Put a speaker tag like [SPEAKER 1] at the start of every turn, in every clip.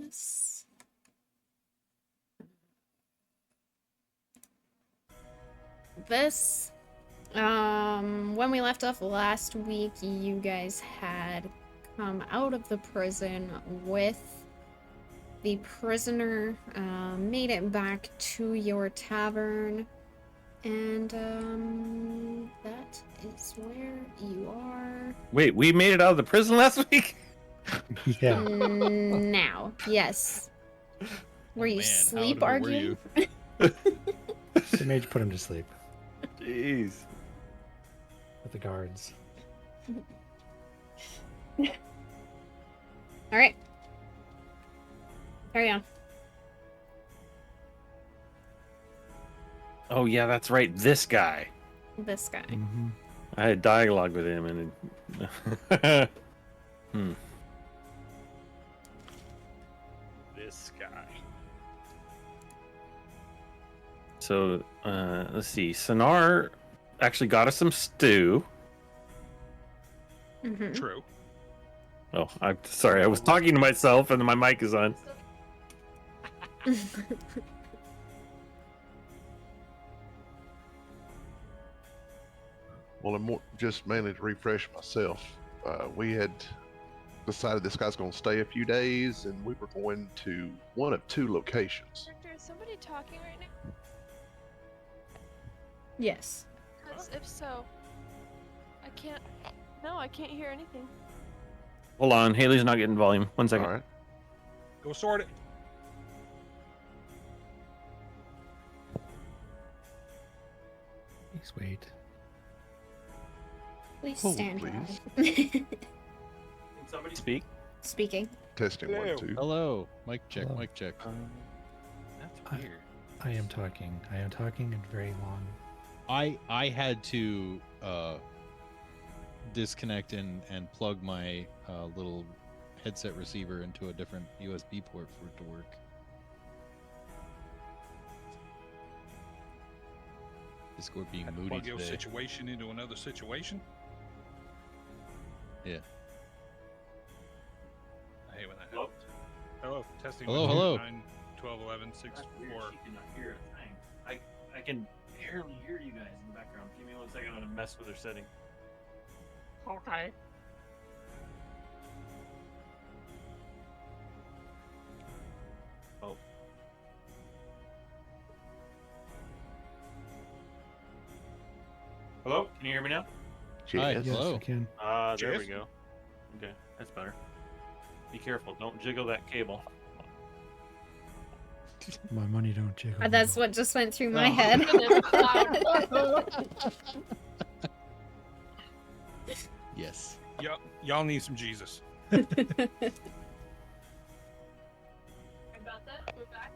[SPEAKER 1] this. This, when we left off last week, you guys had come out of the prison with the prisoner, made it back to your tavern, and, that is where you are.
[SPEAKER 2] Wait, we made it out of the prison last week?
[SPEAKER 3] Yeah.
[SPEAKER 1] Now, yes. Were you sleep arguing?
[SPEAKER 3] The mage put him to sleep
[SPEAKER 2] Jeez.
[SPEAKER 3] with the guards.
[SPEAKER 1] Alright. Carry on.
[SPEAKER 2] Oh yeah, that's right. This guy.
[SPEAKER 1] This guy.
[SPEAKER 3] Mm-hmm.
[SPEAKER 2] I had dialogue with him, and this guy. So let's see. Sonar actually got us some stew.
[SPEAKER 1] Mm-hmm.
[SPEAKER 4] True.
[SPEAKER 2] Oh, I'm sorry. I was talking to myself, and my mic is on.
[SPEAKER 5] Well, I'm just mainly to refresh myself. We had decided this guy's going to stay a few days, and we were going to one of two locations.
[SPEAKER 6] Director, is somebody talking right now?
[SPEAKER 1] Yes.
[SPEAKER 6] Because if so, I can't. No, I can't hear anything.
[SPEAKER 2] Hold on. Haley's not getting volume. 1 second.
[SPEAKER 5] All right.
[SPEAKER 4] Go sort it.
[SPEAKER 3] Please wait.
[SPEAKER 1] Please
[SPEAKER 5] Hold,
[SPEAKER 1] stand
[SPEAKER 5] please.
[SPEAKER 1] by.
[SPEAKER 2] Can somebody speak?
[SPEAKER 1] Speaking.
[SPEAKER 5] Testing
[SPEAKER 4] Hello.
[SPEAKER 5] 1, 2.
[SPEAKER 7] Hello. Mic check,
[SPEAKER 3] Hello.
[SPEAKER 7] mic check.
[SPEAKER 2] That's weird.
[SPEAKER 3] I am talking. I am talking and very long.
[SPEAKER 7] I had to disconnect and plug my little headset receiver into a different USB port for it to work. Discord being moody
[SPEAKER 4] Plug your
[SPEAKER 7] today.
[SPEAKER 4] situation into another situation.
[SPEAKER 7] Yeah.
[SPEAKER 4] I hate when that
[SPEAKER 2] Hello?
[SPEAKER 4] happens. Hello. Testing.
[SPEAKER 7] Hello,
[SPEAKER 4] 1, 2,
[SPEAKER 7] hello.
[SPEAKER 4] 9, 12, 11, 6, 4.
[SPEAKER 2] She cannot hear a thing. I can barely hear you guys in the background. Give me 1 second. I'm gonna mess with her setting.
[SPEAKER 4] Okay.
[SPEAKER 2] Oh. Hello? Can you hear me now?
[SPEAKER 7] Hi.
[SPEAKER 5] Yes.
[SPEAKER 3] Yes,
[SPEAKER 7] Hello.
[SPEAKER 3] I can.
[SPEAKER 2] There we
[SPEAKER 4] Jeff?
[SPEAKER 2] go. Okay, that's better. Be careful. Don't jiggle that cable.
[SPEAKER 3] My money don't jiggle.
[SPEAKER 1] That's what just went through my
[SPEAKER 7] Oh.
[SPEAKER 1] head.
[SPEAKER 7] Yes.
[SPEAKER 4] Y'all need some Jesus.
[SPEAKER 6] About that, we're back.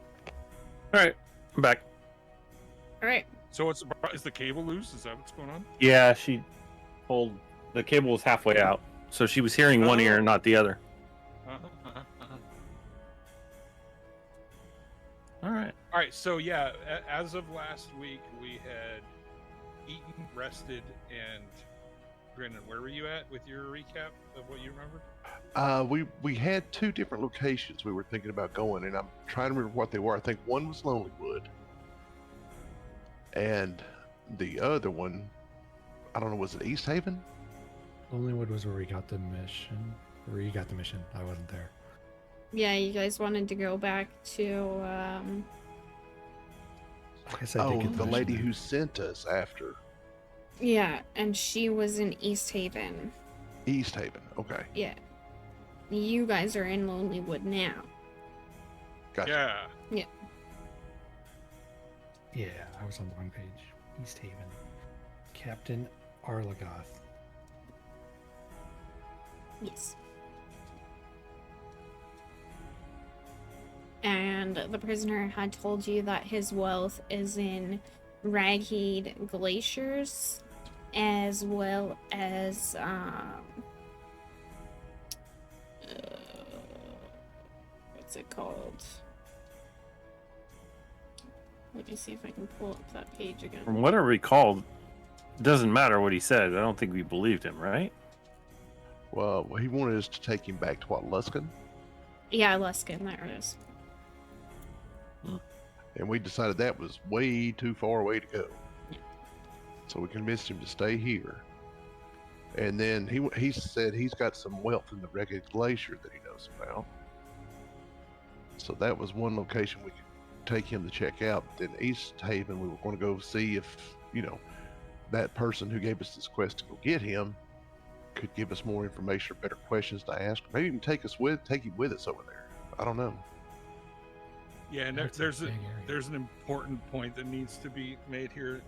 [SPEAKER 2] All right, I'm back.
[SPEAKER 1] Alright.
[SPEAKER 4] So is the cable loose? Is that what's going on?
[SPEAKER 2] Yeah, she pulled the cable was halfway out, so she was hearing one ear and not the other. All right.
[SPEAKER 4] All right. So yeah, as of last week, we had eaten, rested, and Brendan, where were you at with your recap of what you remembered?
[SPEAKER 5] We had two different locations we were thinking about going, and I'm trying to remember what they were. I think one was Lonelywood, and the other one, I don't know, was it East Haven?
[SPEAKER 3] Lonelywood was where we got the mission. Where you got the mission. I wasn't there.
[SPEAKER 1] Yeah, you guys wanted to go back to,
[SPEAKER 3] I guess I did
[SPEAKER 5] Oh,
[SPEAKER 3] get
[SPEAKER 5] the
[SPEAKER 3] mission
[SPEAKER 5] lady
[SPEAKER 3] there.
[SPEAKER 5] who sent us after
[SPEAKER 1] yeah, and she was in East Haven.
[SPEAKER 5] East Haven. Okay,
[SPEAKER 1] Yeah. You guys are in Lonelywood now.
[SPEAKER 5] gotcha.
[SPEAKER 4] Yeah.
[SPEAKER 3] Yeah, I was on the wrong page. East Haven. Captain Arlagoth.
[SPEAKER 1] Yes. And the prisoner had told you that his wealth is in Ragheed Glaciers, as well as, what's it called? Let me see if I can pull up that page again.
[SPEAKER 2] From what I recall, it doesn't matter what he said. I don't think we believed him, right?
[SPEAKER 5] Well, he wanted us to take him back to what, Luskin?
[SPEAKER 1] Yeah, Luskin, there it is.
[SPEAKER 5] And we decided that was way too far away to go. So we convinced him to stay here. And then he said he's got some wealth in the Ragged Glacier that he knows about. So that was one location we could take him to check out. But then East Haven, we were going to go see if, that person who gave us this quest to go get him could give us more information or better questions to ask. Maybe even take him with us over there. I don't know.
[SPEAKER 4] Yeah, and
[SPEAKER 3] That's a
[SPEAKER 4] there's
[SPEAKER 3] big area.
[SPEAKER 4] there's an important point that needs to be made here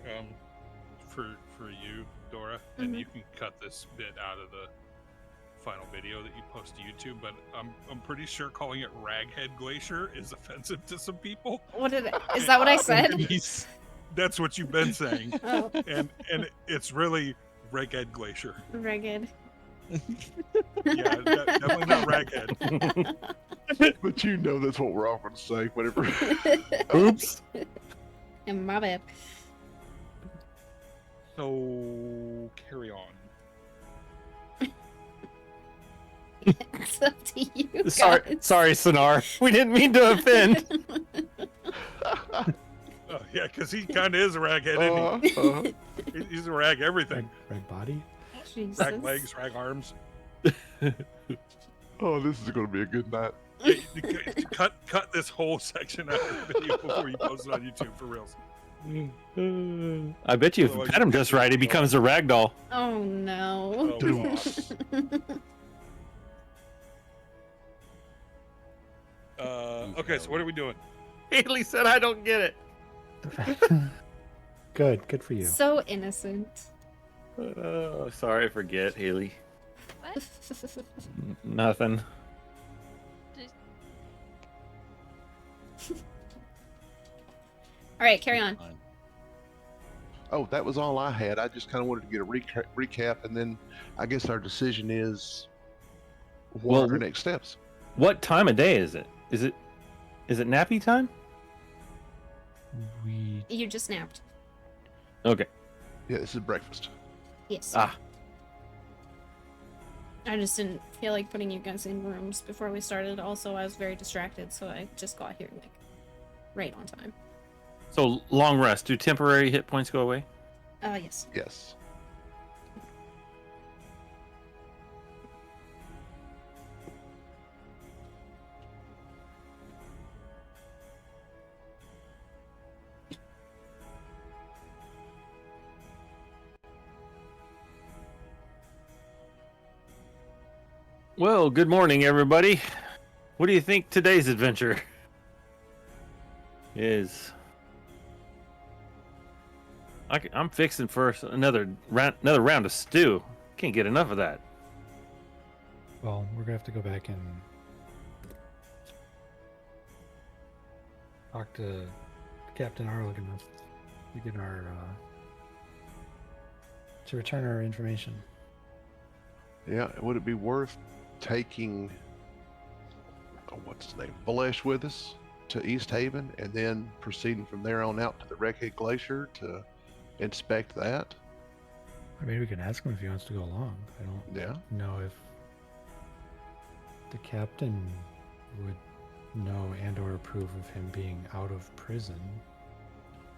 [SPEAKER 4] for you, Dora, and you can cut this bit out of the final video that you post to YouTube. But I'm pretty sure calling it Raghead Glacier is offensive to some people.
[SPEAKER 1] Is that what I said?
[SPEAKER 4] That's what you've been saying,
[SPEAKER 1] Oh,
[SPEAKER 4] and it's really Raghead Glacier.
[SPEAKER 1] ragged.
[SPEAKER 4] Yeah, definitely not Raghead.
[SPEAKER 5] But that's what we're all going to say, whatever.
[SPEAKER 3] Oops.
[SPEAKER 1] And my bad.
[SPEAKER 4] So carry on.
[SPEAKER 1] It's up to you.
[SPEAKER 8] Sorry,
[SPEAKER 1] guys.
[SPEAKER 8] sorry, Sonar. We didn't mean to offend.
[SPEAKER 4] Oh, yeah, because he kind of is a raghead, isn't he? He's a rag everything.
[SPEAKER 3] Rag body.
[SPEAKER 1] Jesus.
[SPEAKER 4] Rag legs, rag arms.
[SPEAKER 5] Oh, this is going to be a good night.
[SPEAKER 4] Hey, cut this whole section out of the video before you post it on YouTube for reals.
[SPEAKER 8] I bet you if you pet him just right, he becomes a ragdoll.
[SPEAKER 1] Oh no.
[SPEAKER 4] Oh, God. Okay, so what are we doing?
[SPEAKER 8] Haley said I don't get it.
[SPEAKER 3] Good for you.
[SPEAKER 1] So innocent.
[SPEAKER 8] Oh, sorry, I forget, Haley.
[SPEAKER 6] What?
[SPEAKER 8] Nothing.
[SPEAKER 1] All right, carry on.
[SPEAKER 5] Oh, that was all I had. I just kind of wanted to get a recap, and then I guess our decision is what are our next steps?
[SPEAKER 8] What time of day is it? Is it nappy time?
[SPEAKER 1] You just napped.
[SPEAKER 8] Okay.
[SPEAKER 5] Yeah, this is breakfast.
[SPEAKER 1] Yes.
[SPEAKER 8] Ah.
[SPEAKER 1] I just didn't feel like putting you guys in rooms before we started. Also, I was very distracted, so I just got here like right on time.
[SPEAKER 8] So long rest. Do temporary hit points go away?
[SPEAKER 1] Yes.
[SPEAKER 5] Yes.
[SPEAKER 8] Well, good morning, everybody. What do you think today's adventure is? I'm fixing for another round of stew. Can't get enough of that.
[SPEAKER 3] Well, we're gonna have to go back and talk to Captain Arligan to get our to return our information.
[SPEAKER 5] Yeah, would it be worth taking what's his name, Valesh, with us to East Haven, and then proceeding from there on out to the Wreckhead Glacier to inspect that?
[SPEAKER 3] I mean, we can ask him if he wants to go along. I don't know if the captain would know and or approve of him being out of prison.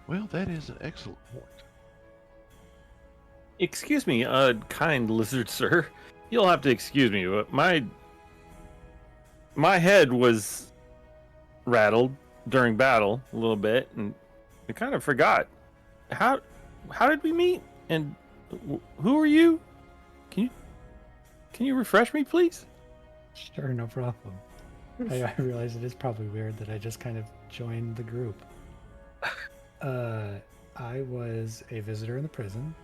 [SPEAKER 5] Well, that is an excellent point.
[SPEAKER 8] Excuse me, kind lizard sir. You'll have to excuse me, but my head was rattled during battle a little bit, and I kind of forgot. How did we meet? And who are you? Can you refresh me, please?
[SPEAKER 3] Sure, no problem. I realize it is probably weird that I just kind of joined the group. I was a visitor in the prison,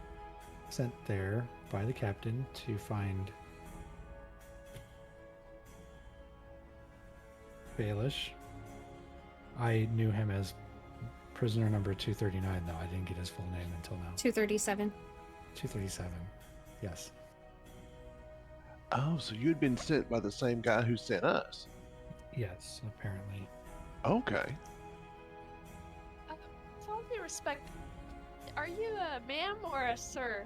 [SPEAKER 3] sent there by the captain to find Baelish. I knew him as prisoner number 239, though. I didn't get his full name until now.
[SPEAKER 1] 237.
[SPEAKER 3] 237. Yes.
[SPEAKER 5] Oh, so you'd been sent by the same guy who sent us?
[SPEAKER 3] Yes, apparently.
[SPEAKER 5] Okay.
[SPEAKER 6] With all due respect, are you a ma'am or a sir?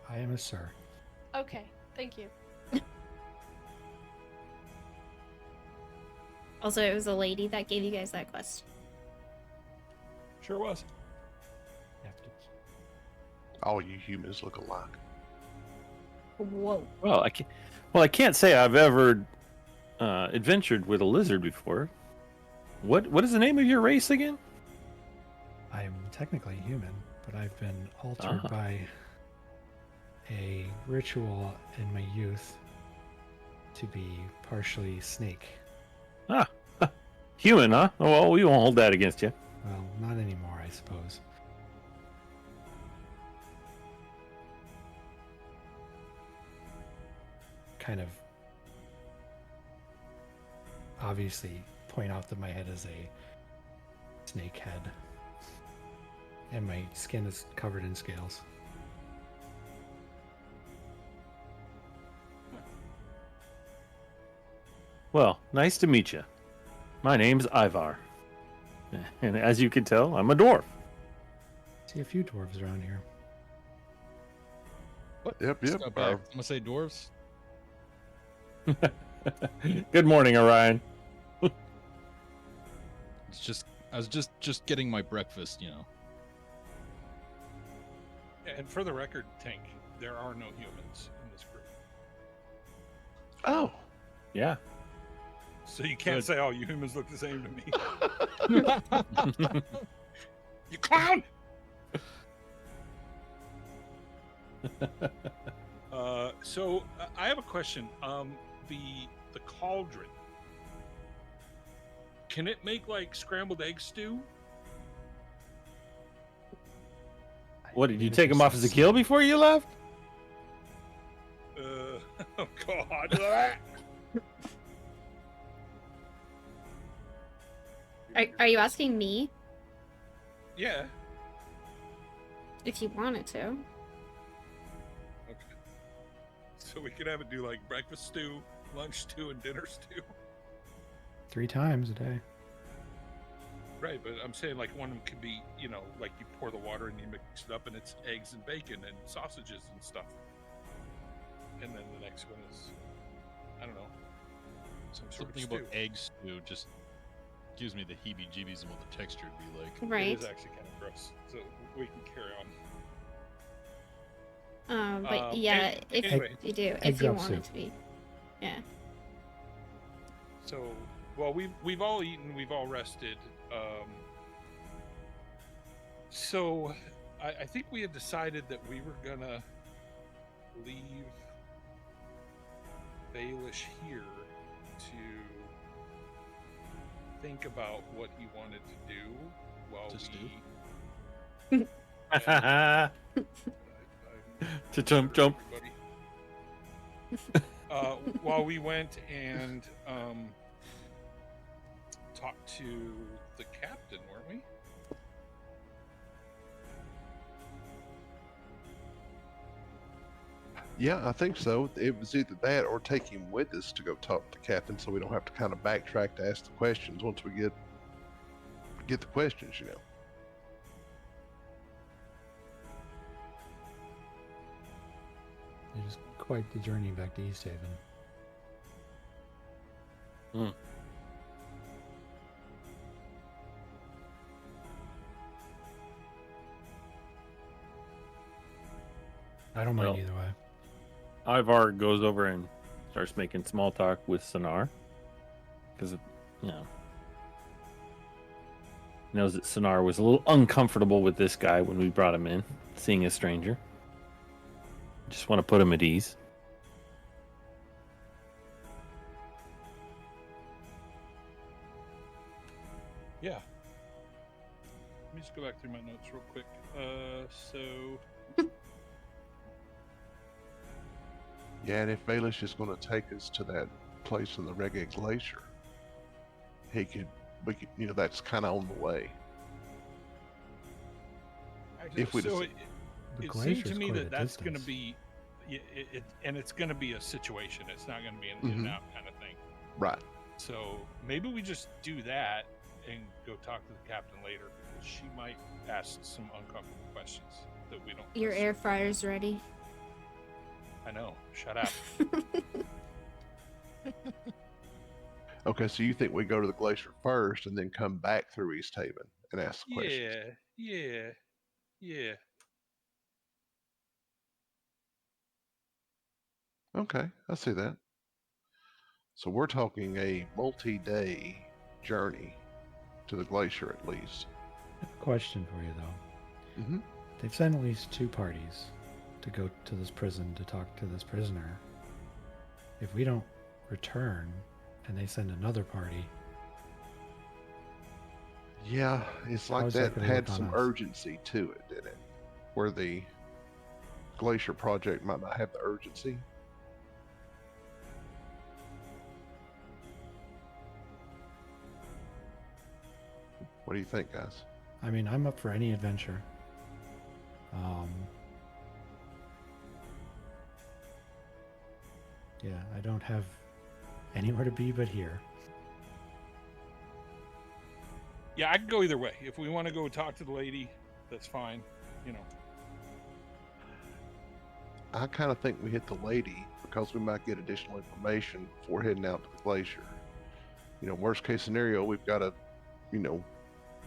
[SPEAKER 3] I am a sir.
[SPEAKER 6] Okay, thank you.
[SPEAKER 1] Also, it was a lady that gave you guys that quest.
[SPEAKER 4] Sure was.
[SPEAKER 5] All you humans look alike.
[SPEAKER 1] Whoa.
[SPEAKER 8] Well, I can't say I've ever adventured with a lizard before. What is the name of your race again?
[SPEAKER 3] I'm technically human, but I've been altered
[SPEAKER 8] Ah.
[SPEAKER 3] by a ritual in my youth to be partially snake.
[SPEAKER 8] Ah, human, huh? Oh, well, we won't hold that against you.
[SPEAKER 3] Well, not anymore, I suppose. Kind of obviously point out that my head is a snake head. And my skin is covered in scales.
[SPEAKER 8] Well, nice to meet you. My name's Ivar. And as you can tell, I'm a dwarf.
[SPEAKER 3] See a few dwarves around here.
[SPEAKER 7] What?
[SPEAKER 5] Yep.
[SPEAKER 7] Step back. I'm gonna say dwarves.
[SPEAKER 8] Good morning, Orion.
[SPEAKER 7] It's just I was just getting my breakfast, you know.
[SPEAKER 4] And for the record, Tank, there are no humans in this group.
[SPEAKER 5] Oh.
[SPEAKER 8] Yeah.
[SPEAKER 4] So you can't
[SPEAKER 7] Good.
[SPEAKER 4] say, "Oh, you humans look the same to me." You clown! So I have a question. The cauldron, can it make like scrambled egg stew?
[SPEAKER 8] What, did you take him off as a kill before you left?
[SPEAKER 4] Oh God!
[SPEAKER 1] Are you asking me
[SPEAKER 4] Yeah.
[SPEAKER 1] if you wanted to?
[SPEAKER 4] Okay. So we could have it do like breakfast stew, lunch stew, and dinner stew.
[SPEAKER 3] 3 times a day.
[SPEAKER 4] Right, but I'm saying like one of them could be, you know, like you pour the water and you mix it up and it's eggs and bacon and sausages and stuff. And then the next one is, I don't know, some sort
[SPEAKER 7] Something
[SPEAKER 4] of
[SPEAKER 7] about
[SPEAKER 4] stew.
[SPEAKER 7] egg stew just gives me the heebie-jeebies and what the texture would be like.
[SPEAKER 1] Right.
[SPEAKER 4] It is actually kind of gross. So we can carry on.
[SPEAKER 1] But yeah, if
[SPEAKER 4] anyway.
[SPEAKER 1] you do,
[SPEAKER 3] Egg
[SPEAKER 1] if you
[SPEAKER 3] drop
[SPEAKER 1] want it
[SPEAKER 3] soup.
[SPEAKER 1] to be. Yeah.
[SPEAKER 4] So, well, we've all eaten, we've all rested. So I think we had decided that we were gonna leave Baelish here to think about what he wanted to do while
[SPEAKER 7] To stew?
[SPEAKER 4] we
[SPEAKER 8] To jump.
[SPEAKER 4] everybody. While we went and talked to the captain, weren't we?
[SPEAKER 5] Yeah, I think so. It was either that or take him with us to go talk to the captain, so we don't have to kind of backtrack to ask the questions once we get the questions, you know.
[SPEAKER 3] It was quite the journey back to East Haven. I don't mind
[SPEAKER 8] Well,
[SPEAKER 3] either way.
[SPEAKER 8] Ivar goes over and starts making small talk with Sonar. Because, you know, knows that Sonar was a little uncomfortable with this guy when we brought him in, seeing a stranger. Just want to put him at ease.
[SPEAKER 4] Yeah. Let me just go back through my notes real quick. So
[SPEAKER 5] Yeah, and if Baelish is going to take us to that place in the Reggae Glacier, we could, you know, that's kind of on the way.
[SPEAKER 4] actually,
[SPEAKER 5] If we
[SPEAKER 4] so
[SPEAKER 5] decide-
[SPEAKER 3] The
[SPEAKER 4] it seemed
[SPEAKER 3] glacier's
[SPEAKER 4] to me
[SPEAKER 3] quite a
[SPEAKER 4] that that's going to
[SPEAKER 3] distance.
[SPEAKER 4] be, and it's going to be a situation. It's not going to be an in and out kind of thing.
[SPEAKER 5] Right.
[SPEAKER 4] So maybe we just do that and go talk to the captain later, because she might ask some uncomfortable questions that we don't.
[SPEAKER 1] Your air fryer's ready.
[SPEAKER 4] I know. Shut up.
[SPEAKER 5] Okay, so you think we go to the glacier first and then come back through East Haven and ask the questions?
[SPEAKER 4] Yeah.
[SPEAKER 5] Okay, I see that. So we're talking a multi-day journey to the glacier at least.
[SPEAKER 3] I have a question for you, though.
[SPEAKER 5] Mm-hmm.
[SPEAKER 3] They've sent at least 2 parties to go to this prison to talk to this prisoner. If we don't return and they send another party,
[SPEAKER 5] Yeah, it's
[SPEAKER 3] How
[SPEAKER 5] like
[SPEAKER 3] is that
[SPEAKER 5] that
[SPEAKER 3] gonna
[SPEAKER 5] had
[SPEAKER 3] look on
[SPEAKER 5] some
[SPEAKER 3] us?
[SPEAKER 5] urgency to it, didn't it? Where the glacier project might not have the urgency. What do you think, guys?
[SPEAKER 3] I mean, I'm up for any adventure. Yeah, I don't have anywhere to be but here.
[SPEAKER 4] Yeah, I can go either way. If we want to go talk to the lady, that's fine. You know.
[SPEAKER 5] I kind of think we hit the lady because we might get additional information before heading out to the glacier. You know, worst case scenario, we've got to,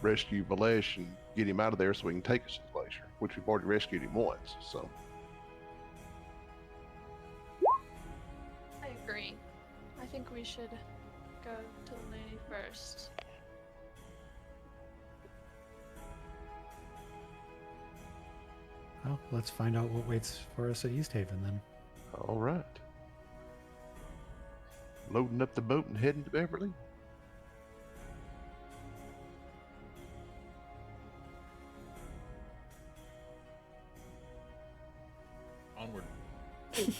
[SPEAKER 5] rescue Balesh and get him out of there so he can take us to the glacier, which we've already rescued him once. So,
[SPEAKER 6] I agree. I think we should go to the lady first.
[SPEAKER 3] Well, let's find out what waits for us at East Haven then.
[SPEAKER 5] all right. Loading up the boat and heading to Beverly.
[SPEAKER 7] Onward.
[SPEAKER 3] Do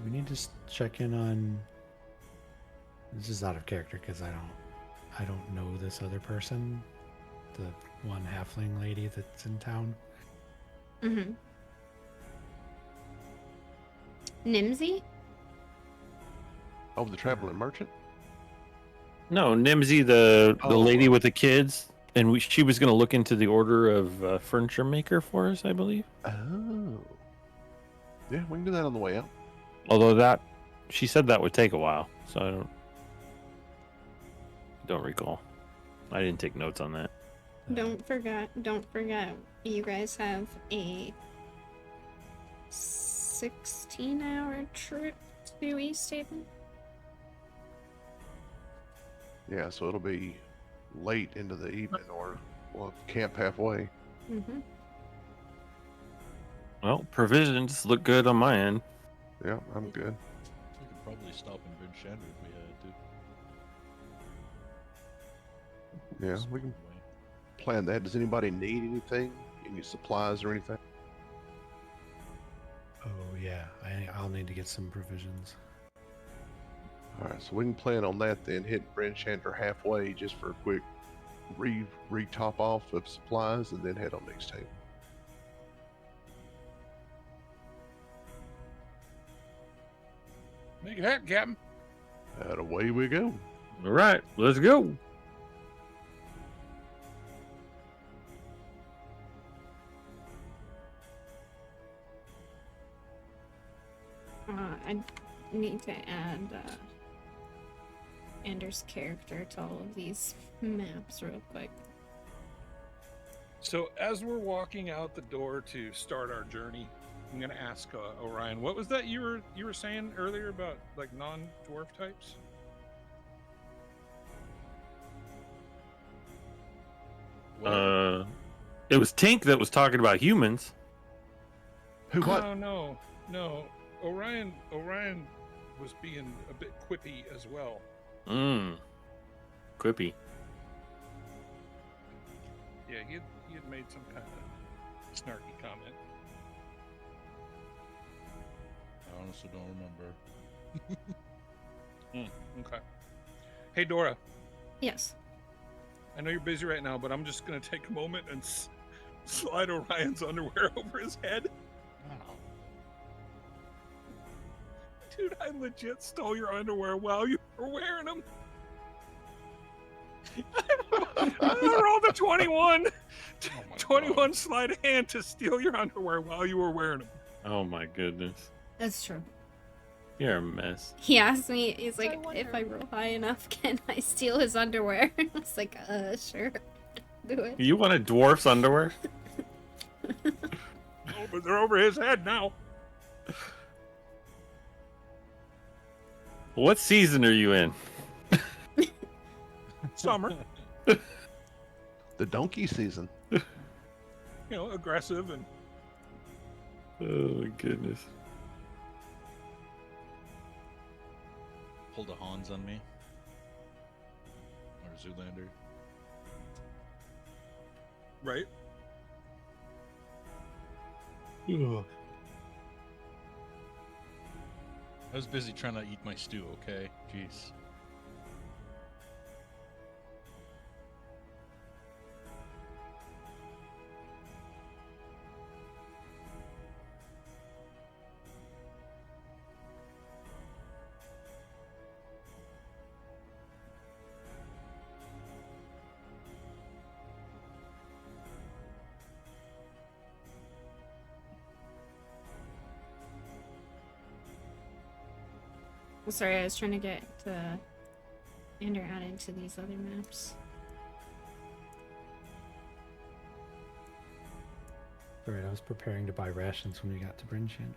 [SPEAKER 3] we need to check in on? This is out of character because I don't know this other person, the one halfling lady that's in town.
[SPEAKER 1] Mm-hmm. Nimsy?
[SPEAKER 5] Oh, the traveling merchant?
[SPEAKER 8] No, Nimsy, the
[SPEAKER 5] Oh.
[SPEAKER 8] lady with the kids, and she was going to look into the order of furniture maker for us, I believe.
[SPEAKER 5] Oh. Yeah, we can do that on the way out.
[SPEAKER 8] Although she said that would take a while, so I don't recall. I didn't take notes on that.
[SPEAKER 1] Don't forget, you guys have a 16-hour trip to East Haven.
[SPEAKER 5] Yeah, so it'll be late into the evening or we'll camp halfway.
[SPEAKER 1] Mm-hmm.
[SPEAKER 8] Well, provisions look good on my end.
[SPEAKER 5] Yeah, I'm good.
[SPEAKER 7] We could probably stop in Bryn Shander if we had to.
[SPEAKER 5] Yeah, we can plan that. Does anybody need anything? Any supplies or anything?
[SPEAKER 3] Oh yeah, I'll need to get some provisions.
[SPEAKER 5] All right, so we can plan on that then. Hit Bryn Shander halfway just for a quick re-top off of supplies and then head on next table.
[SPEAKER 4] Make it happen, Captain.
[SPEAKER 5] And away we go.
[SPEAKER 8] All right, let's go.
[SPEAKER 1] I need to add Anders' character to all of these maps real quick.
[SPEAKER 4] So as we're walking out the door to start our journey, I'm gonna ask Orion, what was that you were saying earlier about like non-dwarf types?
[SPEAKER 8] It was Tink that was talking about humans.
[SPEAKER 5] Who what?
[SPEAKER 4] No. Orion was being a bit quippy as well.
[SPEAKER 8] Quippy.
[SPEAKER 4] Yeah, he had made some kind of snarky comment.
[SPEAKER 7] I honestly don't remember.
[SPEAKER 4] Okay. Hey, Dora.
[SPEAKER 1] Yes.
[SPEAKER 4] I know you're busy right now, but I'm just gonna take a moment and slide Orion's underwear over his head.
[SPEAKER 7] Wow.
[SPEAKER 4] Dude, I legit stole your underwear while you were wearing them. I rolled a 21.
[SPEAKER 7] Oh my
[SPEAKER 4] 21
[SPEAKER 7] God.
[SPEAKER 4] sleight of hand to steal your underwear while you were wearing them.
[SPEAKER 8] Oh my goodness.
[SPEAKER 1] That's true.
[SPEAKER 8] You're a mess.
[SPEAKER 1] He asked me, he's
[SPEAKER 6] So I
[SPEAKER 1] like, if
[SPEAKER 6] wonder-
[SPEAKER 1] I roll high enough, can I steal his underwear? I was like, sure. Do it.
[SPEAKER 8] You want a dwarf's underwear?
[SPEAKER 4] Oh, but they're over his head now.
[SPEAKER 8] What season are you in?
[SPEAKER 4] Summer,
[SPEAKER 5] The donkey season.
[SPEAKER 4] aggressive and
[SPEAKER 8] Oh my goodness.
[SPEAKER 7] Pulled a Hans on me. Or Zoolander.
[SPEAKER 4] right.
[SPEAKER 7] I was busy trying to eat my stew, okay? Jeez.
[SPEAKER 1] Sorry, I was trying to get Ender added to these other maps.
[SPEAKER 3] Alright, I was preparing to buy rations when we got to Brynchander.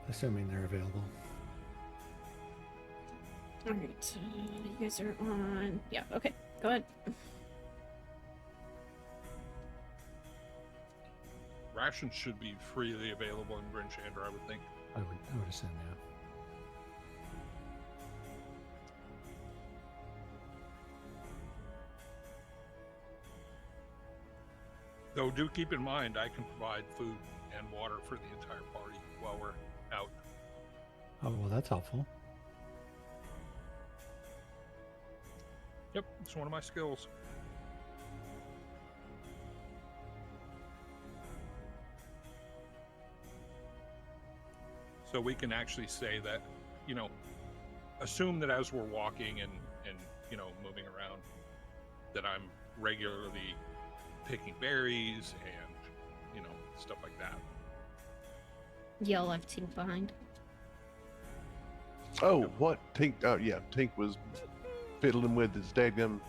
[SPEAKER 3] Assuming they're available.
[SPEAKER 1] Alright, you guys are on. Yeah, okay, go ahead.
[SPEAKER 4] Rations should be freely available in Brynchander, I would think.
[SPEAKER 3] I would assume, yeah.
[SPEAKER 4] Though do keep in mind, I can provide food and water for the entire party while we're out.
[SPEAKER 3] Oh, well, that's helpful.
[SPEAKER 4] Yep, it's one of my skills. So we can actually say that, assume that as we're walking and moving around, that I'm regularly picking berries and, stuff like that.
[SPEAKER 1] Yell left Tink behind.
[SPEAKER 5] Oh, what? Tink, oh yeah, Tink was fiddling with his dadgum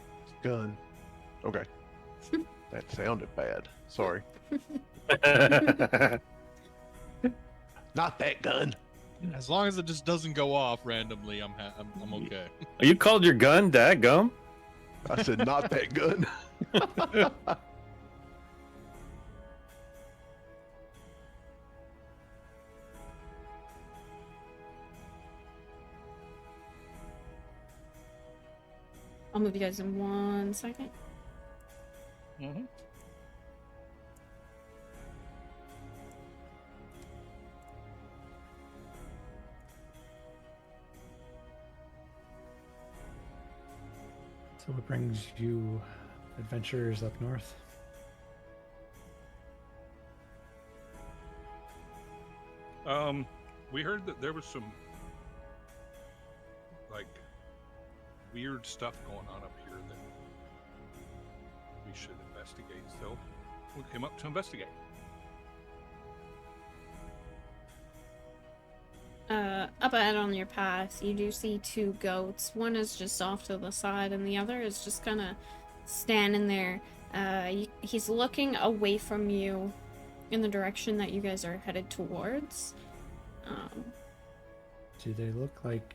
[SPEAKER 5] gun. Okay. That sounded bad. Sorry. Not that gun.
[SPEAKER 7] As long as it just doesn't go off randomly, I'm okay.
[SPEAKER 8] You called your gun dadgum?
[SPEAKER 5] I said not that gun.
[SPEAKER 1] I'll move you guys in 1 second.
[SPEAKER 4] Mm-hmm.
[SPEAKER 3] So what brings you adventurers up north?
[SPEAKER 4] We heard that there was some weird stuff going on up here that we should investigate. So we came up to investigate.
[SPEAKER 1] Up ahead on your path, you do see 2 goats. One is just off to the side, and the other is just kind of standing there. He's looking away from you in the direction that you guys are headed towards.
[SPEAKER 3] Do they look like,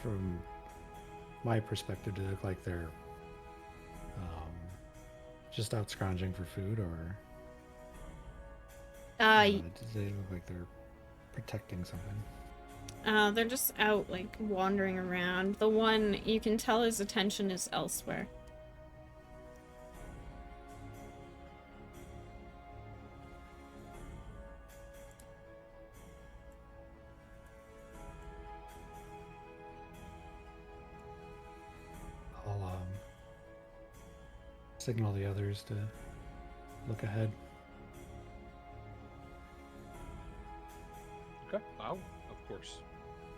[SPEAKER 3] from my perspective, do they look like they're just out scrounging for food, or do they look like they're protecting something?
[SPEAKER 1] They're just out, like, wandering around. The one, you can tell his attention is elsewhere.
[SPEAKER 3] I'll signal the others to look ahead.
[SPEAKER 4] Okay. I'll, of course,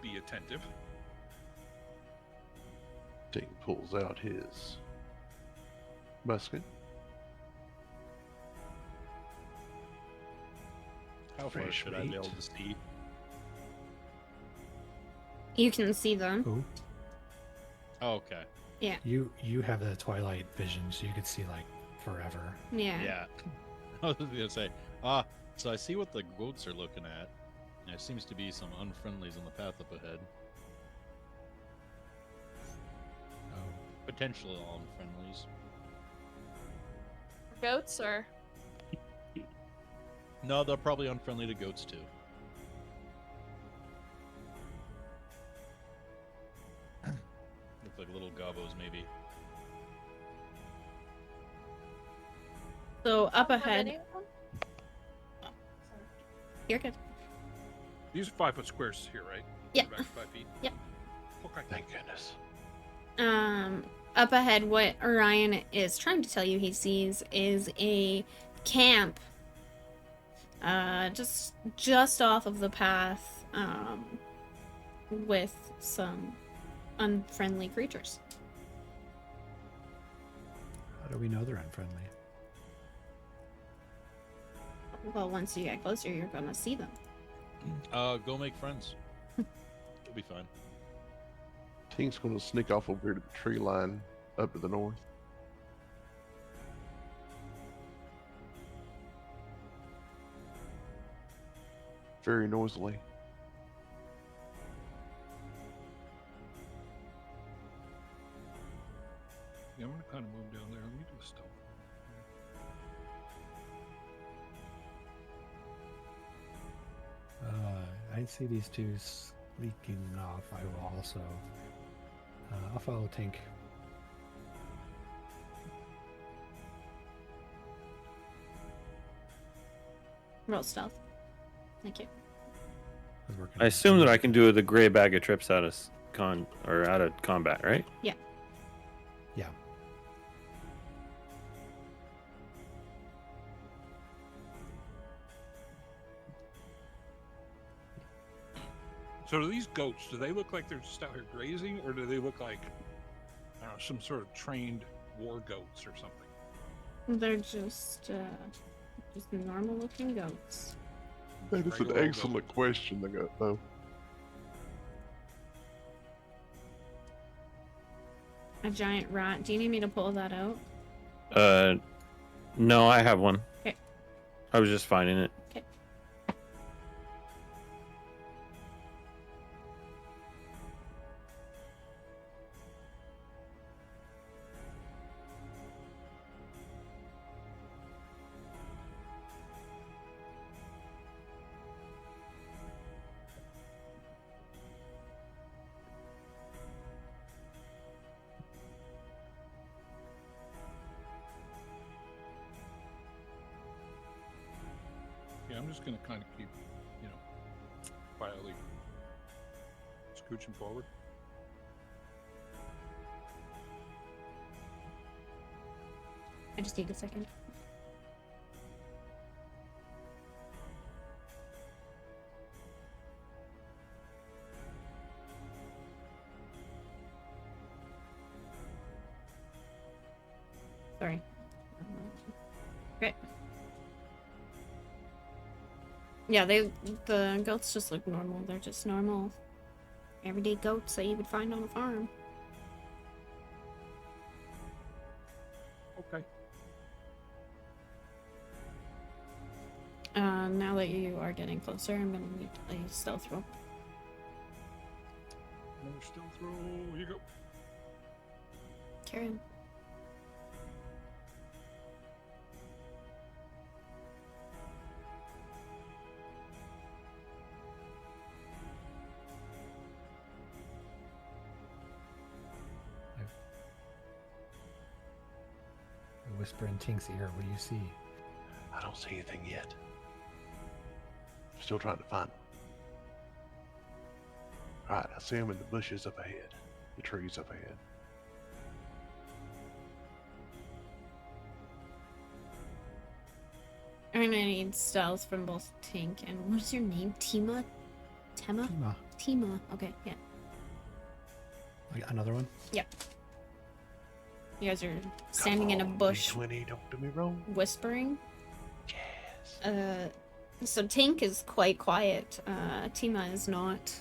[SPEAKER 4] be attentive.
[SPEAKER 5] Tink pulls out his musket.
[SPEAKER 4] How
[SPEAKER 7] How far
[SPEAKER 5] Fresh
[SPEAKER 7] should I be
[SPEAKER 5] meat.
[SPEAKER 7] able to see?
[SPEAKER 1] You can see them.
[SPEAKER 3] Who?
[SPEAKER 7] Oh, okay.
[SPEAKER 3] You have the twilight vision, so you could see like forever.
[SPEAKER 1] Yeah.
[SPEAKER 7] Yeah. I was gonna say, so I see what the goats are looking at. And there seems to be some unfriendlies on the path up ahead.
[SPEAKER 3] Oh,
[SPEAKER 7] Potentially unfriendlies.
[SPEAKER 6] Goats or
[SPEAKER 7] No, they're probably unfriendly to goats too. Look like little gobos, maybe.
[SPEAKER 1] So up
[SPEAKER 6] Have
[SPEAKER 1] ahead.
[SPEAKER 6] any of them? Sorry.
[SPEAKER 1] You're good.
[SPEAKER 4] These are 5-foot squares here, right?
[SPEAKER 1] Yeah.
[SPEAKER 4] Back 5 feet.
[SPEAKER 1] Yep.
[SPEAKER 4] Okay.
[SPEAKER 5] Thank goodness.
[SPEAKER 1] Up ahead, what Orion is trying to tell you he sees is a camp. Just off of the path, with some unfriendly creatures.
[SPEAKER 3] how do we know they're unfriendly?
[SPEAKER 1] Well, once you get closer, you're gonna see them.
[SPEAKER 7] Go make friends. It'll be fine.
[SPEAKER 5] Tink's gonna sneak off over here to the tree line up to the north. Very noisily.
[SPEAKER 4] Yeah, I'm gonna kind of move down there. Let me do a stealth.
[SPEAKER 3] I see these two leaking off. I will also. I'll follow Tink.
[SPEAKER 1] Roll stealth. Thank you.
[SPEAKER 3] 'Cause we're
[SPEAKER 8] I assume that I can do the gray bag of trips out of out of combat, right?
[SPEAKER 3] Yeah.
[SPEAKER 4] So do these goats, do they look like they're just out here grazing, or do they look like, I don't know, some sort of trained war goats or something?
[SPEAKER 1] They're just normal looking goats.
[SPEAKER 5] That is an
[SPEAKER 4] Regular old
[SPEAKER 5] excellent question, though.
[SPEAKER 1] A giant rat. Do you need me to pull that out?
[SPEAKER 8] No, I have one.
[SPEAKER 1] Okay.
[SPEAKER 8] I was just finding it.
[SPEAKER 1] Okay.
[SPEAKER 4] Yeah, I'm just gonna kind of keep, quietly scooching forward.
[SPEAKER 1] I just need a second. Sorry. Okay. Yeah, the goats just look normal. They're just normal, everyday goats that you would find on a farm.
[SPEAKER 4] Okay.
[SPEAKER 1] Now that you are getting closer, I'm gonna need a stealth roll.
[SPEAKER 4] Another stealth roll. Here you go.
[SPEAKER 1] Carry on.
[SPEAKER 3] I whisper in Tink's ear. What do you see?
[SPEAKER 5] I don't see anything yet. Still trying to find them. Alright, I see them in the bushes up ahead. The trees up ahead.
[SPEAKER 1] I'm gonna need stealth from both Tink and what's your name? Tima? Tema?
[SPEAKER 3] Tima.
[SPEAKER 1] Tima. Okay, yeah.
[SPEAKER 3] Like another one?
[SPEAKER 1] Yep. You guys are standing in a
[SPEAKER 5] Come on,
[SPEAKER 1] bush
[SPEAKER 5] D20, don't do me wrong.
[SPEAKER 1] whispering.
[SPEAKER 5] Yes.
[SPEAKER 1] So Tink is quite quiet. Tima is not.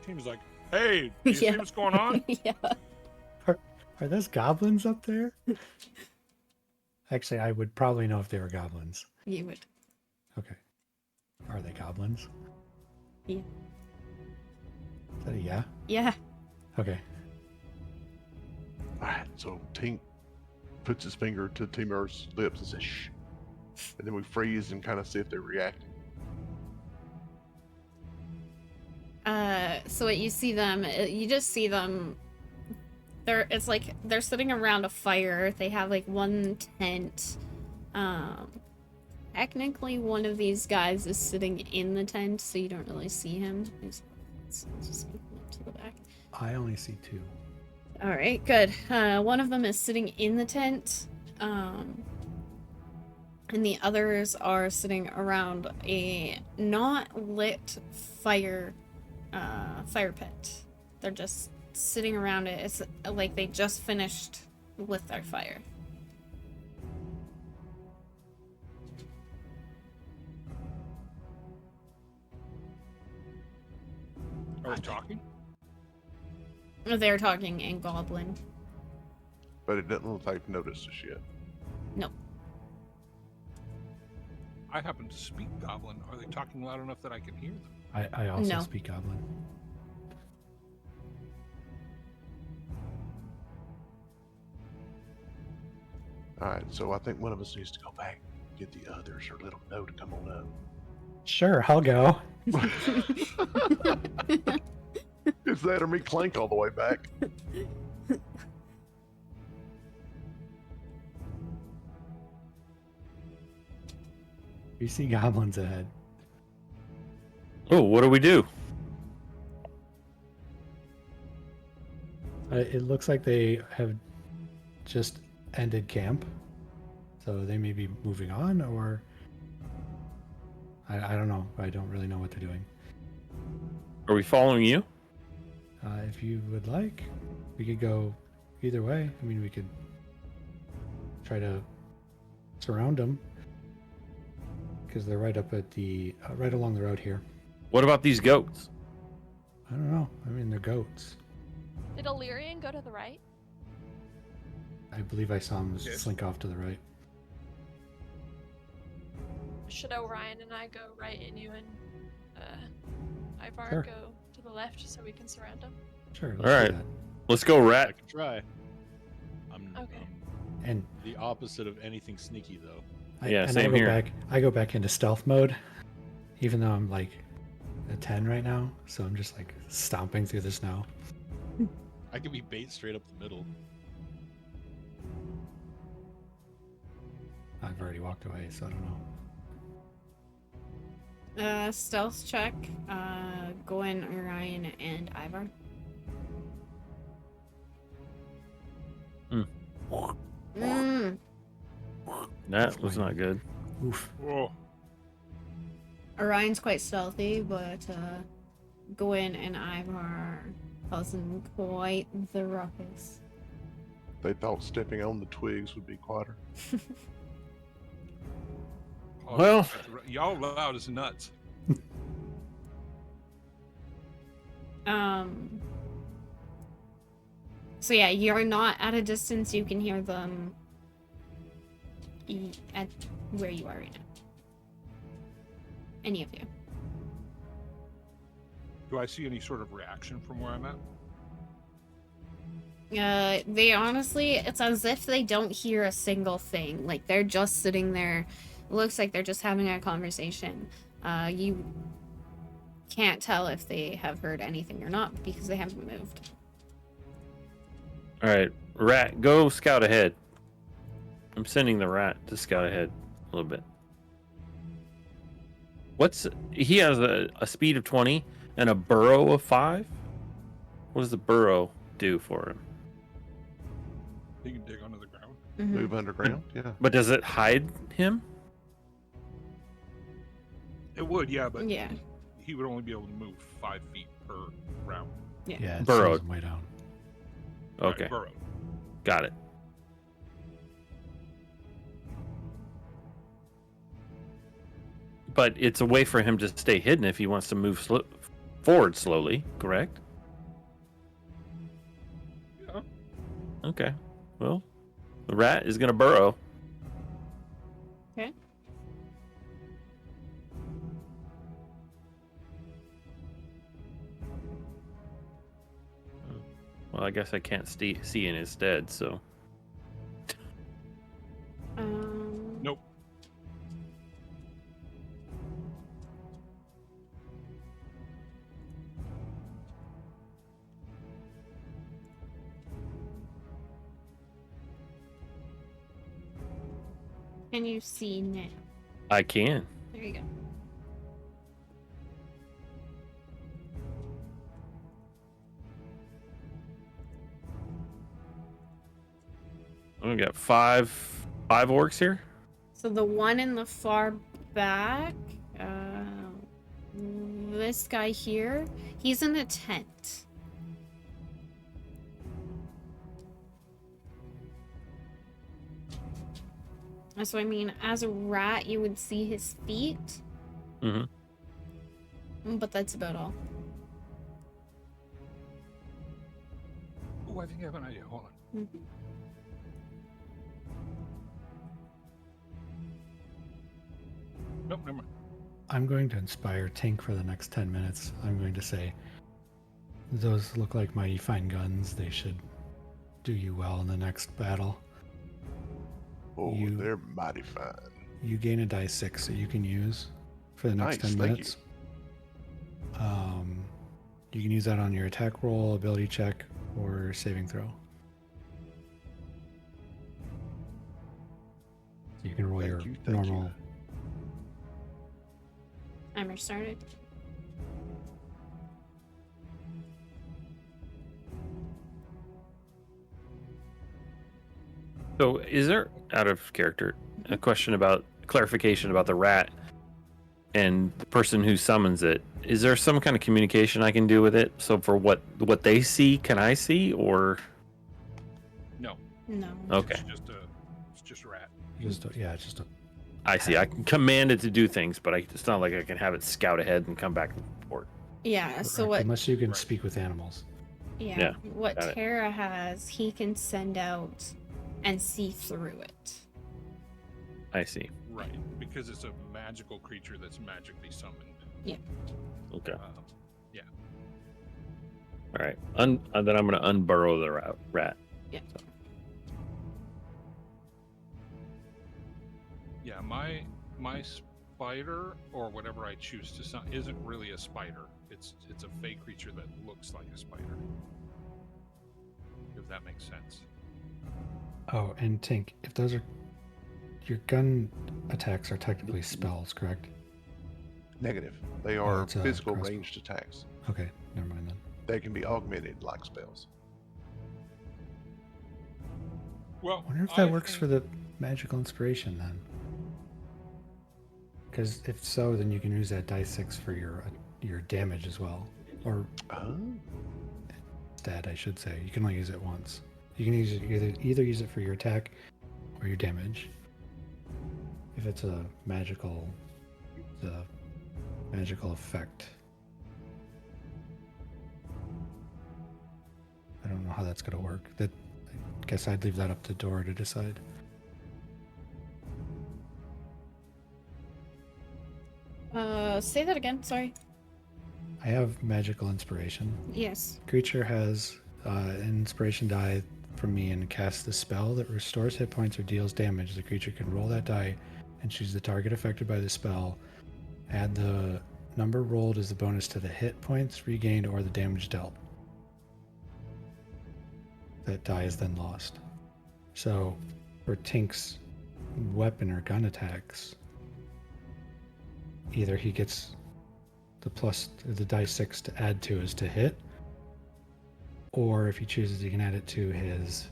[SPEAKER 4] Team's like, hey, do you see what's going on?
[SPEAKER 1] Yeah.
[SPEAKER 3] Are those goblins up there? Actually, I would probably know if they were goblins.
[SPEAKER 1] You would.
[SPEAKER 3] Okay. Are they goblins?
[SPEAKER 1] Yeah.
[SPEAKER 3] Is that a yeah?
[SPEAKER 1] Yeah.
[SPEAKER 3] Okay.
[SPEAKER 5] Alright, so Tink puts his finger to Timur's lips and says, shh. And then we freeze and kind of see if they're reacting.
[SPEAKER 1] So what you see them, you just see them, it's like they're sitting around a fire. They have like one tent. Technically one of these guys is sitting in the tent, so you don't really see him. Let's just move him up to the back.
[SPEAKER 3] I only see two.
[SPEAKER 1] All right, good. One of them is sitting in the tent, and the others are sitting around a not lit fire pit. They're just sitting around it. It's like they just finished with their fire.
[SPEAKER 4] Are we talking?
[SPEAKER 1] They're talking in Goblin.
[SPEAKER 5] But it doesn't look like they've noticed us yet.
[SPEAKER 1] No.
[SPEAKER 4] I happen to speak Goblin. Are they talking loud enough that I can hear them?
[SPEAKER 3] I also
[SPEAKER 1] No.
[SPEAKER 3] speak goblin.
[SPEAKER 5] Alright, so I think one of us needs to go back and get the others or let them know to come on up.
[SPEAKER 3] Sure, I'll go.
[SPEAKER 5] Is that or me clank all the way back?
[SPEAKER 3] We see goblins ahead.
[SPEAKER 8] Oh, what do we do?
[SPEAKER 3] It looks like they have just ended camp. So they may be moving on, or I don't know. I don't really know what they're doing.
[SPEAKER 8] Are we following you?
[SPEAKER 3] If you would like, we could go either way. I mean, we could try to surround them because they're right up at the right along the road here.
[SPEAKER 8] What about these goats?
[SPEAKER 3] I don't know. I mean, they're goats.
[SPEAKER 6] Did Illyrian go to the right?
[SPEAKER 3] I believe I saw them
[SPEAKER 4] Yes.
[SPEAKER 3] slink off to the right.
[SPEAKER 6] Should Orion and I go right and you and Ivar
[SPEAKER 3] Sure.
[SPEAKER 6] go to the left so we can surround them?
[SPEAKER 3] Sure.
[SPEAKER 8] All right. Let's go,
[SPEAKER 7] I
[SPEAKER 8] rat.
[SPEAKER 7] can try. I'm
[SPEAKER 6] Okay.
[SPEAKER 3] And
[SPEAKER 7] the opposite of anything sneaky, though.
[SPEAKER 8] Yeah,
[SPEAKER 3] and
[SPEAKER 8] same
[SPEAKER 3] I go
[SPEAKER 8] here.
[SPEAKER 3] back. I go back into stealth mode, even though I'm like a 10 right now. So I'm just like stomping through the snow.
[SPEAKER 7] I could be bait straight up the middle.
[SPEAKER 3] I've already walked away, so I don't know.
[SPEAKER 1] Stealth check. Gwen, Orion, and Ivar. Mm.
[SPEAKER 8] That was not good.
[SPEAKER 3] Oof.
[SPEAKER 4] Whoa.
[SPEAKER 1] Orion's quite stealthy, but Gwen and Ivar are causing quite the ruckus.
[SPEAKER 5] They thought stepping on the twigs would be quieter.
[SPEAKER 4] Oh,
[SPEAKER 8] Well-
[SPEAKER 4] y'all loud as nuts.
[SPEAKER 1] So yeah, you're not at a distance. You can hear them at where you are right now. Any of you.
[SPEAKER 4] Do I see any sort of reaction from where I'm at?
[SPEAKER 1] They honestly, it's as if they don't hear a single thing. Like, they're just sitting there. It looks like they're just having a conversation. You can't tell if they have heard anything or not because they haven't moved.
[SPEAKER 8] All right, rat, go scout ahead. I'm sending the rat to scout ahead a little bit. He has a speed of 20 and a burrow of 5? What does the burrow do for him?
[SPEAKER 4] You can dig under the ground.
[SPEAKER 1] Mhm.
[SPEAKER 5] Move underground? Yeah.
[SPEAKER 8] But does it hide him?
[SPEAKER 4] It would, yeah, but
[SPEAKER 1] Yeah.
[SPEAKER 4] he would only be able to move 5 feet per round.
[SPEAKER 3] Yeah, it
[SPEAKER 8] Burrowed.
[SPEAKER 3] slows them way down.
[SPEAKER 8] Okay,
[SPEAKER 4] Right, burrow.
[SPEAKER 8] got it. but it's a way for him to stay hidden if he wants to move forward slowly, correct?
[SPEAKER 4] Yeah.
[SPEAKER 8] Okay. Well, the rat is going to burrow.
[SPEAKER 1] Okay.
[SPEAKER 8] Well, I guess I can't see in his stead, so.
[SPEAKER 4] Nope.
[SPEAKER 1] Can you see now?
[SPEAKER 8] I can.
[SPEAKER 1] There you go.
[SPEAKER 8] We got five orcs here.
[SPEAKER 1] So the one in the far back, this guy here, he's in a tent. So I mean, as a rat, you would see his feet. But that's about all.
[SPEAKER 4] Oh, I think I have an idea. Hold on. Nope, never mind.
[SPEAKER 3] I'm going to inspire Tink for the next 10 minutes. I'm going to say, those look like mighty fine guns. They should do you well in the next battle.
[SPEAKER 5] Oh, they're mighty fine.
[SPEAKER 3] You gain a die 6 that you can use for the next 10 minutes. You can use that on your attack roll, ability check, or saving throw. You can roll your normal.
[SPEAKER 1] Timer started.
[SPEAKER 8] So, is there, out of character, a clarification about the rat and the person who summons it? Is there some kind of communication I can do with it? So, for what they see, can I see, or?
[SPEAKER 4] No.
[SPEAKER 1] No.
[SPEAKER 8] Okay.
[SPEAKER 4] It's just a rat.
[SPEAKER 3] It's just a.
[SPEAKER 8] I see. I can command it to do things, but it's not like I can have it scout ahead and come back and report.
[SPEAKER 1] Yeah. So what?
[SPEAKER 3] Unless you can speak with animals.
[SPEAKER 1] Yeah. What Tara has, he can send out and see through it.
[SPEAKER 8] I see.
[SPEAKER 4] Right, because it's a magical creature that's magically summoned.
[SPEAKER 1] Yeah.
[SPEAKER 8] Okay.
[SPEAKER 4] Yeah.
[SPEAKER 8] All right. Then I'm going to unburrow the rat.
[SPEAKER 1] Yeah.
[SPEAKER 8] So.
[SPEAKER 4] Yeah, my spider, or whatever I choose to summon, isn't really a spider. It's a fake creature that looks like a spider. If that makes sense.
[SPEAKER 3] Oh, and Tink, if those are your gun attacks are technically spells, correct?
[SPEAKER 5] Negative. They are
[SPEAKER 3] it's a
[SPEAKER 5] physical
[SPEAKER 3] crossbow.
[SPEAKER 5] ranged attacks.
[SPEAKER 3] Okay, never mind then.
[SPEAKER 5] They can be augmented like spells.
[SPEAKER 4] Well,
[SPEAKER 3] I wonder if that works for the magical inspiration then. Because if so, then you can use that die 6 for your damage as well. Or stat, I should say. You can only use it once. You can use it either use it for your attack or your damage. If it's a magical effect. I don't know how that's gonna work. I guess I'd leave that up to Dora to decide.
[SPEAKER 1] Say that again. Sorry.
[SPEAKER 3] I have magical inspiration.
[SPEAKER 1] Yes.
[SPEAKER 3] Creature has an inspiration die from me and casts the spell that restores hit points or deals damage. The creature can roll that die and choose the target affected by the spell. Add the number rolled as the bonus to the hit points regained or the damage dealt. That die is then lost. So for Tink's weapon or gun attacks, either he gets the die 6 to add to his to hit, or if he chooses, he can add it to his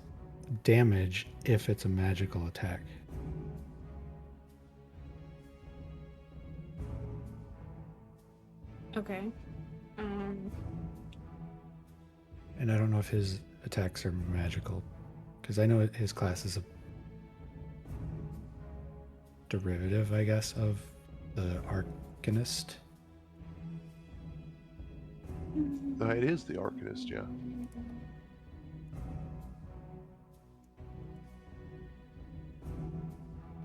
[SPEAKER 3] damage if it's a magical attack.
[SPEAKER 1] Okay.
[SPEAKER 3] And I don't know if his attacks are magical, because I know his class is a derivative, I guess, of The Arcanist.
[SPEAKER 5] It is the Arcanist, yeah.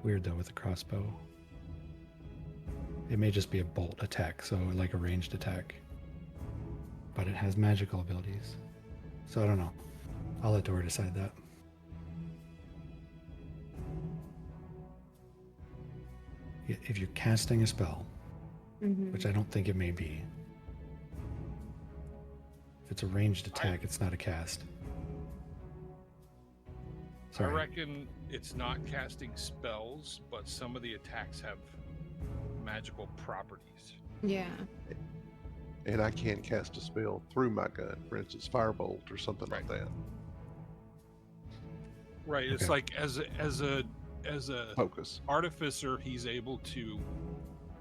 [SPEAKER 3] Weird though with the crossbow. It may just be a bolt attack, so like a ranged attack. But it has magical abilities. So I don't know. I'll let Dora decide that. If you're casting a spell, which I don't think it may be, if it's a ranged attack, it's not a cast. Sorry.
[SPEAKER 4] I reckon it's not casting spells, but some of the attacks have magical properties.
[SPEAKER 1] Yeah.
[SPEAKER 5] And I can cast a spell through my gun, for instance, firebolt or something like that.
[SPEAKER 4] Right. It's like as a
[SPEAKER 5] Focus.
[SPEAKER 4] artificer, he's able to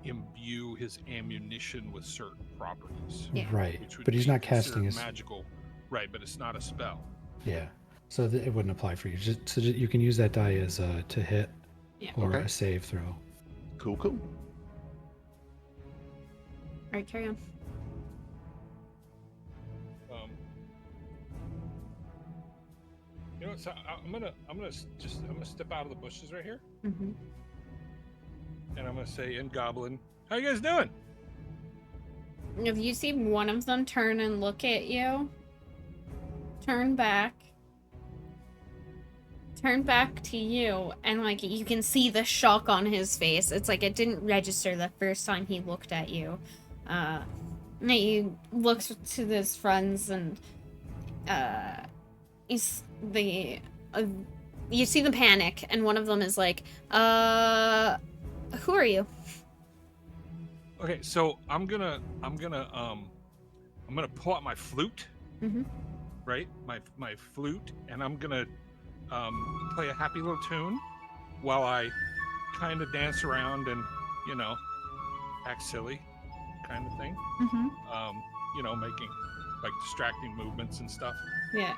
[SPEAKER 4] imbue his ammunition with certain properties.
[SPEAKER 1] Yeah.
[SPEAKER 3] Right.
[SPEAKER 4] which would
[SPEAKER 3] But he's
[SPEAKER 4] be
[SPEAKER 3] not casting
[SPEAKER 4] considered
[SPEAKER 3] a
[SPEAKER 4] magical. Right, but it's not a spell.
[SPEAKER 3] Yeah. So it wouldn't apply for you. So you can use that die as to hit or a save throw.
[SPEAKER 5] Cool, cool.
[SPEAKER 1] All right, carry on.
[SPEAKER 4] You know, so I'm gonna step out of the bushes right here,
[SPEAKER 1] Mm-hmm.
[SPEAKER 4] and I'm gonna say in Goblin, "How you guys doing?"
[SPEAKER 1] If you see one of them turn and look at you, turn back to you, and like you can see the shock on his face. It's like it didn't register the first time he looked at you. He looks to his friends and you see the panic, and one of them is like, who are you?
[SPEAKER 4] Okay, so I'm gonna pull out my flute, right? My flute, and I'm gonna play a happy little tune while I kind of dance around and act silly, kind of thing. Making like distracting movements and stuff.
[SPEAKER 1] Yeah.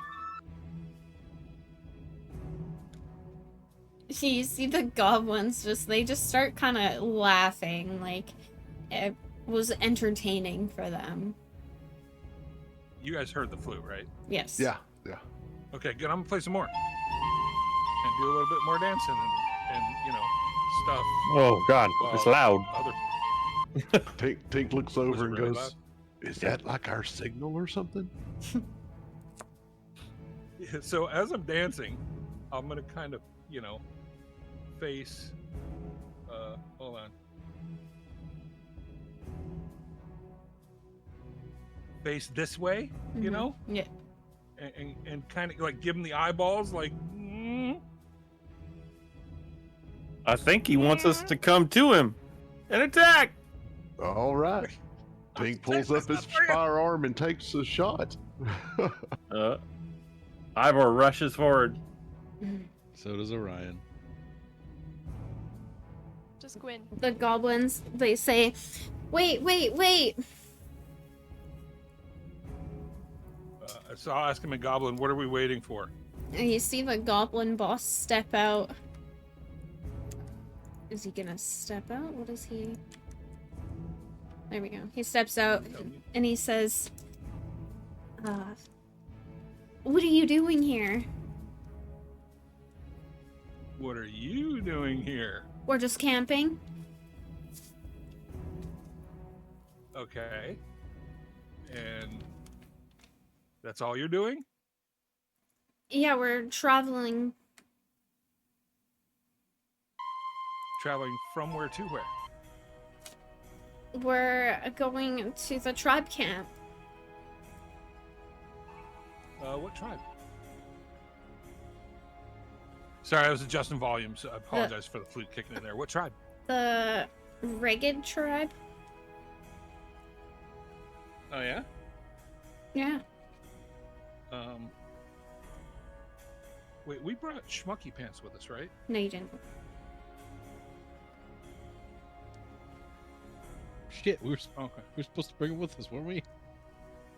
[SPEAKER 1] You see the goblins they just start kind of laughing, like it was entertaining for them.
[SPEAKER 4] You guys heard the flute, right?
[SPEAKER 1] Yes.
[SPEAKER 5] Yeah.
[SPEAKER 4] Okay, good. I'm gonna play some more and do a little bit more dancing and stuff.
[SPEAKER 8] Oh God, it's loud.
[SPEAKER 5] Tink looks over and
[SPEAKER 4] really
[SPEAKER 5] goes,
[SPEAKER 4] loud?
[SPEAKER 5] "Is that like our signal or something?"
[SPEAKER 4] Yeah, so as I'm dancing, I'm gonna kind of face. Hold on. Face this way,
[SPEAKER 1] Yeah.
[SPEAKER 4] and kind of like give him the eyeballs, like.
[SPEAKER 8] I think he wants us to come to him and attack.
[SPEAKER 5] All right. Tink pulls up his firearm and takes a shot.
[SPEAKER 8] Ivor rushes forward.
[SPEAKER 7] So does Orion.
[SPEAKER 6] Just Gwyn.
[SPEAKER 1] The goblins, they say, wait.
[SPEAKER 4] So I'll ask him in Goblin, what are we waiting for?
[SPEAKER 1] And you see the goblin boss step out. Is he gonna step out? What is he? There we go. He steps out and he says, what are you doing here?
[SPEAKER 4] What are you doing here?
[SPEAKER 1] We're just camping.
[SPEAKER 4] Okay. And that's all you're doing?
[SPEAKER 1] Yeah, we're traveling.
[SPEAKER 4] Traveling from where to where?
[SPEAKER 1] We're going to the tribe camp.
[SPEAKER 4] What tribe? Sorry, I was adjusting volume, so I apologize for the flute kicking in there. What tribe?
[SPEAKER 1] The Ragged tribe?
[SPEAKER 4] Oh, yeah?
[SPEAKER 1] Yeah.
[SPEAKER 4] Wait, we brought Schmucky Pants with us, right?
[SPEAKER 1] No, you didn't.
[SPEAKER 7] Shit, we were supposed to bring him with us, weren't we?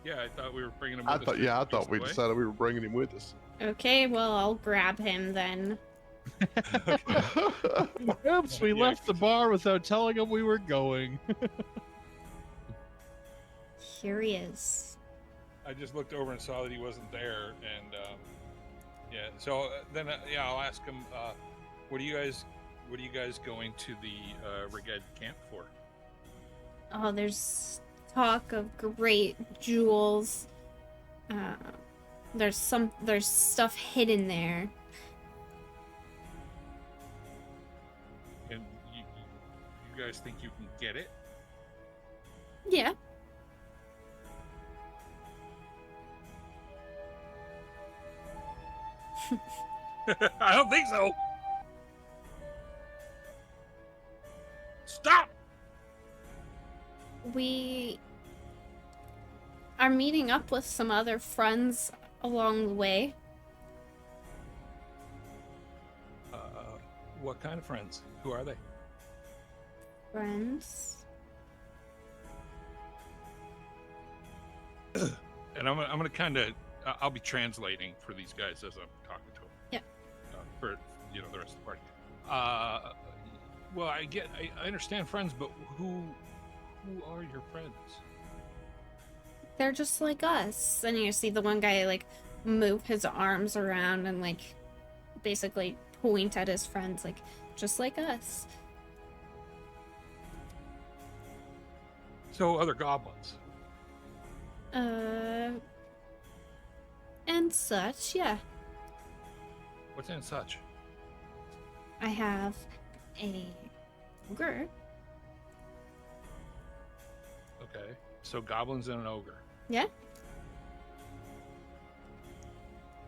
[SPEAKER 4] Yeah, I thought we were bringing him with us.
[SPEAKER 5] I thought we decided we were bringing him with us.
[SPEAKER 1] Okay, well, I'll grab him then.
[SPEAKER 7] Oops, we left the bar without telling him we were going.
[SPEAKER 1] Here he is.
[SPEAKER 4] I just looked over and saw that he wasn't there, and yeah. So then, yeah, I'll ask him. What are you guys going to the Reged camp for?
[SPEAKER 1] Oh, there's talk of great jewels. There's stuff hidden there.
[SPEAKER 4] And you guys think you can get it?
[SPEAKER 1] Yeah.
[SPEAKER 4] I don't think so. Stop!
[SPEAKER 1] We are meeting up with some other friends along the way.
[SPEAKER 4] What kind of friends? Who are they?
[SPEAKER 1] Friends?
[SPEAKER 4] And I'm gonna kind of I'll be translating for these guys as I'm talking to them.
[SPEAKER 1] Yeah.
[SPEAKER 4] For the rest of the party. Well, I understand friends, but who are your friends?
[SPEAKER 1] They're just like us. And you see the one guy like move his arms around and like basically point at his friends, like just like us.
[SPEAKER 4] So other goblins.
[SPEAKER 1] And such, yeah.
[SPEAKER 4] What's in such?
[SPEAKER 1] I have a ogre.
[SPEAKER 4] Okay, so goblins and an ogre.
[SPEAKER 1] Yeah.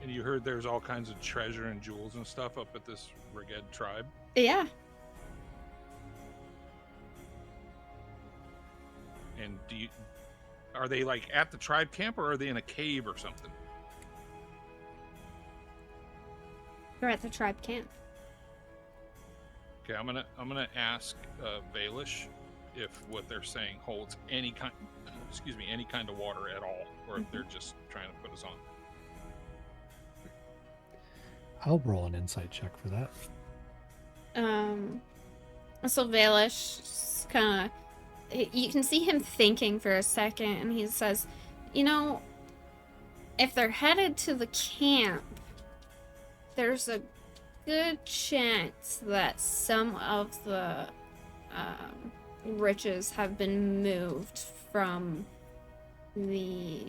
[SPEAKER 4] And you heard there's all kinds of treasure and jewels and stuff up at this Reged tribe?
[SPEAKER 1] Yeah.
[SPEAKER 4] And are they like at the tribe camp, or are they in a cave or something?
[SPEAKER 1] They're at the tribe camp.
[SPEAKER 4] Okay, I'm gonna ask Valish if what they're saying holds any kind of water at all, or if they're just trying to put us on.
[SPEAKER 3] I'll roll an insight check for that.
[SPEAKER 1] So Valish kind of, you can see him thinking for a second, and he says, you know, if they're headed to the camp, there's a good chance that some of the riches have been moved from the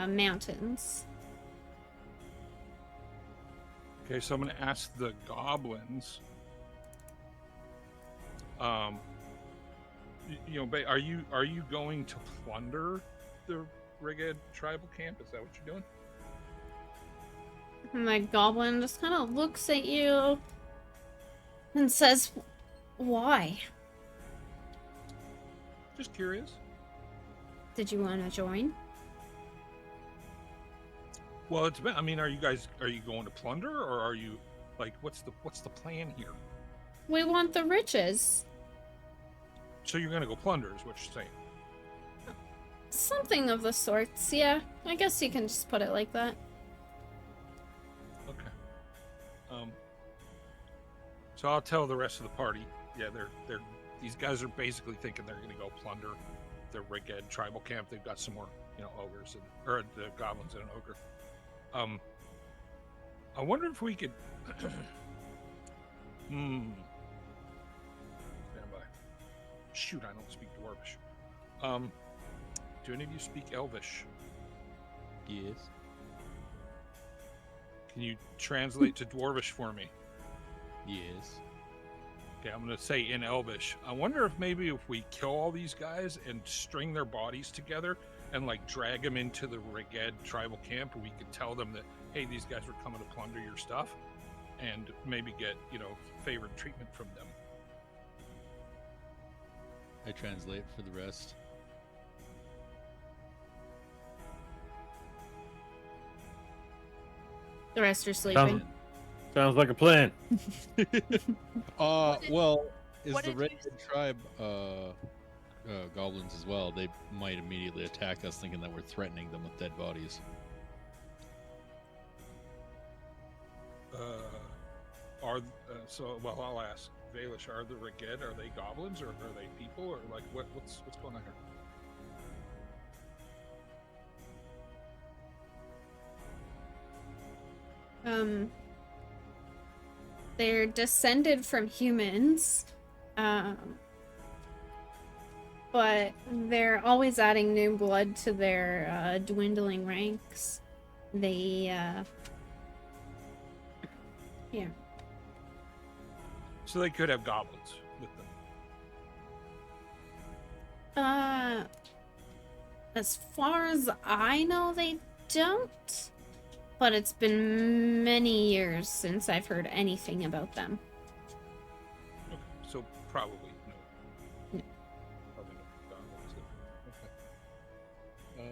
[SPEAKER 1] mountains.
[SPEAKER 4] Okay, so I'm gonna ask the goblins. Are you going to plunder the Reged tribal camp? Is that what you're doing?
[SPEAKER 1] And the goblin just kind of looks at you and says, why?
[SPEAKER 4] Just curious.
[SPEAKER 1] Did you want to join?
[SPEAKER 4] Well, are you going to plunder, or are you like what's the plan here?
[SPEAKER 1] We want the riches.
[SPEAKER 4] So you're gonna go plunder is what you're saying.
[SPEAKER 1] Something of the sorts, yeah. I guess you can just put it like that.
[SPEAKER 4] Okay. So I'll tell the rest of the party. Yeah, these guys are basically thinking they're gonna go plunder the Reged tribal camp. They've got some more, ogres or the goblins and an ogre. I wonder if we could. Stand by. Shoot, I don't speak Dwarvish. Do any of you speak Elvish?
[SPEAKER 7] Yes.
[SPEAKER 4] Can you translate to Dwarvish for me?
[SPEAKER 7] Yes.
[SPEAKER 4] Okay, I'm going to say in Elvish. I wonder if maybe if we kill all these guys and string their bodies together and like drag them into the Reged tribal camp, we could tell them that, hey, these guys were coming to plunder your stuff, and maybe get, favored treatment from them.
[SPEAKER 7] I translate for the rest.
[SPEAKER 1] The rest are sleeping.
[SPEAKER 8] Sounds like a plan.
[SPEAKER 7] Well, is
[SPEAKER 6] what
[SPEAKER 7] the
[SPEAKER 6] did
[SPEAKER 7] Red
[SPEAKER 6] you
[SPEAKER 7] Tribe goblins as well? They might immediately attack us, thinking that we're threatening them with dead bodies.
[SPEAKER 4] Well, I'll ask Valish, are the Reged, are they goblins or are they people, or like what's going on here?
[SPEAKER 1] They're descended from humans, but they're always adding new blood to their dwindling ranks. They, yeah.
[SPEAKER 4] So they could have goblins with them.
[SPEAKER 1] As far as I know, they don't. But it's been many years since I've heard anything about them.
[SPEAKER 4] Okay, so probably no.
[SPEAKER 1] No.
[SPEAKER 4] Probably no goblins. Okay.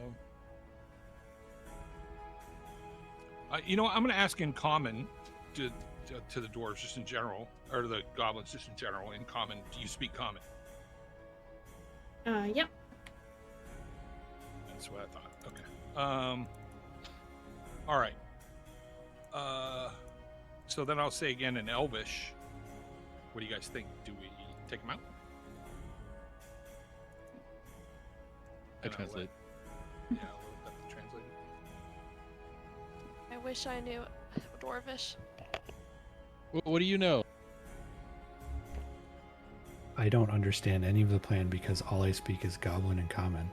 [SPEAKER 4] I'm going to ask in common to the dwarves just in general, or the goblins just in general. In common, do you speak common?
[SPEAKER 1] Yep.
[SPEAKER 4] That's what I thought. Okay. All right. So then I'll say again in Elvish. What do you guys think? Do we take them out?
[SPEAKER 7] I translate.
[SPEAKER 4] Yeah, we'll have to translate it.
[SPEAKER 6] I wish I knew Dwarvish.
[SPEAKER 7] What do you know?
[SPEAKER 3] I don't understand any of the plan because all I speak is Goblin and Common.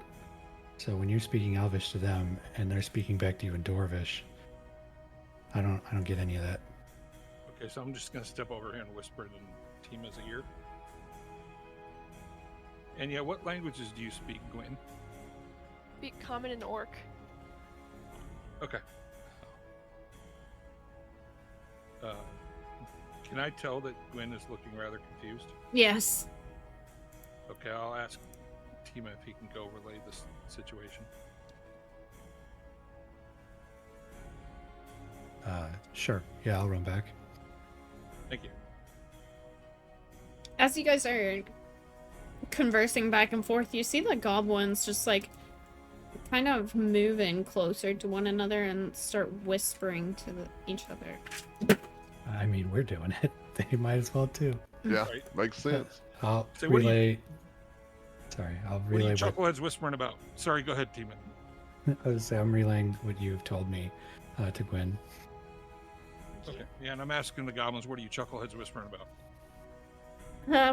[SPEAKER 3] So when you're speaking Elvish to them and they're speaking back to you in Dwarvish, I don't get any of that.
[SPEAKER 4] Okay, so I'm just gonna step over here and whisper it in Tima's ear. And yeah, what languages do you speak, Gwen?
[SPEAKER 6] Speak Common and Orc.
[SPEAKER 4] Okay. Can I tell that Gwen is looking rather confused?
[SPEAKER 1] Yes.
[SPEAKER 4] Okay, I'll ask Tima if he can go relay this situation.
[SPEAKER 3] Sure. Yeah, I'll run back.
[SPEAKER 4] Thank you.
[SPEAKER 1] As you guys are conversing back and forth, you see the goblins just like kind of move in closer to one another and start whispering to each other.
[SPEAKER 3] I mean, we're doing it. They might as well too.
[SPEAKER 5] Yeah,
[SPEAKER 4] Right.
[SPEAKER 5] makes sense.
[SPEAKER 3] I'll
[SPEAKER 4] So what do you-
[SPEAKER 3] relay. Sorry, I'll
[SPEAKER 4] What are
[SPEAKER 3] relay
[SPEAKER 4] you chuckleheads whispering about? Sorry, go ahead, Tima.
[SPEAKER 3] I was saying I'm relaying what you've told me to Gwen.
[SPEAKER 4] Okay. Yeah, and I'm asking the goblins, what are you chuckleheads whispering about?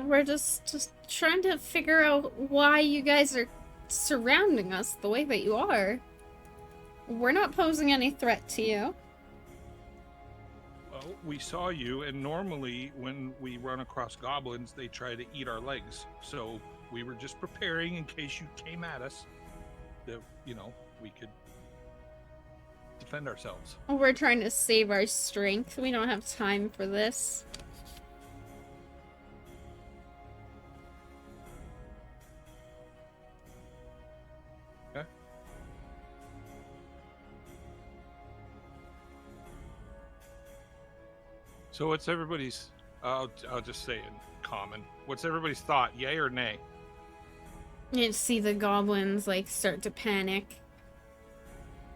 [SPEAKER 1] We're just trying to figure out why you guys are surrounding us the way that you are. We're not posing any threat to you.
[SPEAKER 4] Well, we saw you, and normally when we run across goblins, they try to eat our legs. So we were just preparing in case you came at us, that, we could defend ourselves.
[SPEAKER 1] We're trying to save our strength. We don't have time for this.
[SPEAKER 4] Okay. So what's everybody's, I'll just say in common, what's everybody's thought, yay or nay?
[SPEAKER 1] You see the goblins like start to panic.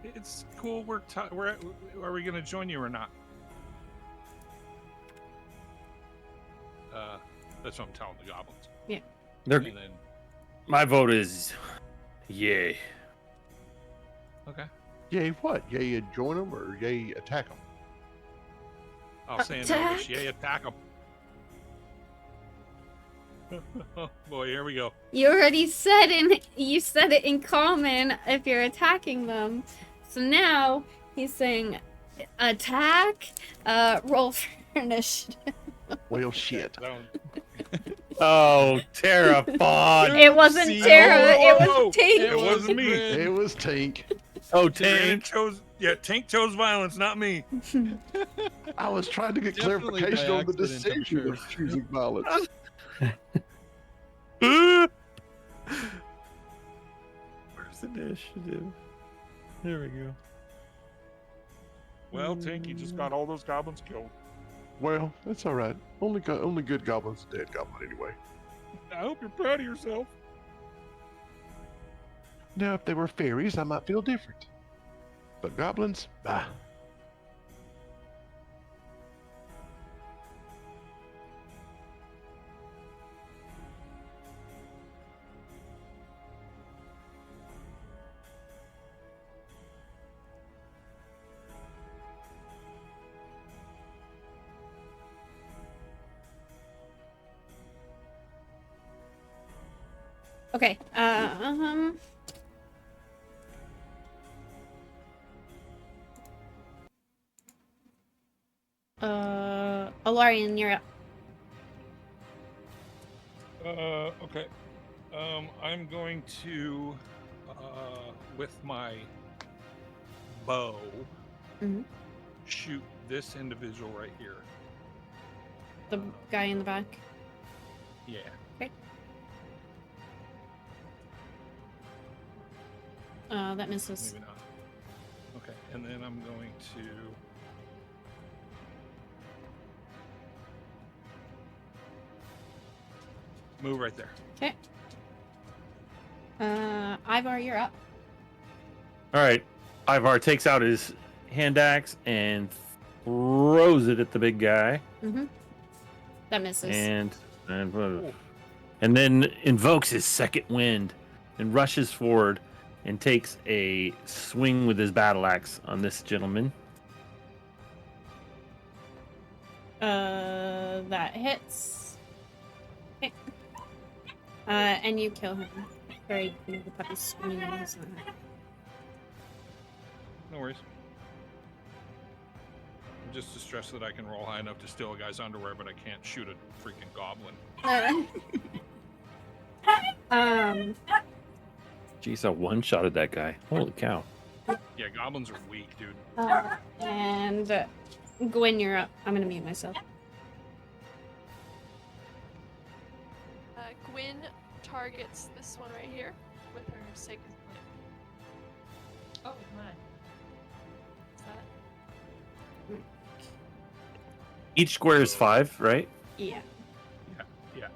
[SPEAKER 4] It's cool, are we gonna join you or not? That's what I'm telling the goblins.
[SPEAKER 1] Yeah.
[SPEAKER 8] They're,
[SPEAKER 4] And then,
[SPEAKER 8] my vote is yay.
[SPEAKER 4] okay,
[SPEAKER 5] Yay what? Yay you join them or yay attack them?
[SPEAKER 4] I'll say in
[SPEAKER 1] Attack?
[SPEAKER 4] English, yay, attack them. Oh boy, here we go.
[SPEAKER 1] You already said you said it in common if you're attacking them. So now he's saying attack, roll for initiative.
[SPEAKER 5] Well, shit.
[SPEAKER 8] Oh, Tara, fun.
[SPEAKER 1] It wasn't
[SPEAKER 7] See?
[SPEAKER 1] Tara, it
[SPEAKER 4] Whoa!
[SPEAKER 1] was Tink.
[SPEAKER 4] It wasn't me.
[SPEAKER 5] It was Tink.
[SPEAKER 8] Oh,
[SPEAKER 4] Tank
[SPEAKER 8] Tank.
[SPEAKER 4] Tank chose violence, not me.
[SPEAKER 5] I was trying to get
[SPEAKER 7] Definitely
[SPEAKER 5] clarification
[SPEAKER 7] by
[SPEAKER 5] on the
[SPEAKER 7] accident, I'm
[SPEAKER 5] decision
[SPEAKER 7] sure.
[SPEAKER 5] of choosing violence.
[SPEAKER 8] Where's initiative? There we go.
[SPEAKER 4] Well, Tank, you just got all those goblins killed.
[SPEAKER 5] Well, that's all right. Only good goblins a dead goblin anyway.
[SPEAKER 4] I hope you're proud of yourself.
[SPEAKER 5] Now, if they were fairies, I might feel different. But goblins, bah.
[SPEAKER 1] Okay. Alarian, you're up.
[SPEAKER 4] Okay. I'm going to, with my bow,
[SPEAKER 1] Mhm.
[SPEAKER 4] shoot this individual right here.
[SPEAKER 1] The guy in the back.
[SPEAKER 4] Yeah.
[SPEAKER 1] Okay. That misses.
[SPEAKER 4] Maybe not. Okay, and then I'm going to. Move right there.
[SPEAKER 1] Okay. Ivar, you're up.
[SPEAKER 8] All right. Ivar takes out his hand axe and throws it at the big guy.
[SPEAKER 1] Mm-hmm. That misses.
[SPEAKER 8] And then invokes his second wind and rushes forward and takes a swing with his battle axe on this gentleman.
[SPEAKER 1] That hits. Okay. And you kill him. Sorry, the puppy's screaming.
[SPEAKER 4] No worries. I'm just distressed that I can roll high enough to steal a guy's underwear, but I can't shoot a freaking goblin.
[SPEAKER 8] Jeez, I one-shotted that guy. Holy cow.
[SPEAKER 4] Yeah, goblins are weak, dude.
[SPEAKER 1] And Gwen, you're up. I'm gonna mute myself.
[SPEAKER 6] Gwen targets this one right here with her sacred flame.
[SPEAKER 9] Oh my.
[SPEAKER 6] Is that?
[SPEAKER 8] Each square is 5, right?
[SPEAKER 1] Yeah.
[SPEAKER 4] Yeah.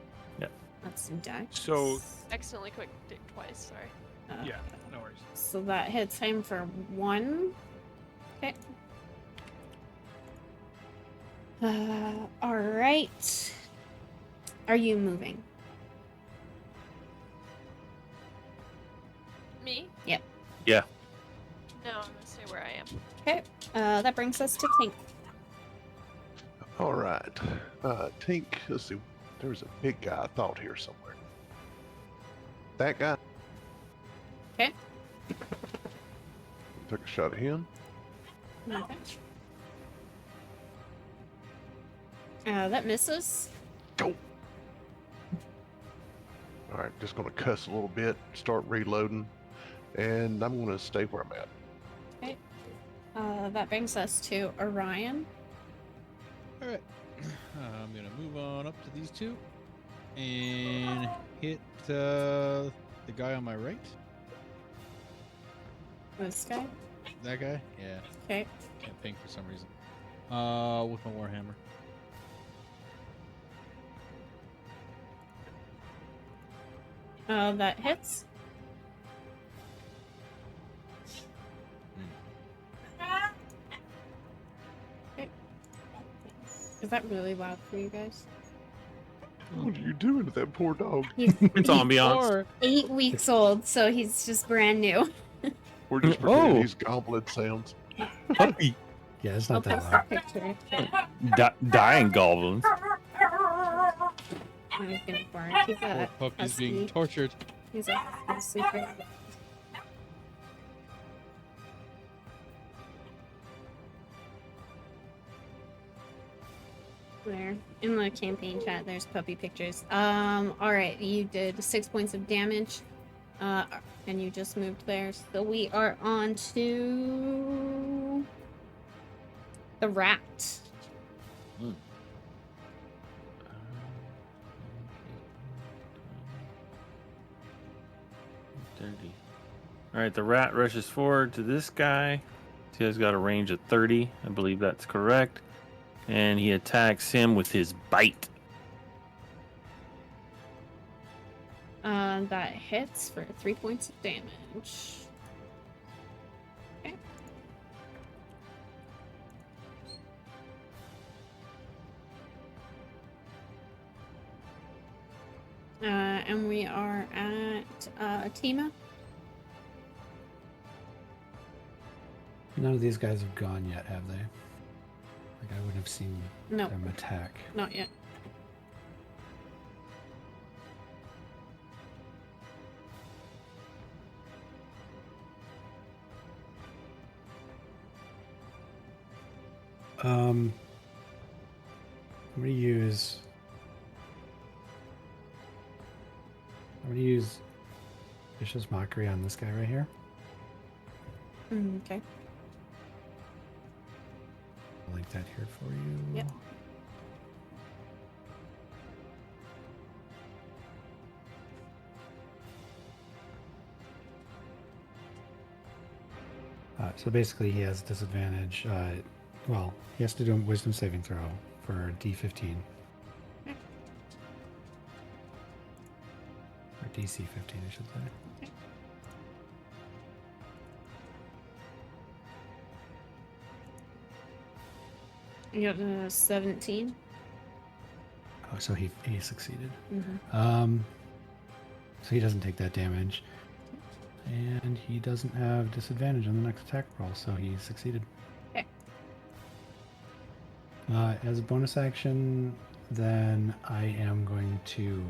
[SPEAKER 1] That's some dex.
[SPEAKER 4] So,
[SPEAKER 6] Accidentally clicked it twice, sorry.
[SPEAKER 4] yeah, no worries.
[SPEAKER 1] So that hits him for 1. Okay. Alright. Are you moving?
[SPEAKER 6] Me?
[SPEAKER 1] Yep.
[SPEAKER 8] Yeah.
[SPEAKER 6] No, I'm gonna stay where I am.
[SPEAKER 1] Okay. That brings us to Tink.
[SPEAKER 5] All right. Tink, let's see. There's a big guy I thought here somewhere. That guy.
[SPEAKER 1] Okay.
[SPEAKER 5] Took a shot at him.
[SPEAKER 1] Okay. That misses.
[SPEAKER 5] Go. All right, just gonna cuss a little bit, start reloading, and I'm gonna stay where I'm at.
[SPEAKER 1] Okay. That brings us to Orion.
[SPEAKER 7] All right. I'm gonna move on up to these two and hit the guy on my right.
[SPEAKER 1] This guy.
[SPEAKER 7] That guy? Yeah.
[SPEAKER 1] Okay.
[SPEAKER 7] Can't ping for some reason. With my warhammer.
[SPEAKER 1] That hits. Okay. Is that really loud for you guys?
[SPEAKER 5] What are you doing to that poor dog?
[SPEAKER 1] He's
[SPEAKER 8] It's ambiance.
[SPEAKER 1] 8 weeks old, so he's just brand new.
[SPEAKER 5] We're just pretending these goblin sounds.
[SPEAKER 8] Puppy.
[SPEAKER 3] Yeah, it's
[SPEAKER 1] I'll
[SPEAKER 3] not that
[SPEAKER 1] post
[SPEAKER 3] loud.
[SPEAKER 1] a picture.
[SPEAKER 8] Dying goblins.
[SPEAKER 1] I'm gonna bark. He's
[SPEAKER 7] Poor
[SPEAKER 1] a
[SPEAKER 7] puppy's being
[SPEAKER 1] husky.
[SPEAKER 7] tortured.
[SPEAKER 1] He's a sleeper. There. In the campaign chat, there's puppy pictures. Alright, you did 6 points of damage. And you just moved there. So we are on to the rat.
[SPEAKER 8] All right, the rat rushes forward to this guy. He has got a range of 30. I believe that's correct. And he attacks him with his bite.
[SPEAKER 1] That hits for 3 points of damage. Okay. And we are at Tima.
[SPEAKER 3] None of these guys have gone yet, have they? Like, I wouldn't have seen
[SPEAKER 1] No,
[SPEAKER 3] them attack.
[SPEAKER 1] not yet.
[SPEAKER 3] I'm gonna use Vicious Mockery on this guy right here.
[SPEAKER 1] Okay.
[SPEAKER 3] I'll link that here for you.
[SPEAKER 1] Yep.
[SPEAKER 3] So basically, he has disadvantage. Well, he has to do a Wisdom saving throw for D15. Or DC 15, I should say.
[SPEAKER 1] You got 17.
[SPEAKER 3] Oh, so he succeeded.
[SPEAKER 1] Mm-hmm.
[SPEAKER 3] So he doesn't take that damage. And he doesn't have disadvantage on the next attack roll, so he succeeded.
[SPEAKER 1] Okay.
[SPEAKER 3] As a bonus action, then I am going to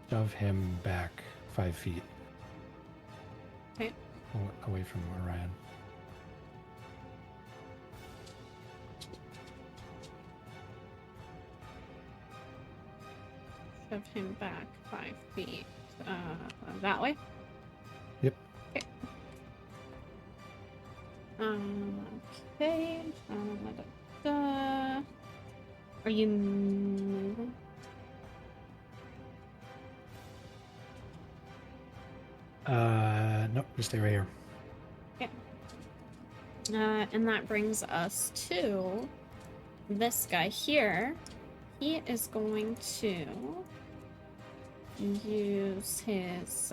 [SPEAKER 3] shove him back 5 feet.
[SPEAKER 1] Okay.
[SPEAKER 3] Away from Orion.
[SPEAKER 1] Shove him back 5 feet. That way?
[SPEAKER 3] Yep.
[SPEAKER 1] Okay. Okay. Are you moving?
[SPEAKER 3] Nope, just stay right here.
[SPEAKER 1] Okay. And that brings us to this guy here. He is going to use his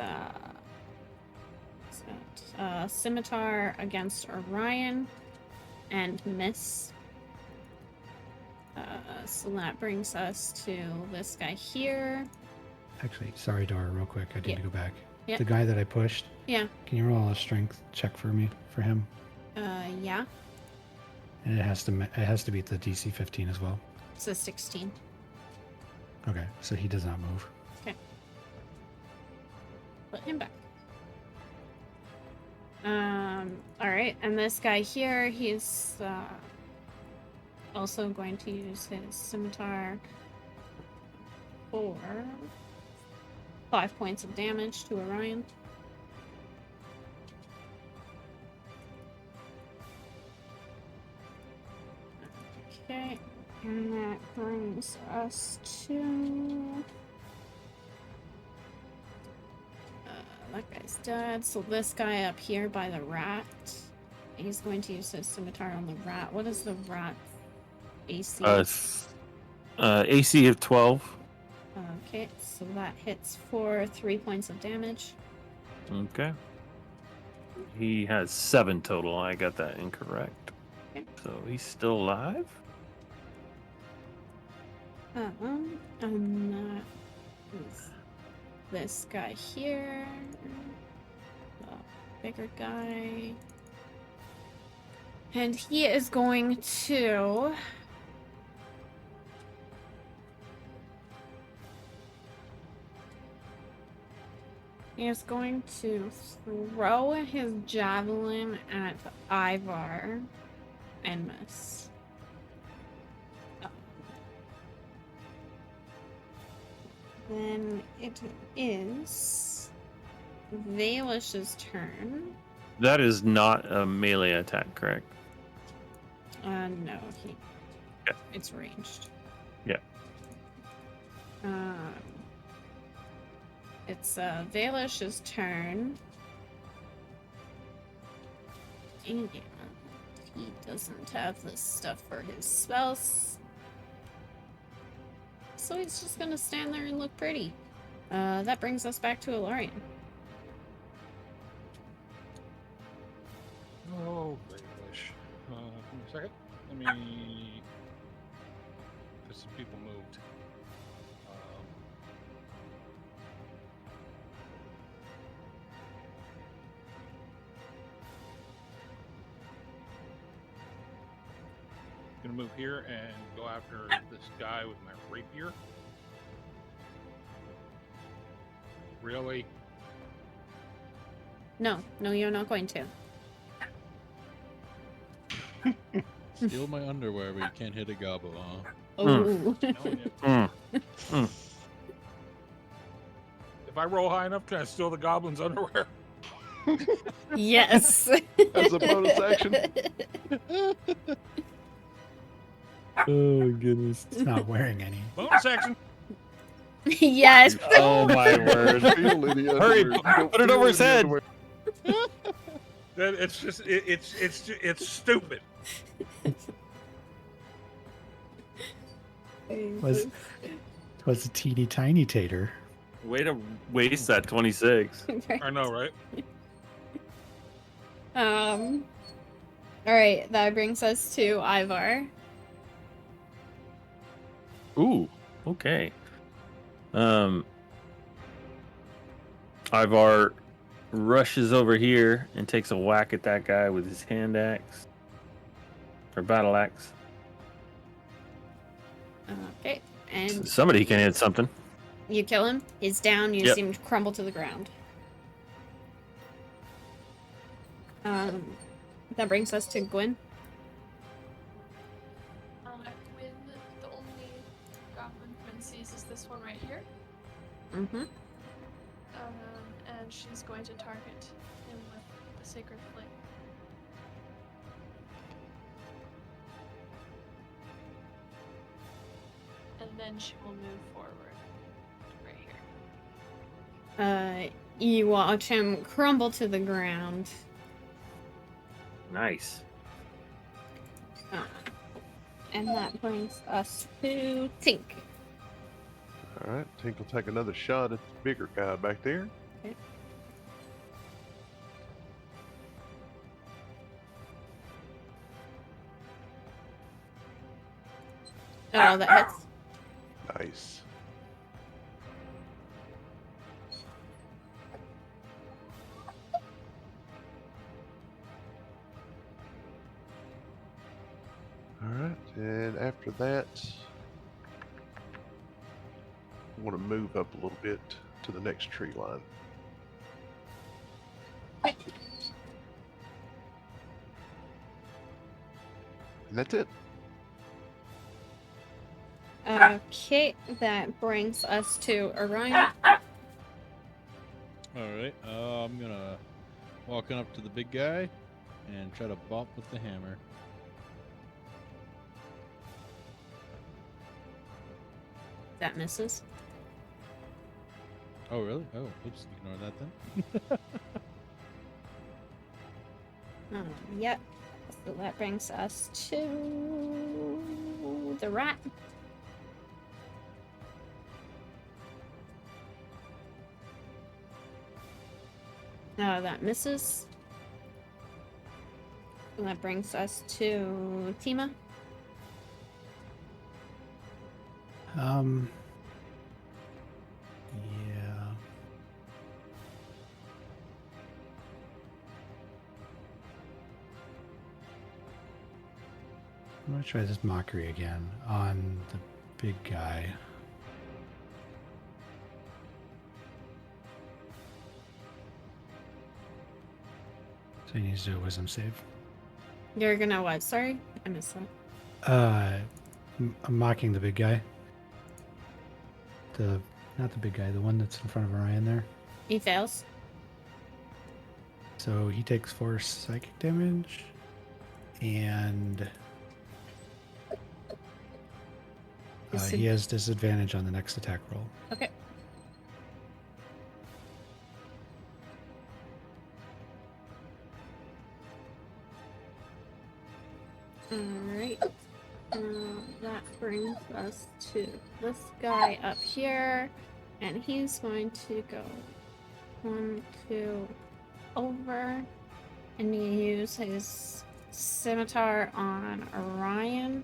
[SPEAKER 1] scimitar against Orion and miss. So that brings us to this guy here.
[SPEAKER 3] Actually, sorry, Dora, real quick. I need to go back.
[SPEAKER 1] Yeah.
[SPEAKER 3] The guy that I pushed.
[SPEAKER 1] Yeah.
[SPEAKER 3] Can you roll a strength check for me for him?
[SPEAKER 1] Yeah.
[SPEAKER 3] And it has to beat the DC 15 as well.
[SPEAKER 1] It's a 16.
[SPEAKER 3] Okay, so he does not move.
[SPEAKER 1] Okay. Put him back. All right, and this guy here, he's also going to use his scimitar for 5 points of damage to Orion. Okay, and that brings us to... that guy's dead. So this guy up here by the rat, he's going to use his scimitar on the rat. What is the rat AC?
[SPEAKER 8] AC of 12.
[SPEAKER 1] Okay, so that hits for 3 points of damage.
[SPEAKER 8] Okay. He has 7 total. I got that incorrect.
[SPEAKER 1] Okay.
[SPEAKER 8] So he's still alive?
[SPEAKER 1] And that is this guy here. The bigger guy. And he is going to... He is going to throw his javelin at Ivar and miss. Then it is Valish's turn.
[SPEAKER 8] That is not a melee attack, correct?
[SPEAKER 1] No,
[SPEAKER 8] Yeah.
[SPEAKER 1] it's ranged.
[SPEAKER 8] Yeah.
[SPEAKER 1] It's Valish's turn. And he doesn't have this stuff for his spells. So he's just gonna stand there and look pretty. That brings us back to Ilarion.
[SPEAKER 4] Oh, great wish. Give me a second. Let me... Because some people moved. Gonna move here and go after this guy with my rapier. Really?
[SPEAKER 1] No, you're not going to.
[SPEAKER 7] Steal my underwear, but you can't hit a gobbo, huh?
[SPEAKER 1] Oh.
[SPEAKER 4] If I roll high enough, can I steal the goblin's underwear?
[SPEAKER 1] Yes.
[SPEAKER 5] As a bonus action.
[SPEAKER 3] Oh goodness, it's not wearing any.
[SPEAKER 4] Bonus action.
[SPEAKER 1] Yes.
[SPEAKER 8] Oh my word!
[SPEAKER 5] Feel any
[SPEAKER 8] Hurry,
[SPEAKER 5] underwear. You don't
[SPEAKER 8] put it
[SPEAKER 5] feel
[SPEAKER 8] over his
[SPEAKER 5] any
[SPEAKER 8] head.
[SPEAKER 5] underwear.
[SPEAKER 4] That it's just it's stupid.
[SPEAKER 3] Was a teeny tiny tater.
[SPEAKER 8] Way to waste that 26.
[SPEAKER 4] I know, right?
[SPEAKER 1] All right, that brings us to Ivar.
[SPEAKER 8] Ooh, okay. Ivar rushes over here and takes a whack at that guy with his hand axe. Or battle axe.
[SPEAKER 1] Okay, and
[SPEAKER 8] Somebody can hit something.
[SPEAKER 1] you kill him. He's down. You
[SPEAKER 8] Yep.
[SPEAKER 1] see him crumble to the ground. That brings us to Gwyn.
[SPEAKER 6] Gwyn, the only goblin Gwyn sees is this one right here.
[SPEAKER 1] Mm-hmm.
[SPEAKER 6] And she's going to target him with the Sacred Flame. And then she will move forward right here.
[SPEAKER 1] You watch him crumble to the ground.
[SPEAKER 8] Nice.
[SPEAKER 1] And that brings us to Tink.
[SPEAKER 5] All right, Tink will take another shot at the bigger guy back there.
[SPEAKER 1] Okay. Oh, that hits.
[SPEAKER 5] Nice. All right, and after that, I want to move up a little bit to the next tree line. And that's it.
[SPEAKER 1] Okay, that brings us to Orion.
[SPEAKER 7] Alright, I'm gonna walk on up to the big guy and try to bop with the hammer.
[SPEAKER 1] That misses.
[SPEAKER 7] Oh, really? Oh, oops, ignore that then.
[SPEAKER 1] Yep. So that brings us to the rat. That misses. And that brings us to Tima.
[SPEAKER 3] Yeah. I'm gonna try this mockery again on the big guy. So he needs to do a wisdom save.
[SPEAKER 1] You're gonna what? Sorry? I missed that.
[SPEAKER 3] I'm mocking the big guy. Not the big guy, the one that's in front of Orion there.
[SPEAKER 1] He fails.
[SPEAKER 3] So he takes 4 psychic damage, and he has disadvantage on the next attack roll.
[SPEAKER 1] Okay. Alright. That brings us to this guy up here. And he's going to go 1, 2, over. And use his scimitar on Orion.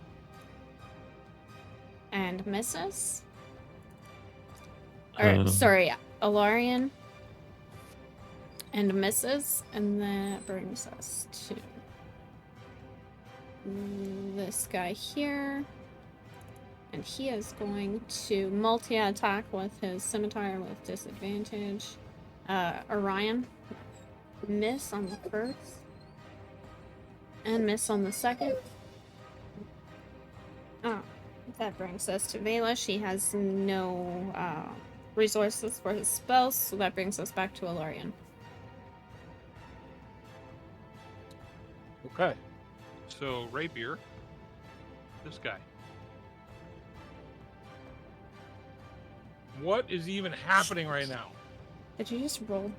[SPEAKER 1] And misses. Or, sorry, Alarian. And misses. And that brings us to this guy here. And he is going to multi-attack with his scimitar with disadvantage. Orion. Miss on the first. And miss on the second. Oh, that brings us to Vela. She has no resources for his spells, so that brings us back to Alarian.
[SPEAKER 4] Okay. So rapier. This guy. What is even happening right now?
[SPEAKER 1] Did you just roll?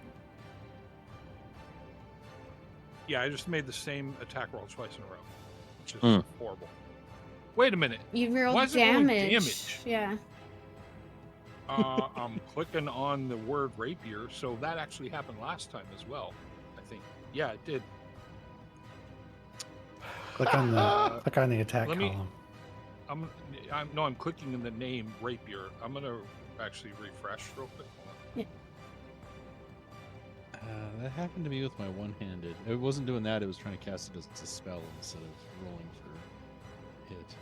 [SPEAKER 4] Yeah, I just made the same attack roll twice in a row, which is horrible. Wait a minute.
[SPEAKER 1] You rolled
[SPEAKER 4] Why is it rolling
[SPEAKER 1] damage.
[SPEAKER 4] damage?
[SPEAKER 1] Yeah.
[SPEAKER 4] I'm clicking on the word rapier, so that actually happened last time as well, I think. Yeah, it did.
[SPEAKER 3] Click on the attack column.
[SPEAKER 4] I'm clicking in the name rapier. I'm gonna actually refresh real quick. Hold on.
[SPEAKER 1] Yeah.
[SPEAKER 7] That happened to me with my one-handed. It wasn't doing that. It was trying to cast it as a spell instead of rolling for hit.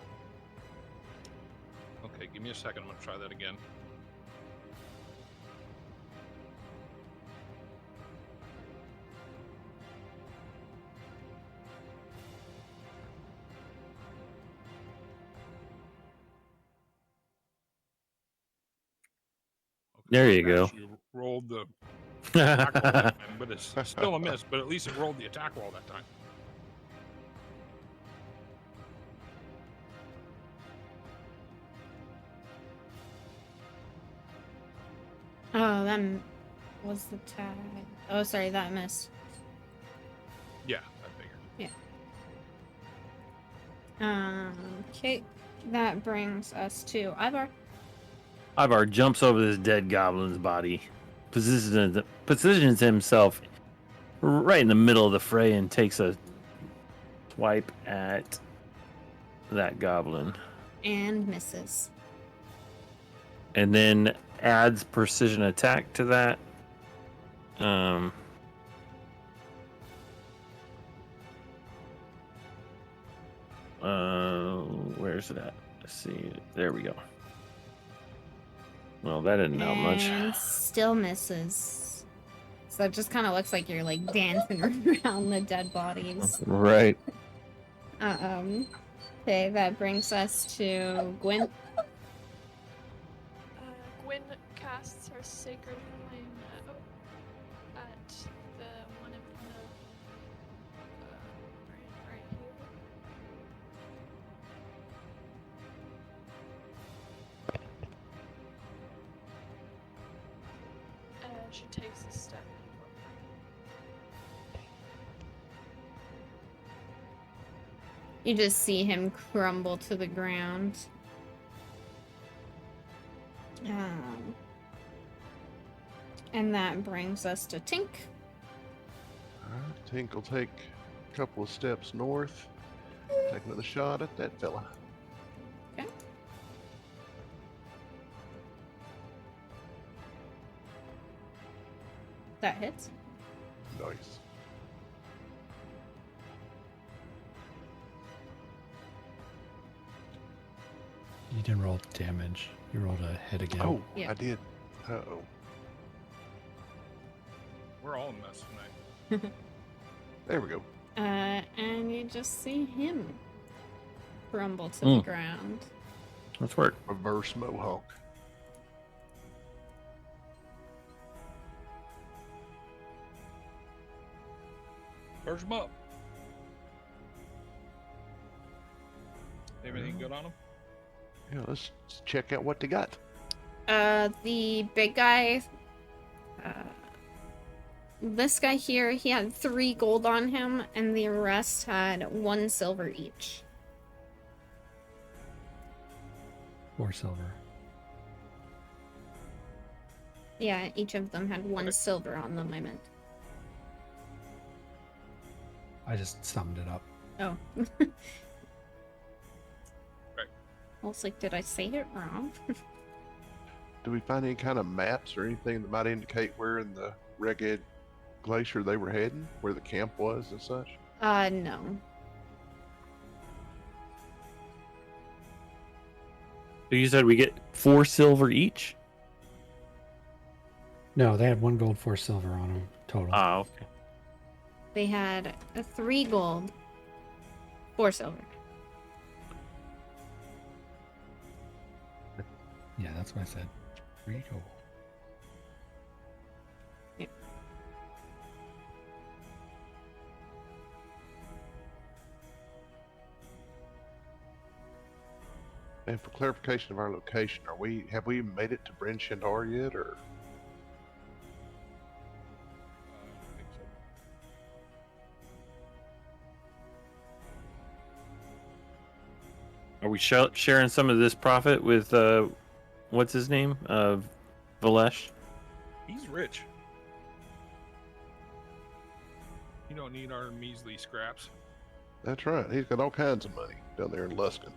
[SPEAKER 4] Okay, give me a second. I'm gonna try that again.
[SPEAKER 8] There you go.
[SPEAKER 4] Actually rolled the attack roll that time, but it's still a miss. But at least it rolled the attack roll that time.
[SPEAKER 1] Oh, that was the tag. Oh, sorry, that missed.
[SPEAKER 4] Yeah, I figured.
[SPEAKER 1] Yeah. Okay, that brings us to Ivar.
[SPEAKER 8] Ivar jumps over this dead goblin's body, positions himself right in the middle of the fray, and takes a swipe at that goblin.
[SPEAKER 1] And misses.
[SPEAKER 8] And then adds precision attack to that. Where's it at? Let's see. There we go. Well, that didn't help much.
[SPEAKER 1] And still misses. So it just kind of looks like you're like dancing around the dead bodies.
[SPEAKER 8] Right.
[SPEAKER 1] Okay, that brings us to Gwyn.
[SPEAKER 6] Gwyn casts her Sacred Flame at the one in front of right here. And she takes a step.
[SPEAKER 1] You just see him crumble to the ground. And that brings us to Tink.
[SPEAKER 5] Alright, Tink will take a couple of steps north. Take another shot at that fella.
[SPEAKER 1] Okay. That hits.
[SPEAKER 5] Nice.
[SPEAKER 3] You didn't roll damage. You rolled a hit again.
[SPEAKER 5] Oh,
[SPEAKER 1] Yeah.
[SPEAKER 5] I did. Uh-oh.
[SPEAKER 4] We're all in a mess tonight.
[SPEAKER 5] There we go.
[SPEAKER 1] And you just see him crumble to the ground.
[SPEAKER 8] Let's work.
[SPEAKER 5] Reverse mohawk.
[SPEAKER 4] Charge him up. Everything good on him?
[SPEAKER 5] Yeah, let's check out what they got.
[SPEAKER 1] The big guy, this guy here, he had 3 gold on him, and the rest had 1 silver each.
[SPEAKER 3] 4 silver.
[SPEAKER 1] Yeah, each of them had 1 silver on them, I meant.
[SPEAKER 3] I just summed it up.
[SPEAKER 1] Oh.
[SPEAKER 4] Right.
[SPEAKER 1] I was like, did I say it wrong?
[SPEAKER 5] Do we find any kind of maps or anything that might indicate where in the Reged Glacier they were heading? Where the camp was and such?
[SPEAKER 1] No.
[SPEAKER 8] So you said we get 4 silver each?
[SPEAKER 3] No, they had 1 gold, 4 silver on them total.
[SPEAKER 8] Ah, okay.
[SPEAKER 1] They had 3 gold, 4 silver.
[SPEAKER 3] Yeah, that's what I said. 3 gold.
[SPEAKER 5] And for clarification of our location, have we made it to Bryn Shandar yet, or?
[SPEAKER 4] I don't think so.
[SPEAKER 8] Are we sharing some of this profit with what's his name? Valesh?
[SPEAKER 4] He's rich. You don't need our measly scraps.
[SPEAKER 5] That's right. He's got all kinds of money down there in Luskin.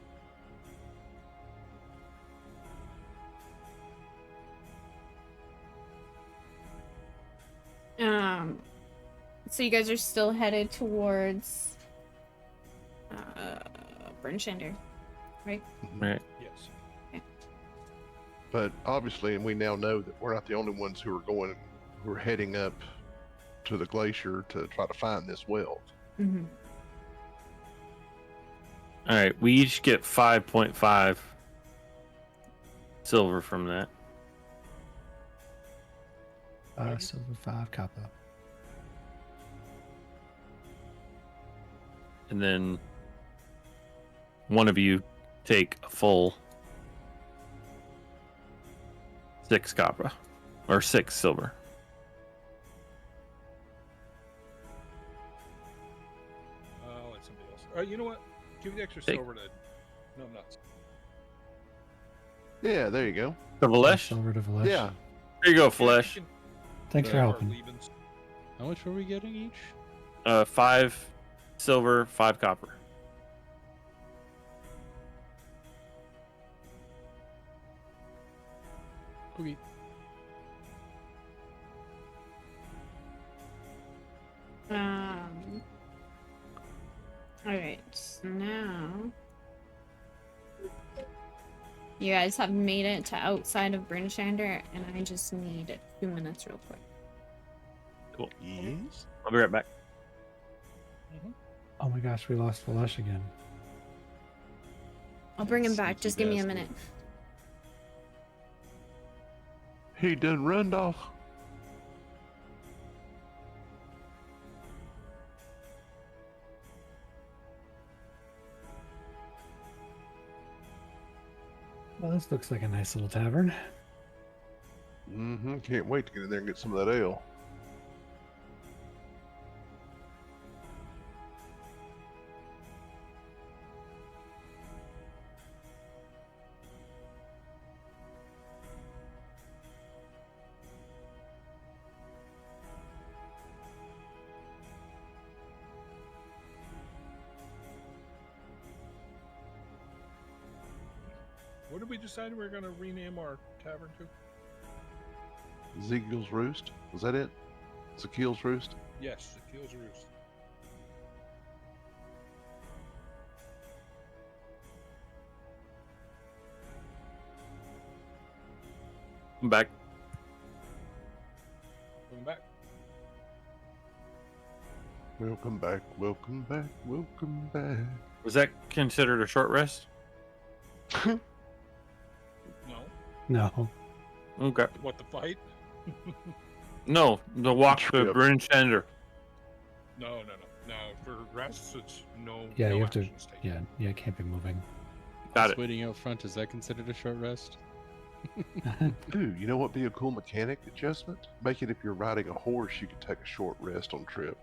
[SPEAKER 1] So you guys are still headed towards Bernshender, right?
[SPEAKER 8] Right.
[SPEAKER 4] Yes.
[SPEAKER 5] But obviously, and we now know that we're not the only ones who are heading up to the glacier to try to find this wealth.
[SPEAKER 1] Mm-hmm.
[SPEAKER 8] All right. We each get 5.5 silver from that.
[SPEAKER 3] 5 silver, 5 copper.
[SPEAKER 8] And then one of you take a full 6 copper or 6 silver.
[SPEAKER 4] I'll let somebody else. You know what? Give the extra
[SPEAKER 8] Hey.
[SPEAKER 4] silver to no nuts.
[SPEAKER 5] Yeah, there you go.
[SPEAKER 8] The Valesh?
[SPEAKER 3] Silver to Valesh.
[SPEAKER 5] Yeah.
[SPEAKER 8] Here you go,
[SPEAKER 4] Yeah,
[SPEAKER 8] Flesh.
[SPEAKER 4] you can
[SPEAKER 3] Thanks for
[SPEAKER 4] have our
[SPEAKER 3] helping.
[SPEAKER 4] leavings.
[SPEAKER 7] How much were we getting each?
[SPEAKER 8] 5 silver, 5 copper.
[SPEAKER 7] Okay.
[SPEAKER 1] Alright, so now you guys have made it to outside of Brinchander, and I just need 2 minutes real quick.
[SPEAKER 8] Cool.
[SPEAKER 5] Yes.
[SPEAKER 8] I'll be right back.
[SPEAKER 3] Oh my gosh, we lost Valesh again.
[SPEAKER 1] I'll bring him
[SPEAKER 7] Sneaky
[SPEAKER 1] back, just give me a
[SPEAKER 7] bastard.
[SPEAKER 1] minute.
[SPEAKER 5] He done run off.
[SPEAKER 3] Well, this looks like a nice little tavern.
[SPEAKER 5] Mm-hmm. Can't wait to get in there and get some of that ale.
[SPEAKER 4] What did we decide we were going to rename our tavern to?
[SPEAKER 5] Zekiel's Roost. Was that it? Zekiel's Roost?
[SPEAKER 4] Yes, the Keel's Roost.
[SPEAKER 8] I'm back.
[SPEAKER 4] Welcome back.
[SPEAKER 5] Welcome back, welcome back, welcome back.
[SPEAKER 8] Was that considered a short rest?
[SPEAKER 4] No.
[SPEAKER 3] No.
[SPEAKER 8] Okay.
[SPEAKER 4] What, the fight?
[SPEAKER 8] No, the walk to
[SPEAKER 5] Trip.
[SPEAKER 8] Brinchander.
[SPEAKER 4] No. No, for rests, it's no.
[SPEAKER 3] Yeah,
[SPEAKER 4] no
[SPEAKER 3] you have to.
[SPEAKER 4] actions taken.
[SPEAKER 3] Yeah, it can't be moving.
[SPEAKER 8] Got
[SPEAKER 7] Just
[SPEAKER 8] it.
[SPEAKER 7] waiting out front, is that considered a short rest?
[SPEAKER 5] Ooh, you know what would be a cool mechanic adjustment? Make it if you're riding a horse, you can take a short rest on trip.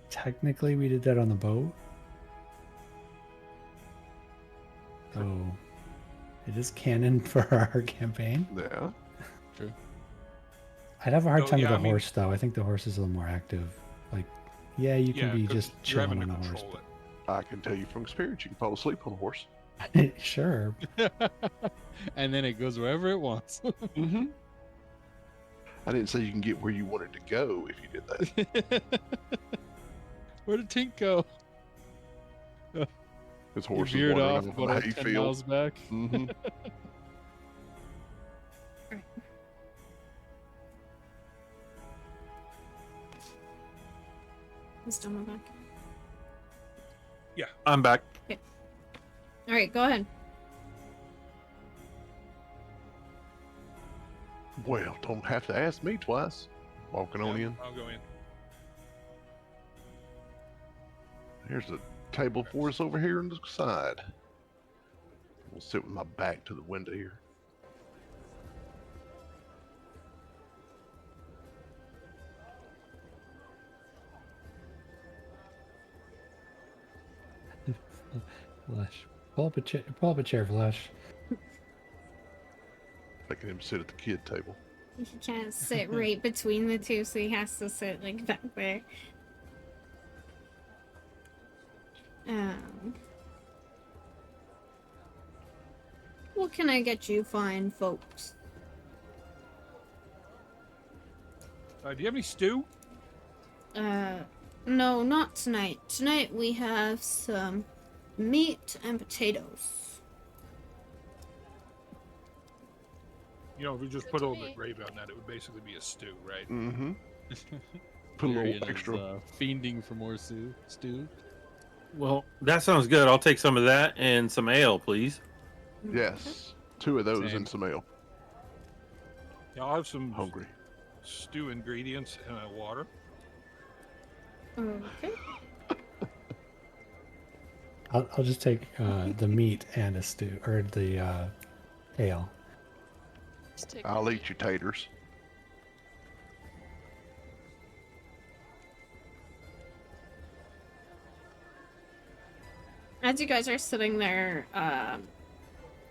[SPEAKER 3] Technically, we did that on the boat. So, it is canon for our campaign.
[SPEAKER 5] Yeah.
[SPEAKER 7] True.
[SPEAKER 3] I'd have a hard
[SPEAKER 4] No,
[SPEAKER 3] time
[SPEAKER 4] yeah,
[SPEAKER 3] with
[SPEAKER 4] I
[SPEAKER 3] the
[SPEAKER 4] mean-
[SPEAKER 3] horse, though. I think the horse is a little more active. Like, yeah, you can be
[SPEAKER 4] 'cause
[SPEAKER 3] just
[SPEAKER 4] you're
[SPEAKER 3] chilling
[SPEAKER 4] having
[SPEAKER 3] on
[SPEAKER 4] to
[SPEAKER 3] the horse.
[SPEAKER 4] control
[SPEAKER 5] I can tell you from experience, you can fall asleep on a horse.
[SPEAKER 3] But... sure.
[SPEAKER 7] And then it goes wherever it wants.
[SPEAKER 5] Mm-hmm. I didn't say you can get where you wanted to go if you did that.
[SPEAKER 7] Where did Tink go?
[SPEAKER 5] His
[SPEAKER 7] He
[SPEAKER 5] horse is
[SPEAKER 7] veered
[SPEAKER 5] wandering
[SPEAKER 7] off
[SPEAKER 5] off
[SPEAKER 7] about
[SPEAKER 5] on a
[SPEAKER 7] 10
[SPEAKER 5] hayfield.
[SPEAKER 7] miles back.
[SPEAKER 5] Mm-hmm.
[SPEAKER 1] Still not back.
[SPEAKER 8] I'm back.
[SPEAKER 1] Alright, go ahead.
[SPEAKER 5] Well, don't have to ask me twice. Walking on in.
[SPEAKER 4] I'll go in.
[SPEAKER 5] Here's a table for us over here on the side. We'll sit with my back to the window here.
[SPEAKER 3] Flesh. Pull up a chair, Flesh.
[SPEAKER 5] Making him sit at the kid table.
[SPEAKER 1] He can't sit right between the two, so he has to sit like back there. What can I get you fine folks?
[SPEAKER 4] Do you have any stew?
[SPEAKER 1] No, not tonight. Tonight we have some meat and potatoes.
[SPEAKER 4] You know, if we just put a little bit of gravy on that, it would basically be a stew, right?
[SPEAKER 5] Mm-hmm. Put a
[SPEAKER 7] Marion
[SPEAKER 5] little
[SPEAKER 7] is,
[SPEAKER 5] extra.
[SPEAKER 7] fiending for more stew.
[SPEAKER 8] Well, that sounds good. I'll take some of that and some ale, please.
[SPEAKER 5] Yes. 2 of those
[SPEAKER 7] Same.
[SPEAKER 5] and some ale.
[SPEAKER 4] Yeah, I'll have some
[SPEAKER 5] Hungry.
[SPEAKER 4] stew ingredients and water.
[SPEAKER 1] Okay.
[SPEAKER 3] I'll just take the meat and a stew, or the ale.
[SPEAKER 6] Let's take
[SPEAKER 5] I'll
[SPEAKER 6] the
[SPEAKER 5] eat your taters.
[SPEAKER 1] As you guys are sitting there,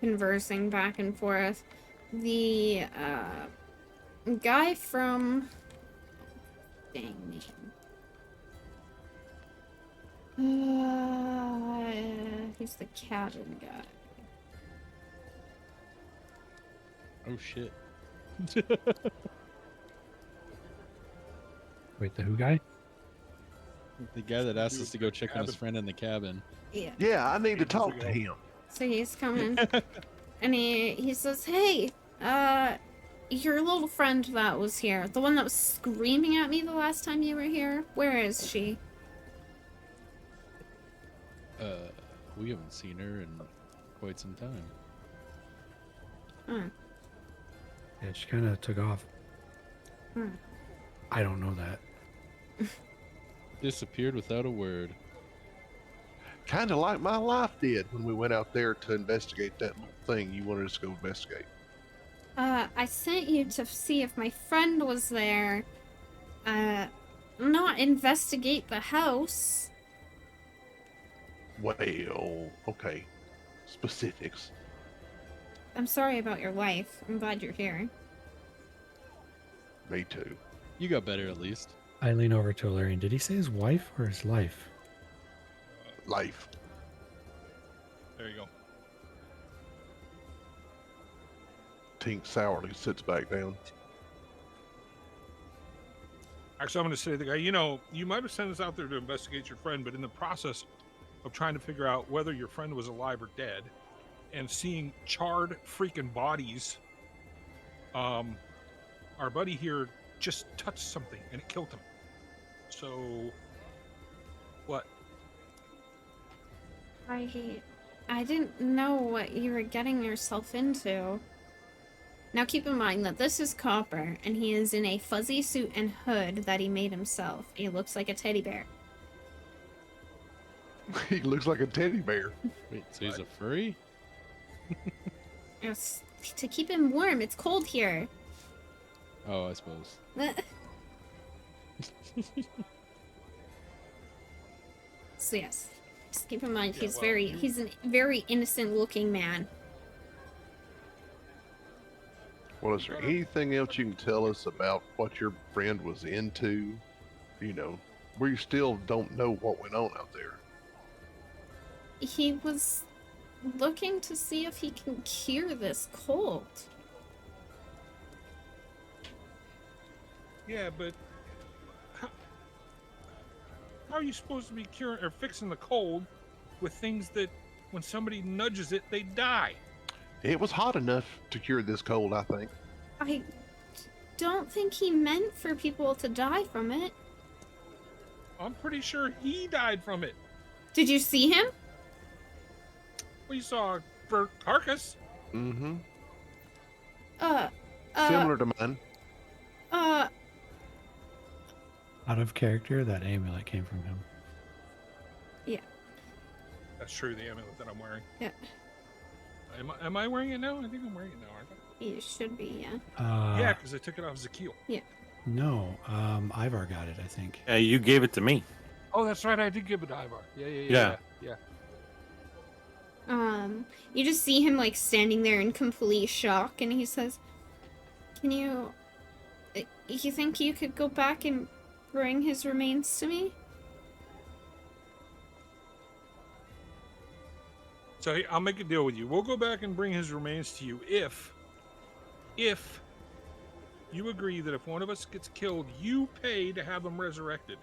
[SPEAKER 1] conversing back and forth, the guy from dang name. He's the cabin guy.
[SPEAKER 7] Oh shit.
[SPEAKER 3] Wait, the who guy?
[SPEAKER 7] The guy that asked us to go check on his friend in the cabin.
[SPEAKER 1] Yeah.
[SPEAKER 5] Yeah, I need to talk to him.
[SPEAKER 1] So he's coming, and he says, "Hey, your little friend that was here, the one that was screaming at me the last time you were here, where is she?"
[SPEAKER 7] We haven't seen her in quite some time.
[SPEAKER 1] Huh.
[SPEAKER 3] Yeah, she kind of took off.
[SPEAKER 1] Hmm.
[SPEAKER 3] I don't know that.
[SPEAKER 7] Disappeared without a word.
[SPEAKER 5] Kind of like my life did when we went out there to investigate that little thing you wanted us to go investigate.
[SPEAKER 1] I sent you to see if my friend was there. Not investigate the house.
[SPEAKER 5] Well, okay. Specifics.
[SPEAKER 1] I'm sorry about your life. I'm glad you're here.
[SPEAKER 5] Me too.
[SPEAKER 7] You got better at least.
[SPEAKER 3] I lean over to Ilarion. Did he say his wife or his life?
[SPEAKER 5] Life.
[SPEAKER 4] There you go.
[SPEAKER 5] Tink sourly sits back down.
[SPEAKER 4] Actually, I'm going to say to the guy, you know, you might have sent us out there to investigate your friend, but in the process of trying to figure out whether your friend was alive or dead, and seeing charred freaking bodies, our buddy here just touched something and it killed him. So, what?
[SPEAKER 1] I didn't know what you were getting yourself into. Now keep in mind that this is Copper, and he is in a fuzzy suit and hood that he made himself. He looks like a teddy bear.
[SPEAKER 5] He looks like a teddy bear.
[SPEAKER 7] Wait, so he's a furry?
[SPEAKER 1] It's to keep him warm. It's cold here.
[SPEAKER 7] Oh, I suppose.
[SPEAKER 1] So yes, just keep in mind
[SPEAKER 4] Yeah,
[SPEAKER 1] he's
[SPEAKER 4] well,
[SPEAKER 1] he's a very innocent looking man.
[SPEAKER 5] Well, is there anything else you can tell us about what your friend was into? You know, we still don't know what went on out there.
[SPEAKER 1] He was looking to see if he can cure this cold.
[SPEAKER 4] Yeah, but how are you supposed to be curing or fixing the cold with things that when somebody nudges it, they die?
[SPEAKER 5] It was hot enough to cure this cold, I think.
[SPEAKER 1] I don't think he meant for people to die from it.
[SPEAKER 4] I'm pretty sure he died from it.
[SPEAKER 1] Did you see him?
[SPEAKER 4] We saw a burnt carcass.
[SPEAKER 5] Mm-hmm. Similar to mine.
[SPEAKER 1] Uh,
[SPEAKER 3] Out of character, that amulet came from him.
[SPEAKER 4] That's true. The amulet that I'm wearing.
[SPEAKER 1] yeah,
[SPEAKER 4] Am I wearing it now? I think I'm wearing it now, aren't I?
[SPEAKER 1] you should be, yeah.
[SPEAKER 4] Yeah, because I took it off Zakil.
[SPEAKER 3] No, Ivar got it, I think.
[SPEAKER 8] You gave it to me.
[SPEAKER 4] Oh, that's right. I did give it to Ivar.
[SPEAKER 8] Yeah.
[SPEAKER 1] You just see him, like, standing there in complete shock, and he says, "Can you think you could go back and bring his remains to me?"
[SPEAKER 4] So I'll make a deal with you. We'll go back and bring his remains to you if you agree that if one of us gets killed, you pay to have them resurrected.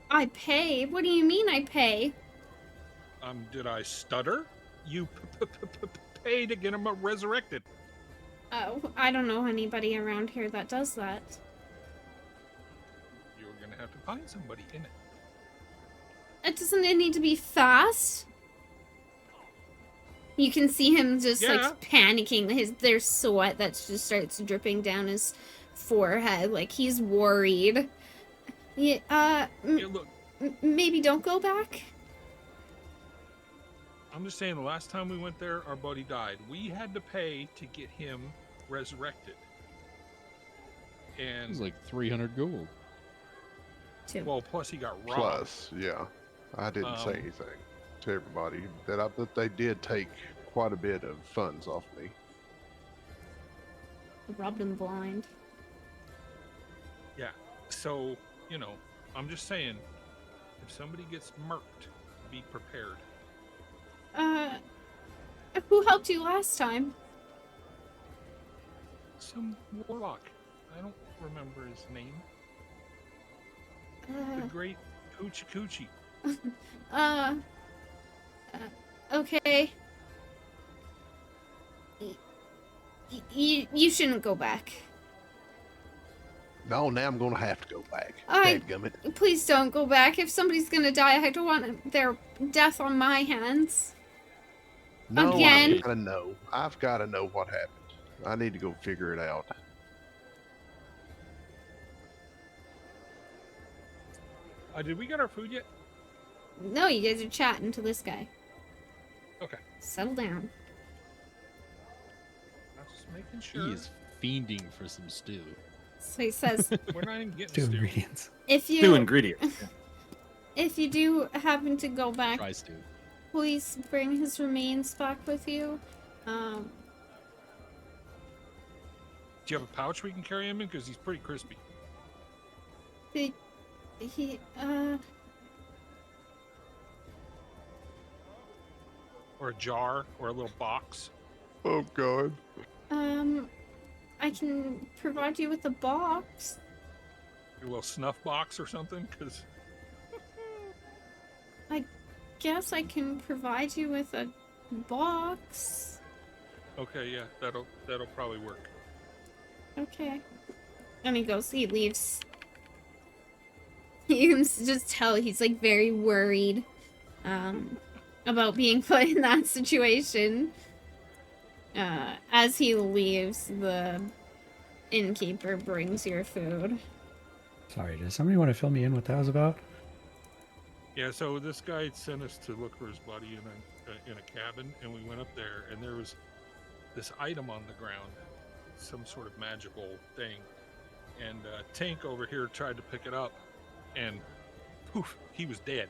[SPEAKER 1] I pay? What do you mean I pay?
[SPEAKER 4] Did I stutter? You pay to get them resurrected.
[SPEAKER 1] Oh, I don't know anybody around here that does that.
[SPEAKER 4] You're gonna have to find somebody in it.
[SPEAKER 1] Doesn't it need to be fast? You can see him just like panicking. There's sweat that just starts dripping down his forehead, like he's worried. Yeah,
[SPEAKER 4] Look,
[SPEAKER 1] maybe don't go back.
[SPEAKER 4] I'm just saying, the last time we went there, our buddy died. We had to pay to get him resurrected.
[SPEAKER 7] It
[SPEAKER 4] And
[SPEAKER 7] was like 300 gold.
[SPEAKER 4] well, plus he got robbed.
[SPEAKER 5] Plus, yeah. I didn't say anything to everybody. But they did take quite a bit of funds off me.
[SPEAKER 1] Robbed him blind.
[SPEAKER 4] Yeah. So, I'm just saying, if somebody gets murked, be prepared.
[SPEAKER 1] Who helped you last time?
[SPEAKER 4] Some warlock. I don't remember his name. The great Coochie Coochie.
[SPEAKER 1] Okay. You shouldn't go back.
[SPEAKER 5] No, now I'm gonna have to go back.
[SPEAKER 1] I-
[SPEAKER 5] Dadgummit.
[SPEAKER 1] Please don't go back. If somebody's gonna die, I don't want their death on my hands.
[SPEAKER 5] No,
[SPEAKER 1] Again?
[SPEAKER 5] I've gotta know what happened. I need to go figure it out.
[SPEAKER 4] Did we get our food yet?
[SPEAKER 1] No, you guys are chatting to this guy.
[SPEAKER 4] Okay.
[SPEAKER 1] Settle down.
[SPEAKER 4] I'm just making sure.
[SPEAKER 7] He is fiending for some stew.
[SPEAKER 1] So he says,
[SPEAKER 4] We're not even getting
[SPEAKER 3] Two
[SPEAKER 4] stew.
[SPEAKER 3] ingredients.
[SPEAKER 1] if
[SPEAKER 8] 2
[SPEAKER 1] you
[SPEAKER 8] ingredients.
[SPEAKER 1] if you do happen to go back,
[SPEAKER 7] Try stew.
[SPEAKER 1] please bring his remains back with you.
[SPEAKER 4] Do you have a pouch we can carry him in? Because he's pretty crispy.
[SPEAKER 1] He
[SPEAKER 4] Or a jar, or a little box.
[SPEAKER 5] Oh God.
[SPEAKER 1] I can provide you with a box.
[SPEAKER 4] A little snuff box or something. Because
[SPEAKER 1] Guess I can provide you with a box.
[SPEAKER 4] okay, yeah, that'll probably work.
[SPEAKER 1] Okay. And he leaves. You can just tell he's like very worried about being put in that situation. As he leaves, the innkeeper brings your food.
[SPEAKER 3] Sorry, does somebody want to fill me in what that was about?
[SPEAKER 4] Yeah, so this guy sent us to look for his buddy in a cabin, and we went up there, and there was this item on the ground, some sort of magical thing, and Tank over here tried to pick it up, and poof, he was dead.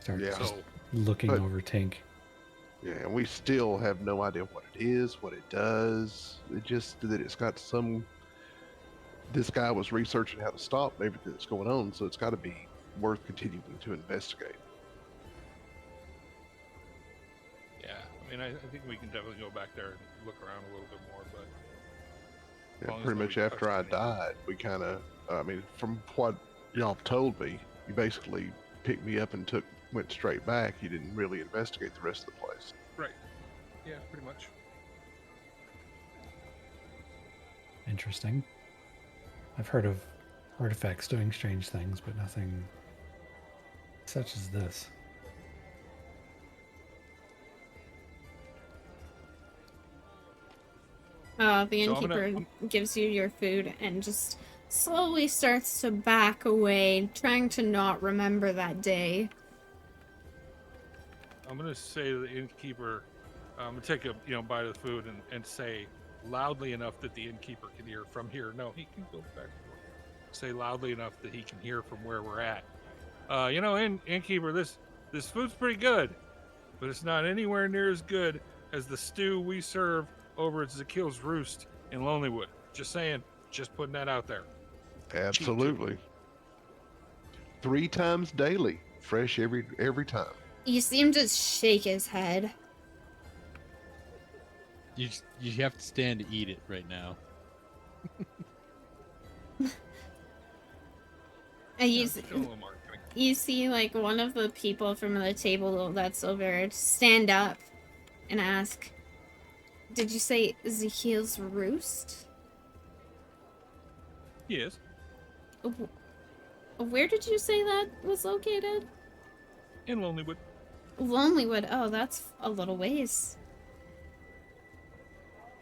[SPEAKER 3] Start
[SPEAKER 5] Yeah.
[SPEAKER 3] just
[SPEAKER 4] So
[SPEAKER 3] looking
[SPEAKER 5] But-
[SPEAKER 3] over Tink.
[SPEAKER 5] Yeah, and we still have no idea what it is, what it does. It just that it's got some. This guy was researching how to stop everything that's going on, so it's got to be worth continuing to investigate.
[SPEAKER 4] yeah, I mean, I think we can definitely go back there and look around a little bit more, but
[SPEAKER 5] Yeah,
[SPEAKER 4] long as
[SPEAKER 5] pretty much
[SPEAKER 4] nobody
[SPEAKER 5] after I
[SPEAKER 4] touches anything.
[SPEAKER 5] died, we kind of. I mean, from what y'all told me, you basically picked me up and went straight back. You didn't really investigate the rest of the place.
[SPEAKER 4] Right. Yeah, pretty much.
[SPEAKER 3] Interesting. I've heard of artifacts doing strange things, but nothing such as this.
[SPEAKER 1] The
[SPEAKER 4] So
[SPEAKER 1] innkeeper gives you your food and just slowly starts to back away, trying to not remember that day.
[SPEAKER 4] I'm gonna say to the innkeeper, I'm gonna take a bite of the food and say loudly enough that the innkeeper can hear from here. No, he can go back. Say loudly enough that he can hear from where we're at. Innkeeper, this food's pretty good, but it's not anywhere near as good as the stew we serve over at Zakil's Roost in Lonelywood. Just saying, just putting that out there.
[SPEAKER 5] Absolutely. 3 times daily, fresh every time.
[SPEAKER 1] You see him just shake his head.
[SPEAKER 7] You have to stand to eat it right now.
[SPEAKER 1] And you see like one of the people from the table that's over stand up and ask, "Did you say Ezekiel's Roost?"
[SPEAKER 4] Yes.
[SPEAKER 1] Where did you say that was located?
[SPEAKER 4] In Lonelywood.
[SPEAKER 1] Lonelywood. Oh, that's a little ways.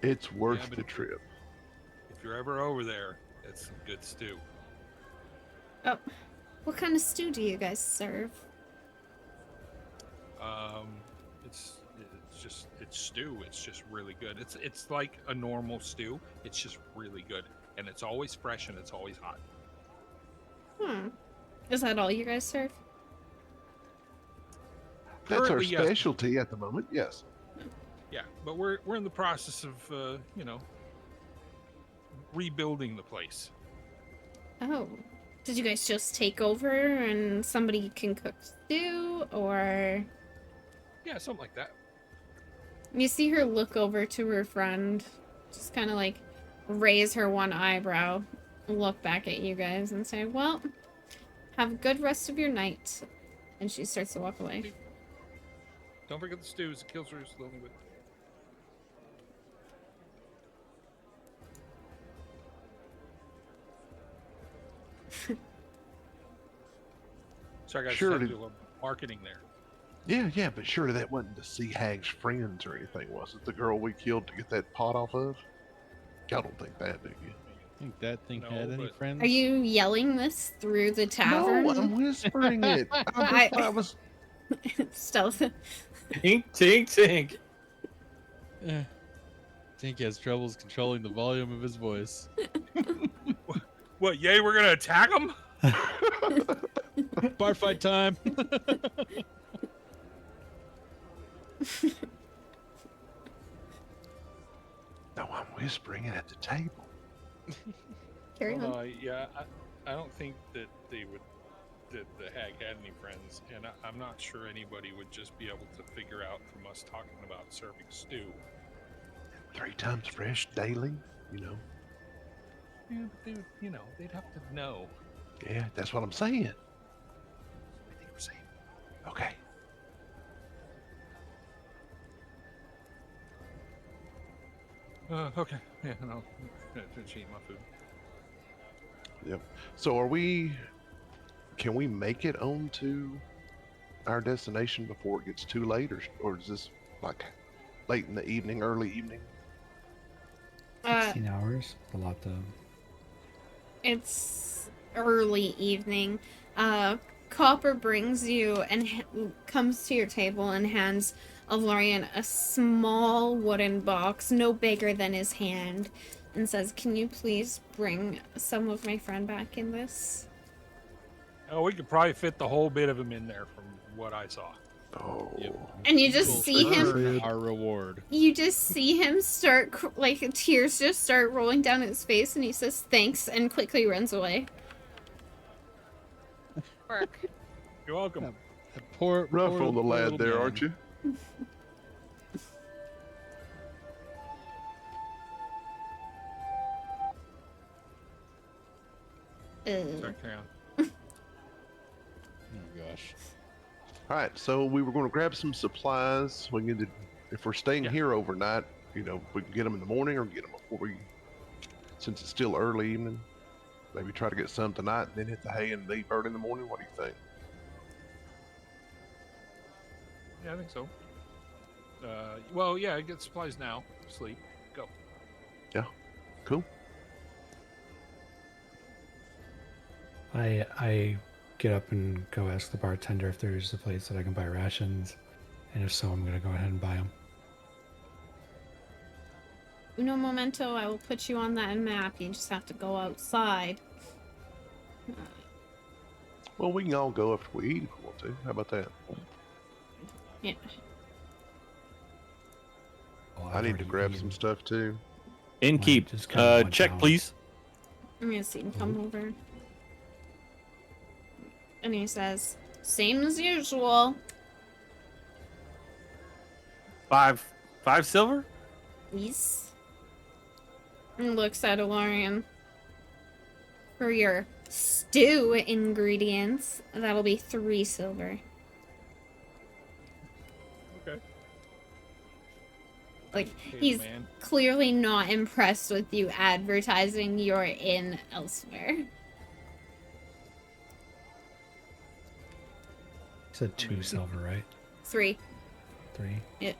[SPEAKER 5] It's worth the trip.
[SPEAKER 4] If you're ever over there, it's some good stew.
[SPEAKER 1] Oh, what kind of stew do you guys serve?
[SPEAKER 4] It's stew. It's just really good. It's like a normal stew. It's just really good, and it's always fresh and it's always hot.
[SPEAKER 1] Is that all you guys serve?
[SPEAKER 5] That's our
[SPEAKER 4] Currently, yes.
[SPEAKER 5] specialty at the moment. Yes.
[SPEAKER 4] Yeah, but we're in the process of rebuilding the place.
[SPEAKER 1] Oh. Did you guys just take over and somebody can cook stew, or?
[SPEAKER 4] Yeah, something like that.
[SPEAKER 1] You see her look over to her friend, just kind of like raise her one eyebrow, look back at you guys and say, "Well, have a good rest of your night." And she starts to walk away.
[SPEAKER 4] Don't forget the stews. It kills her slowly with. Sorry, guys.
[SPEAKER 5] Sure.
[SPEAKER 4] Do a little marketing there.
[SPEAKER 5] Yeah, but surely that wasn't the Sea Hag's friends or anything, was it? The girl we killed to get that pot off of? Y'all don't think that, do you?
[SPEAKER 7] Think that thing had any friends?
[SPEAKER 1] Are you yelling this through the tavern?
[SPEAKER 5] No, I'm whispering it. I was
[SPEAKER 1] stealth.
[SPEAKER 8] Tink, tink, tink.
[SPEAKER 7] Tink has troubles controlling the volume of his voice.
[SPEAKER 4] What? Yay! We're gonna attack him.
[SPEAKER 7] Bar fight time.
[SPEAKER 5] No, I'm whispering it at the table.
[SPEAKER 1] Carry on.
[SPEAKER 4] I don't think that that the hag had any friends, and I'm not sure anybody would just be able to figure out from us talking about serving stew.
[SPEAKER 5] 3 times fresh daily, you know.
[SPEAKER 4] Yeah, but they'd have to know.
[SPEAKER 5] Yeah, that's what I'm saying.
[SPEAKER 4] I think we're safe.
[SPEAKER 5] Okay.
[SPEAKER 4] Okay. Yeah, no. Finish eating my food.
[SPEAKER 5] Yep. So can we make it on to our destination before it gets too late, or is this like late in the evening, early evening?
[SPEAKER 3] 16 hours? A lot though.
[SPEAKER 1] It's early evening. Copper brings you and comes to your table and hands Alorian a small wooden box, no bigger than his hand, and says, "Can you please bring some of my friend back in this?"
[SPEAKER 4] Oh, we could probably fit the whole bit of him in there from what I saw.
[SPEAKER 5] Oh.
[SPEAKER 7] Yep.
[SPEAKER 1] And you just see him.
[SPEAKER 7] Our reward.
[SPEAKER 1] You just see him start, tears just start rolling down his face, and he says thanks and quickly runs away.
[SPEAKER 6] Work.
[SPEAKER 4] You're welcome.
[SPEAKER 7] Poor
[SPEAKER 5] Rough on the lad
[SPEAKER 7] little
[SPEAKER 5] there,
[SPEAKER 7] man.
[SPEAKER 5] aren't you?
[SPEAKER 4] Sorry, carry on.
[SPEAKER 7] Oh gosh.
[SPEAKER 5] All right, so we were going to grab some supplies. If we're staying here overnight, we can get them in the morning or get them before since it's still early evening. Maybe try to get some tonight and then hit the hay and leave early in the morning. What do you think?
[SPEAKER 4] Yeah, I think so. Get supplies now. Sleep. Go.
[SPEAKER 5] Yeah. Cool.
[SPEAKER 3] I get up and go ask the bartender if there's a place that I can buy rations, and if so, I'm gonna go ahead and buy them.
[SPEAKER 1] Uno momento, I will put you on that map. You just have to go outside.
[SPEAKER 5] Well, we can all go after we eat if we want to. How about that?
[SPEAKER 1] Yeah.
[SPEAKER 3] Well,
[SPEAKER 5] I
[SPEAKER 3] I've
[SPEAKER 5] need to
[SPEAKER 3] already
[SPEAKER 5] grab
[SPEAKER 3] eaten.
[SPEAKER 5] some stuff too.
[SPEAKER 8] Innkeep,
[SPEAKER 3] just kinda went
[SPEAKER 8] check,
[SPEAKER 3] down.
[SPEAKER 8] please.
[SPEAKER 1] I'm gonna see him come over. And he says, same as usual.
[SPEAKER 8] 5 silver?
[SPEAKER 1] Yes. And looks at Ilarion. For your stew ingredients, that'll be 3 silver.
[SPEAKER 4] Okay.
[SPEAKER 1] Like,
[SPEAKER 4] Hey,
[SPEAKER 1] he's
[SPEAKER 4] man.
[SPEAKER 1] clearly not impressed with you advertising your inn elsewhere.
[SPEAKER 3] You said 2 silver, right?
[SPEAKER 1] 3.
[SPEAKER 3] 3.
[SPEAKER 1] Yeah.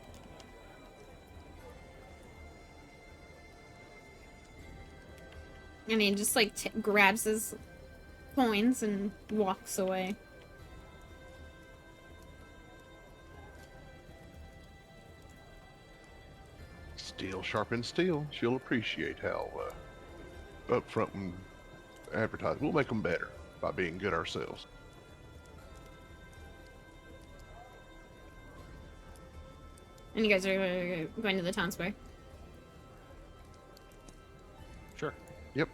[SPEAKER 1] And he just like grabs his coins and walks away.
[SPEAKER 5] Steel sharpens steel. She'll appreciate how upfront and advertised. We'll make them better by being good ourselves.
[SPEAKER 1] And you guys are going to the town square.
[SPEAKER 4] Sure.
[SPEAKER 5] Yep.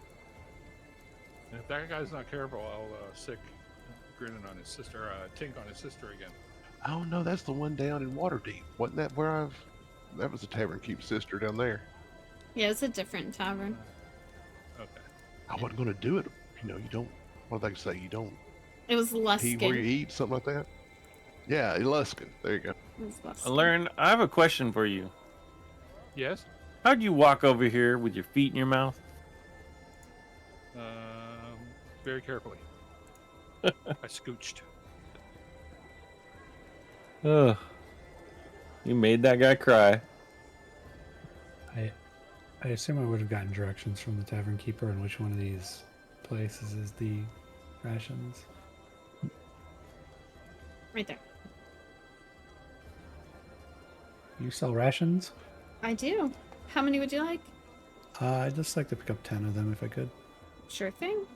[SPEAKER 4] And if that guy's not careful, I'll sick grinning on his sister, tink on his sister again.
[SPEAKER 5] Oh no, that's the one down in Waterdeep. Wasn't that where I've? That was the Tavern Keep sister down there.
[SPEAKER 1] Yeah, it's a different tavern.
[SPEAKER 4] Okay.
[SPEAKER 5] I wasn't going to do it. You know, you don't. What did I say? You don't
[SPEAKER 1] It was
[SPEAKER 5] pee where you
[SPEAKER 1] Luskin.
[SPEAKER 5] eat, something like that. Yeah, Luskin. There you go.
[SPEAKER 1] It was Luskin.
[SPEAKER 8] Lauren, I have a question for you.
[SPEAKER 4] Yes?
[SPEAKER 8] How'd you walk over here with your feet in your mouth?
[SPEAKER 4] Very carefully. I scooched.
[SPEAKER 8] Ugh. You made that guy cry.
[SPEAKER 3] I assume I would have gotten directions from the tavern keeper on which one of these places is the rations.
[SPEAKER 1] Right there.
[SPEAKER 3] You sell rations?
[SPEAKER 1] I do. How many would you like?
[SPEAKER 3] I'd just like to pick up 10 of them if I could.
[SPEAKER 1] Sure thing.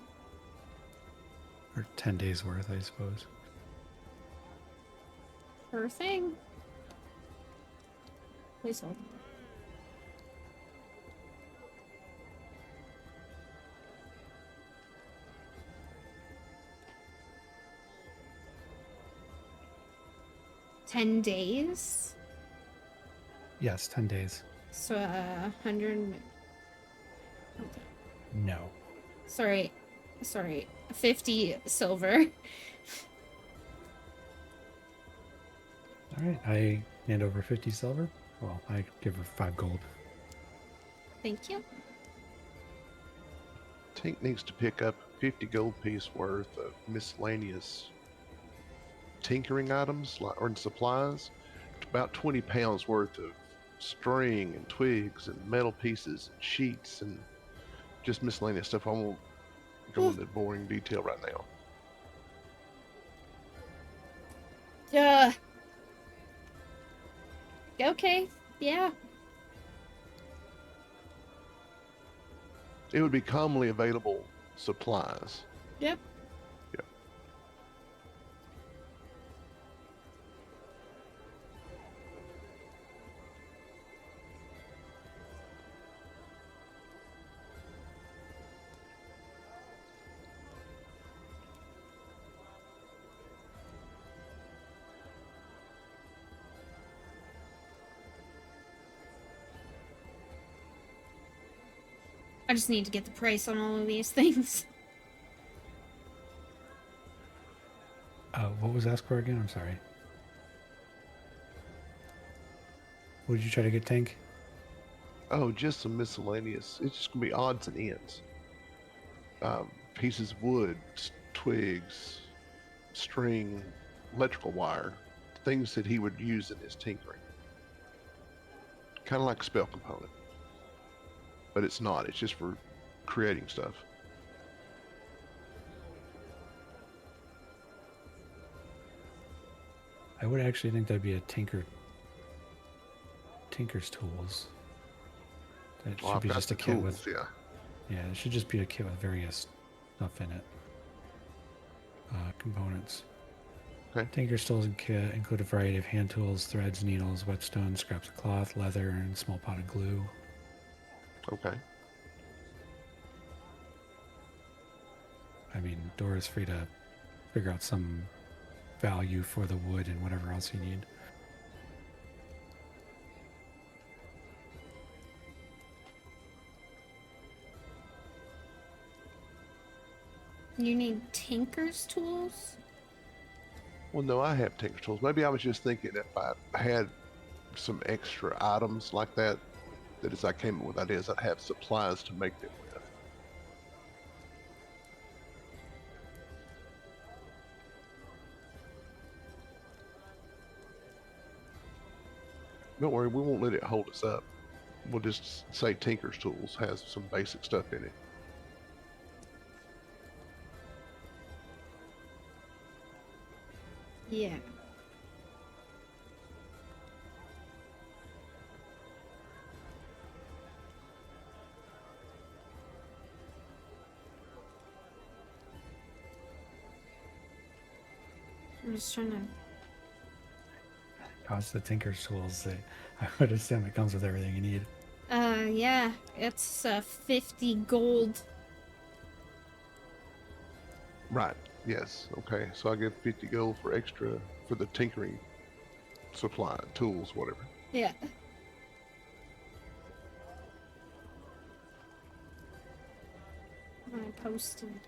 [SPEAKER 3] Or 10 days worth, I suppose.
[SPEAKER 1] Sure thing. Please hold. $10?
[SPEAKER 3] Yes, 10 days.
[SPEAKER 1] So, 100...
[SPEAKER 3] No.
[SPEAKER 1] Sorry. 50 silver.
[SPEAKER 3] Alright, I hand over 50 silver. Well, I give her 5 gold.
[SPEAKER 1] Thank you.
[SPEAKER 5] Tink needs to pick up 50 gold piece worth of miscellaneous tinkering items or supplies. About 20 pounds worth of string and twigs and metal pieces and sheets and just miscellaneous stuff. I won't go into boring detail right now.
[SPEAKER 1] Okay. Yeah.
[SPEAKER 5] It would be commonly available supplies.
[SPEAKER 1] Yep.
[SPEAKER 5] Yep.
[SPEAKER 1] I just need to get the price on all of these things.
[SPEAKER 3] What was asked for again? I'm sorry. What did you try to get, Tank?
[SPEAKER 5] Oh, just some miscellaneous. It's just gonna be odds and ends. Pieces of wood, twigs, string, electrical wire, things that he would use in his tinkering. Kind of like a spell component. but it's not. It's just for creating stuff.
[SPEAKER 3] I would actually think that'd be a tinker's tools. That
[SPEAKER 5] Well,
[SPEAKER 3] should
[SPEAKER 5] I've
[SPEAKER 3] be
[SPEAKER 5] got
[SPEAKER 3] just a
[SPEAKER 5] the
[SPEAKER 3] kit
[SPEAKER 5] tools,
[SPEAKER 3] with.
[SPEAKER 5] yeah.
[SPEAKER 3] Yeah, it should just be a kit with various stuff in it. Components.
[SPEAKER 5] Okay.
[SPEAKER 3] Tinker's tools and kit include a variety of hand tools, threads, needles, whetstones, scraps of cloth, leather, and small potted glue.
[SPEAKER 5] Okay.
[SPEAKER 3] I mean, Dora's free to figure out some value for the wood and whatever else you need.
[SPEAKER 1] You need tinker's tools?
[SPEAKER 5] Well, no, I have tinker's tools. Maybe I was just thinking if I had some extra items like that, that as I came up with ideas, I'd have supplies to make them with. Don't worry, we won't let it hold us up. We'll just say Tinker's Tools has some basic stuff in it.
[SPEAKER 1] Yeah. I'm just trying to...
[SPEAKER 3] Cost the Tinker's tools. I would assume it comes with everything you need.
[SPEAKER 1] Yeah. It's 50 gold.
[SPEAKER 5] Right. Yes. Okay. So I give 50 gold for extra for the tinkering supply, tools, whatever.
[SPEAKER 1] Yeah. I posted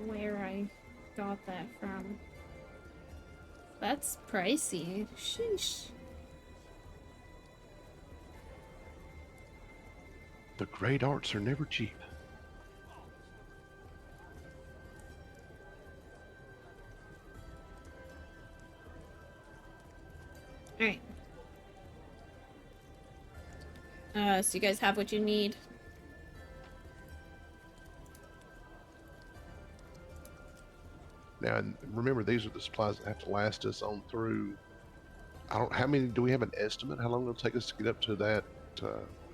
[SPEAKER 1] where I got that from. That's pricey. Sheesh.
[SPEAKER 5] The great arts are never cheap.
[SPEAKER 1] Alright. So you guys have what you need?
[SPEAKER 5] Now, and remember, these are the supplies that have to last us on through. How many, do we have an estimate? How long it'll take us to get up to that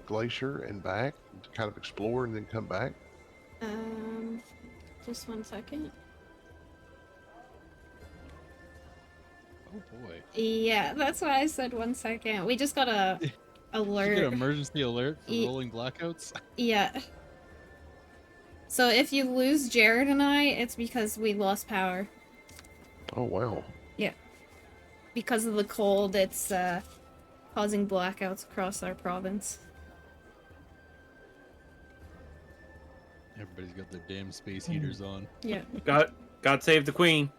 [SPEAKER 5] glacier and back to kind of explore and then come back?
[SPEAKER 1] Just 1 second.
[SPEAKER 7] Oh boy.
[SPEAKER 1] Yeah, that's why I said 1 second. We just got a alert.
[SPEAKER 7] Did you get an emergency alert for rolling blackouts?
[SPEAKER 1] Yeah. So if you lose Jared and I, it's because we lost power.
[SPEAKER 5] Oh, wow.
[SPEAKER 1] Yeah. Because of the cold, it's causing blackouts across our province.
[SPEAKER 7] Everybody's got their damn space heaters on.
[SPEAKER 1] Yeah.
[SPEAKER 8] God save the queen.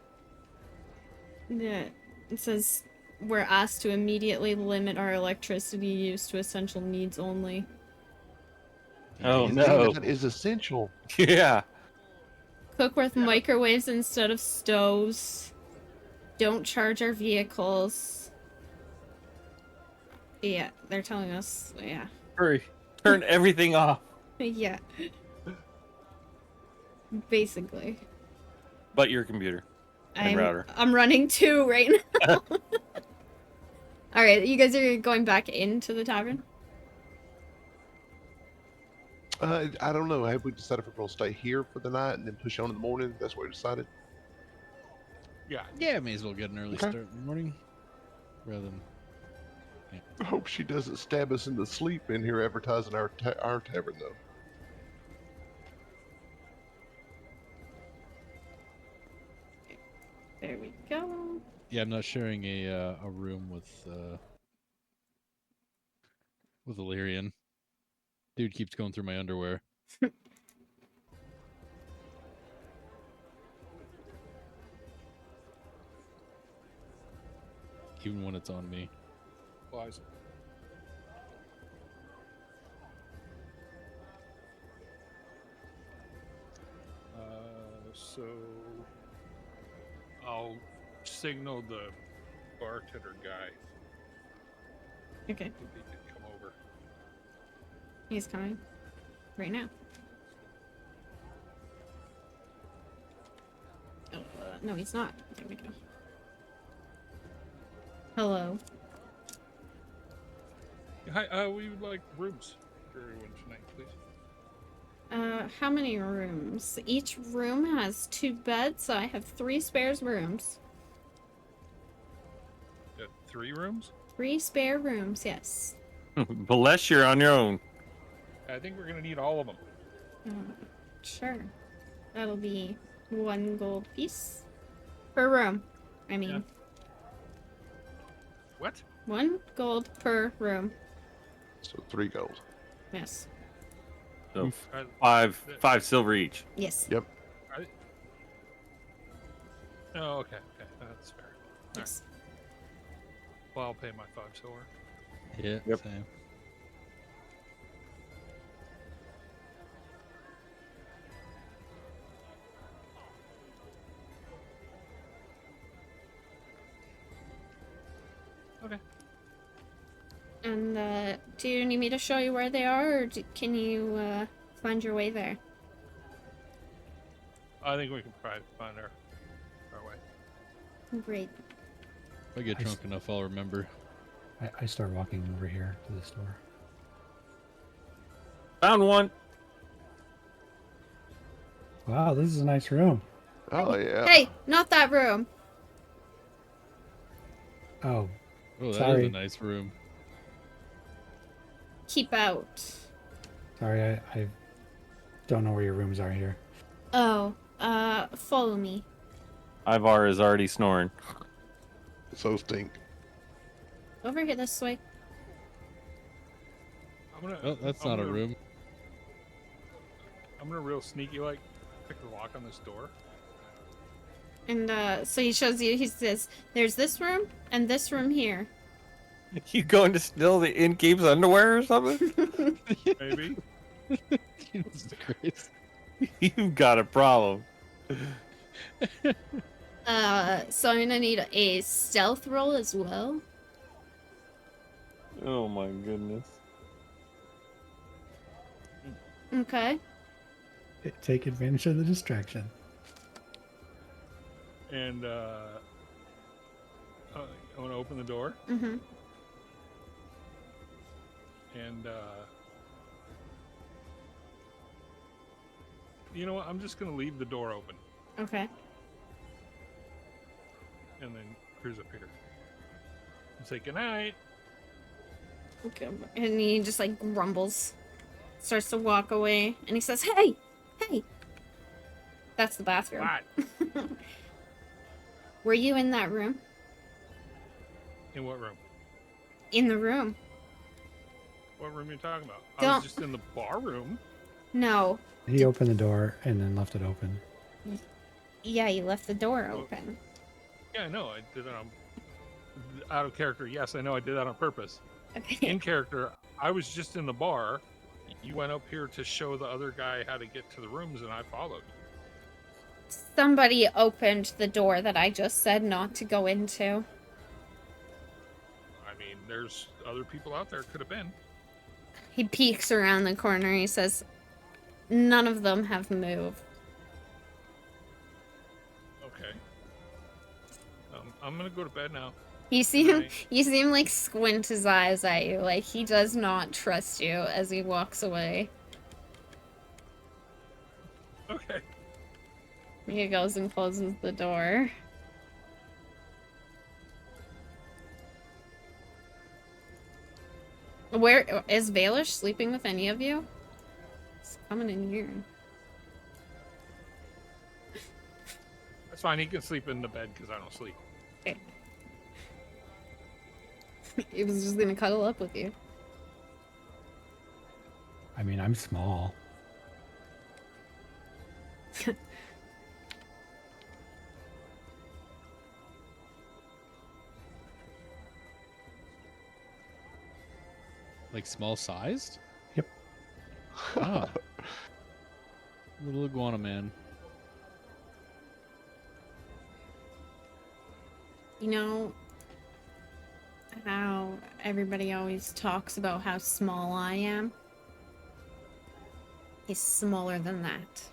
[SPEAKER 1] Yeah. It says we're asked to immediately limit our electricity use to essential needs only.
[SPEAKER 8] Oh
[SPEAKER 5] Anything
[SPEAKER 8] no.
[SPEAKER 5] that is essential.
[SPEAKER 8] Yeah.
[SPEAKER 1] Cook with microwaves instead of stoves. Don't charge our vehicles. Yeah, they're telling us, yeah.
[SPEAKER 8] Hurry. Turn everything off.
[SPEAKER 1] Yeah. Basically.
[SPEAKER 8] But your computer. And router.
[SPEAKER 1] I'm running 2 right now. Alright, you guys are going back into the tavern?
[SPEAKER 5] I don't know. Have we decided if we're going to stay here for the night and then push on in the morning? That's what we decided.
[SPEAKER 7] Yeah, may as well get an early start in the morning. Rather than...
[SPEAKER 5] I hope she doesn't stab us into sleep in here advertising our tavern, though.
[SPEAKER 1] There we go.
[SPEAKER 7] Yeah, I'm not sharing a room with Illyrian. Dude keeps going through my underwear. Even when it's on me.
[SPEAKER 4] Why is it? So I'll signal the bartender guy
[SPEAKER 1] Okay.
[SPEAKER 4] if he can come over.
[SPEAKER 1] He's coming. Right now. Oh, no, he's not. There we go. Hello.
[SPEAKER 4] Hi, we would like rooms for everyone tonight, please.
[SPEAKER 1] How many rooms? Each room has 2 beds, so I have 3 spare rooms.
[SPEAKER 4] 3 rooms?
[SPEAKER 1] 3 spare rooms, yes.
[SPEAKER 8] Bless you're on your own.
[SPEAKER 4] I think we're gonna need all of them.
[SPEAKER 1] Sure. That'll be 1 gold piece per room. I mean,
[SPEAKER 4] Yeah. What?
[SPEAKER 1] 1 gold per room.
[SPEAKER 5] So 3 gold.
[SPEAKER 1] Yes.
[SPEAKER 8] So
[SPEAKER 4] Uh,
[SPEAKER 8] 5 silver each.
[SPEAKER 1] Yes.
[SPEAKER 5] Yep.
[SPEAKER 4] Oh, okay, that's fair.
[SPEAKER 1] Yes.
[SPEAKER 4] Well, I'll pay my 5 silver.
[SPEAKER 7] Yeah,
[SPEAKER 8] Yep.
[SPEAKER 7] same.
[SPEAKER 4] Okay.
[SPEAKER 1] And do you need me to show you where they are, or can you find your way there?
[SPEAKER 4] I think we can probably find our way.
[SPEAKER 1] Great.
[SPEAKER 7] If I get drunk enough, I'll remember.
[SPEAKER 3] I start walking over here to the store.
[SPEAKER 8] Found one.
[SPEAKER 3] Wow, this is a nice room.
[SPEAKER 5] Oh yeah.
[SPEAKER 1] Hey, not that room.
[SPEAKER 3] Oh,
[SPEAKER 7] Oh, that
[SPEAKER 3] Sorry.
[SPEAKER 7] is a nice room.
[SPEAKER 1] Keep out.
[SPEAKER 3] sorry, I don't know where your rooms are here.
[SPEAKER 1] Oh, follow me.
[SPEAKER 8] Ivar is already snoring.
[SPEAKER 5] So stink.
[SPEAKER 1] Over here this way.
[SPEAKER 7] Oh, that's not a room.
[SPEAKER 4] I'm gonna real sneaky like pick the lock on this door.
[SPEAKER 1] And so he shows you, he says, there's this room and this room here.
[SPEAKER 8] You going to steal the innkeep's underwear or something?
[SPEAKER 4] Maybe.
[SPEAKER 7] Jesus Christ.
[SPEAKER 8] You've got a problem.
[SPEAKER 1] So I'm gonna need a stealth roll as well.
[SPEAKER 8] Oh my goodness.
[SPEAKER 1] Okay.
[SPEAKER 3] Take advantage of the distraction.
[SPEAKER 4] And I want to open the door.
[SPEAKER 1] Mm-hmm.
[SPEAKER 4] And you know what? I'm just gonna leave the door open,
[SPEAKER 1] Okay.
[SPEAKER 4] and then cruise up here and say goodnight.
[SPEAKER 1] Okay. And he just like grumbles, starts to walk away, and he says, "Hey, hey." That's the bathroom.
[SPEAKER 4] What?
[SPEAKER 1] Were you in that room?
[SPEAKER 4] In what room?
[SPEAKER 1] In the room.
[SPEAKER 4] What room are you talking about? I
[SPEAKER 1] Don't-
[SPEAKER 4] was just in the bar room.
[SPEAKER 1] No.
[SPEAKER 3] He opened the door and then left it open.
[SPEAKER 1] Yeah, you left the door open.
[SPEAKER 4] Yeah, I know. I did that on out of character. Yes, I know. I did that on purpose.
[SPEAKER 1] Okay.
[SPEAKER 4] In character, I was just in the bar. You went up here to show the other guy how to get to the rooms, and I followed.
[SPEAKER 1] Somebody opened the door that I just said not to go into.
[SPEAKER 4] I mean, there's other people out there. Could have been.
[SPEAKER 1] He peeks around the corner. He says, "None of them have moved."
[SPEAKER 4] Okay. I'm gonna go to bed now.
[SPEAKER 1] You see him.
[SPEAKER 4] Right.
[SPEAKER 1] You see him like squint his eyes at you, like he does not trust you as he walks away.
[SPEAKER 4] Okay.
[SPEAKER 1] He goes and closes the door. Where is Baelish sleeping with any of you? He's coming in here.
[SPEAKER 4] That's fine. He can sleep in the bed because I don't sleep.
[SPEAKER 1] Okay. He was just gonna cuddle up with you.
[SPEAKER 3] I mean, I'm small.
[SPEAKER 7] Like small sized?
[SPEAKER 3] Yep.
[SPEAKER 7] Ah. Little iguana man.
[SPEAKER 1] You know how everybody always talks about how small I am? He's smaller than that.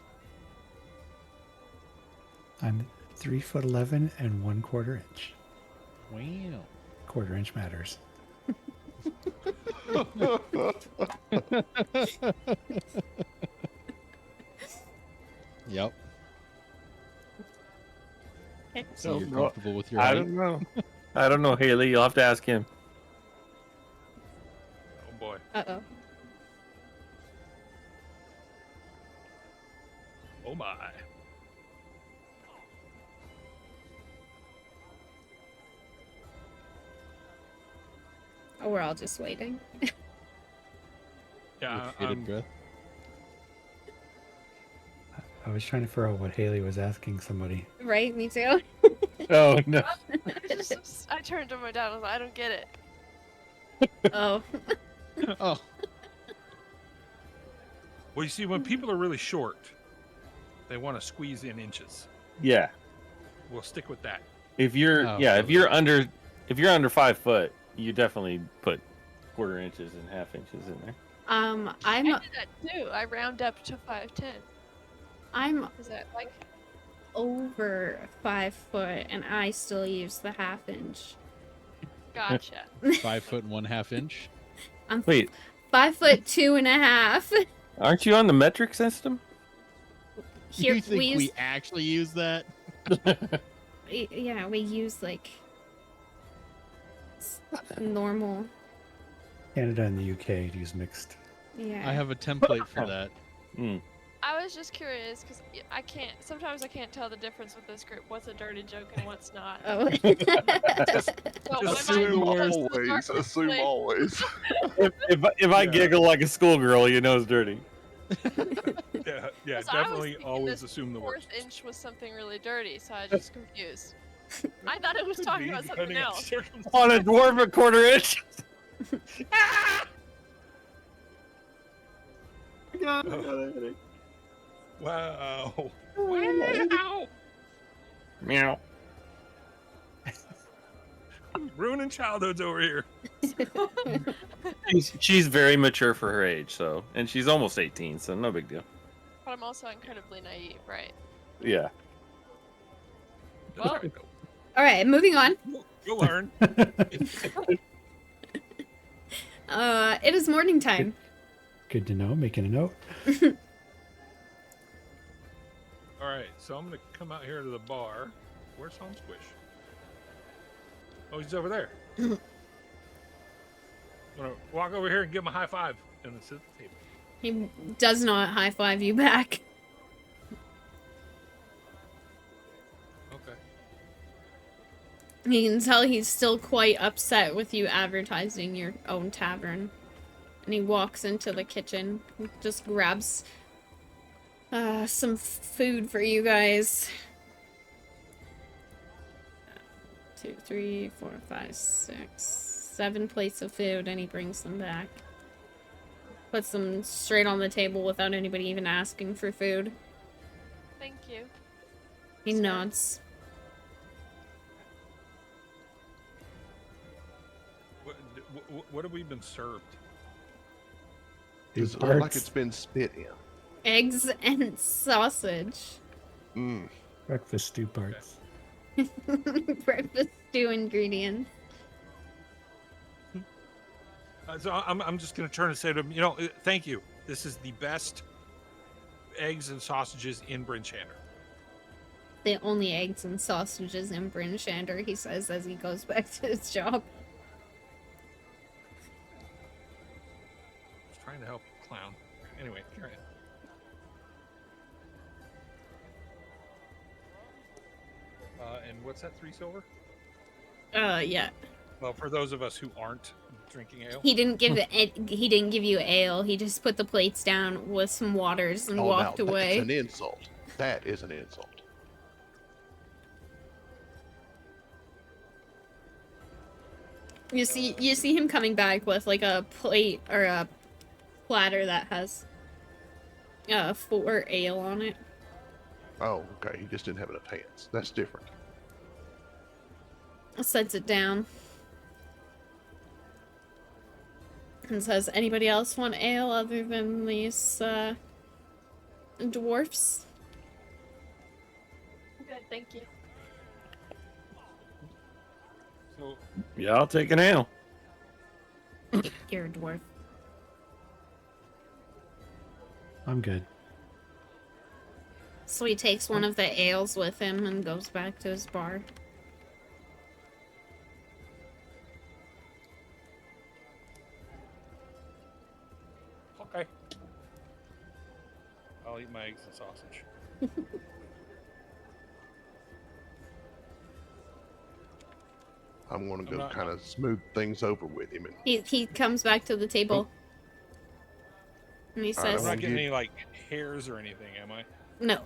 [SPEAKER 3] I'm 3'11" and 1/4 inch.
[SPEAKER 7] Wow.
[SPEAKER 3] Quarter inch matters.
[SPEAKER 7] Yep. So you're
[SPEAKER 8] No,
[SPEAKER 7] comfortable with your
[SPEAKER 8] I
[SPEAKER 7] height?
[SPEAKER 8] don't know. I don't know, Haley. You'll have to ask him.
[SPEAKER 4] Oh boy.
[SPEAKER 1] Uh-oh.
[SPEAKER 4] Oh my.
[SPEAKER 1] Oh, we're all just waiting.
[SPEAKER 4] Yeah,
[SPEAKER 7] With bated breath.
[SPEAKER 3] I was trying to figure out what Haley was asking somebody.
[SPEAKER 1] Right? Me too.
[SPEAKER 8] Oh no.
[SPEAKER 6] I turned to my dad and was like, I don't get it.
[SPEAKER 1] Oh.
[SPEAKER 7] Oh.
[SPEAKER 4] Well, you see, when people are really short, they want to squeeze in inches.
[SPEAKER 8] Yeah.
[SPEAKER 4] We'll stick with that.
[SPEAKER 8] If you're
[SPEAKER 7] Oh,
[SPEAKER 8] yeah,
[SPEAKER 7] okay.
[SPEAKER 8] if you're under 5 foot, you definitely put 1/4 inches and 1/2 inches in there.
[SPEAKER 1] I'm
[SPEAKER 6] I do that too. I round up to 5'10".
[SPEAKER 1] I'm
[SPEAKER 6] Is that like?
[SPEAKER 1] over 5 foot and I still use the 1/2 inch.
[SPEAKER 6] Gotcha.
[SPEAKER 7] 5 foot and 1/2 inch.
[SPEAKER 1] I'm
[SPEAKER 8] Wait,
[SPEAKER 1] 5'2.5".
[SPEAKER 8] aren't you on the metric system?
[SPEAKER 1] Here
[SPEAKER 7] you think
[SPEAKER 1] we
[SPEAKER 7] we
[SPEAKER 1] use
[SPEAKER 7] actually use that?
[SPEAKER 1] yeah, we use like normal.
[SPEAKER 3] Canada and the UK use mixed.
[SPEAKER 1] Yeah.
[SPEAKER 7] I have a template for that.
[SPEAKER 6] I was just curious because sometimes I can't tell the difference with this group. What's a dirty joke and what's not.
[SPEAKER 1] Oh.
[SPEAKER 6] So
[SPEAKER 5] Assume
[SPEAKER 6] am I supposed to
[SPEAKER 5] always.
[SPEAKER 6] start
[SPEAKER 5] Assume
[SPEAKER 6] with-
[SPEAKER 5] always.
[SPEAKER 8] If I giggle like a schoolgirl, you know it's dirty.
[SPEAKER 4] Yeah,
[SPEAKER 6] 'Cause I was
[SPEAKER 4] definitely
[SPEAKER 6] thinking
[SPEAKER 4] always
[SPEAKER 6] this
[SPEAKER 4] assume the worst.
[SPEAKER 6] 4th inch was something really dirty, so I was just confused. I thought it was
[SPEAKER 4] Could
[SPEAKER 6] talking
[SPEAKER 4] be,
[SPEAKER 6] about something
[SPEAKER 4] depending on
[SPEAKER 6] else.
[SPEAKER 4] circumstances.
[SPEAKER 8] On a dwarf, 1/4 inch.
[SPEAKER 4] Wow. Wow.
[SPEAKER 8] Meow.
[SPEAKER 4] Ruining childhoods over here.
[SPEAKER 8] She's very mature for her age, so, and she's almost 18, so no big deal.
[SPEAKER 6] But I'm also incredibly naive, right?
[SPEAKER 8] Yeah.
[SPEAKER 6] Well,
[SPEAKER 1] All right, moving on.
[SPEAKER 4] You'll learn.
[SPEAKER 1] It is morning time.
[SPEAKER 3] Good to know. Making a note.
[SPEAKER 4] All right, so I'm gonna come out here to the bar. Where's Home Squish? Oh, he's over there. I'm gonna walk over here and give him a high five and then sit at the table.
[SPEAKER 1] He does not high five you back.
[SPEAKER 4] Okay.
[SPEAKER 1] You can tell he's still quite upset with you advertising your own tavern. And he walks into the kitchen, just grabs some food for you guys. 2, 3, 4, 5, 6, 7 plates of food, and he brings them back. Puts them straight on the table without anybody even asking for food.
[SPEAKER 6] thank you.
[SPEAKER 1] He
[SPEAKER 6] Sir.
[SPEAKER 1] nods.
[SPEAKER 4] What have we been served?
[SPEAKER 5] Does it look like
[SPEAKER 3] Parts.
[SPEAKER 5] it's been spit in?
[SPEAKER 1] Eggs and sausage.
[SPEAKER 5] Mm.
[SPEAKER 3] Breakfast stew parts.
[SPEAKER 1] Breakfast stew ingredients.
[SPEAKER 4] So I'm just gonna turn and say to him, thank you. This is the best eggs and sausages in Bryn Shander.
[SPEAKER 1] The only eggs and sausages in Bryn Shander, he says as he goes back to his job.
[SPEAKER 4] I was trying to help you, clown. Anyway, carry on. And what's that? 3 silver?
[SPEAKER 1] Yeah.
[SPEAKER 4] Well, for those of us who aren't drinking ale.
[SPEAKER 1] He didn't give he didn't give you ale. He just put the plates down with some waters and walked
[SPEAKER 5] now,
[SPEAKER 1] away.
[SPEAKER 5] That's an insult. That is an insult.
[SPEAKER 1] You see him coming back with like a plate or a platter that has 4 ale on it.
[SPEAKER 5] Oh, okay. He just didn't have enough hands. That's different.
[SPEAKER 1] Sets it down. And says, anybody else want ale other than these dwarfs?
[SPEAKER 6] Good, thank you.
[SPEAKER 4] So
[SPEAKER 8] Yeah, I'll take an ale.
[SPEAKER 1] You're a dwarf.
[SPEAKER 3] I'm good.
[SPEAKER 1] So he takes one of the ales with him and goes back to his bar.
[SPEAKER 4] okay. I'll eat my eggs and sausage.
[SPEAKER 5] I'm going to go
[SPEAKER 4] not-
[SPEAKER 5] kind of smooth things over with him. And
[SPEAKER 1] He comes back to the table. And he
[SPEAKER 5] All right,
[SPEAKER 4] I'm
[SPEAKER 1] says,
[SPEAKER 4] not
[SPEAKER 5] I'll
[SPEAKER 4] getting
[SPEAKER 5] give-
[SPEAKER 4] any like hairs or anything, am I?
[SPEAKER 1] no.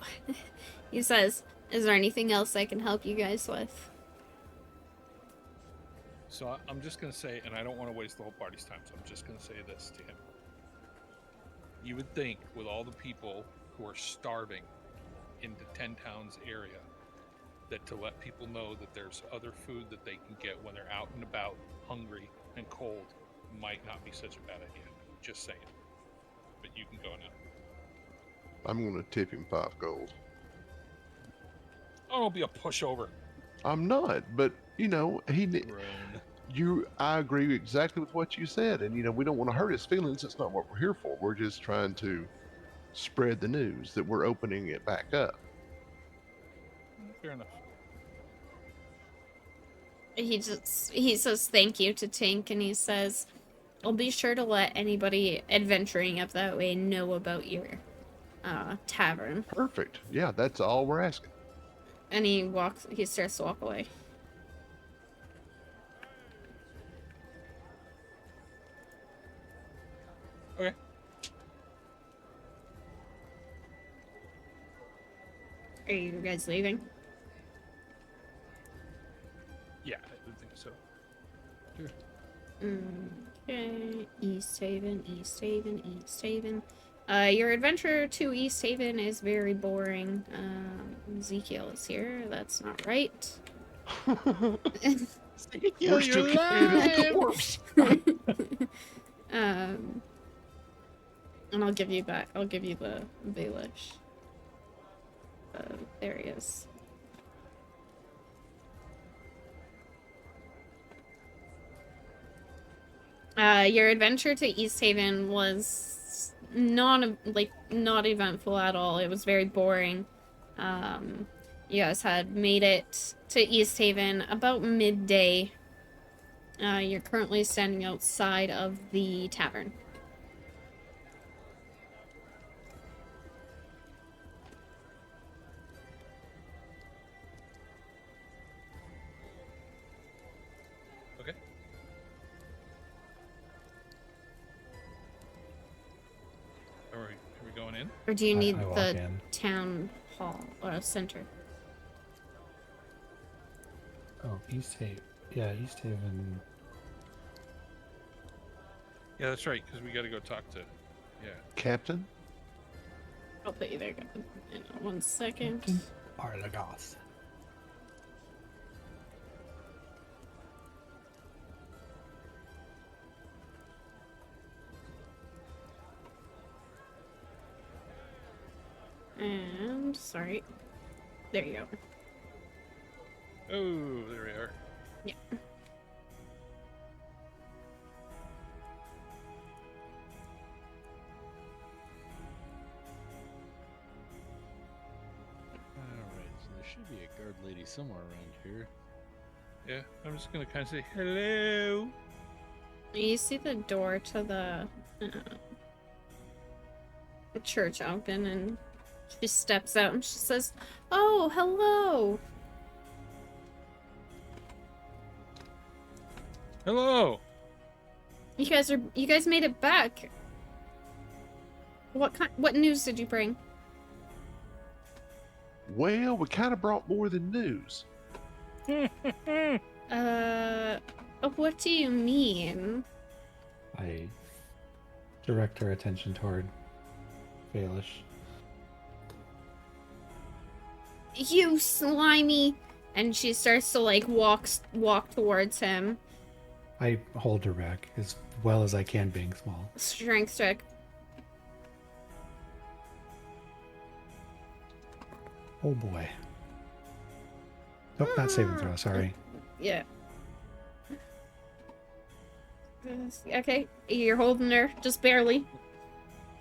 [SPEAKER 1] He says, is there anything else I can help you guys with?
[SPEAKER 4] So I'm just gonna say, and I don't want to waste the whole party's time, so I'm just gonna say this to him. You would think, with all the people who are starving in the 10 Towns area, that to let people know that there's other food that they can get when they're out and about, hungry and cold, might not be such a bad idea. Just saying. But you can go now.
[SPEAKER 5] I'm going to tip him 5 gold.
[SPEAKER 4] Oh, don't be a pushover.
[SPEAKER 5] I'm not, but you know,
[SPEAKER 7] Grown.
[SPEAKER 5] I agree exactly with what you said, and you know, we don't want to hurt his feelings. That's not what we're here for. We're just trying to spread the news that we're opening it back up.
[SPEAKER 4] Fair enough.
[SPEAKER 1] He says thank you to Tink, and he says, I'll be sure to let anybody adventuring up that way know about your tavern.
[SPEAKER 5] Perfect. Yeah, that's all we're asking.
[SPEAKER 1] And he starts to walk away.
[SPEAKER 4] Okay.
[SPEAKER 1] Are you guys leaving?
[SPEAKER 4] Yeah, I would think so.
[SPEAKER 1] Okay, East Haven, East Haven, East Haven. Your adventure to East Haven is very boring. Ezekiel is here. That's not right.
[SPEAKER 5] We're still committed dwarfs.
[SPEAKER 1] And I'll give you back. I'll give you the Baelish. There he is. Your adventure to East Haven was not eventful at all. It was very boring. You guys had made it to East Haven about midday. You're currently standing outside of the tavern.
[SPEAKER 4] Okay. Are we going in?
[SPEAKER 1] Or do you need
[SPEAKER 3] I walk
[SPEAKER 1] the
[SPEAKER 3] in.
[SPEAKER 1] town hall or center?
[SPEAKER 3] Oh, East Haven. Yeah, East Haven.
[SPEAKER 4] Yeah, that's right, because we got to go talk to. Yeah.
[SPEAKER 5] Captain?
[SPEAKER 1] I'll put you there. In 1 second.
[SPEAKER 3] Arlagos.
[SPEAKER 1] And sorry. There you go.
[SPEAKER 4] Oh, there we are.
[SPEAKER 1] Yeah.
[SPEAKER 7] Alright, so there should be a guard lady somewhere around here.
[SPEAKER 4] Yeah, I'm just gonna kind of say hello.
[SPEAKER 1] You see the door to the church open, and she steps out and she says, "Oh, hello."
[SPEAKER 4] Hello.
[SPEAKER 1] You guys made it back. What news did you bring?
[SPEAKER 5] Well, we kind of brought more than news.
[SPEAKER 1] What do you mean?
[SPEAKER 3] I direct her attention toward Baelish.
[SPEAKER 1] You slimy! And she starts to like walk towards him.
[SPEAKER 3] I hold her back as well as I can, being small.
[SPEAKER 1] Strength check.
[SPEAKER 3] Oh boy. Nope, not saving throw, sorry.
[SPEAKER 1] Yeah. Okay, you're holding her, just barely.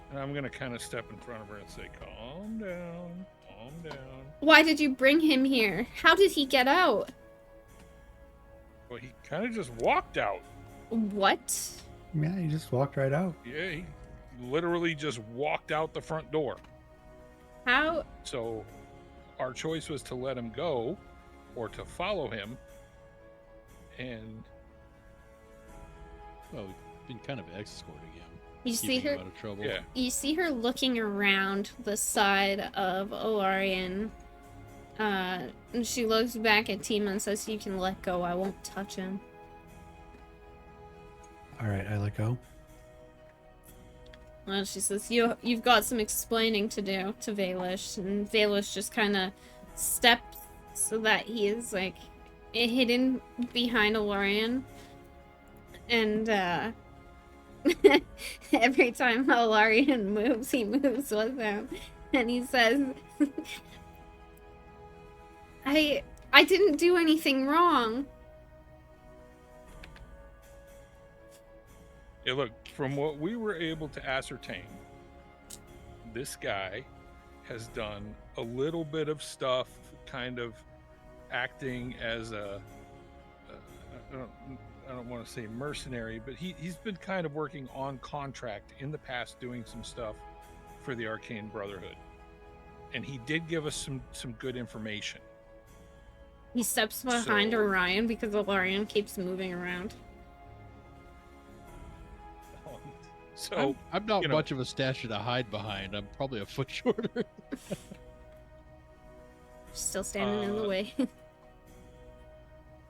[SPEAKER 4] And I'm gonna kind of step in front of her and say, "Calm down, calm down."
[SPEAKER 1] Why did you bring him here? How did he get out?
[SPEAKER 4] Well, he kind of just walked out.
[SPEAKER 1] What?
[SPEAKER 3] Yeah, he just walked right out.
[SPEAKER 4] Yeah, he literally just walked out the front door.
[SPEAKER 1] How?
[SPEAKER 4] So our choice was to let him go or to follow him. And
[SPEAKER 7] Well, we've been kind of escorting him.
[SPEAKER 1] You see
[SPEAKER 7] keeping
[SPEAKER 1] her?
[SPEAKER 7] him out of trouble.
[SPEAKER 4] yeah,
[SPEAKER 1] You see her looking around the side of Olarian. And she looks back at Tima and says, "You can let go. I won't touch him."
[SPEAKER 3] All right, I let go.
[SPEAKER 1] Well, she says, "You've got some explaining to do to Valish," and Valish just kind of steps so that he is like hidden behind Olarian, and every time Olarian moves, he moves with him, and he says, "I didn't do anything wrong."
[SPEAKER 4] yeah, look, from what we were able to ascertain, this guy has done a little bit of stuff, kind of acting as a I don't want to say mercenary, but he's been kind of working on contract in the past, doing some stuff for the Arcane Brotherhood, and he did give us some good information.
[SPEAKER 1] He steps behind
[SPEAKER 4] So-
[SPEAKER 1] Orion because Olarian keeps moving around.
[SPEAKER 4] So
[SPEAKER 7] I'm not
[SPEAKER 4] you know-
[SPEAKER 7] much of a stature to hide behind. I'm probably a foot shorter.
[SPEAKER 1] Still standing in the way.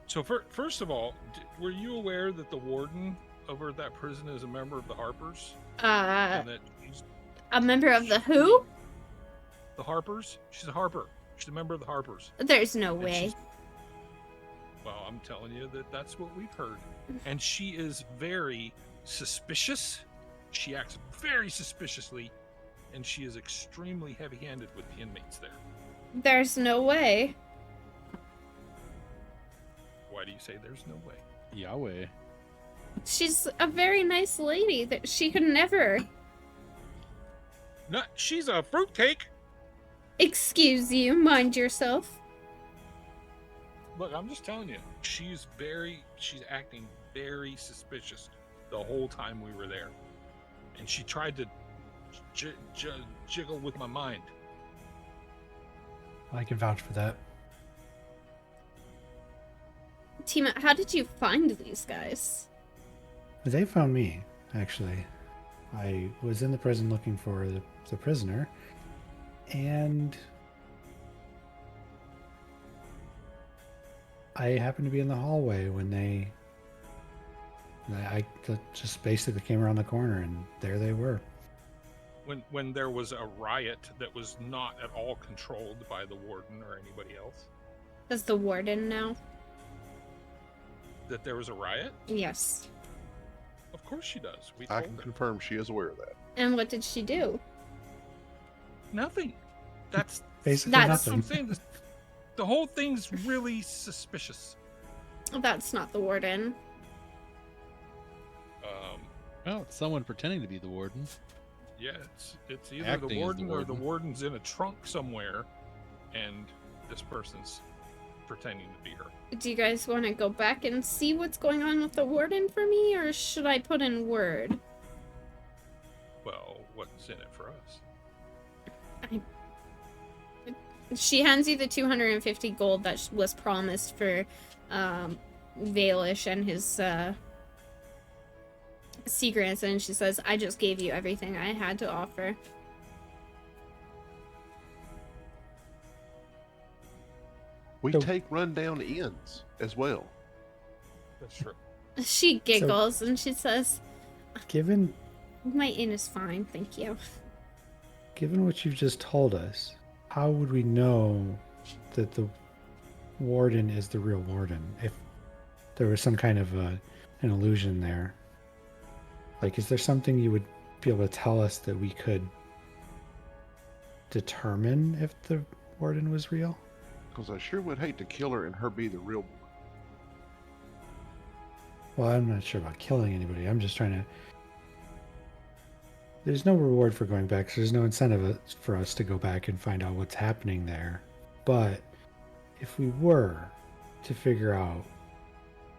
[SPEAKER 4] So first of all, were you aware that the warden over at that prison is a member of the Harpers? And that she's
[SPEAKER 1] A member of the who?
[SPEAKER 4] the Harpers? She's a Harper. She's a member of the Harpers.
[SPEAKER 1] There's no
[SPEAKER 4] And
[SPEAKER 1] way.
[SPEAKER 4] she's- Well, I'm telling you that's what we've heard. And she is very suspicious. She acts very suspiciously, and she is extremely heavy-handed with the inmates there.
[SPEAKER 1] There's no way.
[SPEAKER 4] Why do you say there's no way?
[SPEAKER 7] Yahweh.
[SPEAKER 1] She's a very nice lady. That she could never.
[SPEAKER 4] No, she's a fruitcake.
[SPEAKER 1] Excuse you. Mind yourself.
[SPEAKER 4] Look, I'm just telling you, she's acting very suspicious the whole time we were there. And she tried to jiggle with my mind.
[SPEAKER 3] I can vouch for that.
[SPEAKER 1] Tima, how did you find these guys?
[SPEAKER 3] They found me, actually. I was in the prison looking for the prisoner, and I happened to be in the hallway when I just basically came around the corner, and there they were.
[SPEAKER 4] When there was a riot that was not at all controlled by the warden or anybody else,
[SPEAKER 1] Does the warden know?
[SPEAKER 4] that there was a riot?
[SPEAKER 1] Yes.
[SPEAKER 4] Of course she does. We
[SPEAKER 5] I
[SPEAKER 4] told
[SPEAKER 5] can
[SPEAKER 4] her.
[SPEAKER 5] confirm she is aware of that.
[SPEAKER 1] And what did she do?
[SPEAKER 4] Nothing. That's
[SPEAKER 3] Basically
[SPEAKER 1] That's-
[SPEAKER 4] what I'm
[SPEAKER 3] nothing.
[SPEAKER 4] saying. The whole thing's really suspicious.
[SPEAKER 1] That's not the warden.
[SPEAKER 7] Well, it's someone pretending to be the warden.
[SPEAKER 4] Yeah, it's either
[SPEAKER 7] Acting
[SPEAKER 4] the
[SPEAKER 7] as the
[SPEAKER 4] warden or the
[SPEAKER 7] warden.
[SPEAKER 4] warden's in a trunk somewhere, and this person's pretending to be her.
[SPEAKER 1] Do you guys want to go back and see what's going on with the warden for me, or should I put in word?
[SPEAKER 4] Well, what's in it for us?
[SPEAKER 1] She hands you the 250 gold that was promised for Valish and his sea grandson, and she says, "I just gave you everything I had to offer."
[SPEAKER 5] We
[SPEAKER 3] So-
[SPEAKER 5] take rundown inns as well.
[SPEAKER 4] That's true.
[SPEAKER 1] She giggles and she says,
[SPEAKER 3] Given
[SPEAKER 1] "My inn is fine, thank you."
[SPEAKER 3] Given what you've just told us, how would we know that the warden is the real warden? If there was some kind of an illusion there, like, is there something you would be able to tell us that we could determine if the warden was real?
[SPEAKER 5] Because I sure would hate to kill her and her be the real one.
[SPEAKER 3] Well, I'm not sure about killing anybody. I'm just trying to... There's no reward for going back, so there's no incentive for us to go back and find out what's happening there. But if we were to figure out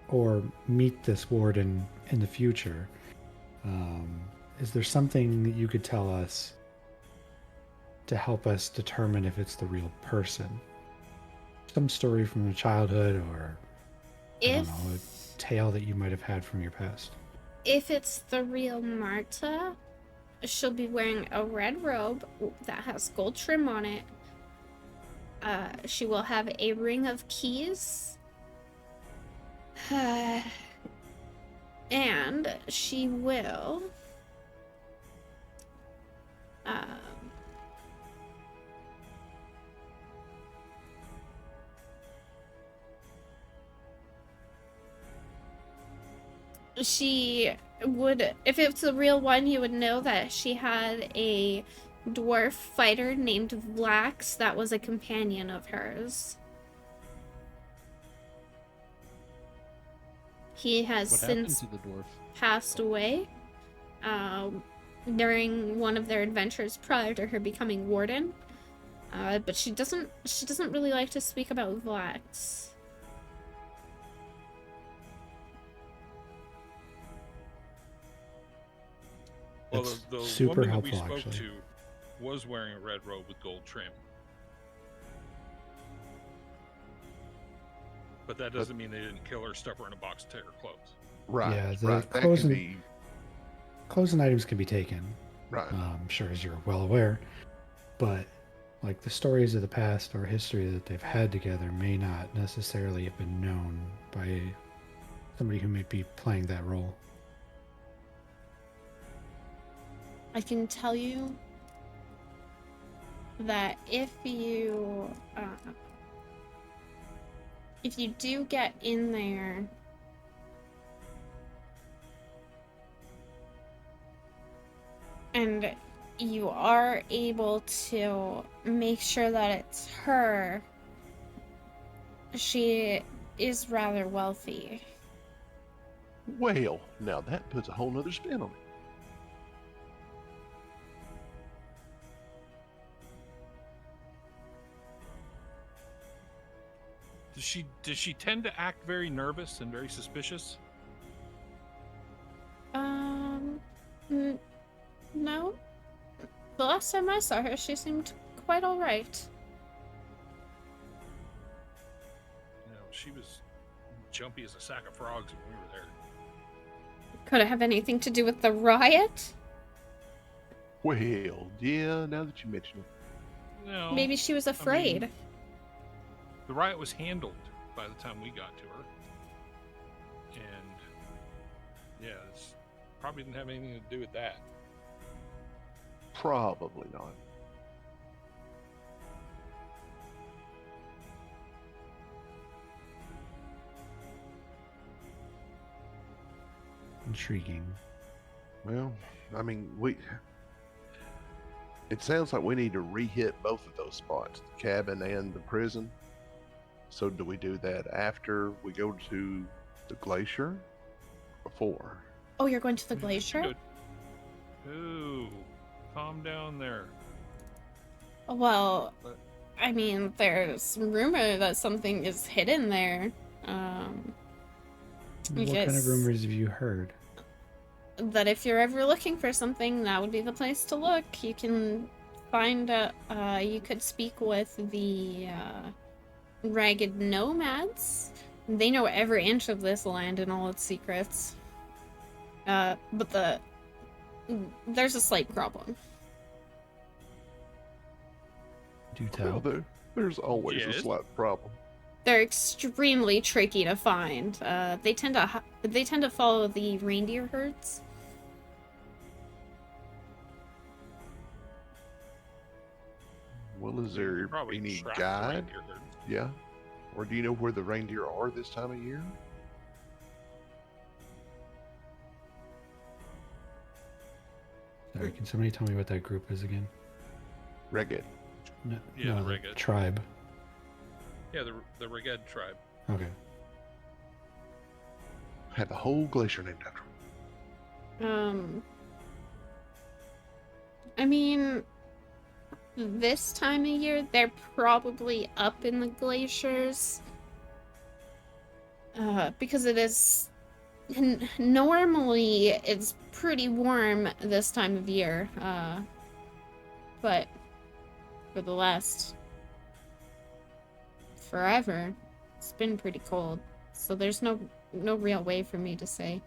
[SPEAKER 3] or meet this warden in the future, is there something that you could tell us to help us determine if it's the real person? Some story from your childhood, or I don't know, a tale that you might have had from your past.
[SPEAKER 1] If it's the real Marta, she'll be wearing a red robe that has gold trim on it. She will have a ring of keys. And she will... she would, if it's the real one, you would know that she had a dwarf fighter named Vlax that was a companion of hers. He has since passed away during one of their adventures prior to her becoming warden. But she doesn't really like to speak about Vlax.
[SPEAKER 4] Well,
[SPEAKER 3] That's
[SPEAKER 4] the
[SPEAKER 3] super
[SPEAKER 4] woman that we
[SPEAKER 3] helpful,
[SPEAKER 4] spoke
[SPEAKER 3] actually.
[SPEAKER 4] to was wearing a red robe with gold trim. But that doesn't mean they didn't kill her, stuff her in a box, and take her clothes.
[SPEAKER 5] Right.
[SPEAKER 3] Yeah, the
[SPEAKER 5] right. That
[SPEAKER 3] clothes
[SPEAKER 5] can
[SPEAKER 3] and-
[SPEAKER 5] be
[SPEAKER 3] Clothes and items can be taken.
[SPEAKER 5] right.
[SPEAKER 3] I'm sure, as you're well aware. But like the stories of the past or history that they've had together may not necessarily have been known by somebody who may be playing that role.
[SPEAKER 1] I can tell you that if you do get in there, and you are able to make sure that it's her, she is rather wealthy.
[SPEAKER 5] Well, now that puts a whole nother spin on it.
[SPEAKER 4] Does she tend to act very nervous and very suspicious?
[SPEAKER 1] No. The last time I saw her, she seemed quite alright.
[SPEAKER 4] You know, she was jumpy as a sack of frogs when we were there.
[SPEAKER 1] Could it have anything to do with the riot?
[SPEAKER 5] Well, yeah, now that you mention it.
[SPEAKER 4] No.
[SPEAKER 1] Maybe she was afraid.
[SPEAKER 4] I mean, the riot was handled by the time we got to her. And yeah, it's probably didn't have anything to do with that.
[SPEAKER 5] Probably not.
[SPEAKER 3] Intriguing.
[SPEAKER 5] Well, I mean, it sounds like we need to re-hit both of those spots, the cabin and the prison. So do we do that after we go to the glacier? Before?
[SPEAKER 1] Oh, you're going to the glacier?
[SPEAKER 4] Ooh, calm down there.
[SPEAKER 1] Well, I mean, there's rumor that something is hidden there.
[SPEAKER 3] What kind of rumors have you heard?
[SPEAKER 1] That if you're ever looking for something, that would be the place to look. You can find you could speak with the ragged nomads. They know every inch of this land and all its secrets. But there's a slight problem.
[SPEAKER 3] Do tell.
[SPEAKER 5] Well, there's always a slight problem.
[SPEAKER 1] They're extremely tricky to find. They tend to follow the reindeer herds.
[SPEAKER 5] Well, is there
[SPEAKER 4] Probably
[SPEAKER 5] any
[SPEAKER 4] track
[SPEAKER 5] guide?
[SPEAKER 4] reindeer herds.
[SPEAKER 5] Yeah. Or do you know where the reindeer are this time of year?
[SPEAKER 3] Sorry, can somebody tell me what that group is again?
[SPEAKER 5] Reggae.
[SPEAKER 3] No,
[SPEAKER 4] Yeah,
[SPEAKER 3] no,
[SPEAKER 4] the
[SPEAKER 3] the
[SPEAKER 4] Reged.
[SPEAKER 3] tribe.
[SPEAKER 4] Yeah, the Reged tribe.
[SPEAKER 3] Okay.
[SPEAKER 5] Have a whole glacier named after him.
[SPEAKER 1] I mean, this time of year, they're probably up in the glaciers. Because it is... Normally, it's pretty warm this time of year. But for the last... forever, it's been pretty cold. So there's no real way for me to say.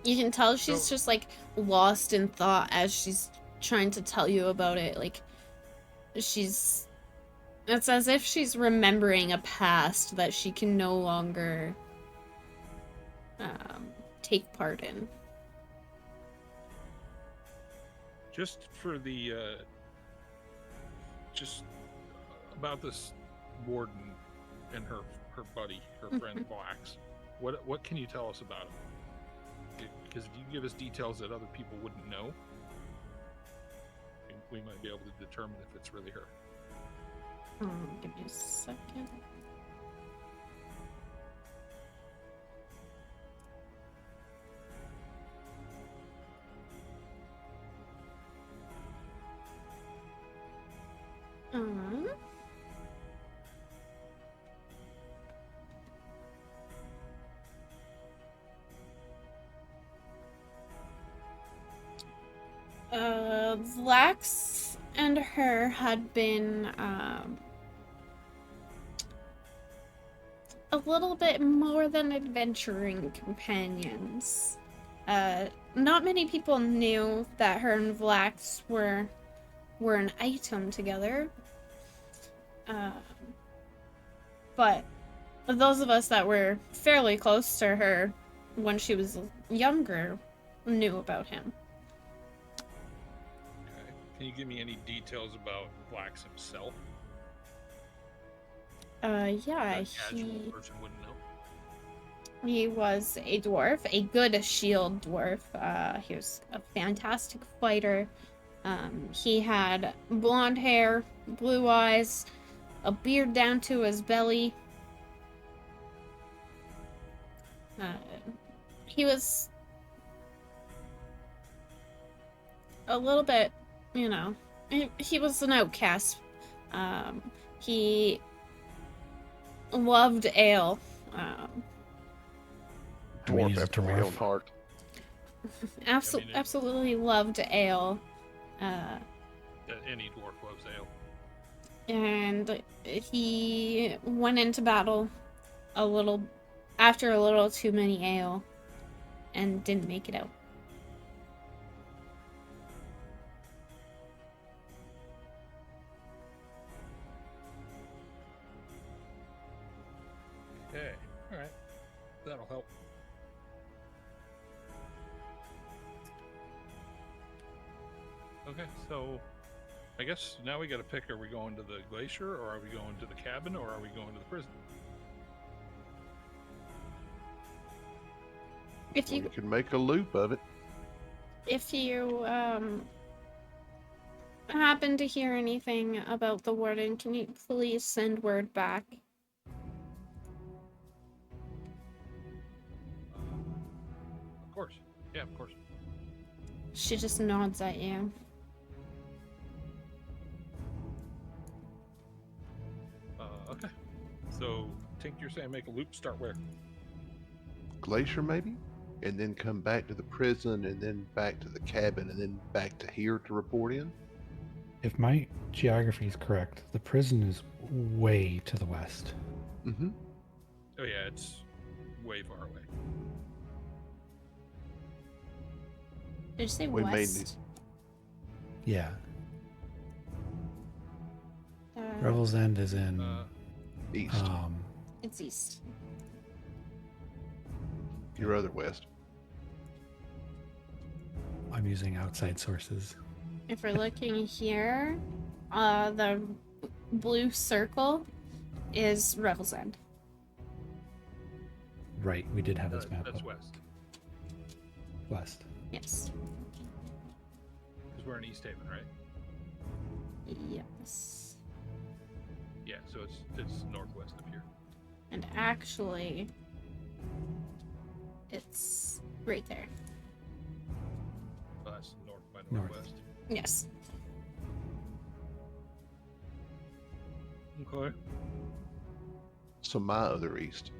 [SPEAKER 1] You can tell she's just like lost in thought as she's trying to tell you about it. Like it's as if she's remembering a past that she can no longer take part in.
[SPEAKER 4] Just for the just about this warden and her buddy, her friend Blax. What can you tell us about him? Because if you give us details that other people wouldn't know, we might be able to determine if it's really her.
[SPEAKER 1] Give me a second. Vlax and her had been a little bit more than adventuring companions. Not many people knew that her and Vlax were an item together. But those of us that were fairly close to her when she was younger knew about him.
[SPEAKER 4] Okay. Can you give me any details about Blax himself?
[SPEAKER 1] Yeah,
[SPEAKER 4] A casual person wouldn't know.
[SPEAKER 1] he was a dwarf, a good shield dwarf. He was a fantastic fighter. He had blonde hair, blue eyes, a beard down to his belly. He was a little bit, you know, he was an outcast. He loved ale.
[SPEAKER 5] Dwarf
[SPEAKER 3] he's a
[SPEAKER 5] after my
[SPEAKER 3] dwarf.
[SPEAKER 5] own heart.
[SPEAKER 1] Absolutely loved ale.
[SPEAKER 4] Any dwarf loves ale.
[SPEAKER 1] And he went into battle after a little too many ale and didn't make it out.
[SPEAKER 4] Okay, all right, that'll help. Okay, so I guess now we got to pick: are we going to the glacier, or are we going to the cabin, or are we going to the prison?
[SPEAKER 1] If
[SPEAKER 5] You
[SPEAKER 1] you
[SPEAKER 5] can make a loop of it.
[SPEAKER 1] happen to hear anything about the warden, can you please send word back?
[SPEAKER 4] Of course, yeah, of course.
[SPEAKER 1] She just nods at you.
[SPEAKER 4] Okay, so Tink, you're saying make a loop. Start where?
[SPEAKER 5] Glacier, maybe? And then come back to the prison, and then back to the cabin, and then back to here to report in?
[SPEAKER 3] If my geography is correct, the prison is way to the west.
[SPEAKER 5] Mm-hmm.
[SPEAKER 4] Oh yeah, it's way far away.
[SPEAKER 1] Did you say
[SPEAKER 5] We made
[SPEAKER 1] west?
[SPEAKER 5] these.
[SPEAKER 3] Yeah. Revel's End is in
[SPEAKER 5] East.
[SPEAKER 1] It's east.
[SPEAKER 5] Your other west.
[SPEAKER 3] I'm using outside sources.
[SPEAKER 1] If we're looking here, the blue circle is Revel's End.
[SPEAKER 3] Right, we did have this map
[SPEAKER 4] That's
[SPEAKER 3] up.
[SPEAKER 4] west.
[SPEAKER 3] West.
[SPEAKER 1] Yes.
[SPEAKER 4] Because we're in East Haven, right?
[SPEAKER 1] Yes.
[SPEAKER 4] Yeah, so it's northwest of here.
[SPEAKER 1] And actually, it's right there.
[SPEAKER 4] So that's north by
[SPEAKER 3] North.
[SPEAKER 4] northwest.
[SPEAKER 1] Yes.
[SPEAKER 4] Okay.
[SPEAKER 5] So my other east.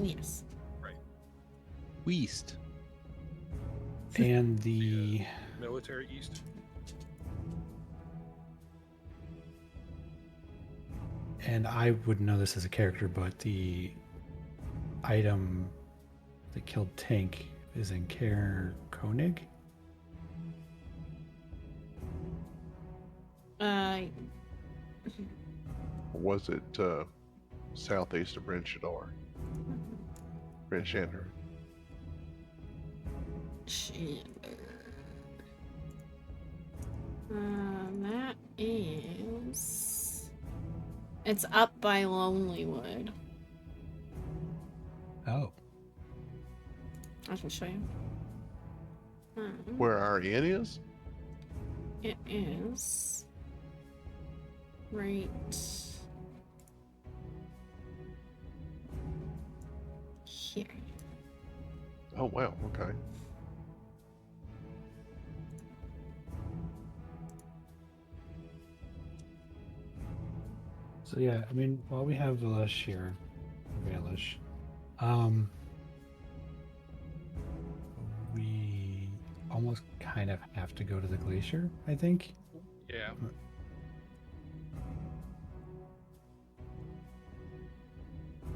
[SPEAKER 1] Yes.
[SPEAKER 7] West.
[SPEAKER 3] And the
[SPEAKER 4] Military east.
[SPEAKER 3] and I wouldn't know this as a character, but the item that killed Tank is in Care Koenig.
[SPEAKER 5] Or was it southeast of Bryn Shaddar? Bryn Shander.
[SPEAKER 1] That is. It's up by Lonelywood.
[SPEAKER 3] Oh.
[SPEAKER 1] I can show you.
[SPEAKER 5] Where our inn is?
[SPEAKER 1] It is right here.
[SPEAKER 5] Oh wow, okay.
[SPEAKER 3] So yeah, I mean, while we have Valish here, Valish, we almost kind of have to go to the glacier, I think.
[SPEAKER 4] Yeah.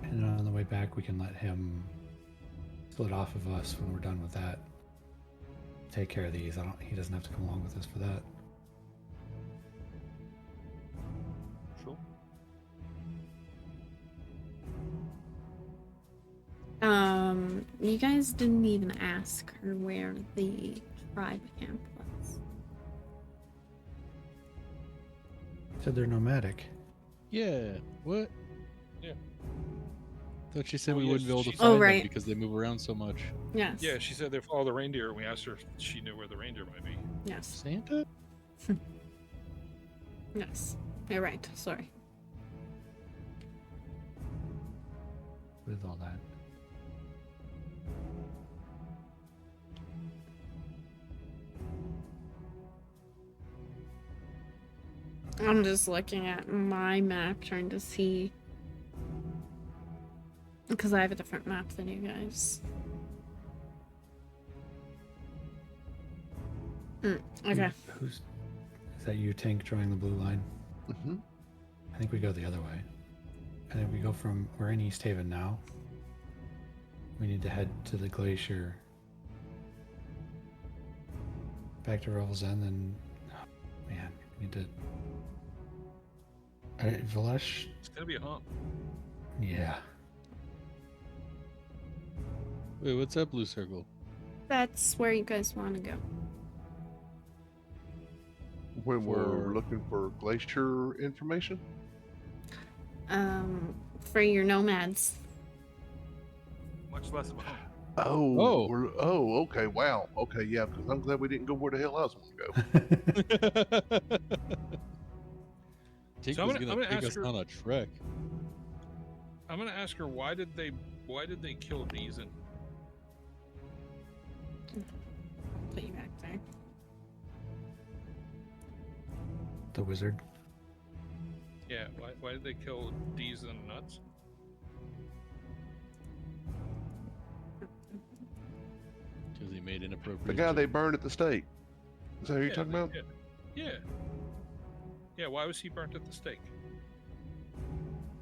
[SPEAKER 3] And on the way back, we can let him split off of us when we're done with that. Take care of these. He doesn't have to come along with us for that.
[SPEAKER 4] Sure.
[SPEAKER 1] You guys didn't even ask her where the tribe camp was.
[SPEAKER 3] Said they're nomadic.
[SPEAKER 7] Yeah. What?
[SPEAKER 4] Yeah.
[SPEAKER 7] Thought she said
[SPEAKER 4] Oh,
[SPEAKER 7] we
[SPEAKER 4] yes,
[SPEAKER 7] wouldn't be able to
[SPEAKER 4] she-
[SPEAKER 7] find them
[SPEAKER 1] right.
[SPEAKER 7] because they move around so much.
[SPEAKER 1] Yes.
[SPEAKER 4] Yeah, she said they follow the reindeer, and we asked her if she knew where the reindeer might be.
[SPEAKER 1] Yes.
[SPEAKER 7] Santa?
[SPEAKER 1] Yes. You're right. Sorry.
[SPEAKER 3] With all that.
[SPEAKER 1] I'm just looking at my map trying to see. Because I have a different map than you guys. Okay.
[SPEAKER 3] Is that you, Tank, drawing the blue line?
[SPEAKER 5] Mm-hmm.
[SPEAKER 3] I think we go the other way. And then we go we're in East Haven now. We need to head to the glacier. Back to Revel's End, then... Oh, man, we need to... Valesh?
[SPEAKER 4] It's gonna be a hump.
[SPEAKER 3] Yeah.
[SPEAKER 7] Wait, what's that blue circle?
[SPEAKER 1] That's where you guys want to go.
[SPEAKER 5] When we're
[SPEAKER 7] For-
[SPEAKER 5] looking for glacier information?
[SPEAKER 1] For your nomads.
[SPEAKER 4] Much less of a hump.
[SPEAKER 5] Oh, okay, wow. Okay, yeah, because I'm glad we didn't go where the hell I was going to go.
[SPEAKER 7] Tink
[SPEAKER 4] So I'm
[SPEAKER 7] was
[SPEAKER 4] gonna
[SPEAKER 7] gonna take
[SPEAKER 4] ask
[SPEAKER 7] us
[SPEAKER 4] her-
[SPEAKER 7] on a trek.
[SPEAKER 4] I'm gonna ask her why did they kill Deezen?
[SPEAKER 1] Put you back there.
[SPEAKER 3] The wizard.
[SPEAKER 4] Yeah, why did they kill Deezen nuts?
[SPEAKER 7] Because he made inappropriate.
[SPEAKER 5] The guy they burned at the stake. Is that who you're
[SPEAKER 4] Yeah,
[SPEAKER 5] talking about?
[SPEAKER 4] Yeah. Yeah, why was he burnt at the stake?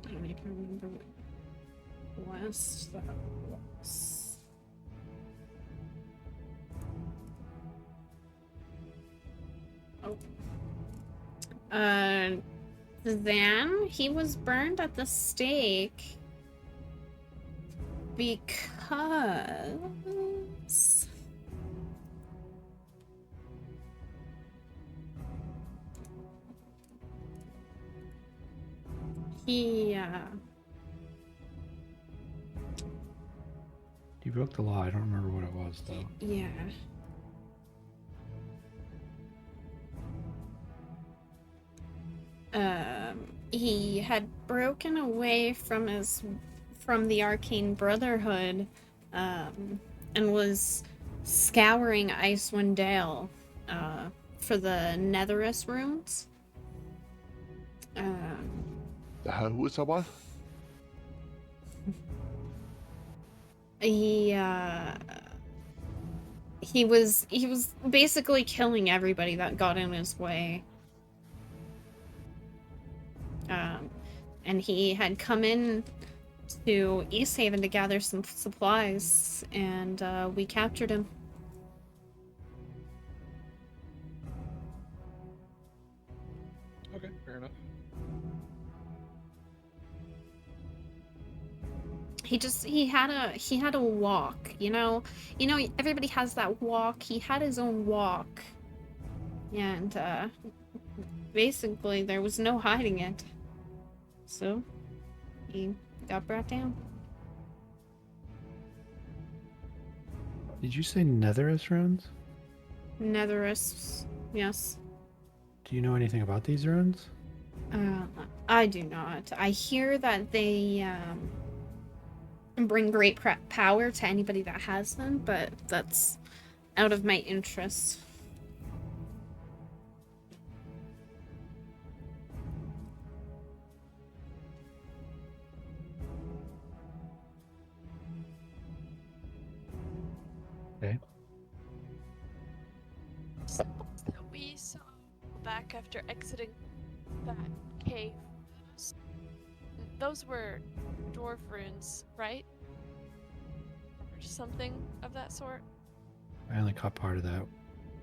[SPEAKER 1] I don't even remember what west that was. Oh. Then he was burned at the stake because he
[SPEAKER 3] You broke the law. I don't remember what it was, though.
[SPEAKER 1] yeah. he had broken away from the Arcane Brotherhood, and was scouring IceWind Dale, for the Netherus runes.
[SPEAKER 5] Who was that? What?
[SPEAKER 1] He was basically killing everybody that got in his way. And he had come in to East Haven to gather some supplies, and we captured him.
[SPEAKER 4] Okay, fair enough.
[SPEAKER 1] He had a walk, you know, everybody has that walk. He had his own walk, and basically there was no hiding it, so he got brought down.
[SPEAKER 3] Did you say Netherus runes?
[SPEAKER 1] Netherus, yes.
[SPEAKER 3] Do you know anything about these runes?
[SPEAKER 1] I do not. I hear that they bring great power to anybody that has them, but that's out of my interest.
[SPEAKER 3] Okay.
[SPEAKER 6] Symbols that we saw back after exiting that cave, those were dwarf runes, right? Or something of that sort?
[SPEAKER 3] I only caught part of that.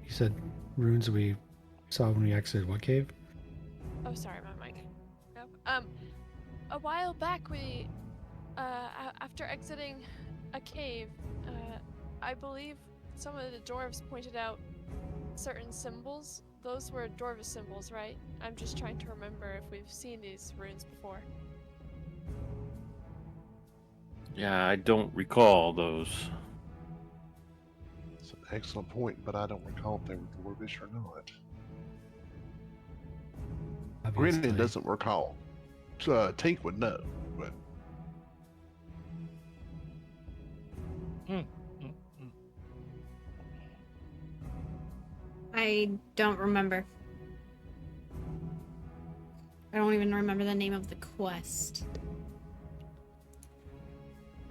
[SPEAKER 3] You said runes we saw when we exited what cave?
[SPEAKER 6] Oh, sorry, my mic. Yep. A while back we, after exiting a cave, I believe some of the dwarves pointed out certain symbols. Those were dwarvish symbols, right? I'm just trying to remember if we've seen these runes before.
[SPEAKER 8] Yeah, I don't recall those.
[SPEAKER 5] It's an excellent point, but I don't recall if they were dwarvish or not. Brennan doesn't recall. Tink would know, but
[SPEAKER 1] I don't remember. I don't even remember the name of the quest.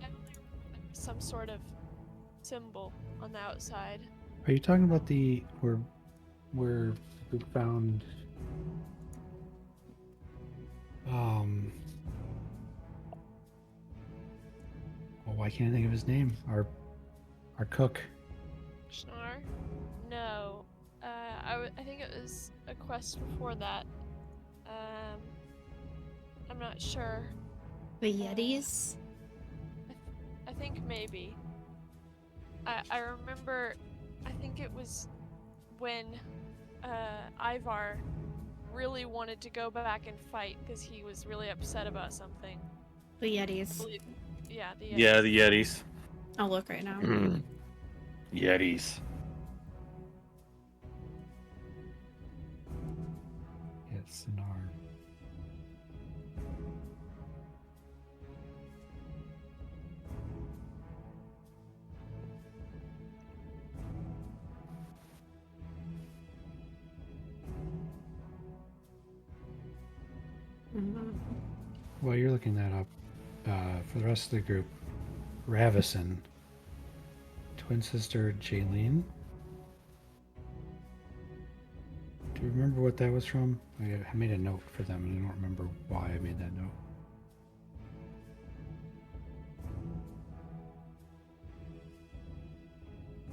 [SPEAKER 6] I only remember there was some sort of symbol on the outside.
[SPEAKER 3] Are you talking about the where we found oh, why can't I think of his name? Our cook.
[SPEAKER 6] Schnar? No. I think it was a quest before that. I'm not sure.
[SPEAKER 1] The Yetis?
[SPEAKER 6] I think maybe. I remember, I think it was when Ivar really wanted to go back and fight because he was really upset about something.
[SPEAKER 1] The Yetis.
[SPEAKER 6] Yeah, the Yetis.
[SPEAKER 8] Yeah, the Yetis.
[SPEAKER 1] I'll look right now.
[SPEAKER 8] Yetis.
[SPEAKER 3] Yes, Sinar. While you're looking that up, for the rest of the group, Ravison, twin sister Jaylene. Do you remember what that was from? I made a note for them, and I don't remember why I made that note.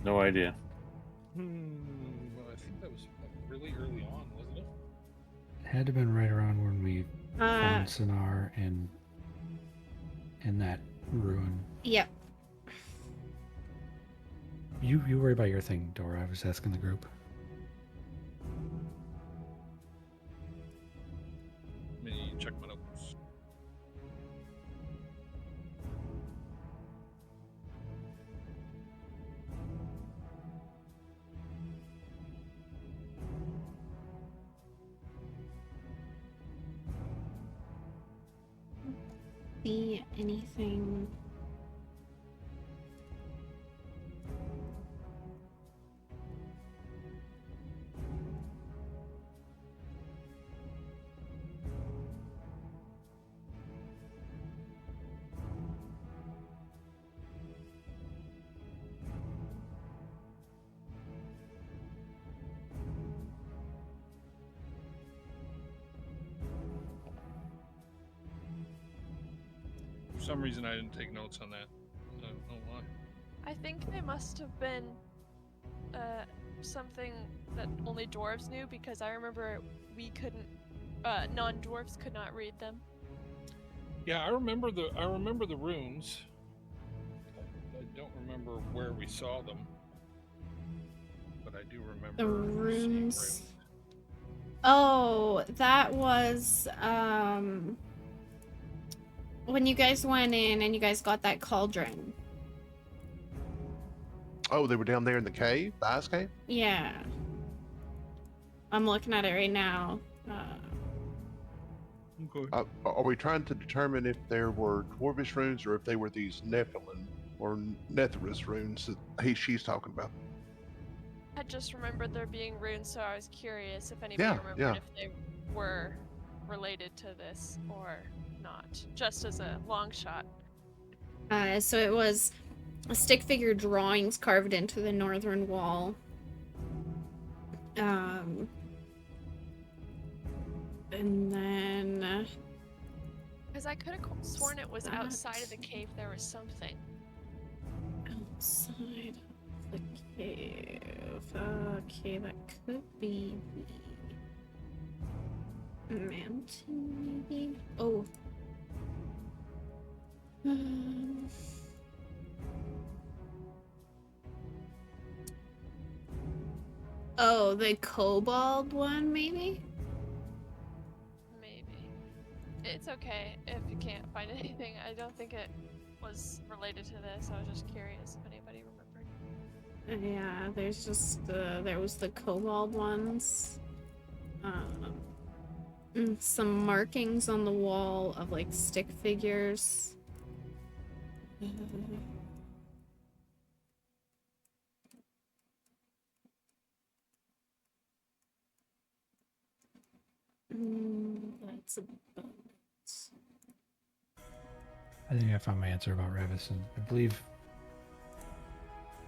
[SPEAKER 8] No idea.
[SPEAKER 4] Well, I think that was really early on, wasn't it?
[SPEAKER 3] It had to have been right around when we found Sinar in that ruin.
[SPEAKER 1] Yep.
[SPEAKER 3] You worry about your thing, Dora. I was asking the group.
[SPEAKER 4] Let me check my notes.
[SPEAKER 1] be anything.
[SPEAKER 4] For some reason, I didn't take notes on that. I don't know why.
[SPEAKER 6] I think they must have been something that only dwarves knew, because I remember we couldn't, non-dwarves could not read them.
[SPEAKER 4] Yeah, I remember the runes. I don't remember where we saw them, but I do remember
[SPEAKER 1] The
[SPEAKER 4] seeing
[SPEAKER 1] runes. Oh, that was when you guys went in and you guys got that cauldron.
[SPEAKER 5] Oh, they were down there in the cave, the ice cave?
[SPEAKER 1] Yeah. I'm looking at it right now.
[SPEAKER 4] Okay.
[SPEAKER 5] Are we trying to determine if there were dwarvish runes or if they were these Nephilim or Netherus runes that she's talking about?
[SPEAKER 6] I just remembered there being runes, so I was curious if anybody remembered if they were related to this or not, just as a long shot.
[SPEAKER 1] So it was stick figure drawings carved into the northern wall. And then...
[SPEAKER 6] Because I could have sworn it was outside of the cave there was something.
[SPEAKER 1] Outside of the cave... Okay, that could be the mountain, maybe? Oh. Oh, the kobold one, maybe?
[SPEAKER 6] Maybe. It's okay if you can't find anything. I don't think it was related to this. I was just curious if anybody remembered.
[SPEAKER 1] Yeah, there's just, there was the kobold ones. Some markings on the wall of, like, stick figures. That's about it.
[SPEAKER 3] I think I found my answer about Revison. I believe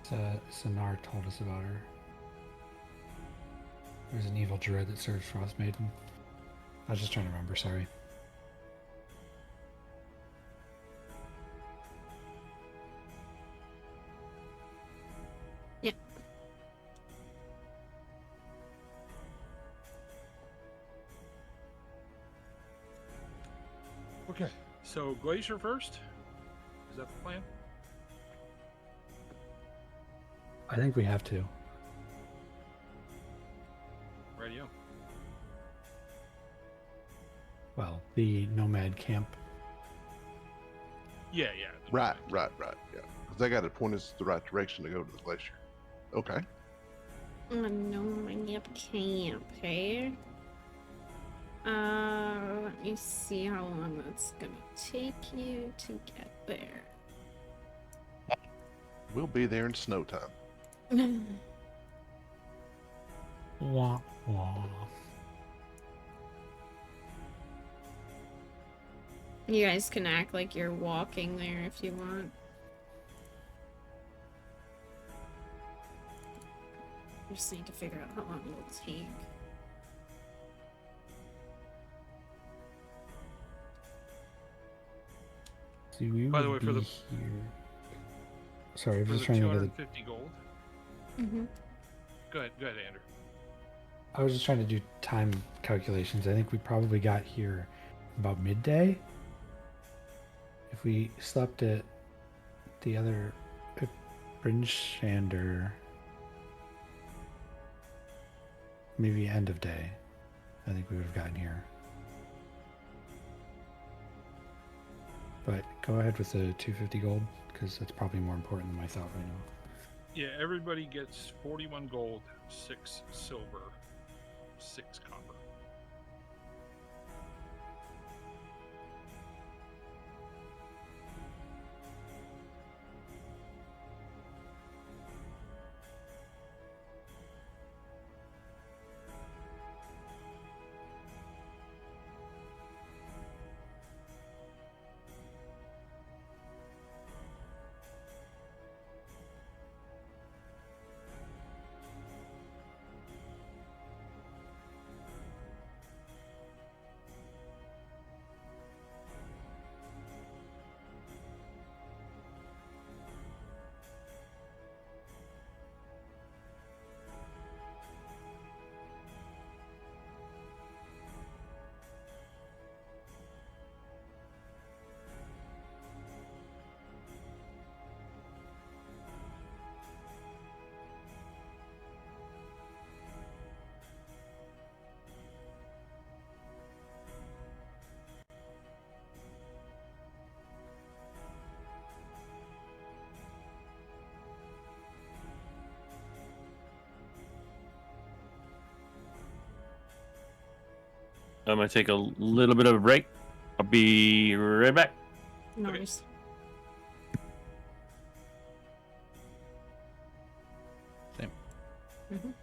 [SPEAKER 3] Sanar told us about her. There's an evil druid that serves Frostmaiden. I was just trying to remember, sorry.
[SPEAKER 1] Yep.
[SPEAKER 4] Okay, so Glacier first? Is that the plan?
[SPEAKER 3] I think we have to.
[SPEAKER 4] Radio.
[SPEAKER 3] Well, the nomad camp.
[SPEAKER 4] Yeah.
[SPEAKER 5] Right, yeah. Because they got to point us the right direction to go to the glacier. Okay.
[SPEAKER 1] Nomad camp, hey? Let me see how long that's gonna take you to get there.
[SPEAKER 5] We'll be there in snow time.
[SPEAKER 3] Wah, wah.
[SPEAKER 1] You guys can act like you're walking there if you want. I just need to figure out how long it'll take.
[SPEAKER 3] See, we
[SPEAKER 4] By the
[SPEAKER 3] would
[SPEAKER 4] way, for
[SPEAKER 3] be
[SPEAKER 4] the
[SPEAKER 3] here. Sorry, I was
[SPEAKER 4] for
[SPEAKER 3] just
[SPEAKER 4] the
[SPEAKER 3] trying to get
[SPEAKER 4] 250 gold.
[SPEAKER 1] Mm-hmm.
[SPEAKER 4] Go ahead, Andrew.
[SPEAKER 3] I was just trying to do time calculations. I think we probably got here about midday. If we slept at the other Brinshander, maybe end of day, I think we would have gotten here. But go ahead with the 250 gold, because that's probably more important than I thought right now.
[SPEAKER 4] Yeah, everybody gets 41 gold, 6 silver, 6 copper.
[SPEAKER 8] I'm gonna take a little bit of a break. I'll be right back.
[SPEAKER 1] Nice.
[SPEAKER 7] Same.
[SPEAKER 1] Mhm.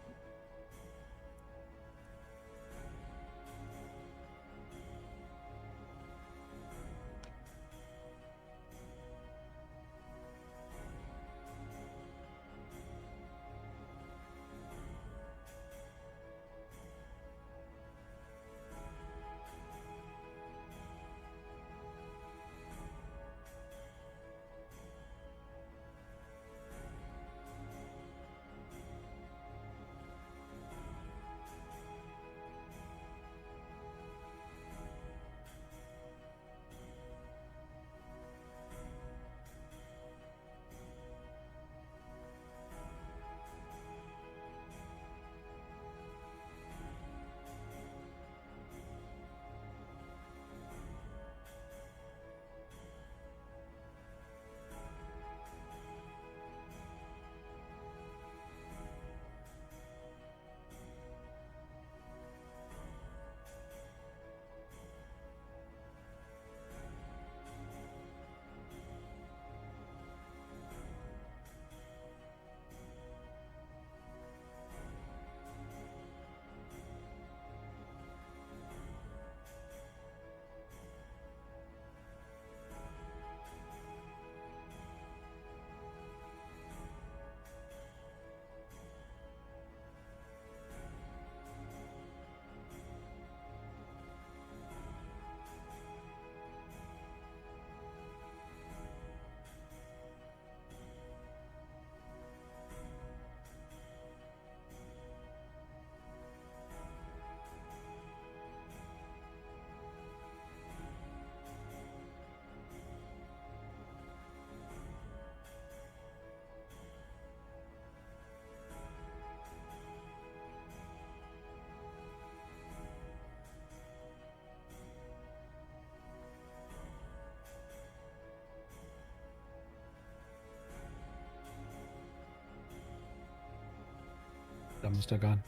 [SPEAKER 3] I'm still gone.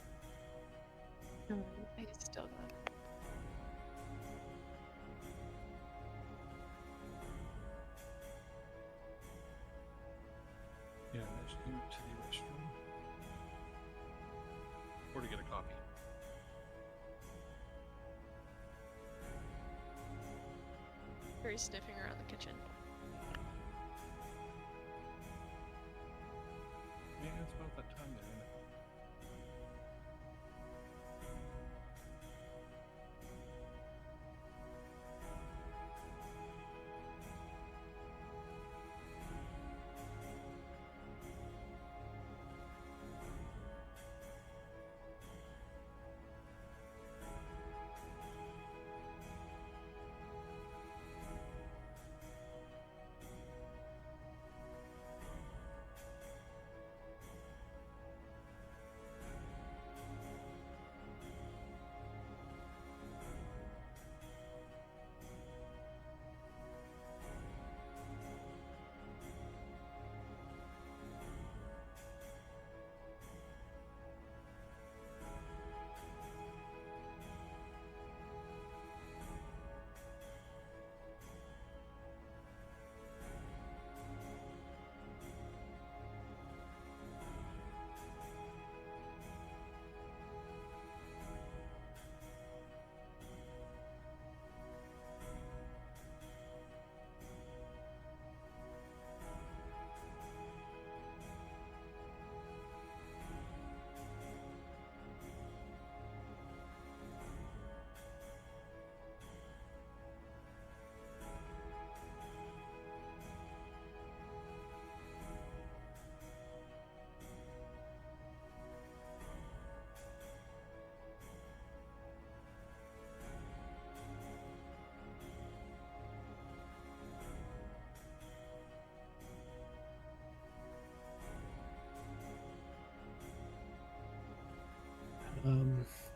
[SPEAKER 6] He's still gone.
[SPEAKER 4] Yeah, just go to the restroom. Or to get a coffee.
[SPEAKER 6] Very sniffing around the kitchen.
[SPEAKER 4] Yeah, it's about that time there, isn't it?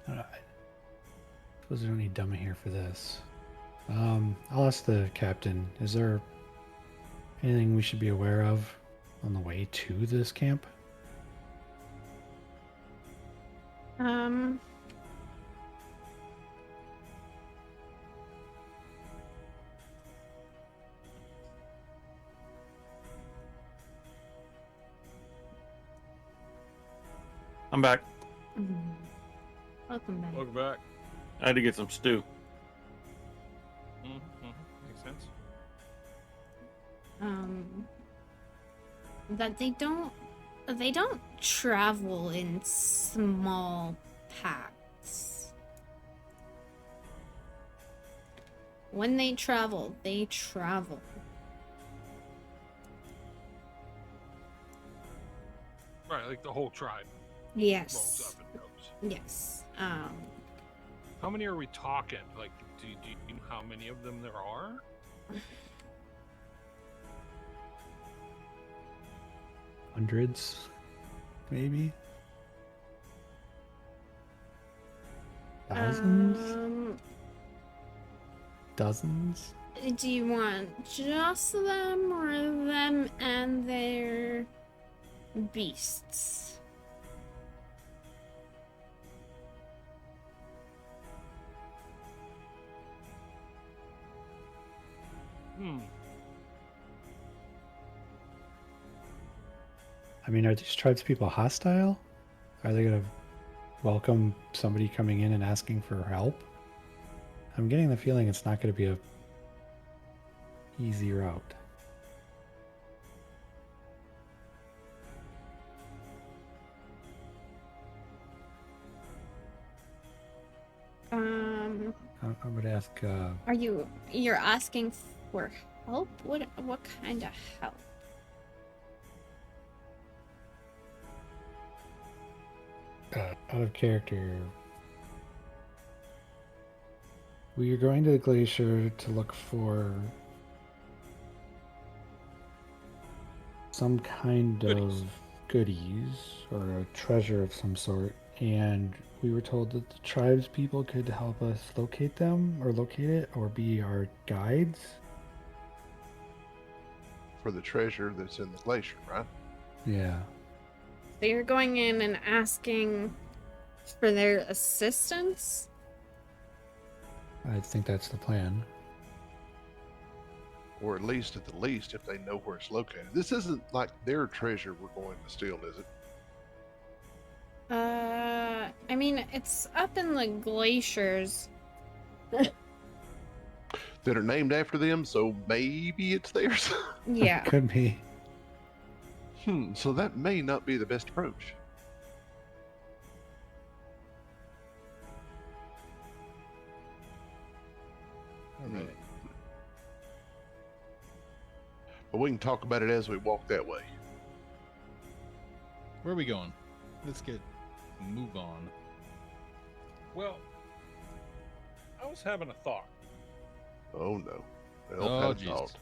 [SPEAKER 3] I suppose we don't need Dummy here for this. I'll ask the captain, is there anything we should be aware of on the way to this camp?
[SPEAKER 8] I'm back.
[SPEAKER 1] Welcome back.
[SPEAKER 4] Welcome back.
[SPEAKER 8] I had to get some stew.
[SPEAKER 4] Makes sense.
[SPEAKER 1] That they don't travel in small packs. When they travel, they travel.
[SPEAKER 4] Right, like the whole tribe rolls
[SPEAKER 1] Yes.
[SPEAKER 4] up and goes.
[SPEAKER 1] Yes.
[SPEAKER 4] How many are we talking? Like, do you know how many of them there are?
[SPEAKER 3] Hundreds, maybe. Thousands? Dozens?
[SPEAKER 1] Do you want just them or them and their beasts?
[SPEAKER 3] I mean, are these tribespeople hostile? Are they going to welcome somebody coming in and asking for help? I'm getting the feeling it's not going to be a easy route. I would ask.
[SPEAKER 1] You're asking for help? What kind of help?
[SPEAKER 3] Out of character. We are going to the glacier to look for some kind of goodies or a treasure of some sort, and we were told that the tribes people could help us locate them or locate it or be our guides.
[SPEAKER 5] For the treasure that's in the glacier, right?
[SPEAKER 3] Yeah.
[SPEAKER 1] So you're going in and asking for their assistance?
[SPEAKER 3] I think that's the plan.
[SPEAKER 5] Or at least, if they know where it's located. This isn't like their treasure we're going to steal, is it?
[SPEAKER 1] I mean, it's up in the glaciers.
[SPEAKER 5] That are named after them, so maybe it's theirs.
[SPEAKER 1] Yeah.
[SPEAKER 3] Could be.
[SPEAKER 5] So that may not be the best approach.
[SPEAKER 7] All right.
[SPEAKER 5] But we can talk about it as we walk that way.
[SPEAKER 7] Where are we going? Let's move on.
[SPEAKER 4] Well, I was having a thought.
[SPEAKER 5] Oh no.
[SPEAKER 7] Oh, Jesus.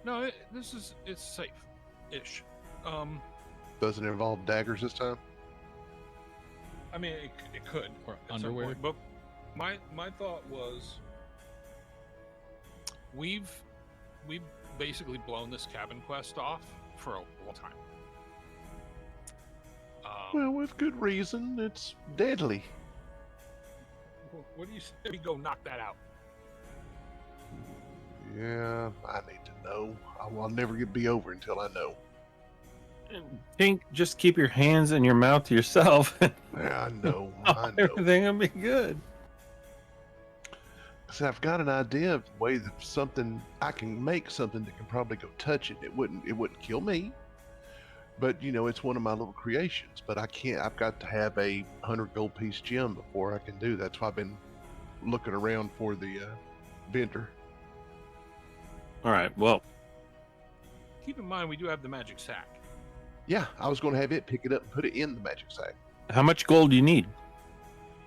[SPEAKER 4] No, it's safe-ish.
[SPEAKER 5] Does it involve daggers this time?
[SPEAKER 4] I mean, it could.
[SPEAKER 7] Or
[SPEAKER 4] at some
[SPEAKER 7] underwear.
[SPEAKER 4] point, but my thought was, we've basically blown this cabin quest off for a long time.
[SPEAKER 5] Well, with good reason. It's deadly.
[SPEAKER 4] What do you say we go knock that out?
[SPEAKER 5] Yeah, I need to know. I'll never be over until I know.
[SPEAKER 8] Pink, just keep your hands and your mouth to yourself.
[SPEAKER 5] Yeah, I know. I know.
[SPEAKER 8] Everything will be good.
[SPEAKER 5] So I've got an idea of the way that I can make something that can probably go touch it. It wouldn't kill me. But it's one of my little creations. But I can't. I've got to have a 100 gold piece gem before I can do that. That's why I've been looking around for the vendor.
[SPEAKER 8] All right. Well,
[SPEAKER 4] Keep in mind, we do have the magic sack.
[SPEAKER 5] Yeah, I was going to have it pick it up and put it in the magic sack.
[SPEAKER 8] how much gold do you need?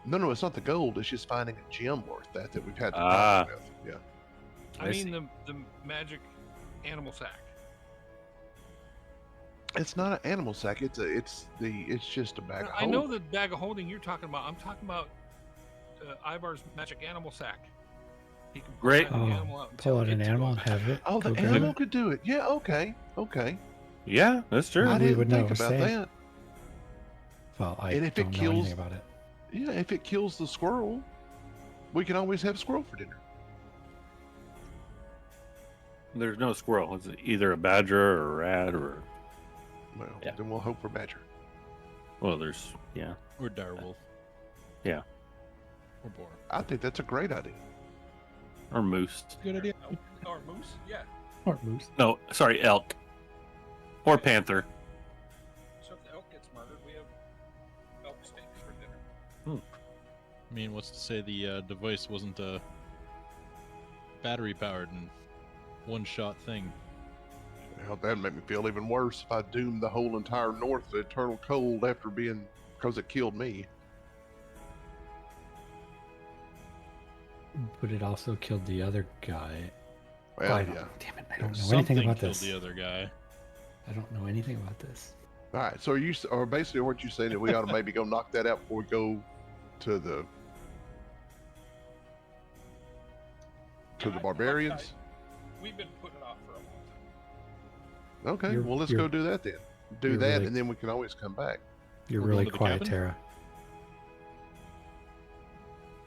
[SPEAKER 5] No, it's not the gold. It's just finding a gem worth that we've had to
[SPEAKER 8] Ah.
[SPEAKER 5] with. Yeah.
[SPEAKER 4] I mean the magic animal sack.
[SPEAKER 5] It's not an animal sack. It's just a bag of
[SPEAKER 4] I know
[SPEAKER 5] holding.
[SPEAKER 4] the bag of holding you're talking about. I'm talking about Ivar's magic animal sack. He can pull
[SPEAKER 8] Great.
[SPEAKER 4] an animal out and
[SPEAKER 3] Pull
[SPEAKER 4] tell
[SPEAKER 3] out
[SPEAKER 4] it
[SPEAKER 3] an
[SPEAKER 4] to
[SPEAKER 3] animal
[SPEAKER 4] go.
[SPEAKER 3] and have it.
[SPEAKER 5] Oh, the
[SPEAKER 3] go grab
[SPEAKER 5] animal
[SPEAKER 3] it.
[SPEAKER 5] could do it. Yeah, okay.
[SPEAKER 8] Yeah, that's true.
[SPEAKER 5] I
[SPEAKER 3] we
[SPEAKER 5] didn't
[SPEAKER 3] would know
[SPEAKER 5] think
[SPEAKER 3] it was
[SPEAKER 5] about
[SPEAKER 3] safe.
[SPEAKER 5] that.
[SPEAKER 3] Well, I
[SPEAKER 5] And if it
[SPEAKER 3] don't know
[SPEAKER 5] kills-
[SPEAKER 3] anything about it.
[SPEAKER 5] Yeah, if it kills the squirrel, we can always have squirrel for dinner.
[SPEAKER 8] There's no squirrel. It's either a badger or a rat or.
[SPEAKER 5] Well,
[SPEAKER 8] Yeah.
[SPEAKER 5] then we'll hope for badger.
[SPEAKER 8] Well, there's yeah.
[SPEAKER 7] Or direwolf.
[SPEAKER 8] Yeah.
[SPEAKER 7] Or boar.
[SPEAKER 5] I think that's a great idea.
[SPEAKER 8] Or moose.
[SPEAKER 7] Good idea.
[SPEAKER 4] Or moose, yeah.
[SPEAKER 3] Or moose.
[SPEAKER 8] No, sorry, elk. Or panther.
[SPEAKER 4] So if the elk gets murdered, we have elk steaks for dinner.
[SPEAKER 7] I mean, what's to say the device wasn't battery powered and one-shot thing?
[SPEAKER 5] Well, that'd make me feel even worse if I doomed the whole entire North to eternal cold because it killed me.
[SPEAKER 3] But it also killed the other guy.
[SPEAKER 5] Well,
[SPEAKER 3] I don't,
[SPEAKER 5] yeah.
[SPEAKER 3] Damn it! I don't know
[SPEAKER 7] Something
[SPEAKER 3] anything about
[SPEAKER 7] killed
[SPEAKER 3] this.
[SPEAKER 7] the other guy.
[SPEAKER 3] I don't know anything about this.
[SPEAKER 5] All right. So or basically what you're saying that we ought to maybe go knock that out before we go to the barbarians.
[SPEAKER 4] We've been putting it off for a long time.
[SPEAKER 5] Okay. Well, let's go do that then. Do
[SPEAKER 3] you're
[SPEAKER 5] that,
[SPEAKER 3] really-
[SPEAKER 5] and then we can always come back.
[SPEAKER 3] You're
[SPEAKER 7] We're
[SPEAKER 3] really
[SPEAKER 7] going to the
[SPEAKER 3] quiet,
[SPEAKER 7] cabin?
[SPEAKER 3] Tara.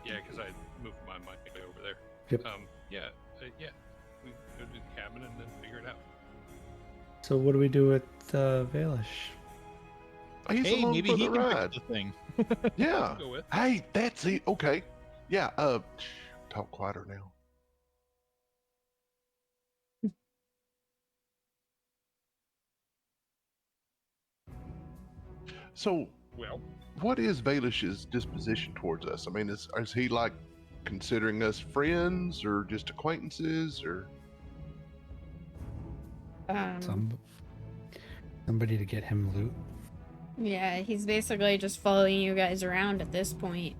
[SPEAKER 4] Yeah, because I moved my mic over there.
[SPEAKER 3] Yep.
[SPEAKER 4] Yeah. We go to the cabin and then figure it out.
[SPEAKER 3] So what do we do with Valish?
[SPEAKER 5] He's
[SPEAKER 7] Hey,
[SPEAKER 5] along
[SPEAKER 7] maybe
[SPEAKER 5] for
[SPEAKER 7] he
[SPEAKER 5] the
[SPEAKER 7] can pick
[SPEAKER 5] ride.
[SPEAKER 7] up the thing.
[SPEAKER 5] Yeah.
[SPEAKER 4] Go with.
[SPEAKER 5] Hey, that's it. Okay. Yeah. Talk quieter now. So,
[SPEAKER 4] Well,
[SPEAKER 5] what is Valish's disposition towards us? I mean, is he like considering us friends or just acquaintances or?
[SPEAKER 3] Somebody to get him loot.
[SPEAKER 1] Yeah, he's basically just following you guys around at this point,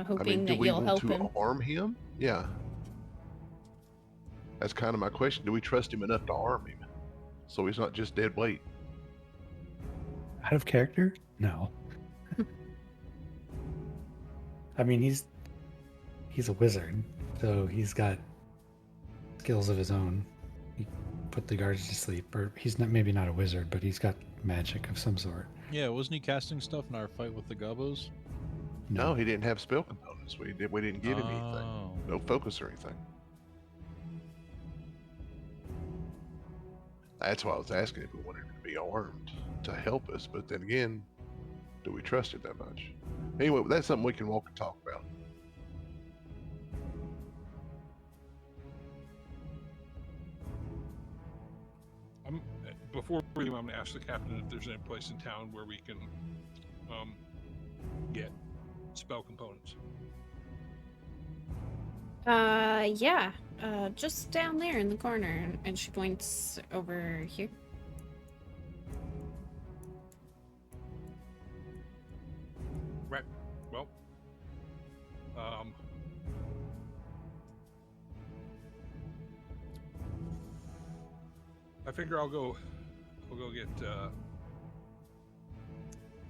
[SPEAKER 1] hoping
[SPEAKER 5] do
[SPEAKER 1] that
[SPEAKER 5] we
[SPEAKER 1] you'll
[SPEAKER 5] want
[SPEAKER 1] help
[SPEAKER 5] to
[SPEAKER 1] him.
[SPEAKER 5] arm him? Yeah. That's kind of my question. Do we trust him enough to arm him, so he's not just dead weight?
[SPEAKER 3] Out of character? No. I mean, he's a wizard, so he's got skills of his own. He put the guards to sleep, or he's maybe not a wizard, but he's got magic of some sort.
[SPEAKER 7] Yeah, wasn't he casting stuff in our fight with the gobos?
[SPEAKER 5] No, he didn't have spell components. We didn't give him anything.
[SPEAKER 7] Oh.
[SPEAKER 5] No focus or anything. That's why I was asking if we wanted him to be armed to help us. But then again, do we trust it that much? Anyway, that's something we can walk and talk about.
[SPEAKER 4] Before we leave, I'm going to ask the captain if there's any place in town where we can get spell components.
[SPEAKER 1] Yeah. Just down there in the corner, and she points over here.
[SPEAKER 4] Right. Well, I figure I'll go get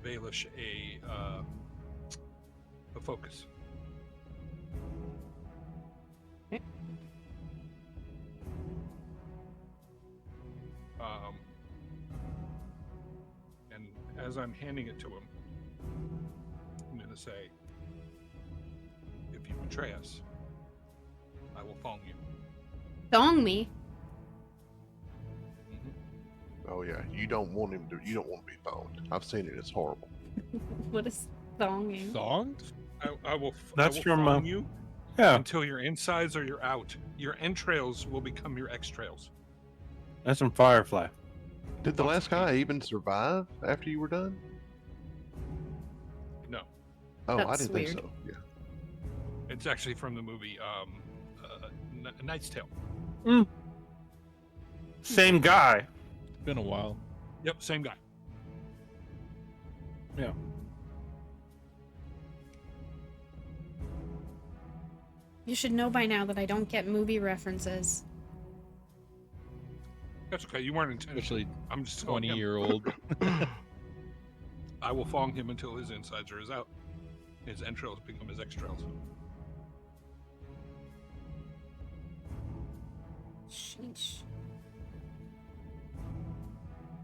[SPEAKER 4] Baelish a focus.
[SPEAKER 1] Okay.
[SPEAKER 4] And as I'm handing it to him, I'm going to say, if you betray us, I will thong you.
[SPEAKER 1] Thong me?
[SPEAKER 5] Oh yeah, you don't want him to. You don't want to be thonged. I've seen it. It's horrible.
[SPEAKER 1] What is thonging?
[SPEAKER 7] Thonged?
[SPEAKER 4] I will.
[SPEAKER 8] That's
[SPEAKER 4] I will
[SPEAKER 8] from,
[SPEAKER 4] thong you
[SPEAKER 8] Yeah,
[SPEAKER 4] until your insides or you're out. Your entrails will become your extrails.
[SPEAKER 8] that's from Firefly.
[SPEAKER 5] Did the last guy even survive after you were done?
[SPEAKER 4] No,
[SPEAKER 5] Oh, I
[SPEAKER 1] That's
[SPEAKER 5] didn't
[SPEAKER 1] weird.
[SPEAKER 5] think so. Yeah.
[SPEAKER 4] it's actually from the movie Knight's Tale.
[SPEAKER 8] Same guy.
[SPEAKER 7] It's been a while.
[SPEAKER 4] Yep, same guy.
[SPEAKER 1] You should know by now that I don't get movie references.
[SPEAKER 4] That's okay. You weren't intentional.
[SPEAKER 7] Especially
[SPEAKER 4] I'm just telling him.
[SPEAKER 7] 20-year-old.
[SPEAKER 4] I will thong him until his insides are out. His entrails become his extrails.
[SPEAKER 1] Sheesh.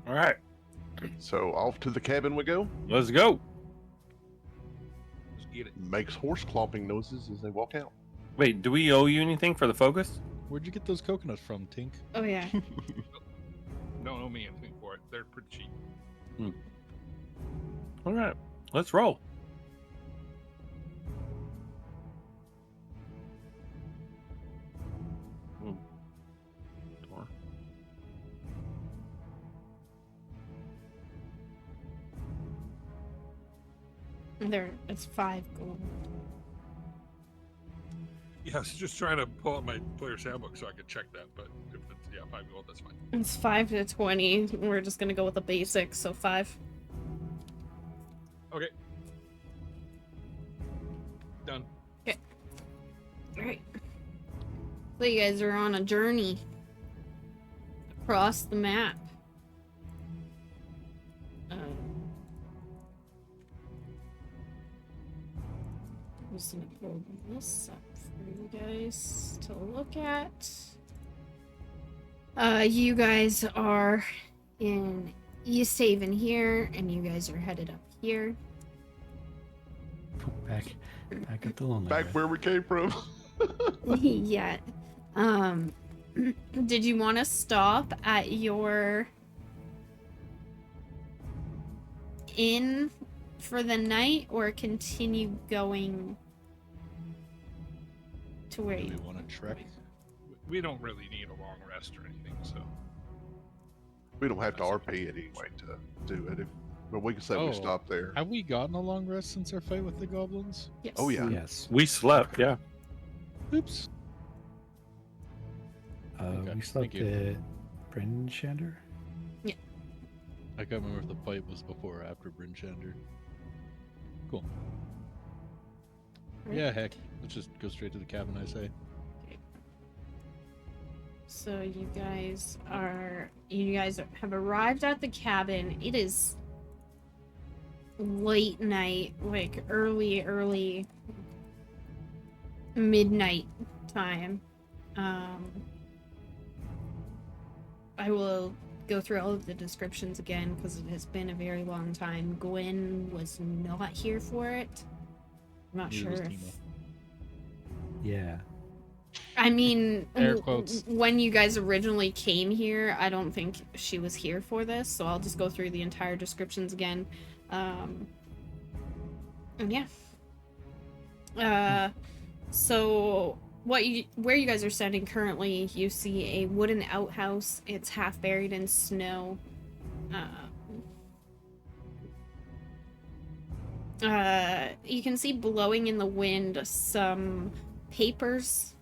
[SPEAKER 8] All right,
[SPEAKER 5] So off to the cabin we go.
[SPEAKER 8] let's go.
[SPEAKER 4] Let's get it.
[SPEAKER 5] Makes horse clomping noises as they walk out.
[SPEAKER 8] Wait, do we owe you anything for the focus?
[SPEAKER 7] Where'd you get those coconuts from, Tink?
[SPEAKER 1] Oh yeah.
[SPEAKER 4] Don't owe me anything for it. They're pretty cheap.
[SPEAKER 8] All right, let's roll. Ooh. Door.
[SPEAKER 1] There, it's 5 gold.
[SPEAKER 4] Yeah, I was just trying to pull up my player's handbook so I could check that, but if it's 5 gold, that's fine.
[SPEAKER 1] It's 5 to 20. We're just gonna go with the basics, so 5.
[SPEAKER 4] Okay. Done.
[SPEAKER 1] Alright. So you guys are on a journey across the map. I'm just gonna pull this up for you guys to look at. You guys are in East Haven here, and you guys are headed up here.
[SPEAKER 3] Back at the lonely.
[SPEAKER 5] Back where we came from.
[SPEAKER 1] Yeah. Did you want to stop at your inn for the night, or continue going to where
[SPEAKER 7] Do
[SPEAKER 1] you
[SPEAKER 7] we want to trek?
[SPEAKER 4] We don't really need a long rest or anything, so.
[SPEAKER 5] We don't have to RP it anyway to do it. But we can say we stop there.
[SPEAKER 7] Have we gotten a long rest since our fight with the goblins?
[SPEAKER 1] Yes.
[SPEAKER 5] Oh yeah.
[SPEAKER 3] Yes.
[SPEAKER 8] We slept, yeah.
[SPEAKER 7] Oops. Okay,
[SPEAKER 3] We slept
[SPEAKER 7] thank you.
[SPEAKER 3] at Brinshander.
[SPEAKER 7] I can't remember if the fight was before or after Brinshander. Cool. Yeah, heck. Let's just go straight to the cabin, I say.
[SPEAKER 1] So you guys have arrived at the cabin. It is late night, like early midnight time. I will go through all of the descriptions again because it has been a very long time. Gwen was not here for it. I'm not
[SPEAKER 7] Neither
[SPEAKER 1] sure
[SPEAKER 7] was
[SPEAKER 1] if...
[SPEAKER 7] Timo.
[SPEAKER 3] Yeah.
[SPEAKER 1] I mean,
[SPEAKER 7] Air quotes.
[SPEAKER 1] when you guys originally came here, I don't think she was here for this, so I'll just go through the entire descriptions again. And yeah. So where you guys are standing currently, you see a wooden outhouse. It's half buried in snow. You can see blowing in the wind some papers.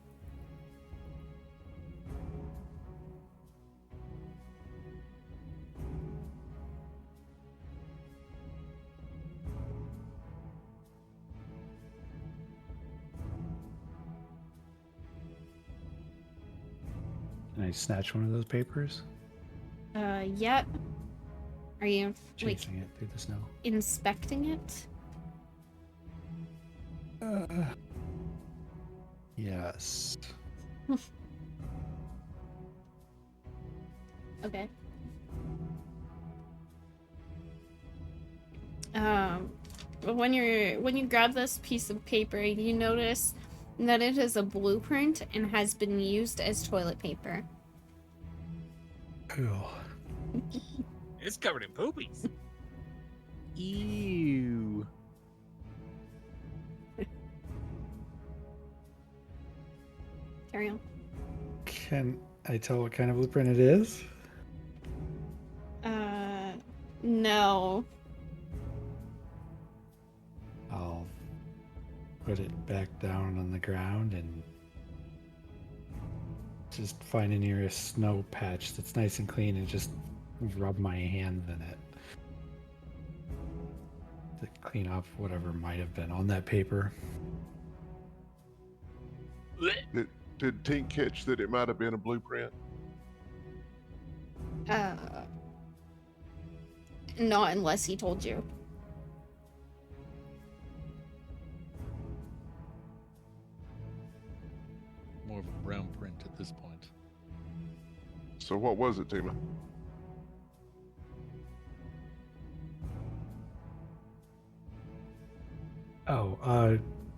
[SPEAKER 3] Can I snatch one of those papers?
[SPEAKER 1] Yep. Are you like
[SPEAKER 3] Chasing it through the snow.
[SPEAKER 1] inspecting it?
[SPEAKER 3] Yes.
[SPEAKER 1] Okay. When you grab this piece of paper, you notice that it is a blueprint and has been used as toilet paper.
[SPEAKER 3] Cool.
[SPEAKER 4] It's covered in poopies.
[SPEAKER 7] Ew.
[SPEAKER 1] Carry on.
[SPEAKER 3] Can I tell what kind of blueprint it is?
[SPEAKER 1] No.
[SPEAKER 3] I'll put it back down on the ground and just find the nearest snow patch that's nice and clean and just rub my hands in it to clean off whatever might have been on that paper.
[SPEAKER 5] Did Tink catch that it might have been a blueprint?
[SPEAKER 1] Not unless he told you.
[SPEAKER 7] More of a brown print at this point.
[SPEAKER 5] So what was it, Tima?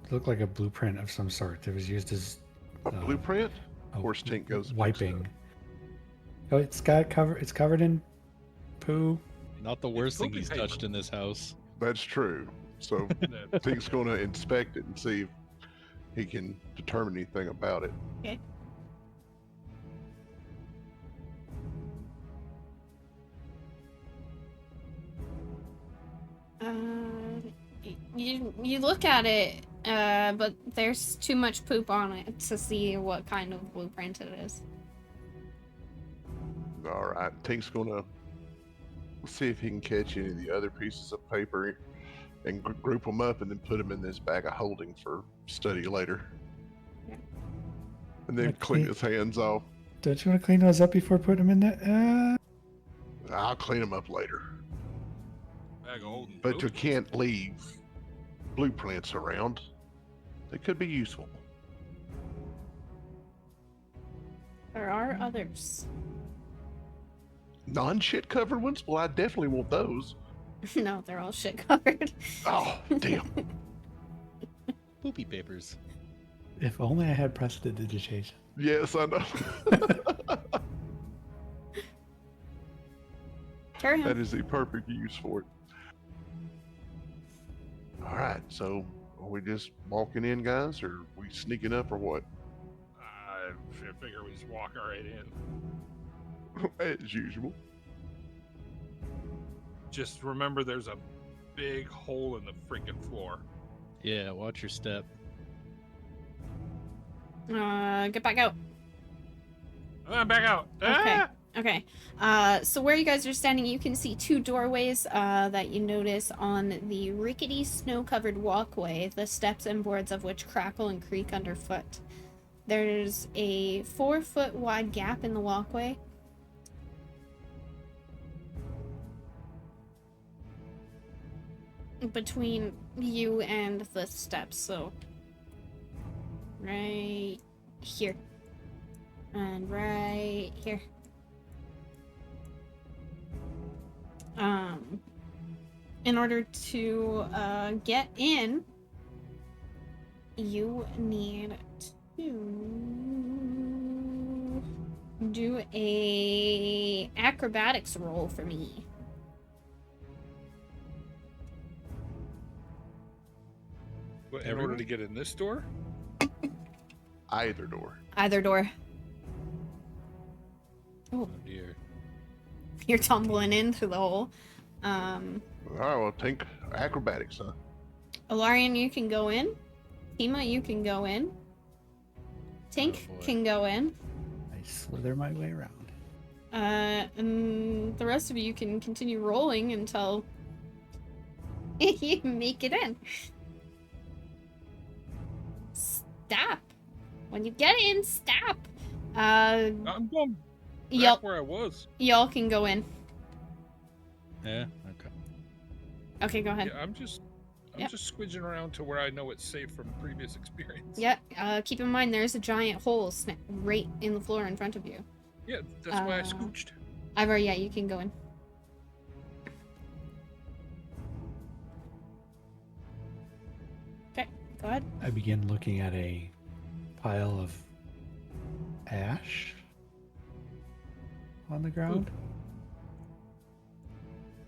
[SPEAKER 3] Looked like a blueprint of some sort. It was used as
[SPEAKER 5] A blueprint?
[SPEAKER 3] oh,
[SPEAKER 5] Of course, Tink goes
[SPEAKER 3] wiping. Oh, it's covered in poo.
[SPEAKER 7] Not the worst thing
[SPEAKER 4] poopy
[SPEAKER 7] he's
[SPEAKER 4] paper.
[SPEAKER 7] touched in this house.
[SPEAKER 5] That's true. So Tink's going to inspect it and see if he can determine anything about it.
[SPEAKER 1] Okay. You look at it, but there's too much poop on it to see what kind of blueprint it is.
[SPEAKER 5] All right, Tink's going to see if he can catch any of the other pieces of paper and group them up and then put them in this bag of holding for study later.
[SPEAKER 1] Yeah.
[SPEAKER 5] And then clean his hands off.
[SPEAKER 3] Don't you want to clean those up before putting them in there?
[SPEAKER 5] I'll clean them up later.
[SPEAKER 4] Bag of holding
[SPEAKER 5] But you
[SPEAKER 4] poop.
[SPEAKER 5] can't leave blueprints around. They could be useful.
[SPEAKER 1] There are others.
[SPEAKER 5] Non-shit covered ones? Well, I definitely want those.
[SPEAKER 1] No, they're all shit covered.
[SPEAKER 5] Oh, damn.
[SPEAKER 7] Poopy papers.
[SPEAKER 3] If only I had prestidigitation.
[SPEAKER 5] Yes, I know.
[SPEAKER 1] Carry
[SPEAKER 5] That
[SPEAKER 1] on.
[SPEAKER 5] is the perfect use for it. All right, so are we just walking in, guys, or are we sneaking up, or what?
[SPEAKER 4] I figure we just walk right in.
[SPEAKER 5] As usual.
[SPEAKER 4] Just remember there's a big hole in the freaking floor.
[SPEAKER 7] Yeah, watch your step.
[SPEAKER 1] Get back out.
[SPEAKER 4] Back out.
[SPEAKER 1] Okay.
[SPEAKER 4] Ah!
[SPEAKER 1] Okay. So where you guys are standing, you can see two doorways that you notice on the rickety snow-covered walkway, the steps and boards of which crackle and creak underfoot. There's a 4-foot wide gap in the walkway. Between you and the steps, so right here and right here. In order to get in, you need to do a acrobatics roll for me.
[SPEAKER 4] But in order to get in this door?
[SPEAKER 5] Either door.
[SPEAKER 1] Either door.
[SPEAKER 7] Oh dear.
[SPEAKER 1] You're tumbling into the hole.
[SPEAKER 5] All right, well, Tink, acrobatics, huh?
[SPEAKER 1] Alarian, you can go in. Tima, you can go in. Tink
[SPEAKER 7] Oh, boy.
[SPEAKER 1] can go in.
[SPEAKER 3] I slither my way around.
[SPEAKER 1] And the rest of you can continue rolling until you make it in. Stop. When you get in, stop.
[SPEAKER 4] I'm going back where I was.
[SPEAKER 1] Y'all can go in.
[SPEAKER 7] Yeah, okay.
[SPEAKER 1] Okay, go ahead.
[SPEAKER 4] Yeah, I'm just
[SPEAKER 1] Yep.
[SPEAKER 4] squidging around to where I know it's safe from previous experience.
[SPEAKER 1] Yeah, keep in mind there's a giant hole right in the floor in front of you.
[SPEAKER 4] Yeah, that's why I scooched.
[SPEAKER 1] Ivor, yeah, you can go in. Okay, go ahead.
[SPEAKER 3] I begin looking at a pile of ash on the ground.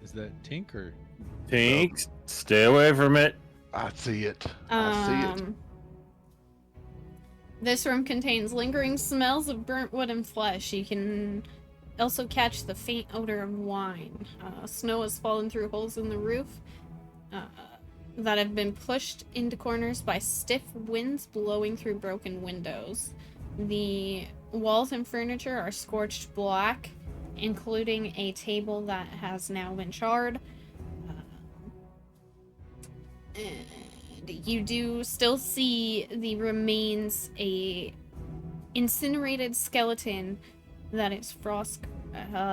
[SPEAKER 7] Is that Tink or?
[SPEAKER 8] Tink, stay away from it.
[SPEAKER 5] I see it. I see it.
[SPEAKER 1] This room contains lingering smells of burnt wood and flesh. You can also catch the faint odor of wine. Snow has fallen through holes in the roof that have been pushed into corners by stiff winds blowing through broken windows. The walls and furniture are scorched black, including a table that has now been charred. And you do still see the remains a incinerated skeleton that is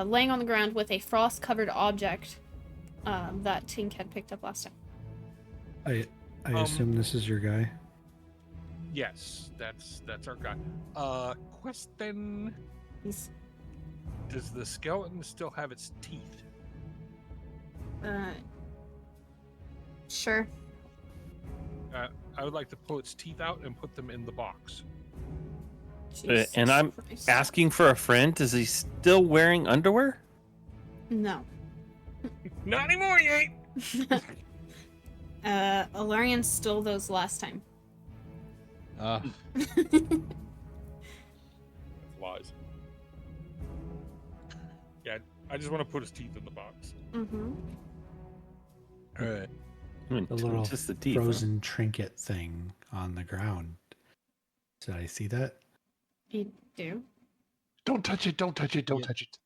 [SPEAKER 1] laying on the ground with a frost-covered object that Tink had picked up last time.
[SPEAKER 3] I assume this is your guy.
[SPEAKER 4] Yes, that's our guy. Question:
[SPEAKER 1] He's
[SPEAKER 4] does the skeleton still have its teeth?
[SPEAKER 1] sure.
[SPEAKER 4] I would like to pull its teeth out and put them in the box.
[SPEAKER 1] Jesus
[SPEAKER 8] And I'm
[SPEAKER 1] Christ.
[SPEAKER 8] asking for a friend. Is he still wearing underwear?
[SPEAKER 1] No.
[SPEAKER 4] Not anymore, you ain't.
[SPEAKER 1] Alarian stole those last time.
[SPEAKER 4] Lies. Yeah, I just want to put his teeth in the box.
[SPEAKER 1] Mm-hmm.
[SPEAKER 7] All right.
[SPEAKER 3] The little
[SPEAKER 8] just the teeth,
[SPEAKER 3] frozen trinket thing on the ground. Did I see that?
[SPEAKER 1] You do?
[SPEAKER 5] Don't touch it! Don't touch it! Don't touch it!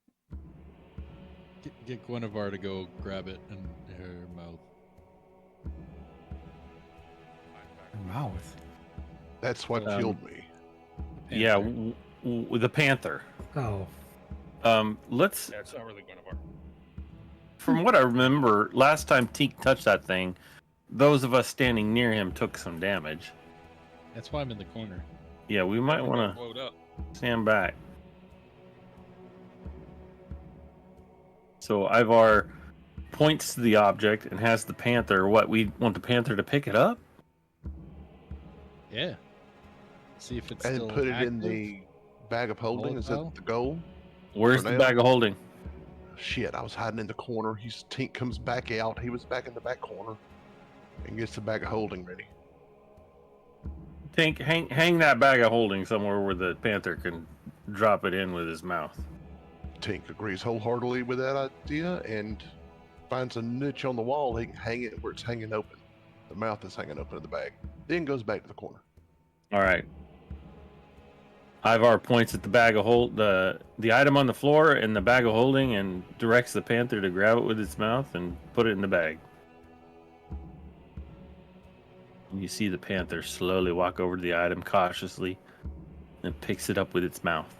[SPEAKER 7] Get Guinevere to go grab it in her mouth.
[SPEAKER 3] Her mouth.
[SPEAKER 5] That's what killed me.
[SPEAKER 8] Yeah, the panther.
[SPEAKER 3] Oh.
[SPEAKER 8] Let's.
[SPEAKER 4] Yeah, it's not really Guinevere.
[SPEAKER 8] From what I remember, last time Tink touched that thing, those of us standing near him took some damage.
[SPEAKER 7] That's why I'm in the corner.
[SPEAKER 8] Yeah, we might want
[SPEAKER 4] Load up.
[SPEAKER 8] to stand back. So Ivar points to the object and has the panther. What, we want the panther to pick it up?
[SPEAKER 7] Yeah. See if it's
[SPEAKER 5] And
[SPEAKER 7] still
[SPEAKER 5] put it in
[SPEAKER 7] active.
[SPEAKER 5] the bag of holding. Is
[SPEAKER 7] Volatile?
[SPEAKER 5] that the goal?
[SPEAKER 8] Where's
[SPEAKER 5] For
[SPEAKER 8] the
[SPEAKER 5] now?
[SPEAKER 8] bag of holding?
[SPEAKER 5] Shit, I was hiding in the corner. Tink comes back out. He was back in the back corner and gets the bag of holding ready.
[SPEAKER 8] Tink, hang that bag of holding somewhere where the panther can drop it in with his mouth.
[SPEAKER 5] Tink agrees wholeheartedly with that idea and finds a niche on the wall. He can hang it where it's hanging open. The mouth is hanging open in the bag. Then goes back to the corner.
[SPEAKER 8] All right. Ivar points at the bag of the item on the floor and the bag of holding and directs the panther to grab it with its mouth and put it in the bag. You see the panther slowly walk over to the item cautiously and picks it up with its mouth.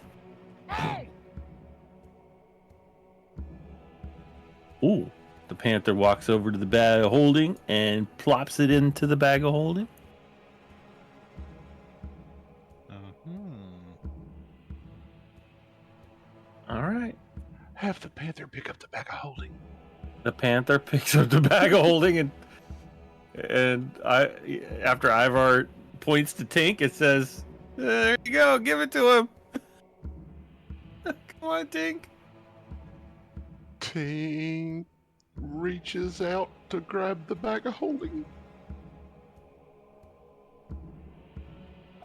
[SPEAKER 9] Hey!
[SPEAKER 8] Ooh. The panther walks over to the bag of holding and plops it into the bag of holding. All right.
[SPEAKER 5] Have the panther pick up the bag of holding.
[SPEAKER 8] The panther picks up the bag of holding and after Ivar points to Tink, it says, "There you go, give it to him." Come on, Tink.
[SPEAKER 5] Tink reaches out to grab the bag of holding.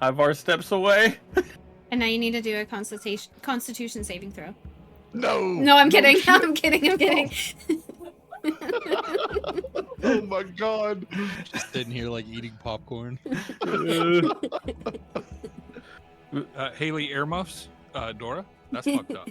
[SPEAKER 8] Ivar steps away.
[SPEAKER 1] And now you need to do a constitution saving throw.
[SPEAKER 5] No!
[SPEAKER 1] No, I'm kidding.
[SPEAKER 5] shit.
[SPEAKER 1] I'm kidding.
[SPEAKER 5] Oh my god.
[SPEAKER 7] Just sitting here like eating popcorn.
[SPEAKER 4] Haley earmuffs, Dora. That's fucked up.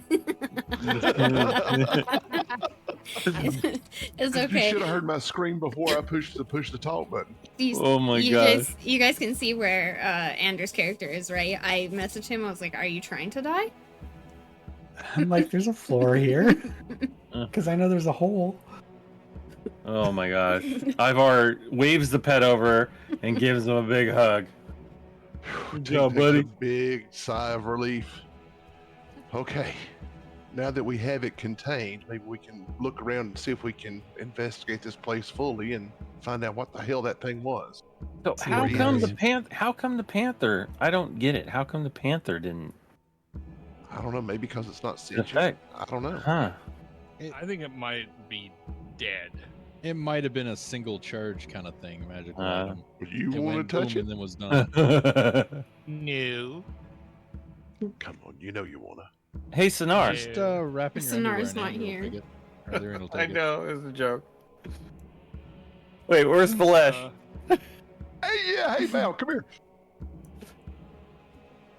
[SPEAKER 1] It's
[SPEAKER 5] You
[SPEAKER 1] okay.
[SPEAKER 5] should have heard my scream before I pushed the talk button.
[SPEAKER 8] Oh my
[SPEAKER 1] you
[SPEAKER 8] gosh.
[SPEAKER 1] you guys can see where Andrew's character is, right? I messaged him. I was like, "Are you trying to die?"
[SPEAKER 3] I'm like, there's a floor here. Because I know there's a hole.
[SPEAKER 8] Oh my gosh. Ivar waves the pet over and gives him a big hug. Good
[SPEAKER 5] Tink
[SPEAKER 8] job,
[SPEAKER 5] takes
[SPEAKER 8] buddy.
[SPEAKER 5] a big sigh of relief. Okay. Now that we have it contained, maybe we can look around and see if we can investigate this place fully and find out what the hell that thing was.
[SPEAKER 8] So
[SPEAKER 3] See
[SPEAKER 8] how
[SPEAKER 3] what he
[SPEAKER 8] come
[SPEAKER 3] has.
[SPEAKER 8] how come the panther? I don't get it. How come the panther didn't
[SPEAKER 5] I don't know, maybe because it's not sentient.
[SPEAKER 8] affect?
[SPEAKER 5] I don't know.
[SPEAKER 8] Huh.
[SPEAKER 4] I think it might be dead.
[SPEAKER 7] It might have been a single charge kind of thing, magical item.
[SPEAKER 5] You
[SPEAKER 7] It
[SPEAKER 5] want
[SPEAKER 7] went
[SPEAKER 5] to touch
[SPEAKER 7] boom
[SPEAKER 5] it?
[SPEAKER 7] and then was done.
[SPEAKER 4] No.
[SPEAKER 5] Come on, you know you want to.
[SPEAKER 8] Hey, Sonar.
[SPEAKER 4] Yeah.
[SPEAKER 7] Just wrapping your
[SPEAKER 1] Sonar's
[SPEAKER 7] underwear
[SPEAKER 1] not
[SPEAKER 7] in
[SPEAKER 1] here.
[SPEAKER 7] Andrew will take it. Or Aaron will
[SPEAKER 8] I
[SPEAKER 7] take it.
[SPEAKER 8] know, it was a joke. Wait, where's Flesh?
[SPEAKER 5] Hey, yeah, hey, Val, come here.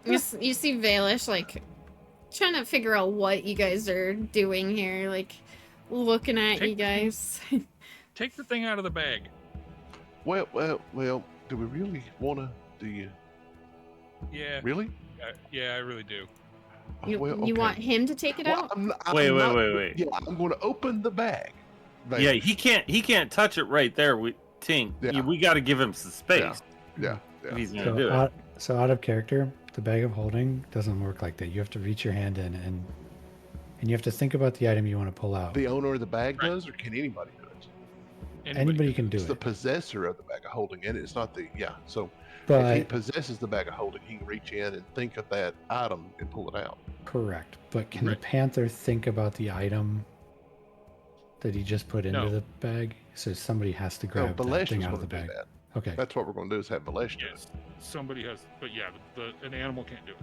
[SPEAKER 1] You see Valish like trying to figure out what you guys are doing here, like looking at you guys.
[SPEAKER 4] Take the thing out of the bag.
[SPEAKER 5] Well, do we really want to? Do you
[SPEAKER 4] Yeah.
[SPEAKER 5] really?
[SPEAKER 4] Yeah, I really do.
[SPEAKER 1] You,
[SPEAKER 5] Well,
[SPEAKER 1] you
[SPEAKER 5] okay.
[SPEAKER 1] want him to take it out?
[SPEAKER 8] Wait.
[SPEAKER 5] Yeah, I'm going to open the bag.
[SPEAKER 8] Yeah, he can't touch it right there. Tink,
[SPEAKER 5] Yeah.
[SPEAKER 8] we got to give him some space.
[SPEAKER 5] Yeah.
[SPEAKER 8] If he's gonna do
[SPEAKER 3] So
[SPEAKER 8] it.
[SPEAKER 3] out of character, the bag of holding doesn't work like that. You have to reach your hand in and you have to think about the item you want to pull out.
[SPEAKER 5] The owner of the bag
[SPEAKER 4] Right.
[SPEAKER 5] does, or can anybody do it?
[SPEAKER 3] Anybody can do
[SPEAKER 5] It's the
[SPEAKER 3] it.
[SPEAKER 5] possessor of the bag of holding, and it's not the So if he
[SPEAKER 3] But
[SPEAKER 5] possesses the bag of holding, he can reach in and think of that item and pull it out.
[SPEAKER 3] correct. But can
[SPEAKER 4] Right.
[SPEAKER 3] the panther think about the item that he just put into
[SPEAKER 4] No.
[SPEAKER 3] the bag? So somebody has to
[SPEAKER 5] No,
[SPEAKER 3] grab that
[SPEAKER 5] Balesh
[SPEAKER 3] thing
[SPEAKER 5] is
[SPEAKER 3] out of
[SPEAKER 5] going
[SPEAKER 3] the
[SPEAKER 5] to do
[SPEAKER 3] bag.
[SPEAKER 5] that.
[SPEAKER 3] Okay.
[SPEAKER 5] That's what we're going to do is have Balesh do it.
[SPEAKER 4] Yes, somebody has, but yeah, an animal can't do it.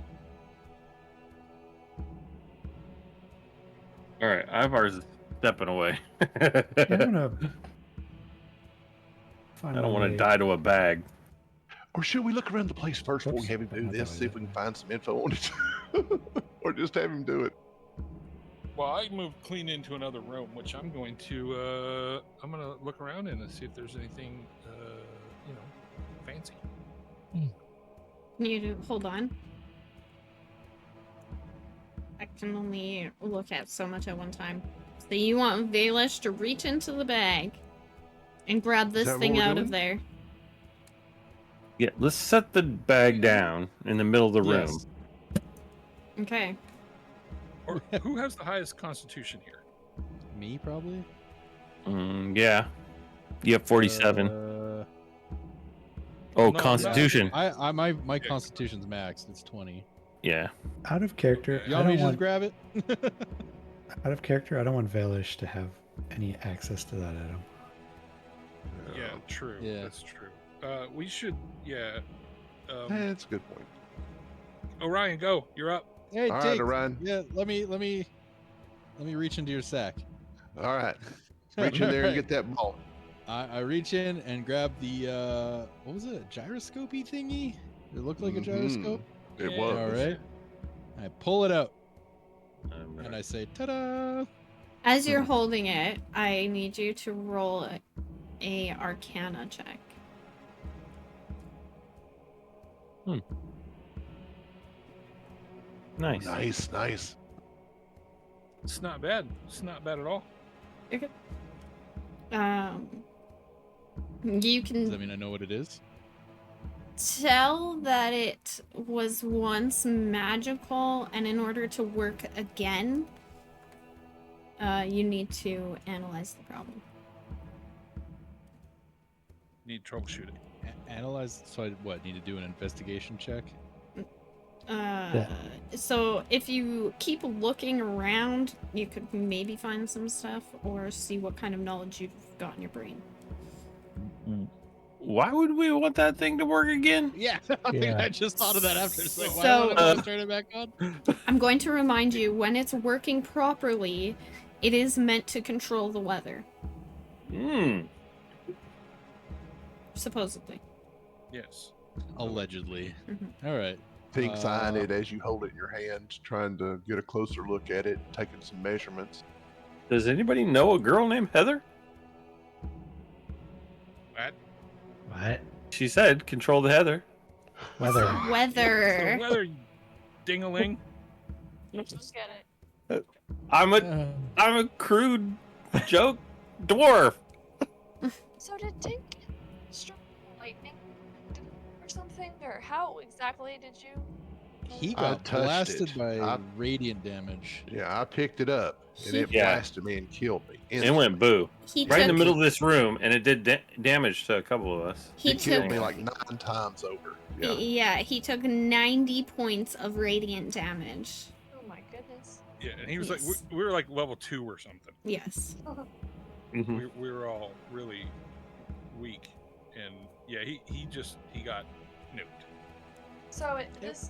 [SPEAKER 8] All right, Ivar's stepping away.
[SPEAKER 3] Yeah, I'm gonna
[SPEAKER 8] I
[SPEAKER 3] find
[SPEAKER 8] don't
[SPEAKER 3] my
[SPEAKER 8] want to
[SPEAKER 3] way-
[SPEAKER 8] die to a bag.
[SPEAKER 5] Or should we look around the place first before we
[SPEAKER 3] Whoops,
[SPEAKER 5] have him do
[SPEAKER 3] not that
[SPEAKER 5] this,
[SPEAKER 3] way,
[SPEAKER 5] see if
[SPEAKER 3] that
[SPEAKER 5] we can
[SPEAKER 3] way.
[SPEAKER 5] find some info on it? Or just have him do it?
[SPEAKER 4] Well, I moved clean into another room, which I'm going to look around in and see if there's anything, fancy.
[SPEAKER 1] Can you hold on? I can only look at so much at one time. So you want Valish to reach into the bag and grab this
[SPEAKER 5] that what
[SPEAKER 1] thing
[SPEAKER 5] we're
[SPEAKER 1] out
[SPEAKER 5] doing?
[SPEAKER 1] of there.
[SPEAKER 8] Yeah, let's set the bag down in the middle of the room.
[SPEAKER 7] Yes.
[SPEAKER 1] Okay.
[SPEAKER 4] Or who has the highest constitution here?
[SPEAKER 7] Me, probably?
[SPEAKER 8] Yeah. You have 47.
[SPEAKER 7] No,
[SPEAKER 8] Constitution.
[SPEAKER 7] My constitution's max. It's 20.
[SPEAKER 8] Yeah.
[SPEAKER 3] Out of character,
[SPEAKER 7] You
[SPEAKER 3] I
[SPEAKER 7] want me
[SPEAKER 3] don't
[SPEAKER 7] to just
[SPEAKER 3] want
[SPEAKER 7] grab it?
[SPEAKER 3] out of character. I don't want Valish to have any access to that item.
[SPEAKER 4] Yeah, true.
[SPEAKER 7] Yeah.
[SPEAKER 4] That's true. We should, yeah.
[SPEAKER 5] That's a good point.
[SPEAKER 4] Orion, go. You're up.
[SPEAKER 7] Hey,
[SPEAKER 5] All right,
[SPEAKER 7] Jake.
[SPEAKER 5] Orion.
[SPEAKER 7] Yeah, let me reach into your sack.
[SPEAKER 5] All right. Reach in there and
[SPEAKER 7] Alright.
[SPEAKER 5] get that ball.
[SPEAKER 7] I reach in and grab the what was it? A gyroscopy thingy? It looked like a gyroscope.
[SPEAKER 5] It
[SPEAKER 4] Yeah.
[SPEAKER 5] was.
[SPEAKER 7] All right. I pull it out
[SPEAKER 8] Um,
[SPEAKER 7] and I say, "Ta-da!"
[SPEAKER 1] As you're holding it, I need you to roll a Arcana check.
[SPEAKER 8] Nice.
[SPEAKER 5] Nice, nice.
[SPEAKER 4] It's not bad. It's not bad at all.
[SPEAKER 1] You
[SPEAKER 7] Does
[SPEAKER 1] can
[SPEAKER 7] that mean I know what it is?
[SPEAKER 1] tell that it was once magical, and in order to work again, you need to analyze the problem.
[SPEAKER 4] Need troubleshooting.
[SPEAKER 7] Analyze. So I need to do an investigation check?
[SPEAKER 1] So if you keep looking around, you could maybe find some stuff or see what kind of knowledge you've got in your brain.
[SPEAKER 8] Why would we want that thing to work again?
[SPEAKER 7] Yeah.
[SPEAKER 3] Yeah.
[SPEAKER 7] I just thought of that after. It's like, why
[SPEAKER 1] So-
[SPEAKER 7] would I turn it back on?
[SPEAKER 1] I'm going to remind you, when it's working properly, it is meant to control the weather, supposedly.
[SPEAKER 4] Yes.
[SPEAKER 7] Allegedly.
[SPEAKER 1] Mhm.
[SPEAKER 7] All right.
[SPEAKER 5] Pink's eyeing it as you hold it in your hand, trying to get a closer look at it, taking some measurements.
[SPEAKER 8] Does anybody know a girl named Heather?
[SPEAKER 3] What?
[SPEAKER 8] She said, control the Heather.
[SPEAKER 3] Weather.
[SPEAKER 1] Weather.
[SPEAKER 4] So weather, you ding-a-ling.
[SPEAKER 6] Don't get it.
[SPEAKER 8] I'm a crude joke dwarf.
[SPEAKER 6] So did Tink strike lightning or something? Or how exactly did you?
[SPEAKER 7] He
[SPEAKER 5] I
[SPEAKER 7] got
[SPEAKER 5] touched
[SPEAKER 7] blasted
[SPEAKER 5] it.
[SPEAKER 7] by radiant damage.
[SPEAKER 5] Yeah, I picked it up, and it
[SPEAKER 8] Yeah.
[SPEAKER 5] blasted me and killed me.
[SPEAKER 8] It went boo.
[SPEAKER 1] He
[SPEAKER 8] Right in the
[SPEAKER 1] took-
[SPEAKER 8] middle of this room, and it did damage to a couple of us.
[SPEAKER 1] He
[SPEAKER 5] It killed
[SPEAKER 1] took
[SPEAKER 5] me like 9 times over. Yeah.
[SPEAKER 1] Yeah, he took 90 points of radiant damage.
[SPEAKER 6] Oh my goodness.
[SPEAKER 4] Yeah, and he was
[SPEAKER 1] Yes.
[SPEAKER 4] like, we were like level 2 or something.
[SPEAKER 1] Yes.
[SPEAKER 8] Mhm.
[SPEAKER 4] We were all really weak, and yeah, he got nuked.
[SPEAKER 6] So this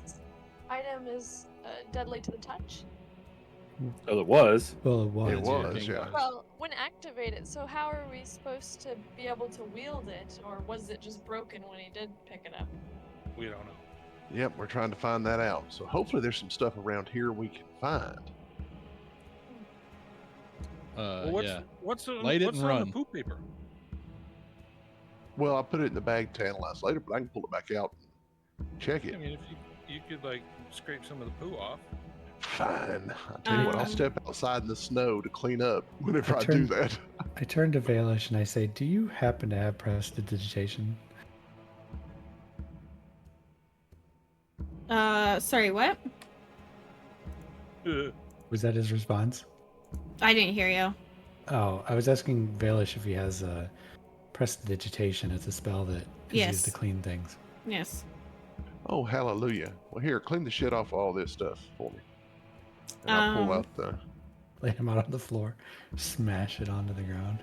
[SPEAKER 6] item is deadly to the touch.
[SPEAKER 8] Oh, it was.
[SPEAKER 3] Well, it was.
[SPEAKER 5] It was,
[SPEAKER 7] King
[SPEAKER 5] yeah.
[SPEAKER 6] Well, when activated, so how are we supposed to be able to wield it, or was it just broken when he did pick it up?
[SPEAKER 4] We don't know.
[SPEAKER 5] Yep, we're trying to find that out. So hopefully there's some stuff around here we can find.
[SPEAKER 4] Well, what's
[SPEAKER 7] Yeah.
[SPEAKER 4] what's on,
[SPEAKER 7] Light it
[SPEAKER 4] what's
[SPEAKER 7] and
[SPEAKER 4] on
[SPEAKER 7] run.
[SPEAKER 4] the poop paper?
[SPEAKER 5] Well, I put it in the bag to analyze later, but I can pull it back out and check
[SPEAKER 4] I
[SPEAKER 5] it.
[SPEAKER 4] mean, if you could like scrape some of the poo off.
[SPEAKER 5] Fine. I'll tell you what, I'll
[SPEAKER 1] Um,
[SPEAKER 5] step outside in the snow to clean up whenever
[SPEAKER 3] I
[SPEAKER 5] I do
[SPEAKER 3] turned-
[SPEAKER 5] that.
[SPEAKER 3] I turn to Valish and I say, "Do you happen to have prestidigitation?"
[SPEAKER 1] Sorry, what?
[SPEAKER 3] Was that his response?
[SPEAKER 1] I didn't hear you.
[SPEAKER 3] Oh, I was asking Valish if he has prestidigitation. It's a spell that is
[SPEAKER 1] Yes.
[SPEAKER 3] used to clean things.
[SPEAKER 1] Yes.
[SPEAKER 5] Oh, hallelujah. Well, here, clean the shit off all this stuff for me. And I'll pull
[SPEAKER 1] Um,
[SPEAKER 5] out the...
[SPEAKER 3] Lay him out on the floor, smash it onto the ground.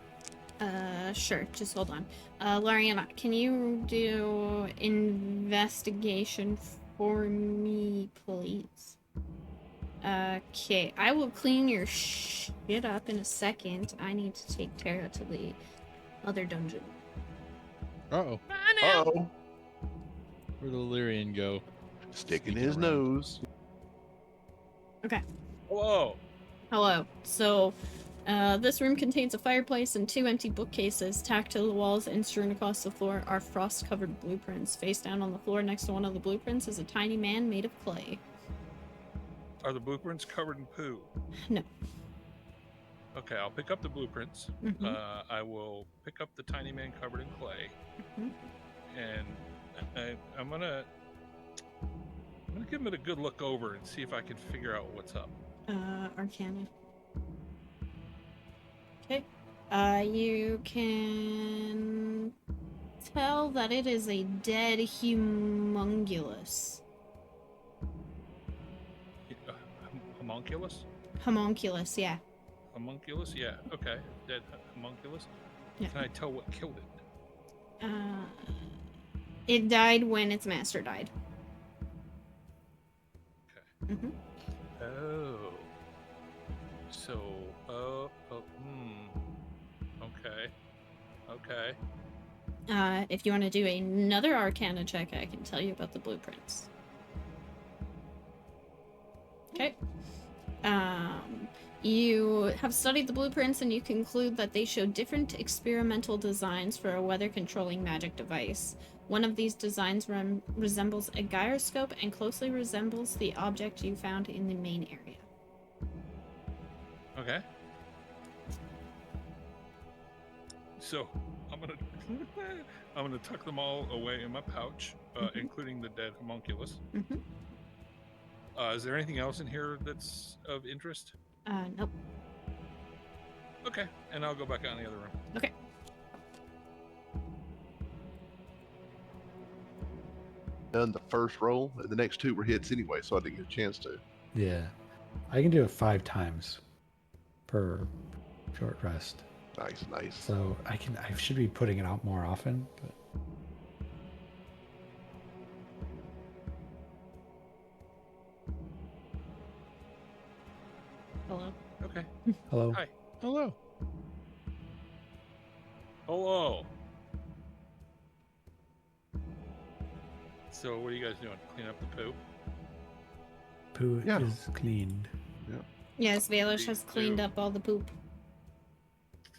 [SPEAKER 1] Sure. Just hold on. Lariana, can you do investigation for me, please? Okay, I will clean your shit up in a second. I need to take Tara to the other dungeon.
[SPEAKER 7] Uh-oh.
[SPEAKER 5] Uh-oh.
[SPEAKER 7] Where'd the Illyrian go?
[SPEAKER 5] Sticking
[SPEAKER 7] Sneaking
[SPEAKER 5] his
[SPEAKER 7] around.
[SPEAKER 5] nose.
[SPEAKER 1] Okay.
[SPEAKER 4] Whoa.
[SPEAKER 1] Hello. So, this room contains a fireplace and 2 empty bookcases. Tacked to the walls and strewn across the floor are frost-covered blueprints. Face down on the floor next to one of the blueprints is a tiny man made of clay.
[SPEAKER 4] Are the blueprints covered in poo?
[SPEAKER 1] No.
[SPEAKER 4] Okay, I'll pick up the blueprints.
[SPEAKER 1] Mhm.
[SPEAKER 4] I will pick up the tiny man covered in clay, and I'm gonna give it a good look over and see if I can figure out what's up.
[SPEAKER 1] Arcana. Okay. You can tell that it is a dead humongulus.
[SPEAKER 4] Homunculus?
[SPEAKER 1] Homunculus, yeah.
[SPEAKER 4] Homunculus? Yeah. Okay. Dead homunculus.
[SPEAKER 1] Yeah.
[SPEAKER 4] Can I tell what killed it?
[SPEAKER 1] It died when its master died.
[SPEAKER 4] Okay.
[SPEAKER 1] Mm-hmm.
[SPEAKER 4] Oh. So, okay. Okay.
[SPEAKER 1] If you want to do another Arcana check, I can tell you about the blueprints. Okay. You have studied the blueprints and you conclude that they show different experimental designs for a weather-controlling magic device. One of these designs resembles a gyroscope and closely resembles the object you found in the main area.
[SPEAKER 4] Okay. So, I'm gonna tuck them all away in my pouch, including the dead homunculus.
[SPEAKER 1] Mm-hmm.
[SPEAKER 4] Is there anything else in here that's of interest?
[SPEAKER 1] Nope.
[SPEAKER 4] Okay, and I'll go back out in the other room.
[SPEAKER 1] Okay.
[SPEAKER 5] Done the first roll, and the next 2 were hits anyway, so I didn't get a chance to.
[SPEAKER 3] Yeah. I can do it 5 times per short rest.
[SPEAKER 5] Nice.
[SPEAKER 3] So I should be putting it out more often, but
[SPEAKER 1] Hello.
[SPEAKER 4] Okay.
[SPEAKER 3] hello.
[SPEAKER 4] Hi.
[SPEAKER 7] Hello.
[SPEAKER 4] Hello. So, what are you guys doing? Clean up the poo?
[SPEAKER 3] Poo
[SPEAKER 5] Yeah.
[SPEAKER 3] is cleaned.
[SPEAKER 1] Yes, Valish has cleaned up all the poop.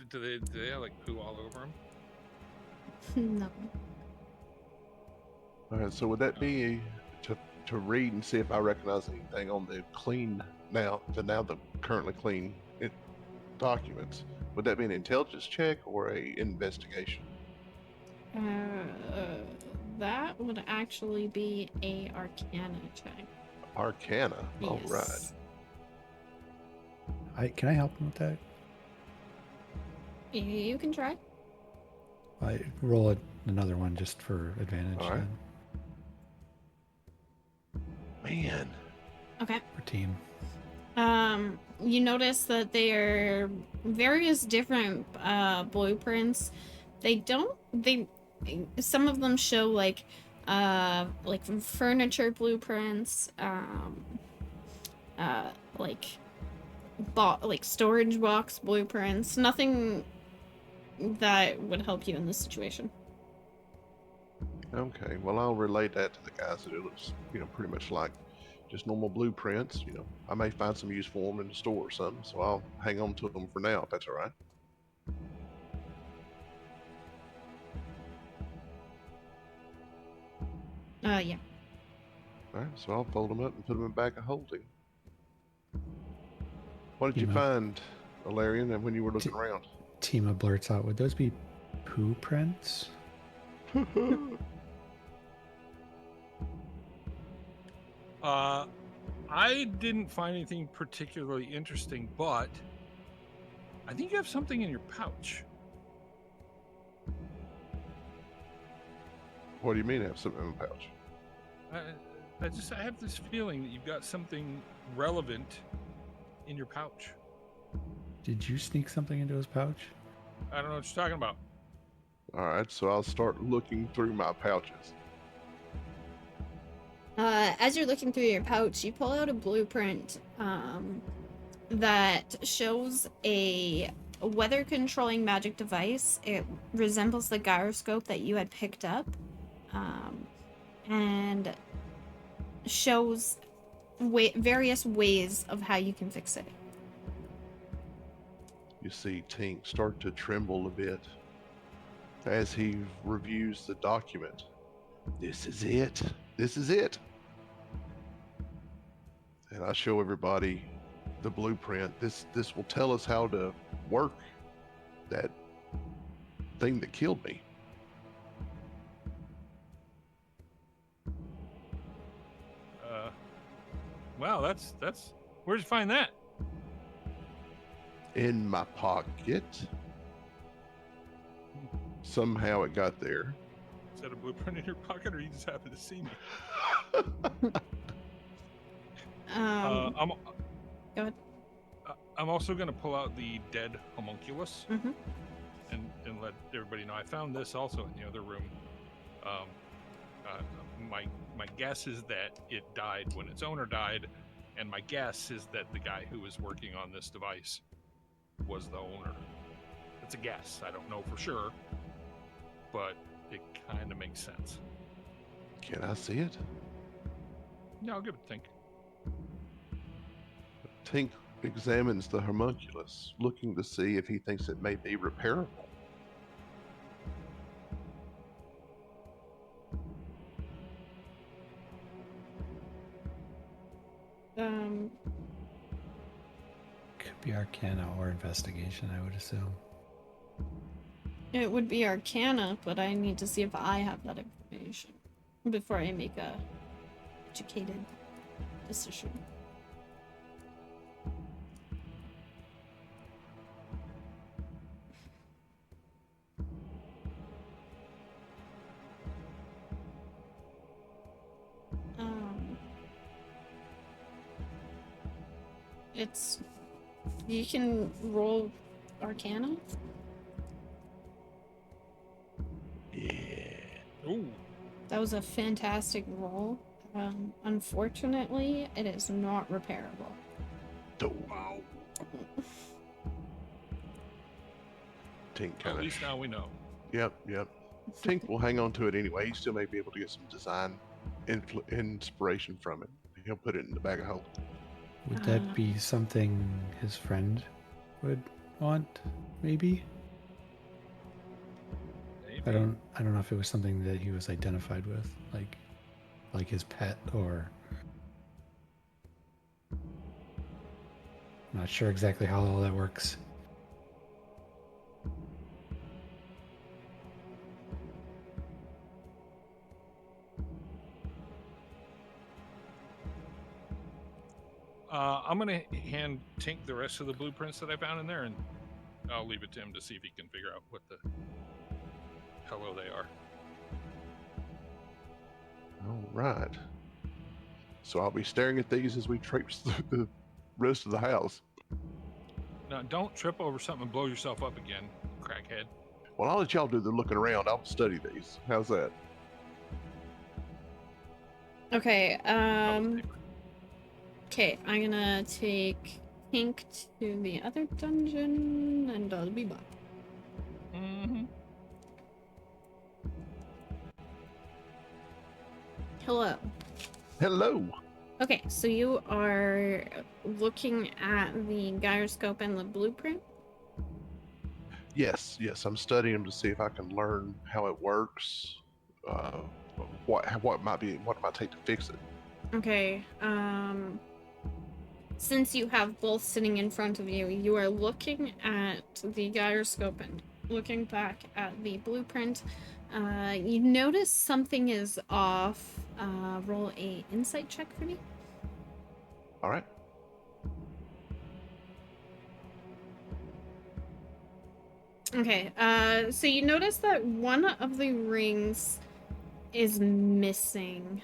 [SPEAKER 4] Do they have like poo all over them?
[SPEAKER 1] No.
[SPEAKER 5] All right, so would that be to read and see if I recognize anything on the clean now the currently clean documents? Would that be an intelligence check or a investigation?
[SPEAKER 1] That would actually be a Arcana check.
[SPEAKER 5] Arcana. All
[SPEAKER 1] Yes.
[SPEAKER 5] right.
[SPEAKER 3] Can I help him with that?
[SPEAKER 1] You can try.
[SPEAKER 3] I roll another one just for advantage.
[SPEAKER 5] All right.
[SPEAKER 3] then,
[SPEAKER 5] Man.
[SPEAKER 1] Okay.
[SPEAKER 3] for team.
[SPEAKER 1] You notice that there are various different blueprints. Some of them show like furniture blueprints, like storage box blueprints. Nothing that would help you in this situation.
[SPEAKER 5] Okay. Well, I'll relate that to the guys that it looks, pretty much like just normal blueprints. I may find some use for them in the store or something, so I'll hang on to them for now, if that's all right.
[SPEAKER 1] Yeah.
[SPEAKER 5] All right, so I'll fold them up and put them in a bag of holding. What did you
[SPEAKER 3] Team up.
[SPEAKER 5] find, Alarian, and when you were looking around?
[SPEAKER 3] Tima blurts out, would those be poo prints?
[SPEAKER 4] I didn't find anything particularly interesting, but I think you have something in your pouch.
[SPEAKER 5] What do you mean have something in the pouch?
[SPEAKER 4] I have this feeling that you've got something relevant in your pouch.
[SPEAKER 3] Did you sneak something into his pouch?
[SPEAKER 4] I don't know what you're talking about.
[SPEAKER 5] All right, so I'll start looking through my pouches.
[SPEAKER 1] As you're looking through your pouch, you pull out a blueprint that shows a weather controlling magic device. It resembles the gyroscope that you had picked up, and shows various ways of how you can fix it.
[SPEAKER 5] You see Tink start to tremble a bit as he reviews the document. This is it. This is it. And I show everybody the blueprint. This will tell us how to work that thing that killed me.
[SPEAKER 4] Wow, that's where'd you find that?
[SPEAKER 5] In my pocket. Somehow it got there.
[SPEAKER 4] Is that a blueprint in your pocket, or you just happened to see me?
[SPEAKER 1] Go ahead.
[SPEAKER 4] I'm also going to pull out the dead homunculus
[SPEAKER 1] Mm-hmm.
[SPEAKER 4] and let everybody know I found this also in the other room. My guess is that it died when its owner died, and my guess is that the guy who was working on this device was the owner. It's a guess. I don't know for sure, but it kind of makes sense.
[SPEAKER 5] Can I see it?
[SPEAKER 4] Yeah, I'll give it a think.
[SPEAKER 5] Tink examines the homunculus, looking to see if he thinks it may be repairable.
[SPEAKER 3] Could be Arcana or Investigation, I would assume.
[SPEAKER 1] It would be Arcana, but I need to see if I have that information before I make a educated decision. You can roll Arcana.
[SPEAKER 5] Yeah.
[SPEAKER 4] Ooh.
[SPEAKER 1] That was a fantastic roll. Unfortunately, it is not repairable.
[SPEAKER 4] Wow.
[SPEAKER 5] Tink kind
[SPEAKER 4] At
[SPEAKER 5] of.
[SPEAKER 4] least now we know.
[SPEAKER 5] Yep. Tink will hang on to it anyway. He still may be able to get some design inspiration from it. He'll put it in the bag of holding.
[SPEAKER 3] Would that be something his friend would want, maybe?
[SPEAKER 4] Maybe.
[SPEAKER 3] I don't know if it was something that he was identified with, like his pet, or I'm not sure exactly how all that works.
[SPEAKER 4] I'm gonna hand Tink the rest of the blueprints that I found in there, and I'll leave it to him to see if he can figure out what the hello they are.
[SPEAKER 5] All right. So I'll be staring at these as we traipse through the rest of the house.
[SPEAKER 4] Now, don't trip over something and blow yourself up again, crackhead.
[SPEAKER 5] Well, I'll let y'all do the looking around. I'll study these. How's that?
[SPEAKER 1] Okay, okay, I'm gonna take Pink to the other dungeon, and I'll be back.
[SPEAKER 4] Mm-hmm.
[SPEAKER 1] Hello.
[SPEAKER 5] Hello.
[SPEAKER 1] Okay, so you are looking at the gyroscope and the blueprint?
[SPEAKER 5] Yes. I'm studying them to see if I can learn how it works. What it might take to fix it.
[SPEAKER 1] Okay, since you have both sitting in front of you, you are looking at the gyroscope and looking back at the blueprint. You notice something is off. Roll a insight check for me.
[SPEAKER 5] All right.
[SPEAKER 1] Okay, so you notice that one of the rings is missing.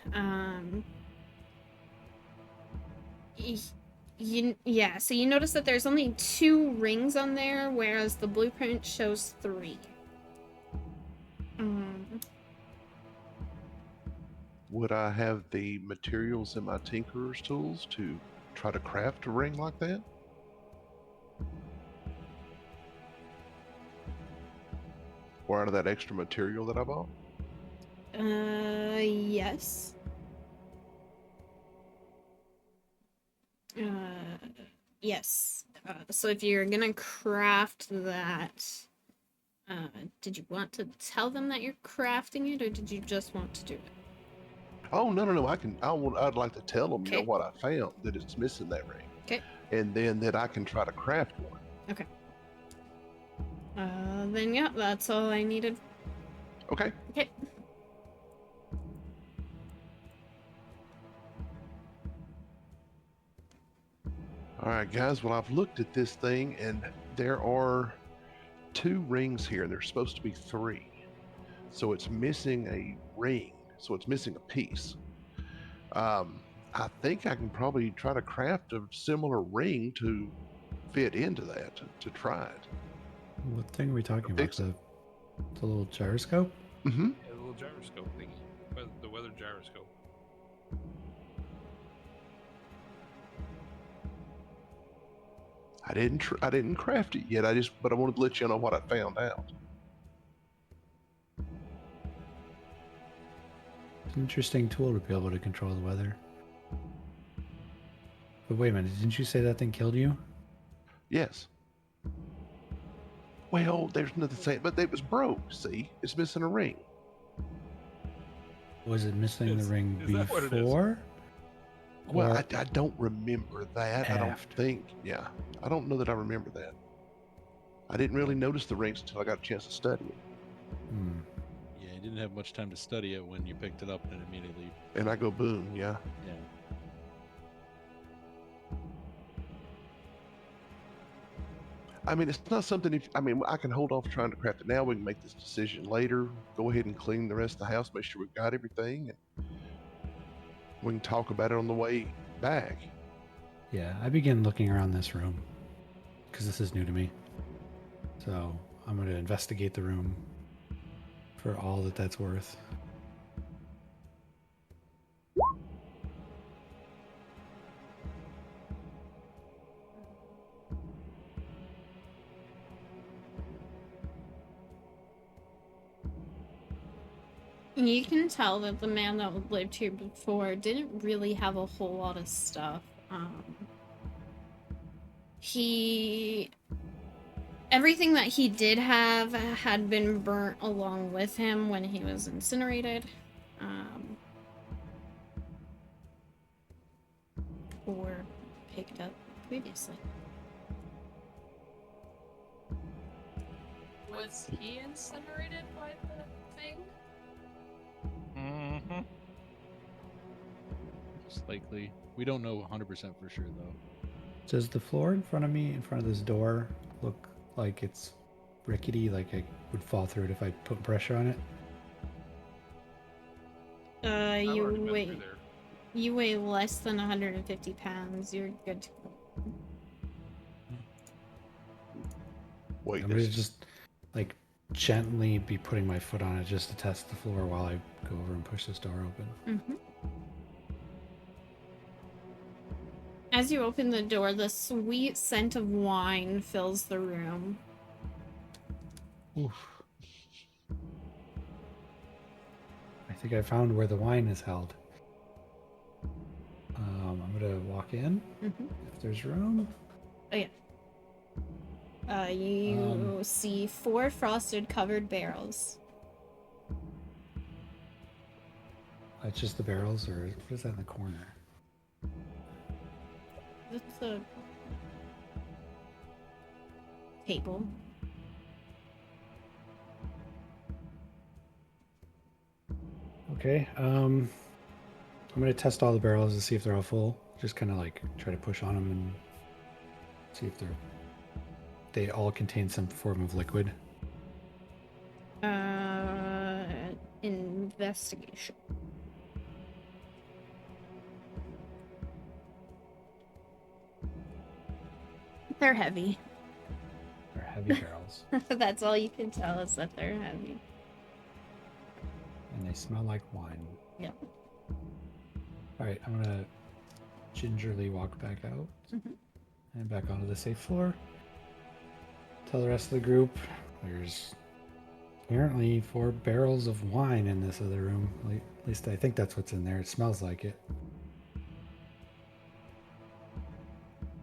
[SPEAKER 1] So you notice that there's only 2 rings on there, whereas the blueprint shows 3.
[SPEAKER 5] Would I have the materials in my tinkerer's tools to try to craft a ring like that? Or out of that extra material that I bought?
[SPEAKER 1] Yes. Yes. So if you're gonna craft that, did you want to tell them that you're crafting it, or did you just want to do it?
[SPEAKER 5] Oh, no. I'd like to tell them,
[SPEAKER 1] Okay.
[SPEAKER 5] what I found, that it's missing that ring.
[SPEAKER 1] Okay.
[SPEAKER 5] And then that I can try to craft one.
[SPEAKER 1] Okay. Then yeah, that's all I needed.
[SPEAKER 5] Okay.
[SPEAKER 1] Okay.
[SPEAKER 5] All right, guys. Well, I've looked at this thing, and there are 2 rings here, and there's supposed to be 3. So it's missing a ring. So it's missing a piece. I think I can probably try to craft a similar ring to fit into that, to try it.
[SPEAKER 3] What thing are we talking about?
[SPEAKER 5] Fix
[SPEAKER 3] The little gyroscope?
[SPEAKER 5] Mm-hmm.
[SPEAKER 4] Yeah, the little gyroscope thingy. The weather gyroscope.
[SPEAKER 5] I didn't craft it yet. But I wanted to let you know what I found out.
[SPEAKER 3] It's an interesting tool to be able to control the weather. But wait a minute, didn't you say that thing killed you?
[SPEAKER 5] Yes. Well, there's nothing saying, but it was broke. See, it's missing a ring.
[SPEAKER 3] Was it missing the ring
[SPEAKER 4] is that what it is?
[SPEAKER 3] before?
[SPEAKER 5] Well,
[SPEAKER 3] Or
[SPEAKER 5] I don't remember that. I don't
[SPEAKER 3] after?
[SPEAKER 5] think. Yeah, I don't know that I remember that. I didn't really notice the rings until I got a chance to study it.
[SPEAKER 3] Hmm.
[SPEAKER 7] Yeah, you didn't have much time to study it when you picked it up and immediately.
[SPEAKER 5] And I go, boom, yeah.
[SPEAKER 7] Yeah.
[SPEAKER 5] I mean, it's not something. I can hold off trying to craft it now. We can make this decision later. Go ahead and clean the rest of the house. Make sure we've got everything, and we can talk about it on the way back.
[SPEAKER 3] Yeah, I begin looking around this room because this is new to me. So I'm going to investigate the room for all that that's worth.
[SPEAKER 1] You can tell that the man that lived here before didn't really have a whole lot of stuff. Everything that he did have had been burnt along with him when he was incinerated. Or picked up previously.
[SPEAKER 6] Was he incinerated by the thing?
[SPEAKER 7] Mm-hmm. Most likely. We don't know 100% for sure, though.
[SPEAKER 3] Does the floor in front of me, in front of this door, look like it's rickety, like I would fall through it if I put pressure on it?
[SPEAKER 1] You weigh less than 150 pounds. You're good to go.
[SPEAKER 5] Wait,
[SPEAKER 3] I'm going to just, like, gently be putting my foot on it just to test the floor while I go over and push this door open.
[SPEAKER 1] Mm-hmm. As you open the door, the sweet scent of wine fills the room.
[SPEAKER 3] Oof. I think I found where the wine is held. I'm going to walk in, if there's room.
[SPEAKER 1] Oh, yeah. You see 4 frosted covered barrels.
[SPEAKER 3] It's just the barrels, or what is that in the corner?
[SPEAKER 1] It's a table.
[SPEAKER 3] Okay, I'm going to test all the barrels to see if they're all full. Just kind of like try to push on them and see if they all contain some form of liquid.
[SPEAKER 1] Investigation. They're heavy.
[SPEAKER 3] They're heavy barrels.
[SPEAKER 1] That's all you can tell is that they're heavy.
[SPEAKER 3] And they smell like wine.
[SPEAKER 1] Yep.
[SPEAKER 3] Alright, I'm gonna gingerly walk back out. And back onto the safe floor. Tell the rest of the group there's apparently 4 barrels of wine in this other room. At least I think that's what's in there. It smells like it.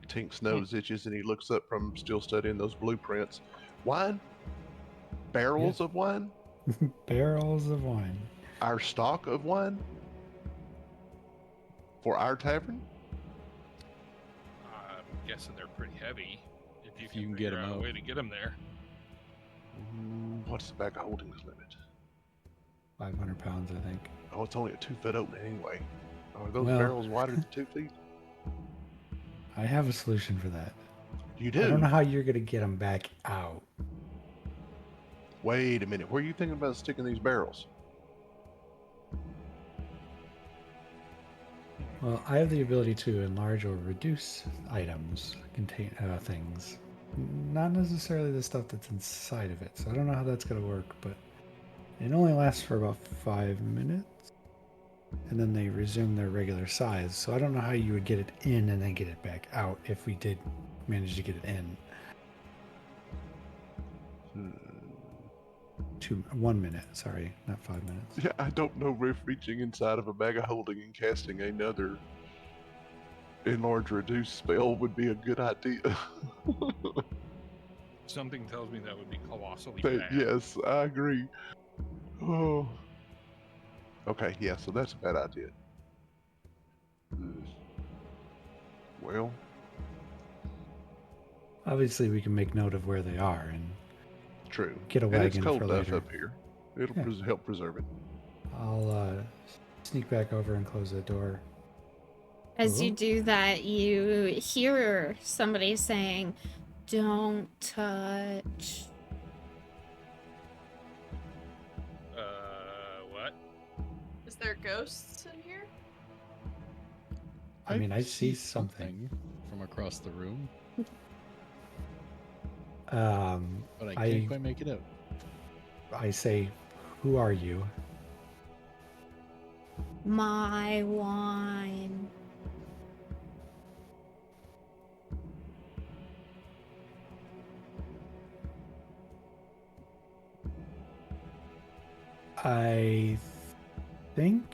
[SPEAKER 5] Tink's nose itches and he looks up from still studying those blueprints. Wine? Barrels of wine?
[SPEAKER 3] Barrels of wine.
[SPEAKER 5] Our stock of wine? For our tavern?
[SPEAKER 4] I'm guessing they're pretty heavy. If you
[SPEAKER 7] can
[SPEAKER 4] can
[SPEAKER 7] get
[SPEAKER 4] figure
[SPEAKER 7] 'em
[SPEAKER 4] out a
[SPEAKER 7] out.
[SPEAKER 4] way to get them there.
[SPEAKER 5] What's the bag of holdings limit?
[SPEAKER 3] 500 pounds, I think.
[SPEAKER 5] Oh, it's only a 2-foot opening anyway. Are those
[SPEAKER 3] Well-
[SPEAKER 5] barrels wider than 2 feet?
[SPEAKER 3] I have a solution for that.
[SPEAKER 5] You
[SPEAKER 3] I
[SPEAKER 5] do?
[SPEAKER 3] don't know how you're gonna get them back out.
[SPEAKER 5] Wait a minute. Where are you thinking about sticking these barrels?
[SPEAKER 3] Well, I have the ability to enlarge or reduce items, contain things. Not necessarily the stuff that's inside of it. So I don't know how that's gonna work, but it only lasts for about 5 minutes. And then they resume their regular size. So I don't know how you would get it in and then get it back out if we did manage to get it in. 1 minute, sorry, not 5 minutes.
[SPEAKER 5] Yeah, I don't know if reaching inside of a bag of holding and casting another enlarge reduce spell would be a good idea.
[SPEAKER 4] Something tells me that would be colossally
[SPEAKER 5] But
[SPEAKER 4] bad.
[SPEAKER 5] yes, I agree. Oh. Okay, yeah, so that's a bad idea. Well,
[SPEAKER 3] Obviously, we can make note of where they are and
[SPEAKER 5] true.
[SPEAKER 3] get a
[SPEAKER 5] And it's
[SPEAKER 3] wagon
[SPEAKER 5] cold
[SPEAKER 3] for
[SPEAKER 5] enough
[SPEAKER 3] later.
[SPEAKER 5] up here. It'll
[SPEAKER 3] Yeah.
[SPEAKER 5] help preserve it.
[SPEAKER 3] I'll sneak back over and close the door.
[SPEAKER 1] As you
[SPEAKER 3] Hello?
[SPEAKER 1] do that, you hear somebody saying, "Don't touch."
[SPEAKER 4] What?
[SPEAKER 6] Is there ghosts in here?
[SPEAKER 3] I mean, I see something.
[SPEAKER 7] from across the room,
[SPEAKER 3] But
[SPEAKER 7] but I can't quite make it out.
[SPEAKER 3] I say, who are you?
[SPEAKER 1] My wine.
[SPEAKER 3] I think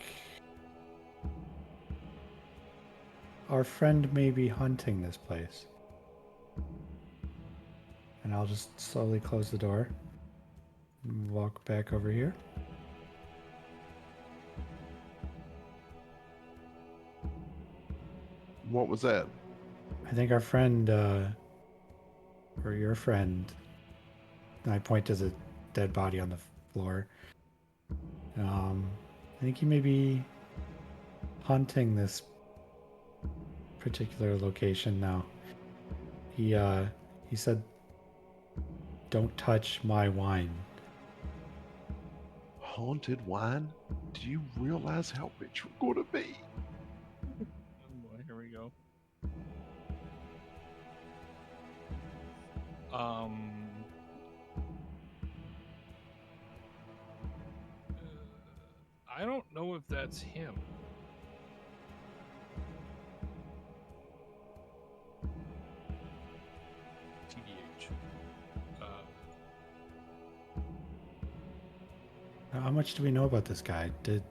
[SPEAKER 3] our friend may be hunting this place. And I'll just slowly close the door and walk back over here.
[SPEAKER 5] What was that?
[SPEAKER 3] I think our friend, or your friend, and I point to the dead body on the floor. I think he may be hunting this particular location now. He said, "Don't touch my wine."
[SPEAKER 5] Haunted wine? Do you realize how rich we're going to be?
[SPEAKER 4] Oh boy, here we go. I don't know if that's him. TBH.
[SPEAKER 3] How much do we know about this guy? Did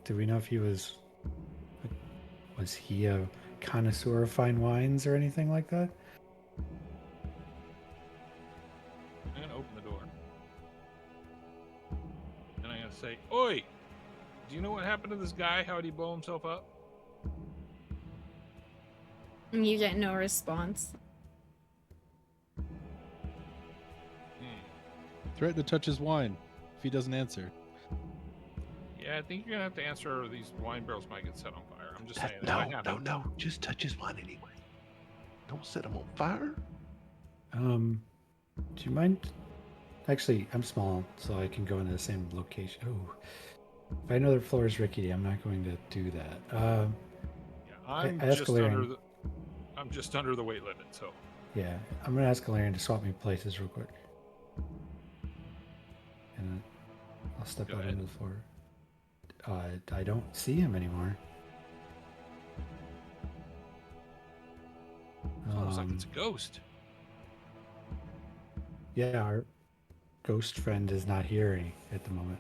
[SPEAKER 3] we know if he was he a connoisseur of fine wines or anything like that?
[SPEAKER 4] I'm gonna open the door. And I'm gonna say, "Oi! Do you know what happened to this guy? How did he blow himself up?"
[SPEAKER 1] And you get no response.
[SPEAKER 7] Threaten to touch his wine if he doesn't answer.
[SPEAKER 4] Yeah, I think you're gonna have to answer, or these wine barrels might get set on fire. I'm just saying. it
[SPEAKER 5] No,
[SPEAKER 4] might happen.
[SPEAKER 5] no. Just touch his wine anyway. Don't set him on fire.
[SPEAKER 3] Do you mind? Actually, I'm small, so I can go into the same location. Oh, if I know the floor is rickety, I'm not going to do that.
[SPEAKER 4] Yeah, I'm
[SPEAKER 3] ask
[SPEAKER 4] just
[SPEAKER 3] Illyrian.
[SPEAKER 4] under the weight limit, so.
[SPEAKER 3] Yeah, I'm gonna ask Galarian to swap me places real quick. And I'll step out into the floor. I don't see him anymore.
[SPEAKER 4] It's almost like it's a ghost.
[SPEAKER 3] Yeah, our ghost friend is not here at the moment.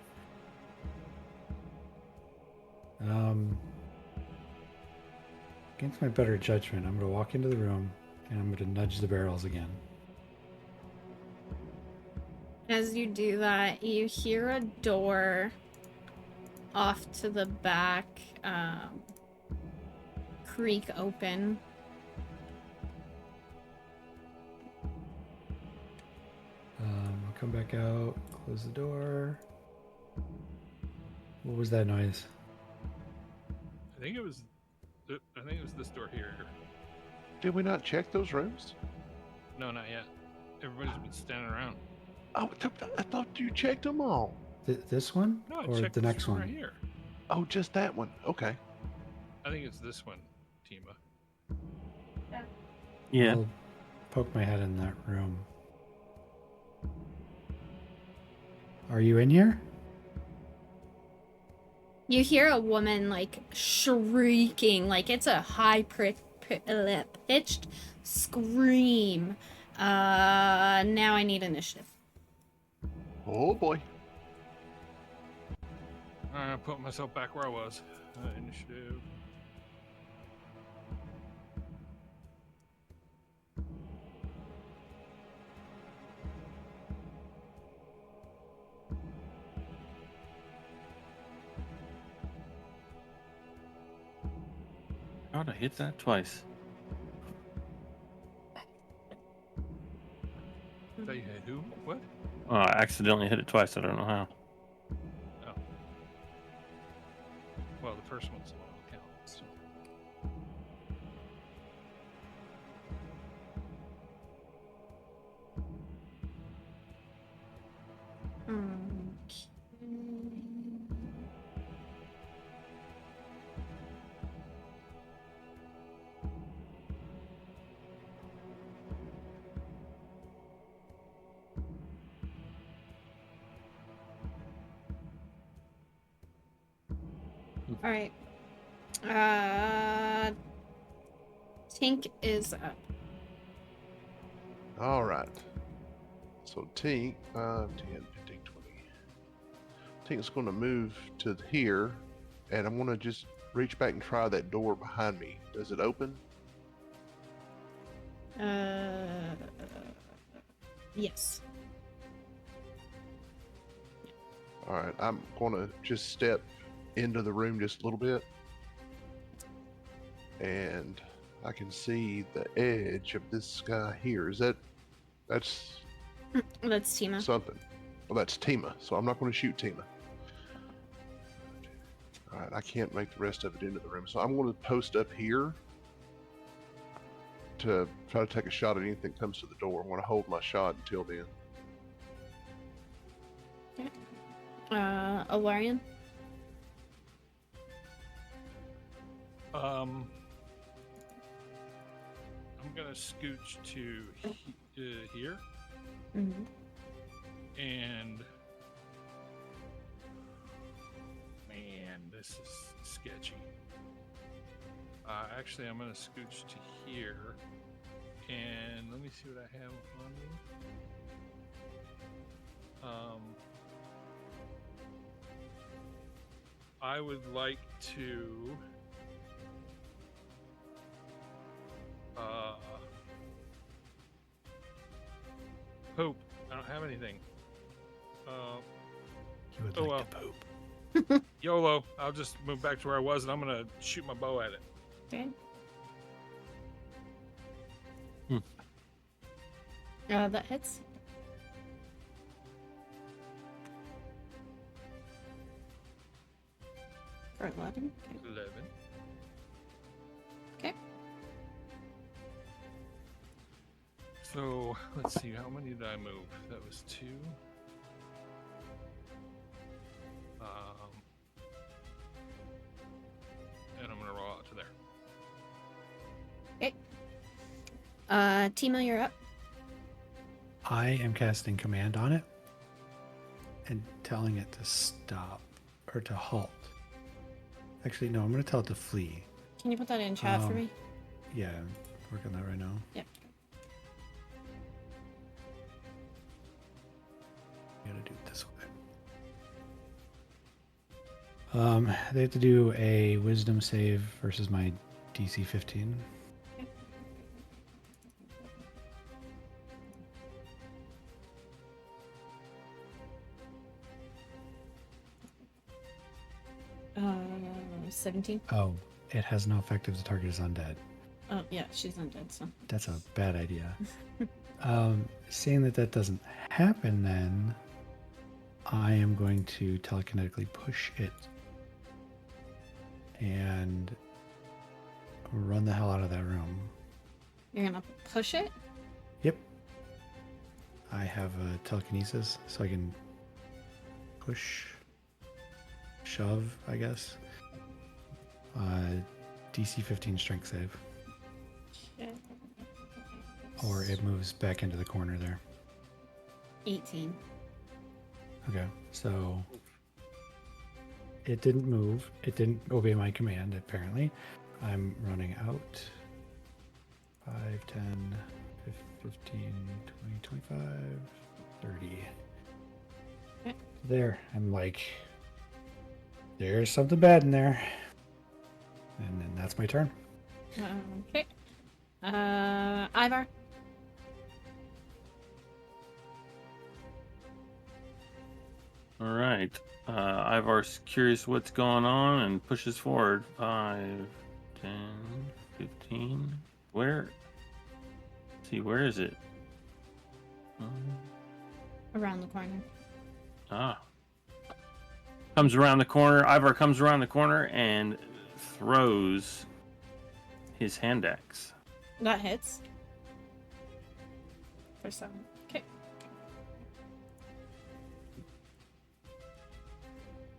[SPEAKER 3] Against my better judgment, I'm gonna walk into the room and I'm gonna nudge the barrels again.
[SPEAKER 1] As you do that, you hear a door off to the back creak open.
[SPEAKER 3] I'll come back out, close the door. What was that noise?
[SPEAKER 4] I think it was this door here.
[SPEAKER 5] Did we not check those rooms?
[SPEAKER 4] No, not yet. Everybody's been standing around.
[SPEAKER 5] Oh, I thought you checked them all.
[SPEAKER 3] This one?
[SPEAKER 4] No, I
[SPEAKER 3] or
[SPEAKER 4] checked
[SPEAKER 3] the
[SPEAKER 4] this
[SPEAKER 3] next
[SPEAKER 4] room
[SPEAKER 3] one?
[SPEAKER 4] right here.
[SPEAKER 5] Oh, just that one. Okay.
[SPEAKER 4] I think it's this one, Tima.
[SPEAKER 8] Yeah.
[SPEAKER 3] I'll poke my head in that room. Are you in here?
[SPEAKER 1] You hear a woman like shrieking, like it's a high pitched scream. Now I need initiative.
[SPEAKER 5] Oh boy.
[SPEAKER 4] I put myself back where I was. Initiative.
[SPEAKER 8] How'd I hit that twice?
[SPEAKER 4] Thought you had who? What?
[SPEAKER 8] Oh, I accidentally hit it twice. I don't know how.
[SPEAKER 4] Oh. Well, the first one's the one that counts. So.
[SPEAKER 1] All right. Tink is up.
[SPEAKER 5] All right. So Tink, 5, 10, 15, 20. Tink's going to move to here, and I'm going to just reach back and try that door behind me. Does it open?
[SPEAKER 1] Yes.
[SPEAKER 5] All right. I'm going to just step into the room just a little bit, and I can see the edge of this guy here. That's
[SPEAKER 1] Tima.
[SPEAKER 5] something? Well, that's Tima, so I'm not going to shoot Tima. All right, I can't make the rest of it into the room, so I'm going to post up here to try to take a shot at anything that comes to the door. I'm going to hold my shot until then.
[SPEAKER 1] Okay. Alarian?
[SPEAKER 4] I'm gonna scooch to here,
[SPEAKER 1] Mm-hmm.
[SPEAKER 4] and man, this is sketchy. Actually, I'm gonna scooch to here, and let me see what I have on me. I would like to. Poop. I don't have anything.
[SPEAKER 3] You would
[SPEAKER 4] Oh
[SPEAKER 3] like
[SPEAKER 4] well.
[SPEAKER 3] to poop.
[SPEAKER 4] YOLO. I'll just move back to where I was, and I'm gonna shoot my bow at it.
[SPEAKER 1] Okay.
[SPEAKER 8] Hmm.
[SPEAKER 1] That hits. For 11. Okay.
[SPEAKER 4] 11.
[SPEAKER 1] Okay.
[SPEAKER 4] So let's see. How many did I move? That was 2. And I'm gonna roll out to there.
[SPEAKER 1] Okay. Timo, you're up.
[SPEAKER 3] I am casting command on it and telling it to stop or to halt. Actually, no, I'm going to tell it to flee.
[SPEAKER 1] Can you put that in chat for me?
[SPEAKER 3] Yeah, I'm working on that right now.
[SPEAKER 1] Yep.
[SPEAKER 3] I gotta do it this way. They have to do a wisdom save versus my DC 15.
[SPEAKER 1] Uh, 17.
[SPEAKER 3] Oh, it has no effect if the target is undead.
[SPEAKER 1] Oh, yeah, she's undead, so.
[SPEAKER 3] That's a bad idea. Seeing that that doesn't happen, then I am going to telekinetically push it and run the hell out of that room.
[SPEAKER 1] You're gonna push it?
[SPEAKER 3] Yep. I have a telekinesis, so I can push, shove, I guess. DC 15 strength save.
[SPEAKER 1] Okay.
[SPEAKER 3] Or it moves back into the corner there.
[SPEAKER 1] 18.
[SPEAKER 3] Okay, so it didn't move. It didn't obey my command, apparently. I'm running out. 5, 10, 15, 20, 25, 30.
[SPEAKER 1] Okay.
[SPEAKER 3] There. I'm like, there's something bad in there. And then that's my turn.
[SPEAKER 1] Okay. Ivar.
[SPEAKER 8] All right. Ivar's curious what's going on and pushes forward. 5, 10, 15. Where? Let's see, where is it?
[SPEAKER 1] Around the corner.
[SPEAKER 8] Comes around the corner. Ivar comes around the corner and throws his hand axe.
[SPEAKER 1] That hits. For 7. Okay.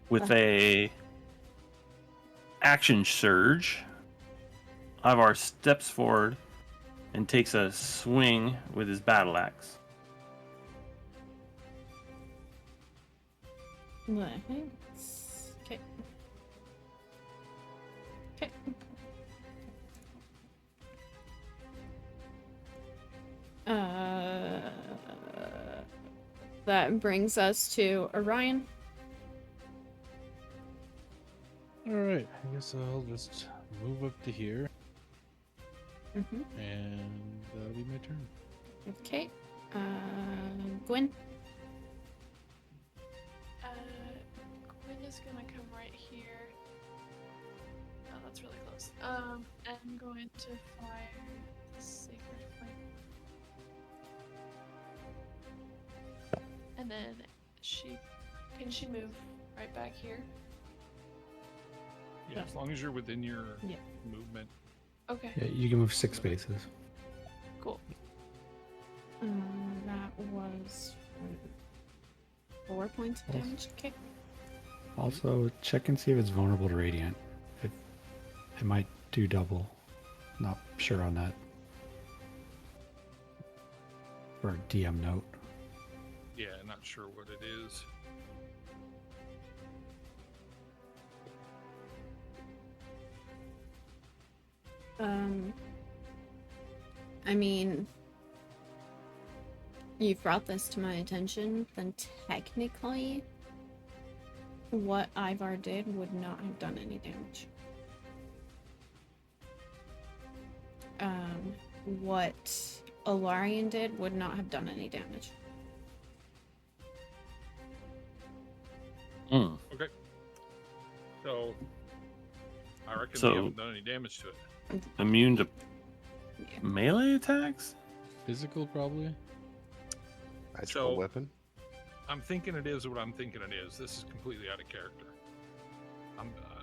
[SPEAKER 8] With a action surge, Ivar steps forward and takes a swing with his battle axe.
[SPEAKER 1] That hits. Okay. Okay. That brings us to Orion.
[SPEAKER 7] Alright, I guess I'll just move up to here.
[SPEAKER 1] Mm-hmm.
[SPEAKER 7] And that'll be my turn.
[SPEAKER 1] Okay. Gwen.
[SPEAKER 6] Gwen is gonna come right here. Oh, that's really close. I'm going to fire the Sacred Flame. And then can she move right back here?
[SPEAKER 4] Yeah, as long as you're within your movement.
[SPEAKER 6] Okay,
[SPEAKER 3] Yeah, you can move 6 spaces.
[SPEAKER 6] cool.
[SPEAKER 1] That was 4 points of damage. Okay.
[SPEAKER 3] Also, check and see if it's vulnerable to radiant. It might do double. Not sure on that. Or a DM note.
[SPEAKER 4] Yeah, not sure what it is.
[SPEAKER 1] I mean, you've brought this to my attention, then technically, what Ivar did would not have done any damage. What Alarian did would not have done any damage.
[SPEAKER 4] Okay. So, I reckon we haven't done any damage to it.
[SPEAKER 8] Immune to melee attacks?
[SPEAKER 7] Physical, probably.
[SPEAKER 5] Magical weapon.
[SPEAKER 4] I'm thinking it is what I'm thinking it is. This is completely out of character.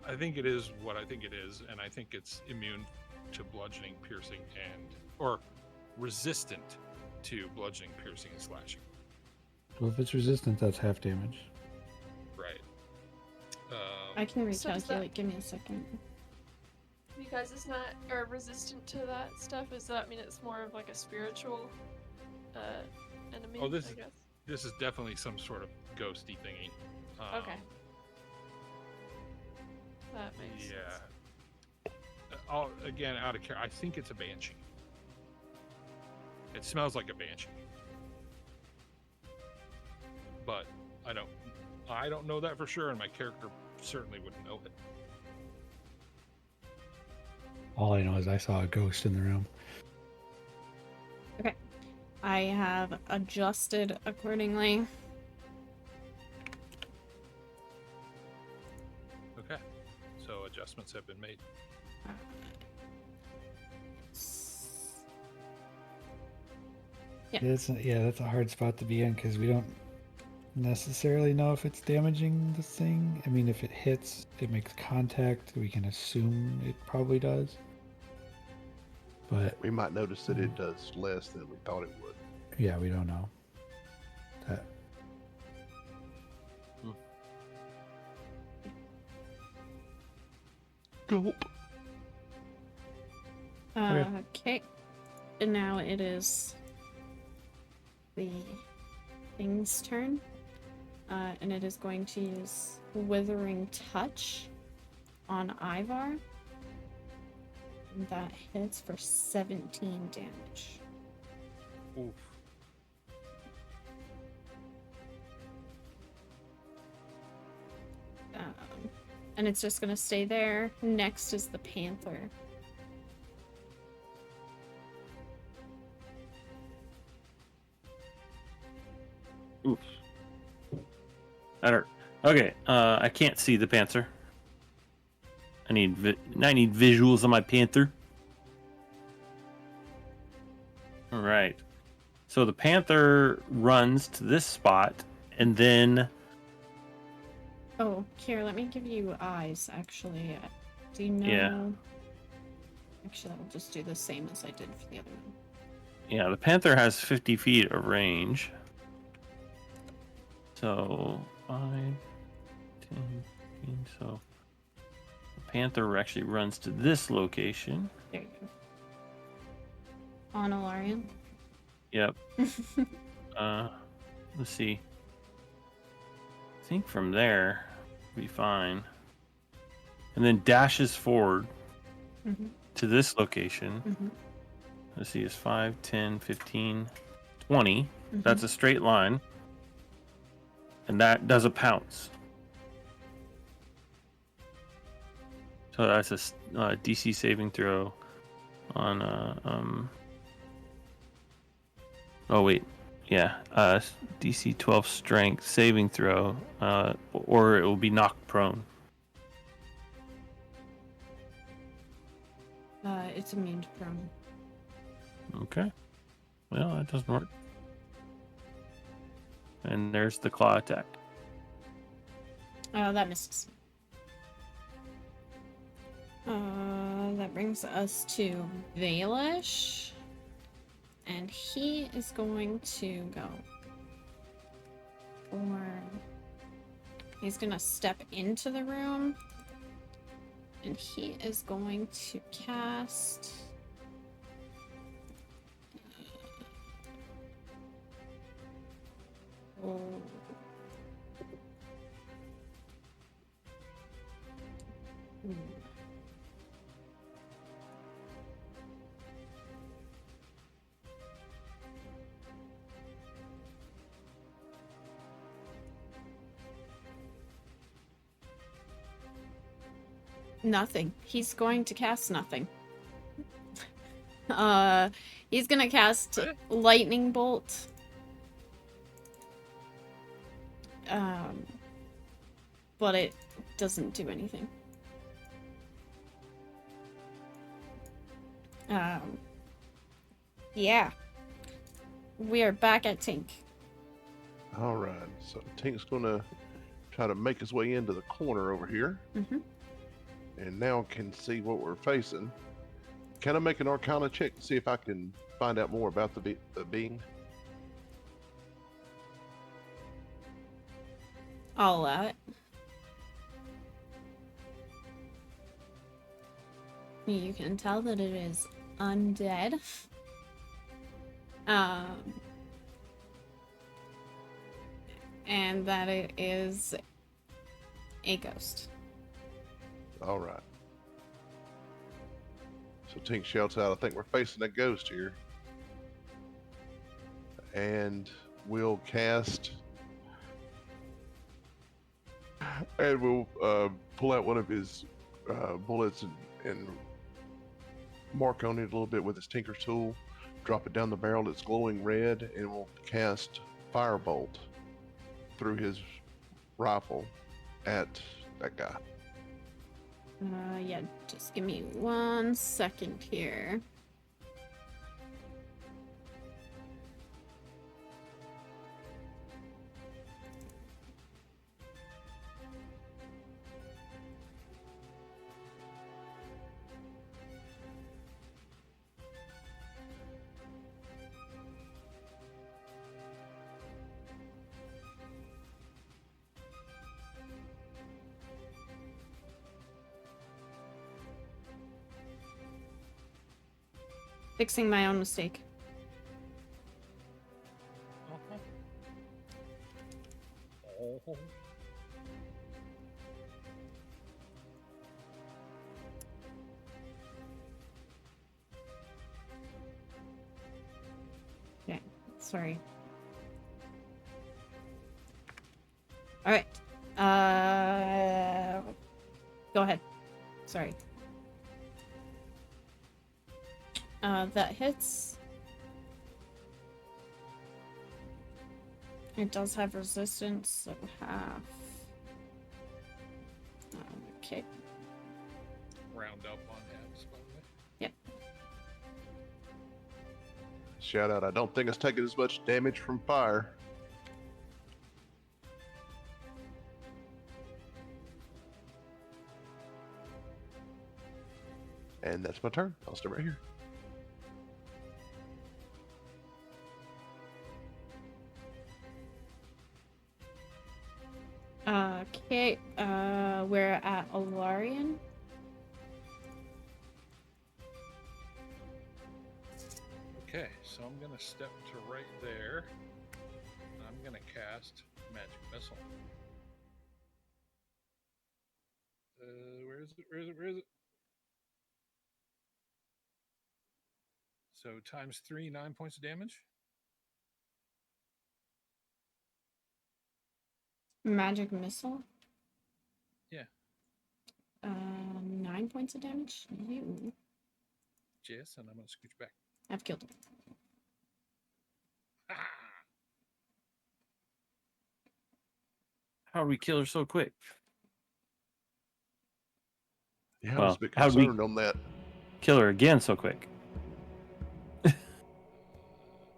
[SPEAKER 4] I think it is what I think it is, and I think it's immune to bludgeoning, piercing, or resistant to bludgeoning, piercing, and slashing.
[SPEAKER 3] Well, if it's resistant, that's half damage.
[SPEAKER 4] Right.
[SPEAKER 1] I can
[SPEAKER 6] So does
[SPEAKER 1] recalculate.
[SPEAKER 6] that-
[SPEAKER 1] Give me a second.
[SPEAKER 6] You because it's not or resistant to that stuff, does that mean it's more of like a spiritual enemy?
[SPEAKER 4] Oh,
[SPEAKER 6] I guess.
[SPEAKER 4] this is definitely some sort of ghosty thingy.
[SPEAKER 6] Okay. That makes sense.
[SPEAKER 4] Again, out of care, I think it's a banshee. It smells like a banshee, but I don't know that for sure, and my character certainly wouldn't know it.
[SPEAKER 3] All I know is I saw a ghost in the room.
[SPEAKER 1] Okay. I have adjusted accordingly.
[SPEAKER 4] Okay, so adjustments have been made.
[SPEAKER 1] Yeah.
[SPEAKER 3] That's a hard spot to be in because we don't necessarily know if it's damaging the thing. I mean, if it hits, it makes contact. We can assume it probably does. But
[SPEAKER 5] We might notice that it does less than we thought it would.
[SPEAKER 3] yeah, we don't know. That
[SPEAKER 5] Gulp.
[SPEAKER 1] Okay. And now it is the thing's turn. And it is going to use Withering Touch on Ivar. And that hits for 17 damage.
[SPEAKER 4] Oof.
[SPEAKER 1] And it's just gonna stay there. Next is the Panther.
[SPEAKER 8] Oof. That hurt. Okay, I can't see the panther. I need visuals on my panther. All right. So the panther runs to this spot, and then.
[SPEAKER 1] Oh, here, let me give you eyes, actually. Do you know?
[SPEAKER 8] Yeah.
[SPEAKER 1] Actually, I'll just do the same as I did for the other one.
[SPEAKER 8] Yeah, the panther has 50 feet of range. So 5, 10, 15. So the panther actually runs to this location.
[SPEAKER 1] There you go. On Alarian.
[SPEAKER 8] Yep. Let's see. I think from there we'll be fine. And then dashes forward to this location. Let's see, it's 5, 10, 15, 20. That's a straight line. And that does a pounce. So that's a DC saving throw on oh wait, yeah, DC 12 strength saving throw, or it will be knocked prone.
[SPEAKER 1] It's immune to prone.
[SPEAKER 8] Okay. Well, that doesn't work. And there's the claw attack.
[SPEAKER 1] That misses. That brings us to Valish. And he is going to go for... He's going to step into the room. And he is going to cast... Oh. Nothing. He's going to cast nothing. He's gonna cast Lightning Bolt. But it doesn't do anything. Yeah. We are back at Tink.
[SPEAKER 5] All right, so Tink's gonna try to make his way into the corner over here. And now can see what we're facing. Can I make an Arcana check to see if I can find out more about the being?
[SPEAKER 1] I'll allow it. You can tell that it is undead. And that it is a ghost.
[SPEAKER 5] All right. So Tink shouts out, I think we're facing a ghost here. And we'll cast... And we'll pull out one of his bullets and mark on it a little bit with his Tinker's tool. Drop it down the barrel that's glowing red, and we'll cast Firebolt through his rifle at that guy.
[SPEAKER 1] Yeah, just give me 1 second here. Fixing my own mistake.
[SPEAKER 4] Oh.
[SPEAKER 1] Okay, sorry. All right. Go ahead. Sorry. That hits. It does have resistance, so half. Okay.
[SPEAKER 4] Round up on halves, by the way.
[SPEAKER 1] Yep.
[SPEAKER 5] Shout out, I don't think it's taking as much damage from fire. And that's my turn. I'll stay right here.
[SPEAKER 1] Okay, we're at Alarian.
[SPEAKER 4] Okay, so I'm gonna step to right there. And I'm gonna cast Magic Missile. Where is it? Where is it? Where is it? So times 3, 9 points of damage.
[SPEAKER 1] Magic missile.
[SPEAKER 4] Yeah.
[SPEAKER 1] 9 points of damage. You
[SPEAKER 4] Yes, and I'm gonna scooch back.
[SPEAKER 1] have killed him.
[SPEAKER 8] How did we kill her so quick?
[SPEAKER 5] Yeah, I
[SPEAKER 8] Well,
[SPEAKER 5] was a bit
[SPEAKER 8] how'd we-
[SPEAKER 5] concerned on that.
[SPEAKER 8] Kill her again so quick?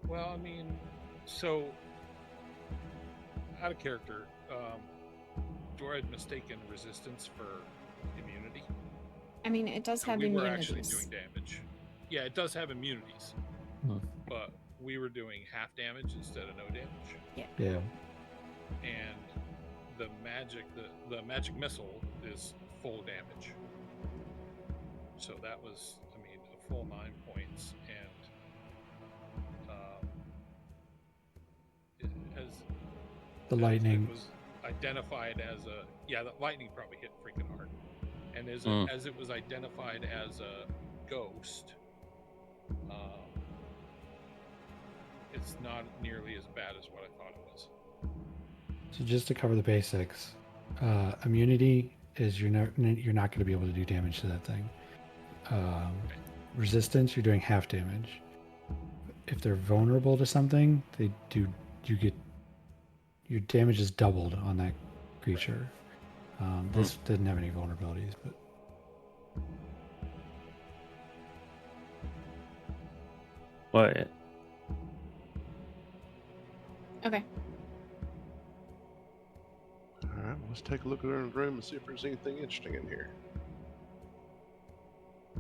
[SPEAKER 4] Well, I mean, so out of character, Dora had mistaken resistance for immunity.
[SPEAKER 1] I mean, it does
[SPEAKER 4] So
[SPEAKER 1] have
[SPEAKER 4] we were
[SPEAKER 1] immunities.
[SPEAKER 4] actually doing damage. Yeah, it does have immunities, but we were doing half damage instead of no damage.
[SPEAKER 3] Yeah.
[SPEAKER 4] And the magic missile is full damage. So that was, I mean, a full 9 points, and
[SPEAKER 3] The lightning.
[SPEAKER 4] It was identified as a the lightning probably hit freaking hard, and as it was identified as a ghost, it's not nearly as bad as what I thought it was.
[SPEAKER 3] So just to cover the basics, immunity is you're not going to be able to do damage to that thing. Resistance, you're doing half damage. If they're vulnerable to something, your damage is doubled on that creature. This didn't have any vulnerabilities, but
[SPEAKER 8] What?
[SPEAKER 1] Okay.
[SPEAKER 5] All right, let's take a look around the room and see if there's anything interesting in here.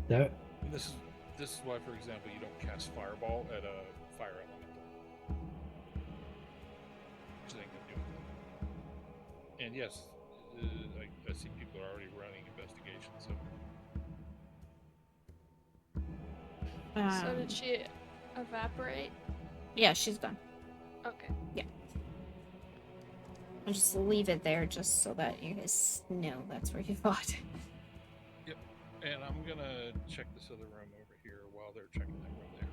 [SPEAKER 3] that
[SPEAKER 4] And this is why, for example, you don't cast Fireball at a fire elemental. Which ain't gonna do anything. And yes, I see people are already running investigations. So
[SPEAKER 6] So did she evaporate?
[SPEAKER 1] Yeah, she's gone.
[SPEAKER 6] Okay.
[SPEAKER 1] Yeah. I'll just leave it there just so that you guys know that's where you fought.
[SPEAKER 4] Yep. And I'm gonna check this other room over here while they're checking that room there.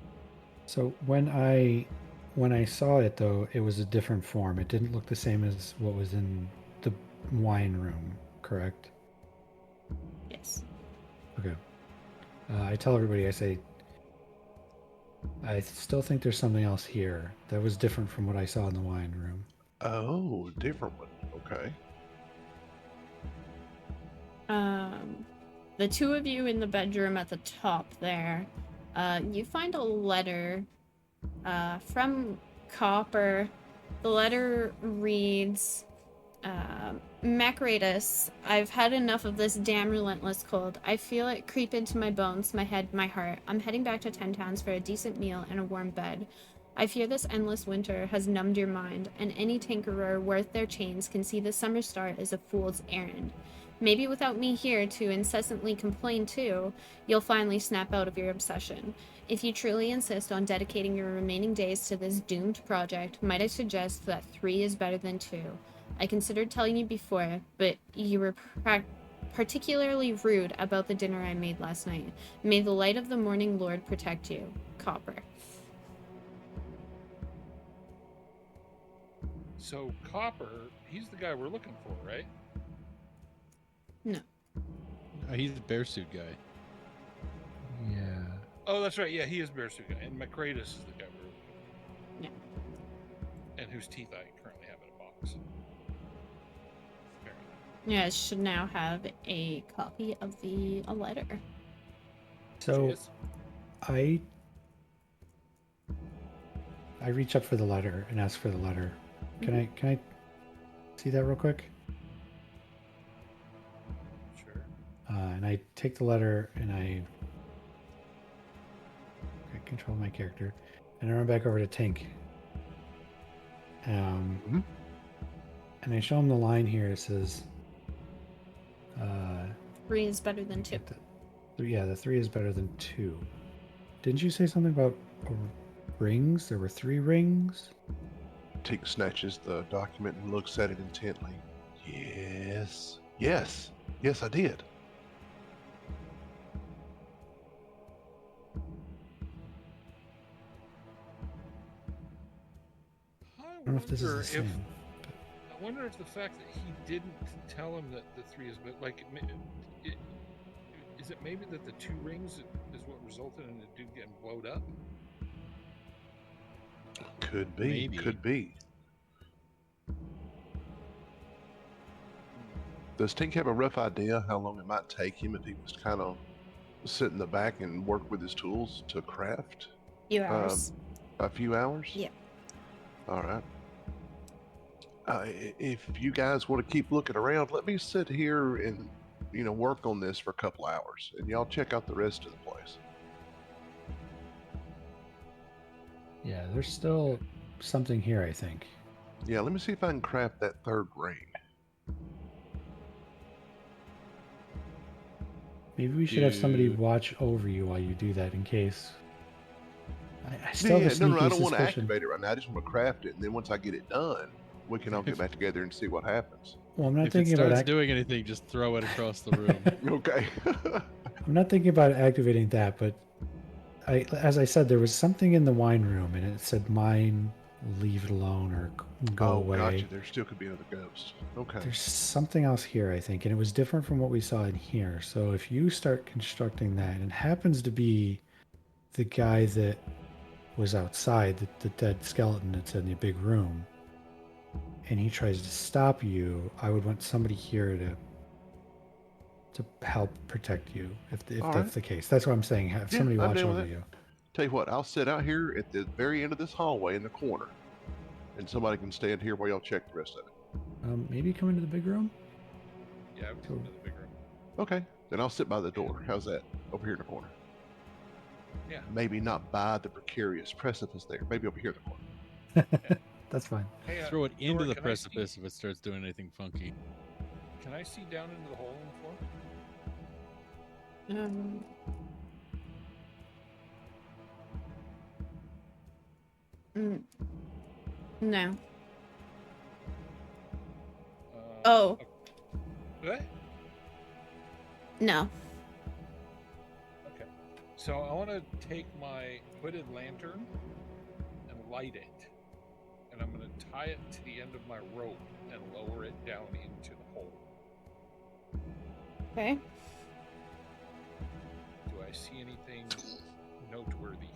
[SPEAKER 3] So when I saw it though, it was a different form. It didn't look the same as what was in the wine room, correct?
[SPEAKER 1] Yes.
[SPEAKER 3] Okay. I tell everybody, I say, I still think there's something else here that was different from what I saw in the wine room.
[SPEAKER 5] Oh, different one. Okay.
[SPEAKER 1] The two of you in the bedroom at the top there, you find a letter from Copper. The letter reads, Macratus, I've had enough of this damn relentless cold. I feel it creep into my bones, my head, my heart. I'm heading back to 10 Towns for a decent meal and a warm bed. I fear this endless winter has numbed your mind, and any tinkerer worth their chains can see the summer start as a fool's errand. Maybe without me here to incessantly complain too, you'll finally snap out of your obsession. If you truly insist on dedicating your remaining days to this doomed project, might I suggest that 3 is better than 2. I considered telling you before, but you were particularly rude about the dinner I made last night. May the light of the morning Lord protect you. Copper.
[SPEAKER 4] So Copper, he's the guy we're looking for, right?
[SPEAKER 1] No.
[SPEAKER 7] He's the bear suit guy.
[SPEAKER 3] Yeah.
[SPEAKER 4] Oh, that's right. Yeah, he is bear suit guy, and Macratus is the guy we're looking for.
[SPEAKER 1] Yeah.
[SPEAKER 4] And whose teeth I currently have in a box.
[SPEAKER 1] Yeah, it should now have a copy of the letter.
[SPEAKER 3] So I reach up for the letter and ask for the letter. Can I see that real quick?
[SPEAKER 4] Sure.
[SPEAKER 3] And I take the letter and I control my character, and I run back over to Tink. And I show him the line here. It says,
[SPEAKER 1] 3 is better than 2.
[SPEAKER 3] Yeah, the 3 is better than 2. Didn't you say something about rings? There were 3 rings?
[SPEAKER 5] Tink snatches the document and looks at it intently. Yes. Yes. Yes, I did.
[SPEAKER 3] I don't know if this is the same.
[SPEAKER 4] I wonder if the fact that he didn't tell him that the 3 is, but like, is it maybe that the 2 rings is what resulted in the dude getting blowed up?
[SPEAKER 5] Could be.
[SPEAKER 7] Maybe.
[SPEAKER 5] Could be. Does Tink have a rough idea how long it might take him if he was kind of sit in the back and work with his tools to craft?
[SPEAKER 1] Few hours.
[SPEAKER 5] A few hours?
[SPEAKER 1] Yeah.
[SPEAKER 5] All right. If you guys want to keep looking around, let me sit here and, work on this for a couple hours, and y'all check out the rest of the place.
[SPEAKER 3] Yeah, there's still something here, I think.
[SPEAKER 5] Yeah, let me see if I can craft that 3rd ring.
[SPEAKER 3] Maybe we should have somebody watch over you while you do that in case. I still have a sneaky
[SPEAKER 5] no, I don't want to
[SPEAKER 3] suspicion.
[SPEAKER 5] activate it right now. I just want to craft it, and then once I get it done, we can all get back together and see what happens.
[SPEAKER 3] Well, I'm not
[SPEAKER 7] If it
[SPEAKER 3] thinking
[SPEAKER 7] starts
[SPEAKER 3] about
[SPEAKER 7] doing anything, just throw it across the room.
[SPEAKER 5] Okay.
[SPEAKER 3] I'm not thinking about activating that, but as I said, there was something in the wine room, and it said mine, leave it alone, or go away.
[SPEAKER 5] Gotcha. There still could be another ghost. Okay.
[SPEAKER 3] There's something else here, I think, and it was different from what we saw in here. So if you start constructing that, and it happens to be the guy that was outside, the dead skeleton that's in the big room, and he tries to stop you, I would want somebody here to help protect you, if that's the case. That's what I'm saying. Have somebody watch over you.
[SPEAKER 5] Tell you what, I'll sit out here at the very end of this hallway in the corner, and somebody can stand here while y'all check the rest of it.
[SPEAKER 3] Maybe come into the big room?
[SPEAKER 4] Yeah, I'm going to the big room.
[SPEAKER 5] Okay, then I'll sit by the door. How's that? Over here in the corner.
[SPEAKER 4] Yeah.
[SPEAKER 5] Maybe not by the precarious precipice there. Maybe over here in the corner.
[SPEAKER 3] That's fine.
[SPEAKER 4] Hey,
[SPEAKER 7] Throw it into
[SPEAKER 4] Dora,
[SPEAKER 7] the precipice if it starts doing anything funky.
[SPEAKER 4] Can I see down into the hole in the floor?
[SPEAKER 1] No.
[SPEAKER 4] Oh. What?
[SPEAKER 1] No.
[SPEAKER 4] Okay. So I want to take my hooded lantern and light it. And I'm going to tie it to the end of my rope and lower it down into the hole.
[SPEAKER 1] Okay.
[SPEAKER 4] Do I see anything noteworthy?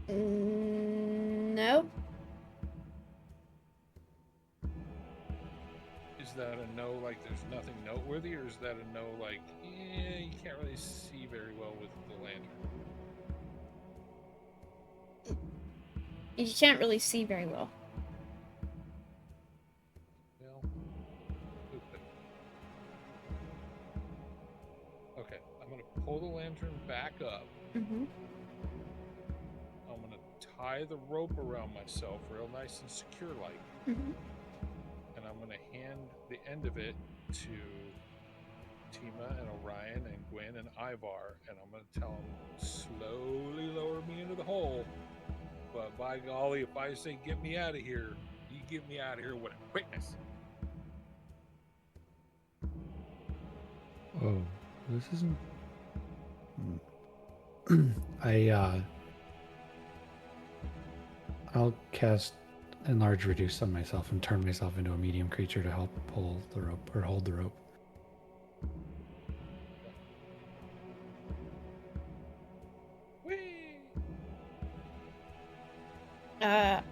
[SPEAKER 1] No.
[SPEAKER 4] Is that a no, like there's nothing noteworthy, or is that a no, like, you can't really see very well with the lantern?
[SPEAKER 1] You can't really see very well.
[SPEAKER 4] Well, okay, I'm going to pull the lantern back up.
[SPEAKER 1] Mm-hmm.
[SPEAKER 4] I'm going to tie the rope around myself real nice and secure like.
[SPEAKER 1] Mm-hmm.
[SPEAKER 4] And I'm going to hand the end of it to Tima and Orion and Gwen and Ivar, and I'm going to tell them, slowly lower me into the hole. But by golly, if I say get me out of here, you get me out of here with a quickness.
[SPEAKER 3] Oh, this isn't. I'll cast Enlarge Reduce on myself and turn myself into a medium creature to help pull the rope or hold the rope.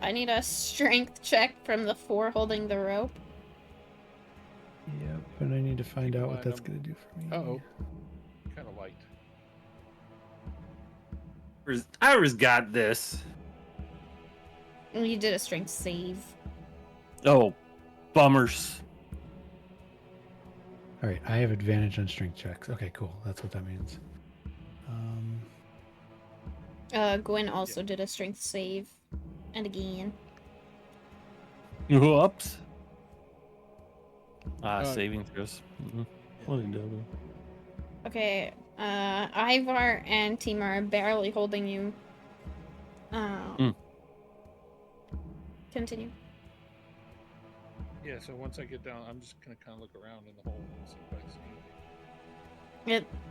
[SPEAKER 1] I need a strength check from the 4 holding the rope.
[SPEAKER 3] Yep, and I need to find out what that's going to do for me.
[SPEAKER 4] Uh-oh. Kind of light.
[SPEAKER 8] Iris got this.
[SPEAKER 1] You did a strength save.
[SPEAKER 8] Oh, bummers.
[SPEAKER 3] All right, I have advantage on strength checks. Okay, cool. That's what that means.
[SPEAKER 1] Gwen also did a strength save. And again.
[SPEAKER 8] Whoops. Saving throws. What a devil.
[SPEAKER 1] Okay, Ivar and Tima are barely holding you. Continue.
[SPEAKER 4] Yeah, so once I get down, I'm just going to kind of look around in the hole and see if I see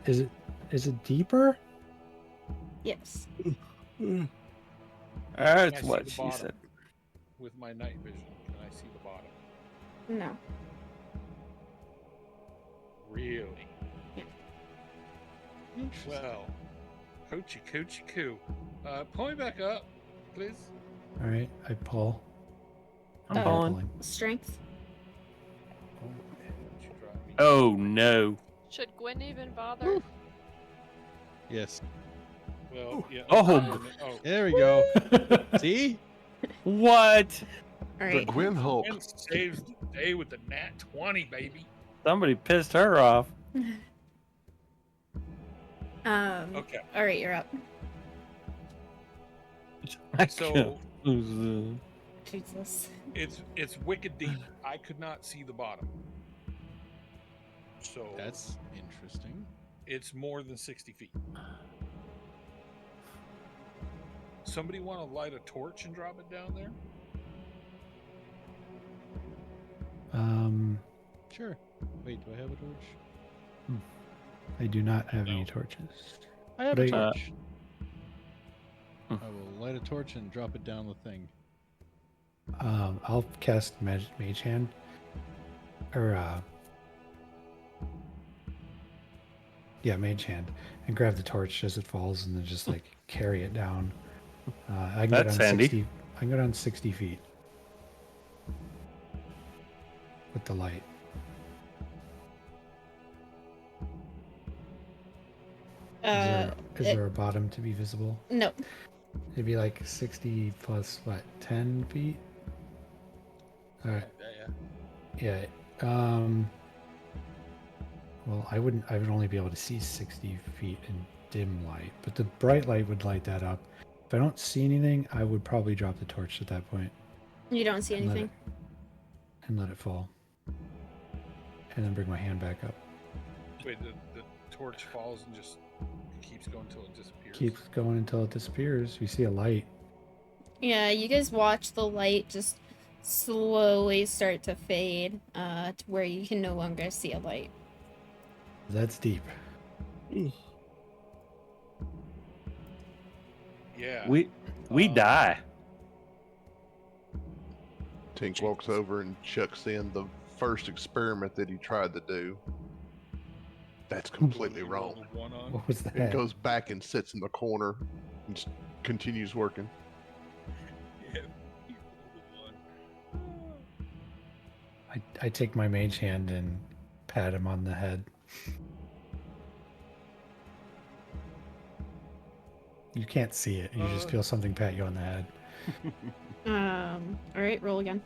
[SPEAKER 4] anything.
[SPEAKER 3] Is it deeper?
[SPEAKER 1] Yes.
[SPEAKER 8] That's
[SPEAKER 4] Can I
[SPEAKER 8] what
[SPEAKER 4] see
[SPEAKER 8] she
[SPEAKER 4] the bottom?
[SPEAKER 8] said.
[SPEAKER 4] With my night vision, can I see the bottom?
[SPEAKER 1] No.
[SPEAKER 4] Really? Well, hoochie coo. Pull me back up, please.
[SPEAKER 3] All right, I pull.
[SPEAKER 8] I'm pulling.
[SPEAKER 1] Strength.
[SPEAKER 8] Oh no.
[SPEAKER 6] Should Gwen even bother?
[SPEAKER 7] Yes.
[SPEAKER 4] Well, yeah.
[SPEAKER 8] Oh.
[SPEAKER 7] There we go. See?
[SPEAKER 8] What?
[SPEAKER 1] All
[SPEAKER 5] The
[SPEAKER 1] right.
[SPEAKER 5] Gwen Hulk.
[SPEAKER 4] Gwen saves the day with the nat 20, baby.
[SPEAKER 8] Somebody pissed her off.
[SPEAKER 4] Okay.
[SPEAKER 1] All right, you're up.
[SPEAKER 4] So
[SPEAKER 1] Jesus.
[SPEAKER 4] it's wicked deep. I could not see the bottom. So
[SPEAKER 7] That's interesting.
[SPEAKER 4] it's more than 60 feet. Somebody want to light a torch and drop it down there?
[SPEAKER 7] Sure. Wait, do I have a torch?
[SPEAKER 3] I do not have any torches.
[SPEAKER 7] I have
[SPEAKER 3] But
[SPEAKER 7] a torch. I will light a torch and drop it down the thing.
[SPEAKER 3] I'll cast Mage Hand. Or, yeah, Mage Hand. And grab the torch as it falls and then just, like, carry it down. I can
[SPEAKER 8] That's
[SPEAKER 3] go down
[SPEAKER 8] handy.
[SPEAKER 3] 60. I can go down 60 feet. With the light. Is there a bottom to be visible?
[SPEAKER 1] No.
[SPEAKER 3] It'd be like 60 plus, what, 10 feet? Alright. Yeah. Well, I would only be able to see 60 feet in dim light, but the bright light would light that up. If I don't see anything, I would probably drop the torch at that point.
[SPEAKER 1] You don't see anything?
[SPEAKER 3] And let it fall. And then bring my hand back up.
[SPEAKER 4] Wait, the torch falls and just keeps going until it disappears.
[SPEAKER 3] Keeps going until it disappears. We see a light.
[SPEAKER 1] Yeah, you guys watch the light just slowly start to fade to where you can no longer see a light.
[SPEAKER 3] That's deep.
[SPEAKER 4] Yeah.
[SPEAKER 8] We die.
[SPEAKER 5] Tink walks over and chucks in the first experiment that he tried to do. That's completely
[SPEAKER 4] You roll
[SPEAKER 5] wrong.
[SPEAKER 4] the one on.
[SPEAKER 3] What was that?
[SPEAKER 5] It goes back and sits in the corner and continues working.
[SPEAKER 4] Yeah, you roll the one.
[SPEAKER 3] I take my mage hand and pat him on the head. You can't see it. You just feel something pat you on the head.
[SPEAKER 1] All right, roll again.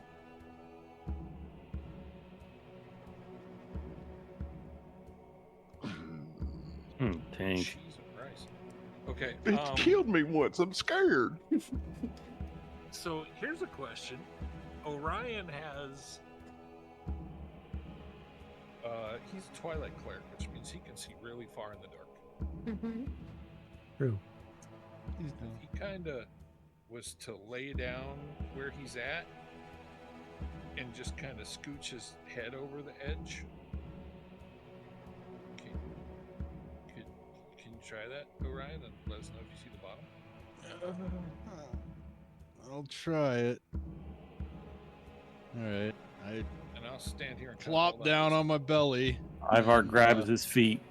[SPEAKER 8] Tank.
[SPEAKER 4] Jesus Christ. Okay.
[SPEAKER 5] It killed me once. I'm scared.
[SPEAKER 4] So here's a question. Orion has he's a Twilight Cleric, which means he can see really far in the dark.
[SPEAKER 1] Mm-hmm.
[SPEAKER 3] True.
[SPEAKER 4] He kind of was to lay down where he's at and just kind of scooch his head over the edge. Can you try that, Orion, and let us know if you see the bottom?
[SPEAKER 7] I'll try it. Alright. I
[SPEAKER 4] And I'll stand here and
[SPEAKER 7] plop down on my belly.
[SPEAKER 8] Ivar grabs his feet.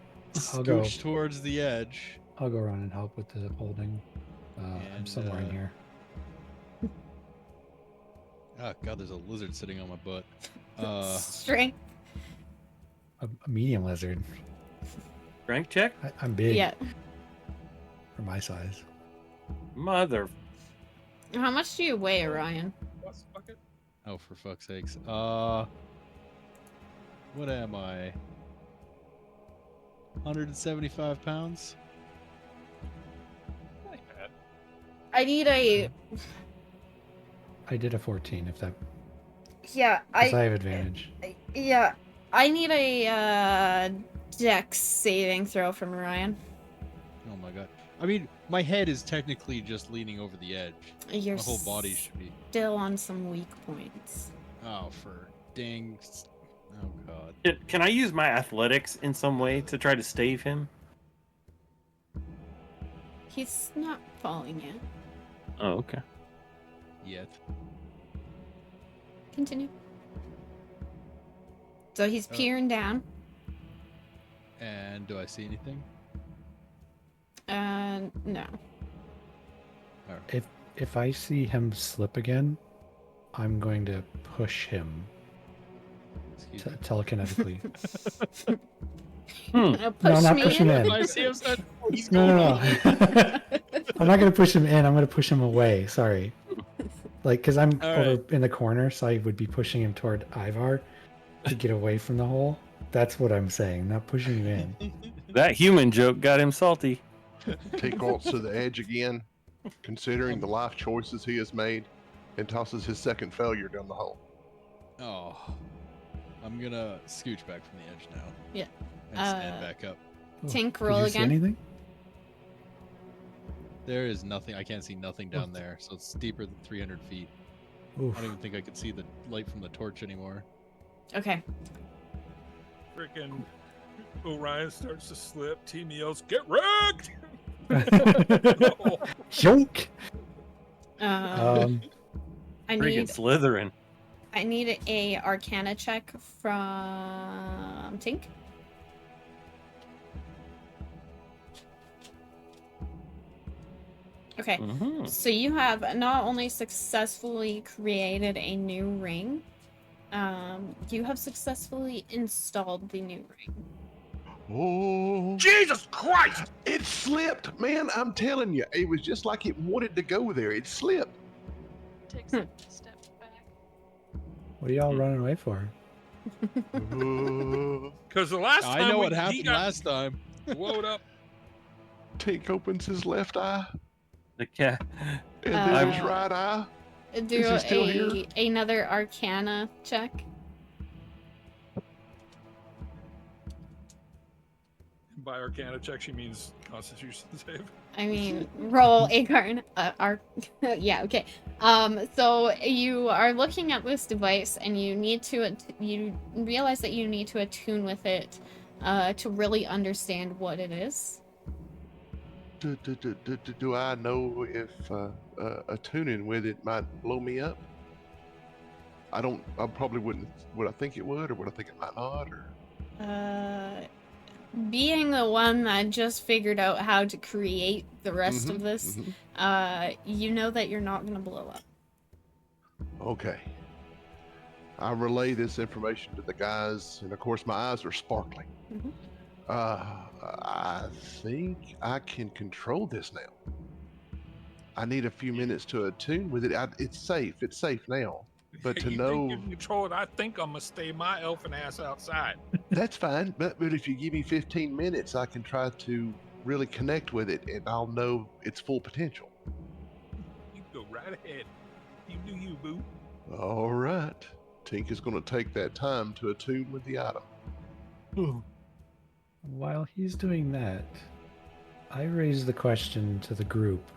[SPEAKER 3] I'll go.
[SPEAKER 7] Scooch towards the edge.
[SPEAKER 3] I'll go run and help with the holding. I'm
[SPEAKER 7] And,
[SPEAKER 3] somewhere in here.
[SPEAKER 7] Oh god, there's a lizard sitting on my butt.
[SPEAKER 1] Strength.
[SPEAKER 3] A medium lizard.
[SPEAKER 8] Strength check?
[SPEAKER 3] I'm big.
[SPEAKER 1] Yeah.
[SPEAKER 3] For my size.
[SPEAKER 8] Mother.
[SPEAKER 1] How much do you weigh, Orion?
[SPEAKER 4] What's the bucket?
[SPEAKER 7] Oh, for fuck's sakes. What am I? 175 pounds?
[SPEAKER 4] Not bad.
[SPEAKER 1] I need a.
[SPEAKER 3] I did a 14 if that.
[SPEAKER 1] Yeah,
[SPEAKER 3] Because I have advantage.
[SPEAKER 1] Yeah, I need a Dex saving throw from Orion.
[SPEAKER 7] Oh my god. I mean, my head is technically just leaning over the edge.
[SPEAKER 1] Your
[SPEAKER 7] My whole body should be.
[SPEAKER 1] still on some weak points.
[SPEAKER 7] Oh, for dang. Oh god.
[SPEAKER 8] Can I use my athletics in some way to try to stave him?
[SPEAKER 1] He's not falling yet.
[SPEAKER 8] Oh, okay.
[SPEAKER 7] Yet.
[SPEAKER 1] Continue. So he's peering down.
[SPEAKER 7] And do I see anything?
[SPEAKER 1] No.
[SPEAKER 7] Alright.
[SPEAKER 3] If I see him slip again, I'm going to push him
[SPEAKER 7] Excuse me.
[SPEAKER 3] telekinetically.
[SPEAKER 1] Push
[SPEAKER 3] No, I'm not
[SPEAKER 1] me
[SPEAKER 3] pushing
[SPEAKER 1] in.
[SPEAKER 3] in.
[SPEAKER 7] I see him start. He's
[SPEAKER 3] No,
[SPEAKER 7] going
[SPEAKER 3] no,
[SPEAKER 7] all
[SPEAKER 3] no. I'm not going to push him in. I'm going to push him away. Sorry. Like, because I'm
[SPEAKER 7] All
[SPEAKER 3] over
[SPEAKER 7] right.
[SPEAKER 3] in the corner, so I would be pushing him toward Ivar to get away from the hole. That's what I'm saying, not pushing him in.
[SPEAKER 8] That human joke got him salty.
[SPEAKER 5] Tink walks to the edge again, considering the life choices he has made, and tosses his second failure down the hole.
[SPEAKER 7] Oh. I'm gonna scooch back from the edge now.
[SPEAKER 1] Yeah.
[SPEAKER 7] And stand back up.
[SPEAKER 1] Tink,
[SPEAKER 3] Did
[SPEAKER 1] roll
[SPEAKER 3] you see
[SPEAKER 1] again.
[SPEAKER 3] anything?
[SPEAKER 7] There is nothing. I can't see nothing down there, so it's deeper than 300 feet.
[SPEAKER 3] Oof.
[SPEAKER 7] I don't even think I could see the light from the torch anymore.
[SPEAKER 1] Okay.
[SPEAKER 4] Freaking Orion starts to slip. Team yells, "Get wrecked!"
[SPEAKER 3] Joke!
[SPEAKER 1] I
[SPEAKER 8] Freaking
[SPEAKER 1] need
[SPEAKER 8] Slytherin.
[SPEAKER 1] I need a Arcana check from Tink. Okay.
[SPEAKER 8] Mhm.
[SPEAKER 1] So you have not only successfully created a new ring, you have successfully installed the new ring.
[SPEAKER 5] Oh,
[SPEAKER 4] Jesus Christ!
[SPEAKER 5] it slipped, man. I'm telling you, it was just like it wanted to go there. It slipped.
[SPEAKER 6] Takes a step back.
[SPEAKER 3] What are y'all running away for?
[SPEAKER 4] Because the last time
[SPEAKER 7] I know what
[SPEAKER 4] he
[SPEAKER 7] happened
[SPEAKER 4] got
[SPEAKER 7] last time.
[SPEAKER 4] blowed up.
[SPEAKER 5] Tink opens his left eye
[SPEAKER 8] The cat.
[SPEAKER 5] and then his
[SPEAKER 1] Uh,
[SPEAKER 5] right eye.
[SPEAKER 1] Do
[SPEAKER 5] Is he still here?
[SPEAKER 1] another Arcana check.
[SPEAKER 4] by Arcana check, she means Constitution save.
[SPEAKER 1] I mean, roll a card. Yeah, okay. So you are looking at this device, and you need to you realize that you need to attune with it, to really understand what it is.
[SPEAKER 5] Do I know if attuning with it might blow me up? I probably wouldn't. Would I think it would, or would I think it might not? Or
[SPEAKER 1] Being the one that just figured out how to create the rest of this, you know that you're not gonna blow up.
[SPEAKER 5] Okay. I relay this information to the guys, and of course my eyes are sparkling. I think I can control this now. I need a few minutes to attune with it. It's safe. It's safe now. But to
[SPEAKER 4] you
[SPEAKER 5] know
[SPEAKER 4] think you can control it, I think I'm gonna stay my elfin ass outside.
[SPEAKER 5] that's fine. But if you give me 15 minutes, I can try to really connect with it, and I'll know its full potential.
[SPEAKER 4] You go right ahead. You do you, boo.
[SPEAKER 5] All right. Tink is going to take that time to attune with the item.
[SPEAKER 3] While he's doing that, I raise the question to the group.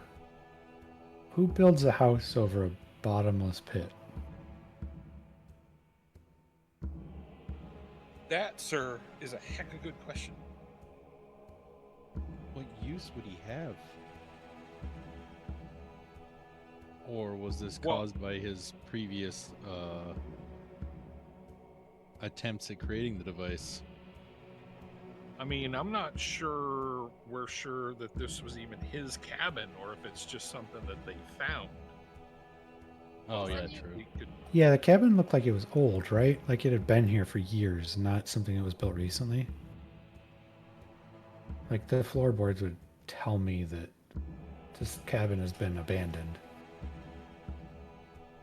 [SPEAKER 3] Who builds a house over a bottomless pit?
[SPEAKER 4] That, sir, is a heck of a good question.
[SPEAKER 7] What use would he have? Or was this caused by his previous attempts at creating the device?
[SPEAKER 4] I mean, I'm not sure we're sure that this was even his cabin, or if it's just something that they found.
[SPEAKER 7] Oh, yeah, true.
[SPEAKER 3] Yeah, the cabin looked like it was old, right? Like it had been here for years, not something that was built recently. Like the floorboards would tell me that this cabin has been abandoned.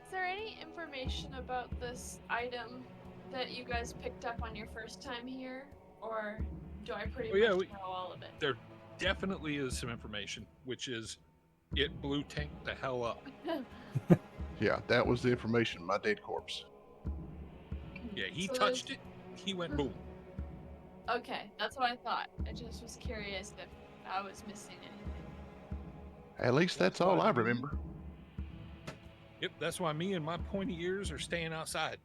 [SPEAKER 6] Is there any information about this item that you guys picked up on your first time here? Or do I pretty much know all of it?
[SPEAKER 4] There definitely is some information, which is it blew Tank the hell up.
[SPEAKER 5] Yeah, that was the information, my dead corpse.
[SPEAKER 4] Yeah, he touched it, he went boom.
[SPEAKER 6] Okay, that's what I thought. I just was curious if I was missing anything.
[SPEAKER 5] At least that's all I remember.
[SPEAKER 4] Yep, that's why me and my pointy ears are staying outside.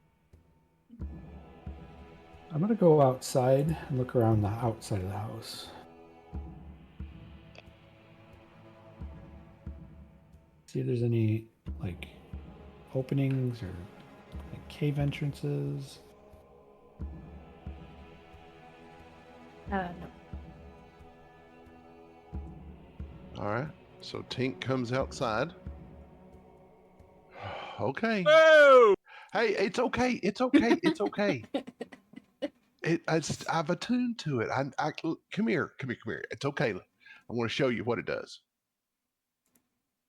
[SPEAKER 3] I'm going to go outside and look around the outside of the house. See if there's any, like, openings or like cave entrances.
[SPEAKER 1] No.
[SPEAKER 5] All right. So Tink comes outside. Okay.
[SPEAKER 4] Whoa!
[SPEAKER 5] Hey, it's okay. It's okay. It's okay. I've attuned to it. Come here. It's okay. I want to show you what it does.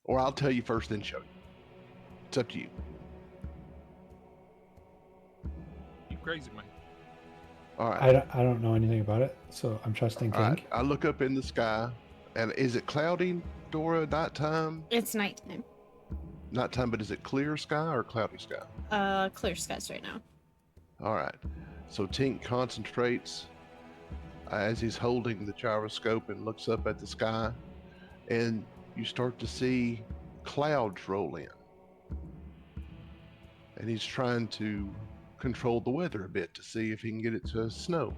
[SPEAKER 5] Or I'll tell you first, then show you. It's up to you.
[SPEAKER 4] You crazy, man.
[SPEAKER 5] All right.
[SPEAKER 3] I don't know anything about it, so I'm trusting Tink.
[SPEAKER 5] Right. I look up in the sky, and is it cloudy, Dora? Nighttime?
[SPEAKER 1] It's nighttime.
[SPEAKER 5] Nighttime, but is it clear sky or cloudy sky?
[SPEAKER 1] Clear skies right now.
[SPEAKER 5] All right. So Tink concentrates as he's holding the gyroscope and looks up at the sky, and you start to see clouds roll in. And he's trying to control the weather a bit to see if he can get it to snow.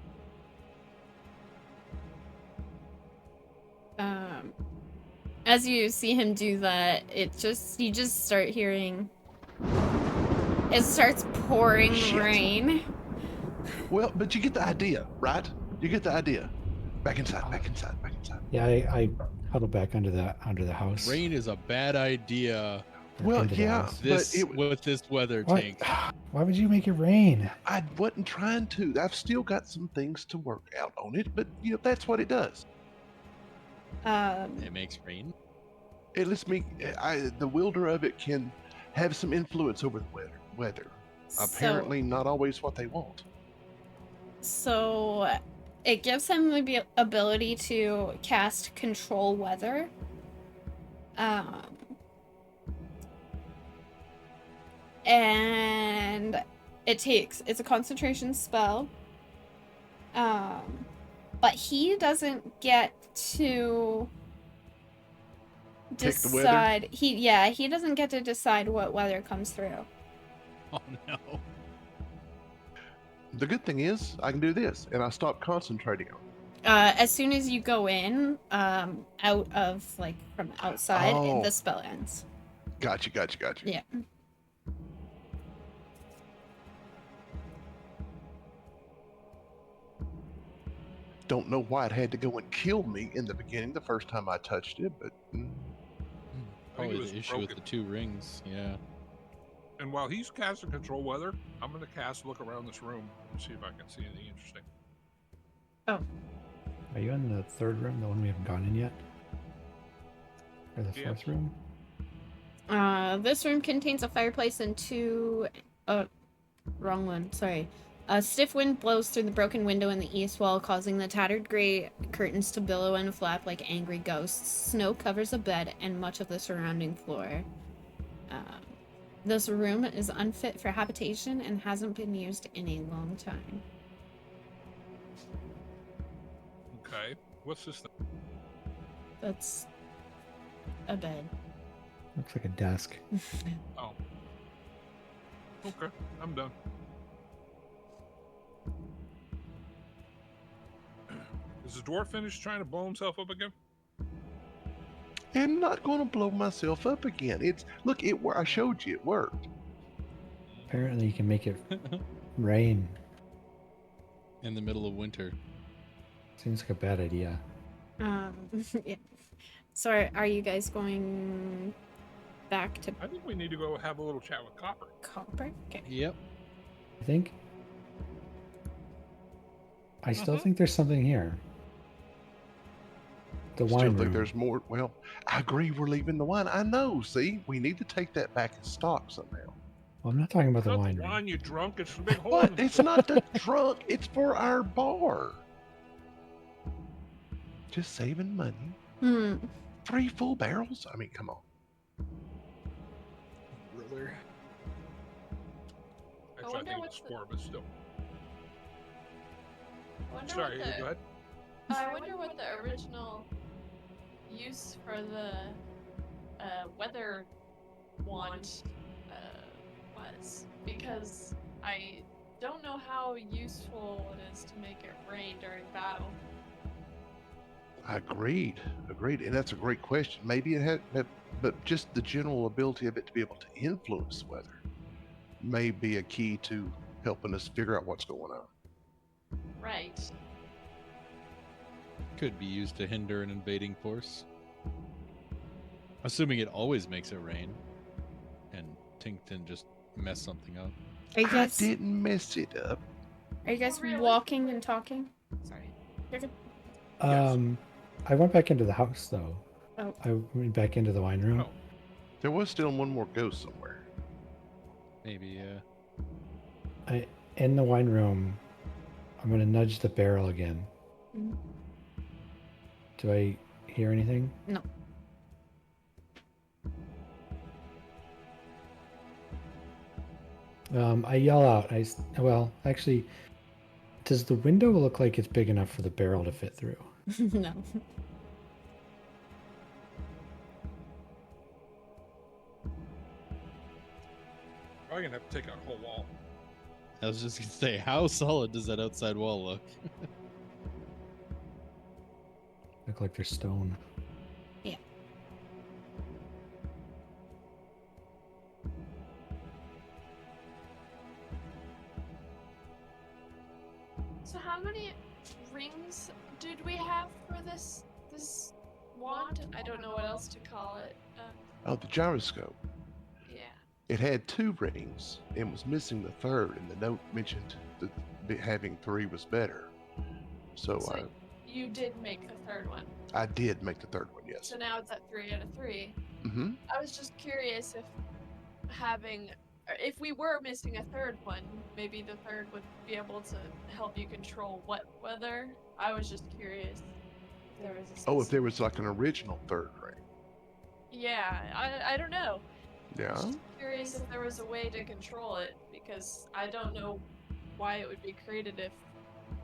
[SPEAKER 1] As you see him do that, you just start hearing it starts pouring rain.
[SPEAKER 5] Well, but you get the idea, right? You get the idea. Back inside.
[SPEAKER 3] Yeah, I huddle back under the house.
[SPEAKER 7] Rain is a bad idea.
[SPEAKER 5] Well, yeah,
[SPEAKER 7] with this weather, Tank.
[SPEAKER 3] Why would you make it rain?
[SPEAKER 5] I wasn't trying to. I've still got some things to work out on it, but that's what it does.
[SPEAKER 7] It makes rain.
[SPEAKER 5] It lets me. The wielder of it can have some influence over the weather. Apparently, not always what they want.
[SPEAKER 1] So, it gives him the ability to cast control weather. And it's a concentration spell. but he doesn't get to
[SPEAKER 5] Pick the weather?
[SPEAKER 1] decide. He doesn't get to decide what weather comes through.
[SPEAKER 7] Oh no.
[SPEAKER 5] The good thing is, I can do this, and I stop concentrating on it.
[SPEAKER 1] As soon as you go in, out of, like, from outside,
[SPEAKER 5] Oh.
[SPEAKER 1] the spell ends.
[SPEAKER 5] Gotcha.
[SPEAKER 1] Yeah.
[SPEAKER 5] Don't know why it had to go and kill me in the beginning the first time I touched it, but
[SPEAKER 7] Probably
[SPEAKER 4] was
[SPEAKER 7] the issue with
[SPEAKER 4] broken.
[SPEAKER 7] the 2 rings. Yeah.
[SPEAKER 4] And while he's casting control weather, I'm going to cast look around this room and see if I can see anything interesting.
[SPEAKER 1] Oh.
[SPEAKER 3] Are you in the 3rd room, the one we haven't gone in yet? Or the 4th room?
[SPEAKER 1] This room contains a fireplace and 2... wrong one, sorry. A stiff wind blows through the broken window in the east wall, causing the tattered gray curtains to billow and flap like angry ghosts. Snow covers the bed and much of the surrounding floor. This room is unfit for habitation and hasn't been used in a long time.
[SPEAKER 4] Okay. What's this thing?
[SPEAKER 1] That's a bed.
[SPEAKER 3] Looks like a desk.
[SPEAKER 4] Oh. Okay. I'm done. Is the dwarf finished trying to blow himself up again?
[SPEAKER 5] I'm not going to blow myself up again. Look, I showed you it worked.
[SPEAKER 3] Apparently, you can make it rain.
[SPEAKER 7] In the middle of winter.
[SPEAKER 3] Seems like a bad idea.
[SPEAKER 1] Yeah. So are you guys going back to
[SPEAKER 4] I think we need to go have a little chat with Copper.
[SPEAKER 1] Copper? Okay.
[SPEAKER 7] Yep.
[SPEAKER 3] I think. I still think there's something here. The wine
[SPEAKER 5] Still
[SPEAKER 3] room.
[SPEAKER 5] think there's more. Well, I agree. We're leaving the wine. I know. See, we need to take that back in stock somehow.
[SPEAKER 3] Well, I'm not talking about the
[SPEAKER 4] Not
[SPEAKER 3] wine
[SPEAKER 4] the
[SPEAKER 3] room.
[SPEAKER 4] wine, you drunk. It's the big hole.
[SPEAKER 5] But it's not the trunk. It's for our bar. Just saving money. 3 full barrels? I mean, come on.
[SPEAKER 7] Brother.
[SPEAKER 4] Actually, I think it's 4, but still.
[SPEAKER 6] Sorry,
[SPEAKER 4] go ahead.
[SPEAKER 6] I wonder what the original use for the weather wand was, because I don't know how useful it is to make it rain during battle.
[SPEAKER 5] Agreed. And that's a great question. Maybe it had, but just the general ability of it to be able to influence weather may be a key to helping us figure out what's going on.
[SPEAKER 6] Right.
[SPEAKER 7] Could be used to hinder an invading force. Assuming it always makes it rain. And Tinkton just mess something up.
[SPEAKER 1] Are you guys,
[SPEAKER 5] I didn't mess it up.
[SPEAKER 1] Are you guys walking and talking? Sorry. You're good.
[SPEAKER 3] I went back into the house though.
[SPEAKER 1] Oh.
[SPEAKER 3] I went back into the wine room.
[SPEAKER 4] Oh.
[SPEAKER 5] There was still one more ghost somewhere.
[SPEAKER 7] Maybe,
[SPEAKER 3] In the wine room, I'm gonna nudge the barrel again.
[SPEAKER 1] Mhm.
[SPEAKER 3] Do I hear anything?
[SPEAKER 1] No.
[SPEAKER 3] I yell out. Well, actually, does the window look like it's big enough for the barrel to fit through?
[SPEAKER 1] No.
[SPEAKER 4] Probably gonna have to take out a whole wall.
[SPEAKER 7] I was just gonna say, how solid does that outside wall look?
[SPEAKER 3] Look like they're stone.
[SPEAKER 1] Yeah.
[SPEAKER 6] So how many rings did we have for this wand? I don't know what else to call it.
[SPEAKER 5] Oh, the gyroscope.
[SPEAKER 6] Yeah.
[SPEAKER 5] It had 2 rings and was missing the 3rd, and the note mentioned that having 3 was better. So
[SPEAKER 6] You did make the 3rd one.
[SPEAKER 5] I did make the 3rd one, yes.
[SPEAKER 6] So now it's at 3 out of 3.
[SPEAKER 5] Mm-hmm.
[SPEAKER 6] I was just curious if we were missing a 3rd one, maybe the 3rd would be able to help you control what weather. I was just curious if there was
[SPEAKER 5] If there was like an original 3rd ring.
[SPEAKER 6] Yeah, I don't know.
[SPEAKER 5] Yeah.
[SPEAKER 6] I was just curious if there was a way to control it, because I don't know why it would be created if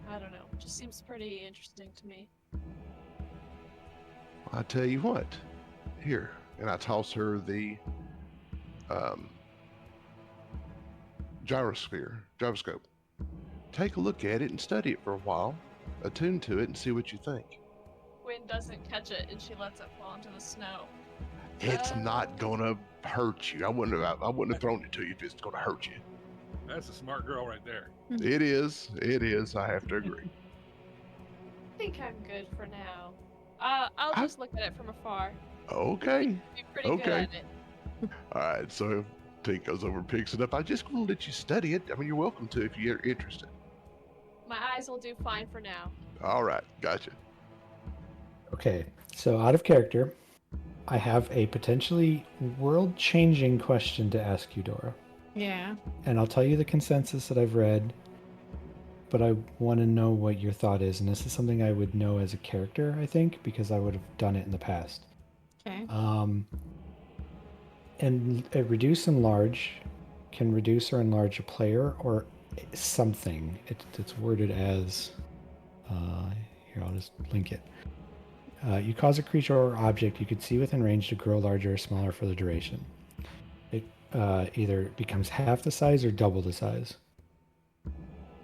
[SPEAKER 6] I don't know. Just seems pretty interesting to me.
[SPEAKER 5] I tell you what, here, and I toss her the gyroscope. Take a look at it and study it for a while. Attune to it and see what you think.
[SPEAKER 6] Gwen doesn't catch it and she lets it fall into the snow.
[SPEAKER 5] It's not gonna hurt you. I wouldn't have thrown it to you if it's gonna hurt you.
[SPEAKER 4] That's a smart girl right there.
[SPEAKER 5] It is. It is. I have to agree.
[SPEAKER 6] I think I'm good for now. I'll just look at it from afar.
[SPEAKER 5] Okay.
[SPEAKER 6] Be pretty good at it.
[SPEAKER 5] All right. So Tink goes over and picks it up. I just want to let you study it. I mean, you're welcome to if you're interested.
[SPEAKER 6] My eyes will do fine for now.
[SPEAKER 5] All right. Gotcha.
[SPEAKER 3] Okay, so out of character, I have a potentially world-changing question to ask you, Dora.
[SPEAKER 1] Yeah.
[SPEAKER 3] And I'll tell you the consensus that I've read, but I want to know what your thought is. And this is something I would know as a character, I think, because I would have done it in the past.
[SPEAKER 1] Okay.
[SPEAKER 3] And a reduce enlarge can reduce or enlarge a player or something. It's worded as, here, I'll just link it. You cause a creature or object you could see within range to grow larger or smaller for the duration. It either becomes half the size or double the size.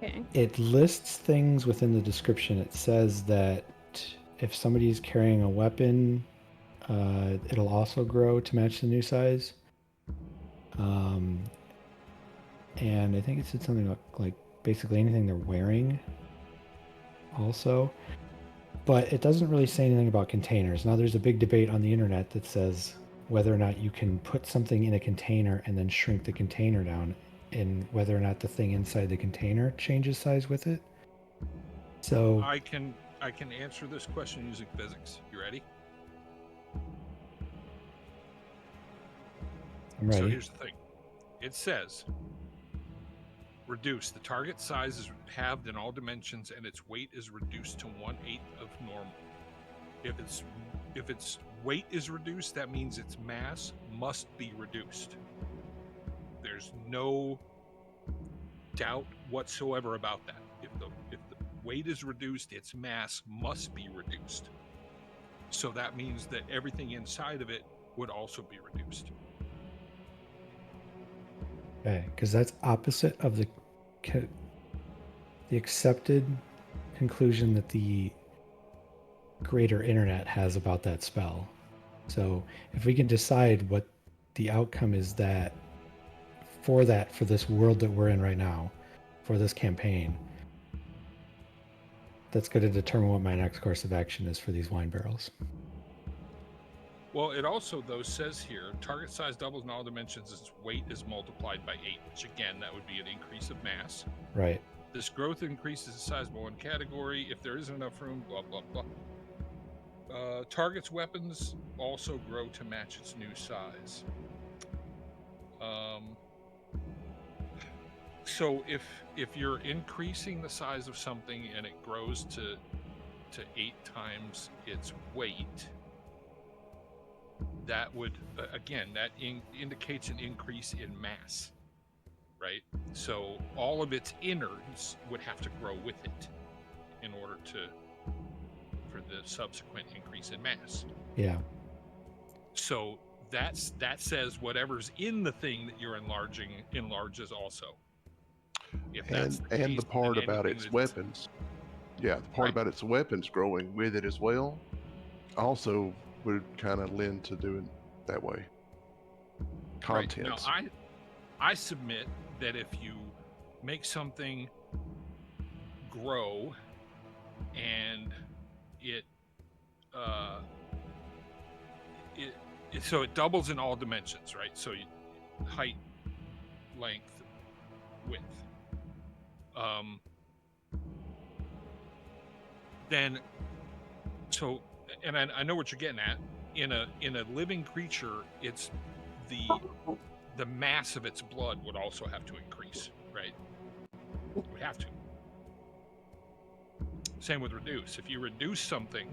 [SPEAKER 1] Okay.
[SPEAKER 3] It lists things within the description. It says that if somebody's carrying a weapon, it'll also grow to match the new size. And I think it said something like basically anything they're wearing also. But it doesn't really say anything about containers. Now, there's a big debate on the internet that says whether or not you can put something in a container and then shrink the container down, and whether or not the thing inside the container changes size with it. So
[SPEAKER 4] I can answer this question using physics. You ready?
[SPEAKER 3] I'm ready.
[SPEAKER 4] So here's the thing. It says reduce. The target size is halved in all dimensions and its weight is reduced to 1/8 of normal. If its weight is reduced, that means its mass must be reduced. There's no doubt whatsoever about that. If the weight is reduced, its mass must be reduced. So that means that everything inside of it would also be reduced.
[SPEAKER 3] Okay, because that's opposite of the accepted conclusion that the greater internet has about that spell. So if we can decide what the outcome is for this world that we're in right now, for this campaign, that's going to determine what my next course of action is for these wine barrels.
[SPEAKER 4] Well, it also, though, says here, target size doubles in all dimensions as weight is multiplied by 8, which again, that would be an increase of mass.
[SPEAKER 3] Right.
[SPEAKER 4] This growth increases the size by one category. If there isn't enough room, blah, blah, blah. Target's weapons also grow to match its new size. So if you're increasing the size of something and it grows to 8 times its weight, that would again indicates an increase in mass, right? So all of its innards would have to grow with it in order for the subsequent increase in mass.
[SPEAKER 3] Yeah.
[SPEAKER 4] So that says whatever's in the thing that you're enlarging enlarges also. If that's
[SPEAKER 5] And the part about its weapons, the part about its weapons growing with it as well, also would kind of lend to doing that way. Contents.
[SPEAKER 4] Right. Now, I submit that if you make something grow and so it doubles in all dimensions, right? So height, length, width. Then, so, and I know what you're getting at. In a living creature, it's the mass of its blood would also have to increase, right? It would have to. Same with reduce. If you reduce something,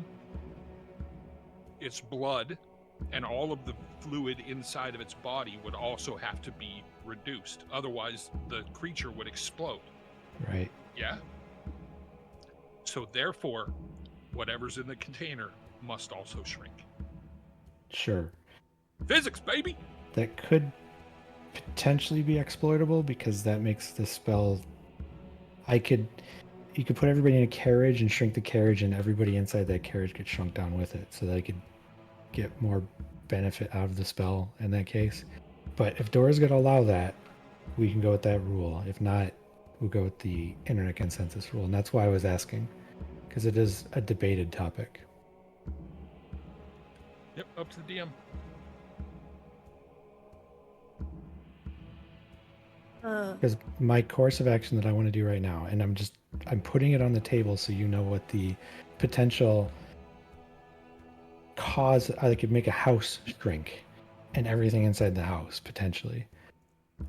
[SPEAKER 4] its blood and all of the fluid inside of its body would also have to be reduced. Otherwise, the creature would explode.
[SPEAKER 3] Right.
[SPEAKER 4] Yeah. So therefore, whatever's in the container must also shrink.
[SPEAKER 3] Sure.
[SPEAKER 4] Physics, baby!
[SPEAKER 3] That could potentially be exploitable because that makes the spell. You could put everybody in a carriage and shrink the carriage, and everybody inside that carriage gets shrunk down with it, so that I could get more benefit out of the spell in that case. But if Dora's going to allow that, we can go with that rule. If not, we'll go with the internet consensus rule, and that's why I was asking, because it is a debated topic.
[SPEAKER 4] Yep, up to the DM.
[SPEAKER 3] Because my course of action that I want to do right now, and I'm putting it on the table so you know what the potential cause. I could make a house shrink and everything inside the house potentially.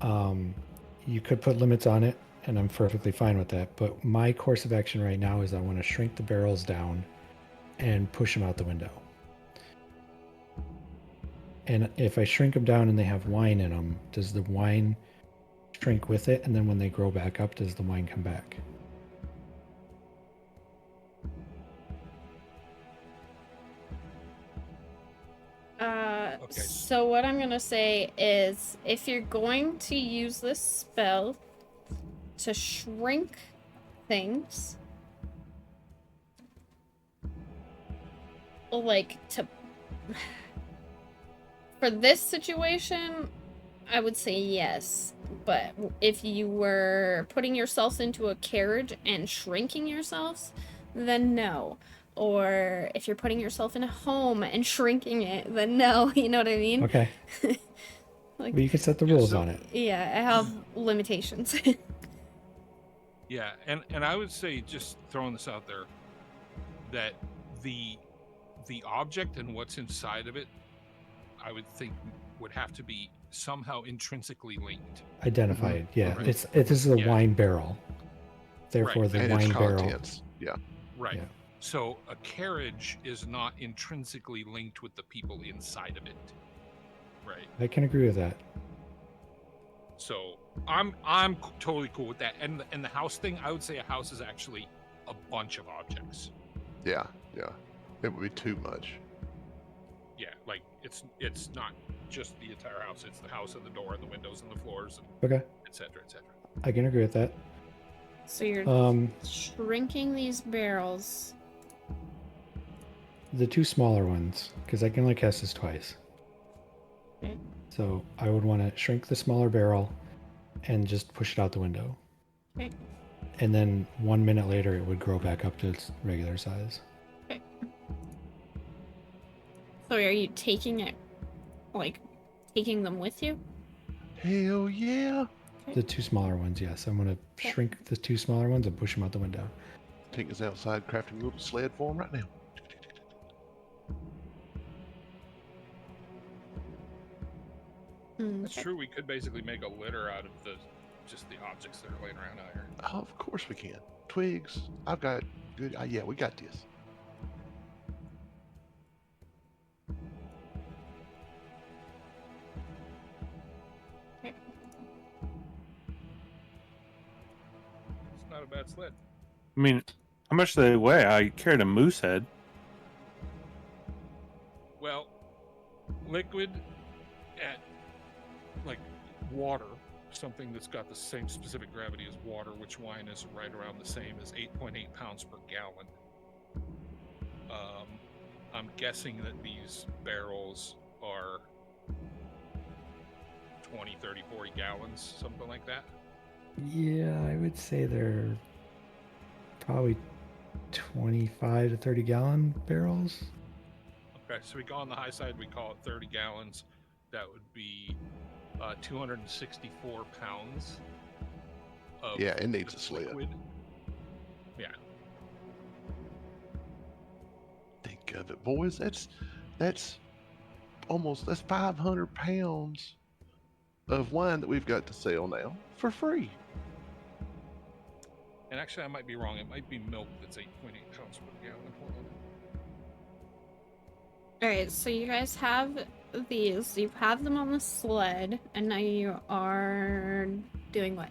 [SPEAKER 3] You could put limits on it, and I'm perfectly fine with that. But my course of action right now is I want to shrink the barrels down and push them out the window. And if I shrink them down and they have wine in them, does the wine shrink with it, and then when they grow back up, does the wine come back?
[SPEAKER 4] Okay.
[SPEAKER 1] So what I'm gonna say is, if you're going to use this spell to shrink things, like for this situation, I would say yes. But if you were putting yourselves into a carriage and shrinking yourselves, then no. Or if you're putting yourself in a home and shrinking it, then no. You know what I mean?
[SPEAKER 3] Okay.
[SPEAKER 1] Like,
[SPEAKER 3] Well, you can set the rules on it.
[SPEAKER 1] yeah, I have limitations.
[SPEAKER 4] Yeah, and I would say, just throwing this out there, that the object and what's inside of it, I would think would have to be somehow intrinsically linked.
[SPEAKER 3] Identified, yeah.
[SPEAKER 4] Right.
[SPEAKER 3] This is a
[SPEAKER 4] Yeah.
[SPEAKER 3] wine barrel. Therefore,
[SPEAKER 4] Right.
[SPEAKER 3] the
[SPEAKER 5] And
[SPEAKER 3] wine
[SPEAKER 5] its
[SPEAKER 3] barrel.
[SPEAKER 5] contents. Yeah.
[SPEAKER 4] Right.
[SPEAKER 3] Yeah.
[SPEAKER 4] So a carriage is not intrinsically linked with the people inside of it. Right.
[SPEAKER 3] I can agree with that.
[SPEAKER 4] So I'm totally cool with that. And the house thing, I would say a house is actually a bunch of objects.
[SPEAKER 5] Yeah. Yeah. It would be too much.
[SPEAKER 4] Yeah, like it's not just the entire house, it's the house and the door and the windows and the floors and
[SPEAKER 3] Okay.
[SPEAKER 4] et cetera, et cetera.
[SPEAKER 3] I can agree with that.
[SPEAKER 1] So you're shrinking these barrels.
[SPEAKER 3] The two smaller ones, because I can only cast this twice.
[SPEAKER 1] Okay.
[SPEAKER 3] So I would want to shrink the smaller barrel and just push it out the window.
[SPEAKER 1] Okay.
[SPEAKER 3] And then 1 minute later, it would grow back up to its regular size.
[SPEAKER 1] Okay. So are you taking it, like, taking them with you?
[SPEAKER 5] Hell yeah.
[SPEAKER 3] The two smaller ones, yes. I'm going to shrink the two smaller ones and push them out the window.
[SPEAKER 5] Take us outside crafting a little sled for him right now.
[SPEAKER 4] That's true. We could basically make a litter out of just the objects that are laying around out here.
[SPEAKER 5] Oh, of course we can. Twigs. I've got good. Yeah, we got this.
[SPEAKER 4] It's not a bad sled.
[SPEAKER 8] I mean, how much do they weigh? I carried a moose head.
[SPEAKER 4] Well, liquid at like water, something that's got the same specific gravity as water, which wine is right around the same, is 8.8 pounds per gallon. I'm guessing that these barrels are 20, 30, 40 gallons, something like that.
[SPEAKER 3] Yeah, I would say they're probably 25 to 30 gallon barrels.
[SPEAKER 4] Okay, so we go on the high side, we call it 30 gallons. That would be 264 pounds of
[SPEAKER 5] Yeah, it needs a sled.
[SPEAKER 4] liquid. Yeah.
[SPEAKER 5] Think of it, boys. That's 500 pounds of wine that we've got to sell now for free.
[SPEAKER 4] And actually, I might be wrong. It might be milk that's 8.8 pounds per gallon. Hold on.
[SPEAKER 1] Alright, so you guys have these. You have them on the sled, and now you are doing what?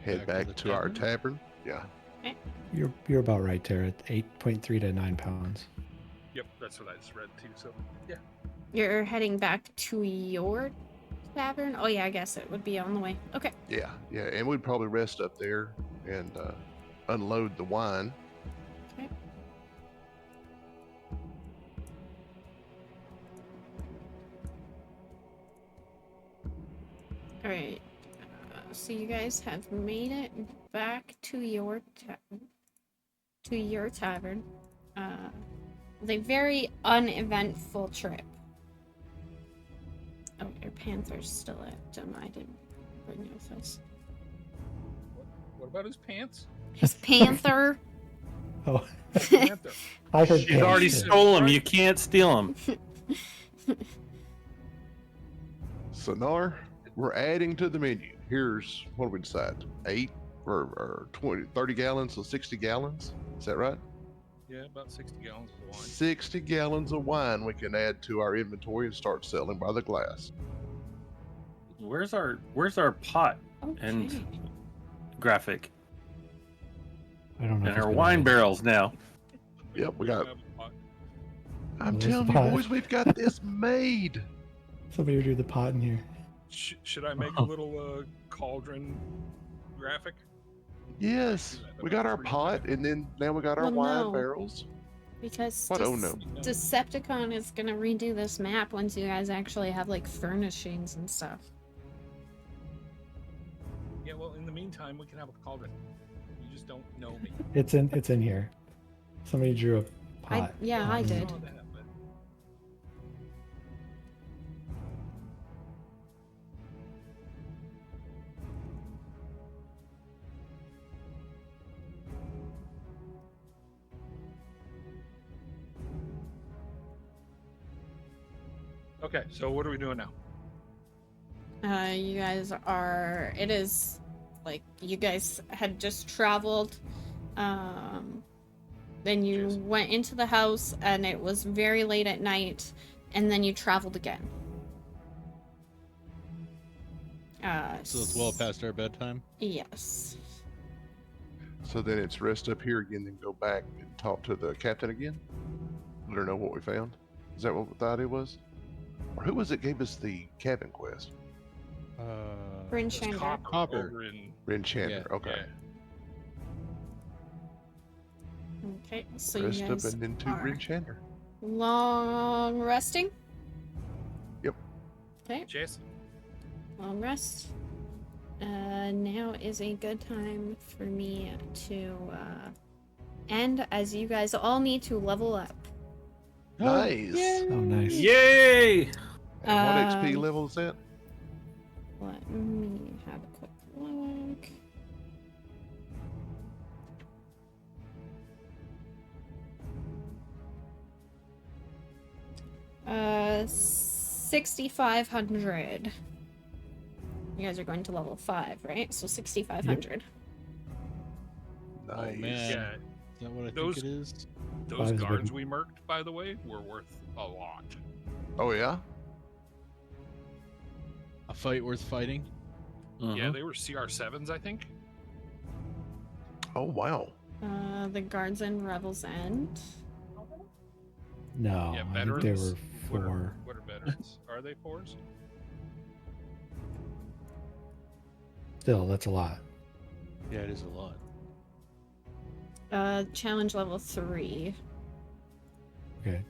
[SPEAKER 5] head
[SPEAKER 7] Back to
[SPEAKER 5] back
[SPEAKER 7] the
[SPEAKER 5] to our
[SPEAKER 7] tavern?
[SPEAKER 5] tavern. Yeah.
[SPEAKER 3] You're about right, Tara. 8.3 to 9 pounds.
[SPEAKER 4] Yep, that's what I just read too. So yeah.
[SPEAKER 1] You're heading back to your tavern? Oh yeah, I guess it would be on the way. Okay.
[SPEAKER 5] Yeah, and we'd probably rest up there and unload the wine.
[SPEAKER 1] Okay. Alright. So you guys have made it back to your tavern. It was a very uneventful trip. Oh, your panther's still at I didn't bring you with us.
[SPEAKER 4] What about his pants?
[SPEAKER 1] His panther.
[SPEAKER 3] Oh,
[SPEAKER 4] Panther.
[SPEAKER 3] I heard
[SPEAKER 8] She's already
[SPEAKER 3] pants.
[SPEAKER 8] stole them. You can't steal them.
[SPEAKER 5] Sonar, we're adding to the menu. Here's what do we decide? 8 or 20, 30 gallons, so 60 gallons. Is that right?
[SPEAKER 4] Yeah, about 60 gallons of wine.
[SPEAKER 5] 60 gallons of wine we can add to our inventory and start selling by the glass.
[SPEAKER 8] Where's our pot and
[SPEAKER 1] Okay.
[SPEAKER 8] graphic
[SPEAKER 3] I don't know.
[SPEAKER 8] and
[SPEAKER 3] if it's
[SPEAKER 8] our
[SPEAKER 3] been
[SPEAKER 8] wine
[SPEAKER 3] made.
[SPEAKER 8] barrels now?
[SPEAKER 5] Yep, we got.
[SPEAKER 4] have a pot.
[SPEAKER 5] I'm
[SPEAKER 3] Where's the
[SPEAKER 5] telling you,
[SPEAKER 3] pot?
[SPEAKER 5] boys, we've got this made.
[SPEAKER 3] Somebody would do the pot in here.
[SPEAKER 4] Should I make a little cauldron graphic?
[SPEAKER 5] Yes, we got our pot, and then now we got our
[SPEAKER 1] Well,
[SPEAKER 5] wine
[SPEAKER 1] no.
[SPEAKER 5] barrels.
[SPEAKER 1] Because
[SPEAKER 5] What? Oh no.
[SPEAKER 1] Decepticon is gonna redo this map once you guys actually have like furnishings and stuff.
[SPEAKER 4] Yeah, well, in the meantime, we can have a cauldron. You just don't know me.
[SPEAKER 3] It's in here. Somebody drew a pot.
[SPEAKER 1] I
[SPEAKER 3] on-
[SPEAKER 1] did.
[SPEAKER 4] Saw that, but okay, so what are we doing now?
[SPEAKER 1] You guys are. It is like you guys had just traveled. Then you
[SPEAKER 4] Cheers.
[SPEAKER 1] went into the house, and it was very late at night, and then you traveled again.
[SPEAKER 7] So it's well past our bedtime.
[SPEAKER 1] Yes.
[SPEAKER 5] So then it's rest up here again, then go back and talk to the captain again. Let her know what we found. Is that what the idea was? Or who was it gave us the cabin quest?
[SPEAKER 1] Bryn
[SPEAKER 4] It's
[SPEAKER 1] Chandler.
[SPEAKER 7] Copper.
[SPEAKER 4] over in
[SPEAKER 5] Ren Chandler.
[SPEAKER 7] Yeah,
[SPEAKER 5] Okay.
[SPEAKER 1] Okay, so
[SPEAKER 5] Rest
[SPEAKER 1] you
[SPEAKER 5] up
[SPEAKER 1] guys
[SPEAKER 5] and then to
[SPEAKER 1] are
[SPEAKER 5] Ren Chandler.
[SPEAKER 1] long resting.
[SPEAKER 5] Yep.
[SPEAKER 1] Okay,
[SPEAKER 4] Jason.
[SPEAKER 1] long rest. Now is a good time for me to end, as you guys all need to level up.
[SPEAKER 5] Nice.
[SPEAKER 3] Oh, nice.
[SPEAKER 8] Yay!
[SPEAKER 5] And what XP
[SPEAKER 1] Um,
[SPEAKER 5] level is that?
[SPEAKER 1] Let me have a quick look. Uh, 6,500. You guys are going to level 5, right? So 6,500.
[SPEAKER 5] Nice.
[SPEAKER 7] Oh man,
[SPEAKER 4] Yeah,
[SPEAKER 7] is that what I
[SPEAKER 4] Those-
[SPEAKER 7] think it is?
[SPEAKER 4] those
[SPEAKER 3] Five is
[SPEAKER 4] guards
[SPEAKER 3] big.
[SPEAKER 4] we murked, by the way, were worth a lot.
[SPEAKER 5] Oh yeah.
[SPEAKER 7] A fight worth fighting?
[SPEAKER 4] Yeah,
[SPEAKER 8] Mhm.
[SPEAKER 4] they were CR7s, I think.
[SPEAKER 5] Oh wow.
[SPEAKER 1] The guards and Revel's End.
[SPEAKER 3] No,
[SPEAKER 4] Yeah,
[SPEAKER 3] I think there
[SPEAKER 4] veterans.
[SPEAKER 3] were
[SPEAKER 4] What
[SPEAKER 3] 4.
[SPEAKER 4] are, what are veterans? Are they 4s?
[SPEAKER 3] Still, that's a lot.
[SPEAKER 7] Yeah, it is a lot.
[SPEAKER 1] Challenge level 3.
[SPEAKER 3] Okay.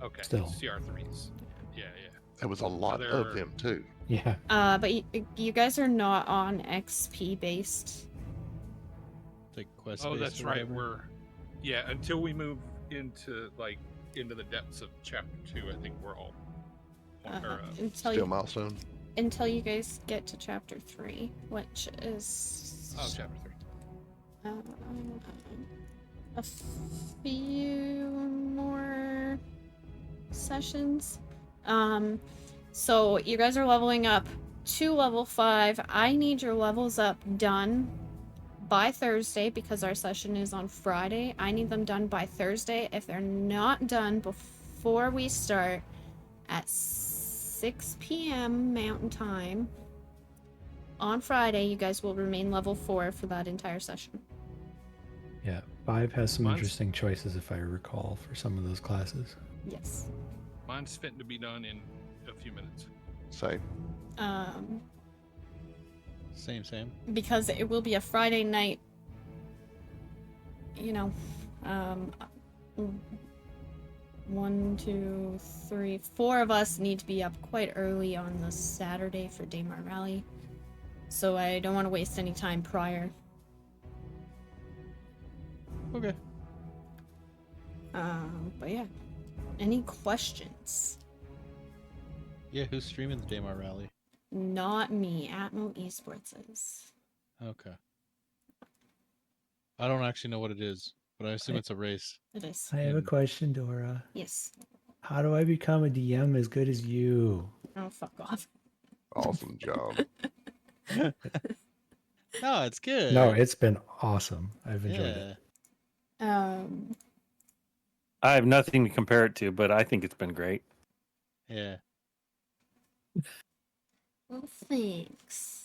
[SPEAKER 4] Okay,
[SPEAKER 3] Still.
[SPEAKER 4] CR3s. Yeah, yeah.
[SPEAKER 5] That was a lot
[SPEAKER 4] they're-
[SPEAKER 5] of them too.
[SPEAKER 3] Yeah.
[SPEAKER 1] But you guys are not on XP based.
[SPEAKER 7] Like quest.
[SPEAKER 4] Oh, that's right. Yeah, until we move into the depths of chapter 2, I think we're all
[SPEAKER 1] Until
[SPEAKER 5] Still milestone.
[SPEAKER 1] you guys get to chapter 3, which is
[SPEAKER 4] chapter 3.
[SPEAKER 1] a few more sessions. So you guys are leveling up to level 5. I need your levels up done by Thursday because our session is on Friday. I need them done by Thursday. If they're not done before we start at 6 p.m. Mountain Time, on Friday, you guys will remain level 4 for that entire session.
[SPEAKER 3] Yeah, 5 has some
[SPEAKER 4] Mine's-
[SPEAKER 3] interesting choices, if I recall, for some of those classes.
[SPEAKER 1] Yes.
[SPEAKER 4] Mine's fitting to be done in a few minutes.
[SPEAKER 5] Same.
[SPEAKER 7] Same.
[SPEAKER 1] Because it will be a Friday night, you know, 1, 2, 3, 4 of us need to be up quite early on the Saturday for Daymar Rally. So I don't want to waste any time prior.
[SPEAKER 7] Okay.
[SPEAKER 1] But yeah. Any questions?
[SPEAKER 7] Yeah, who's streaming the Daymar Rally?
[SPEAKER 1] Not me. Atmo Esports is.
[SPEAKER 7] Okay. I don't actually know what it is, but I assume it's a race.
[SPEAKER 1] It is.
[SPEAKER 3] I have a question, Dora.
[SPEAKER 1] Yes.
[SPEAKER 3] How do I become a DM as good as you?
[SPEAKER 1] Oh, fuck off.
[SPEAKER 5] Awesome job.
[SPEAKER 7] No, it's good.
[SPEAKER 3] No, it's been awesome. I've enjoyed
[SPEAKER 7] Yeah.
[SPEAKER 3] it.
[SPEAKER 8] I have nothing to compare it to, but I think it's been great.
[SPEAKER 7] Yeah.
[SPEAKER 1] Well, thanks.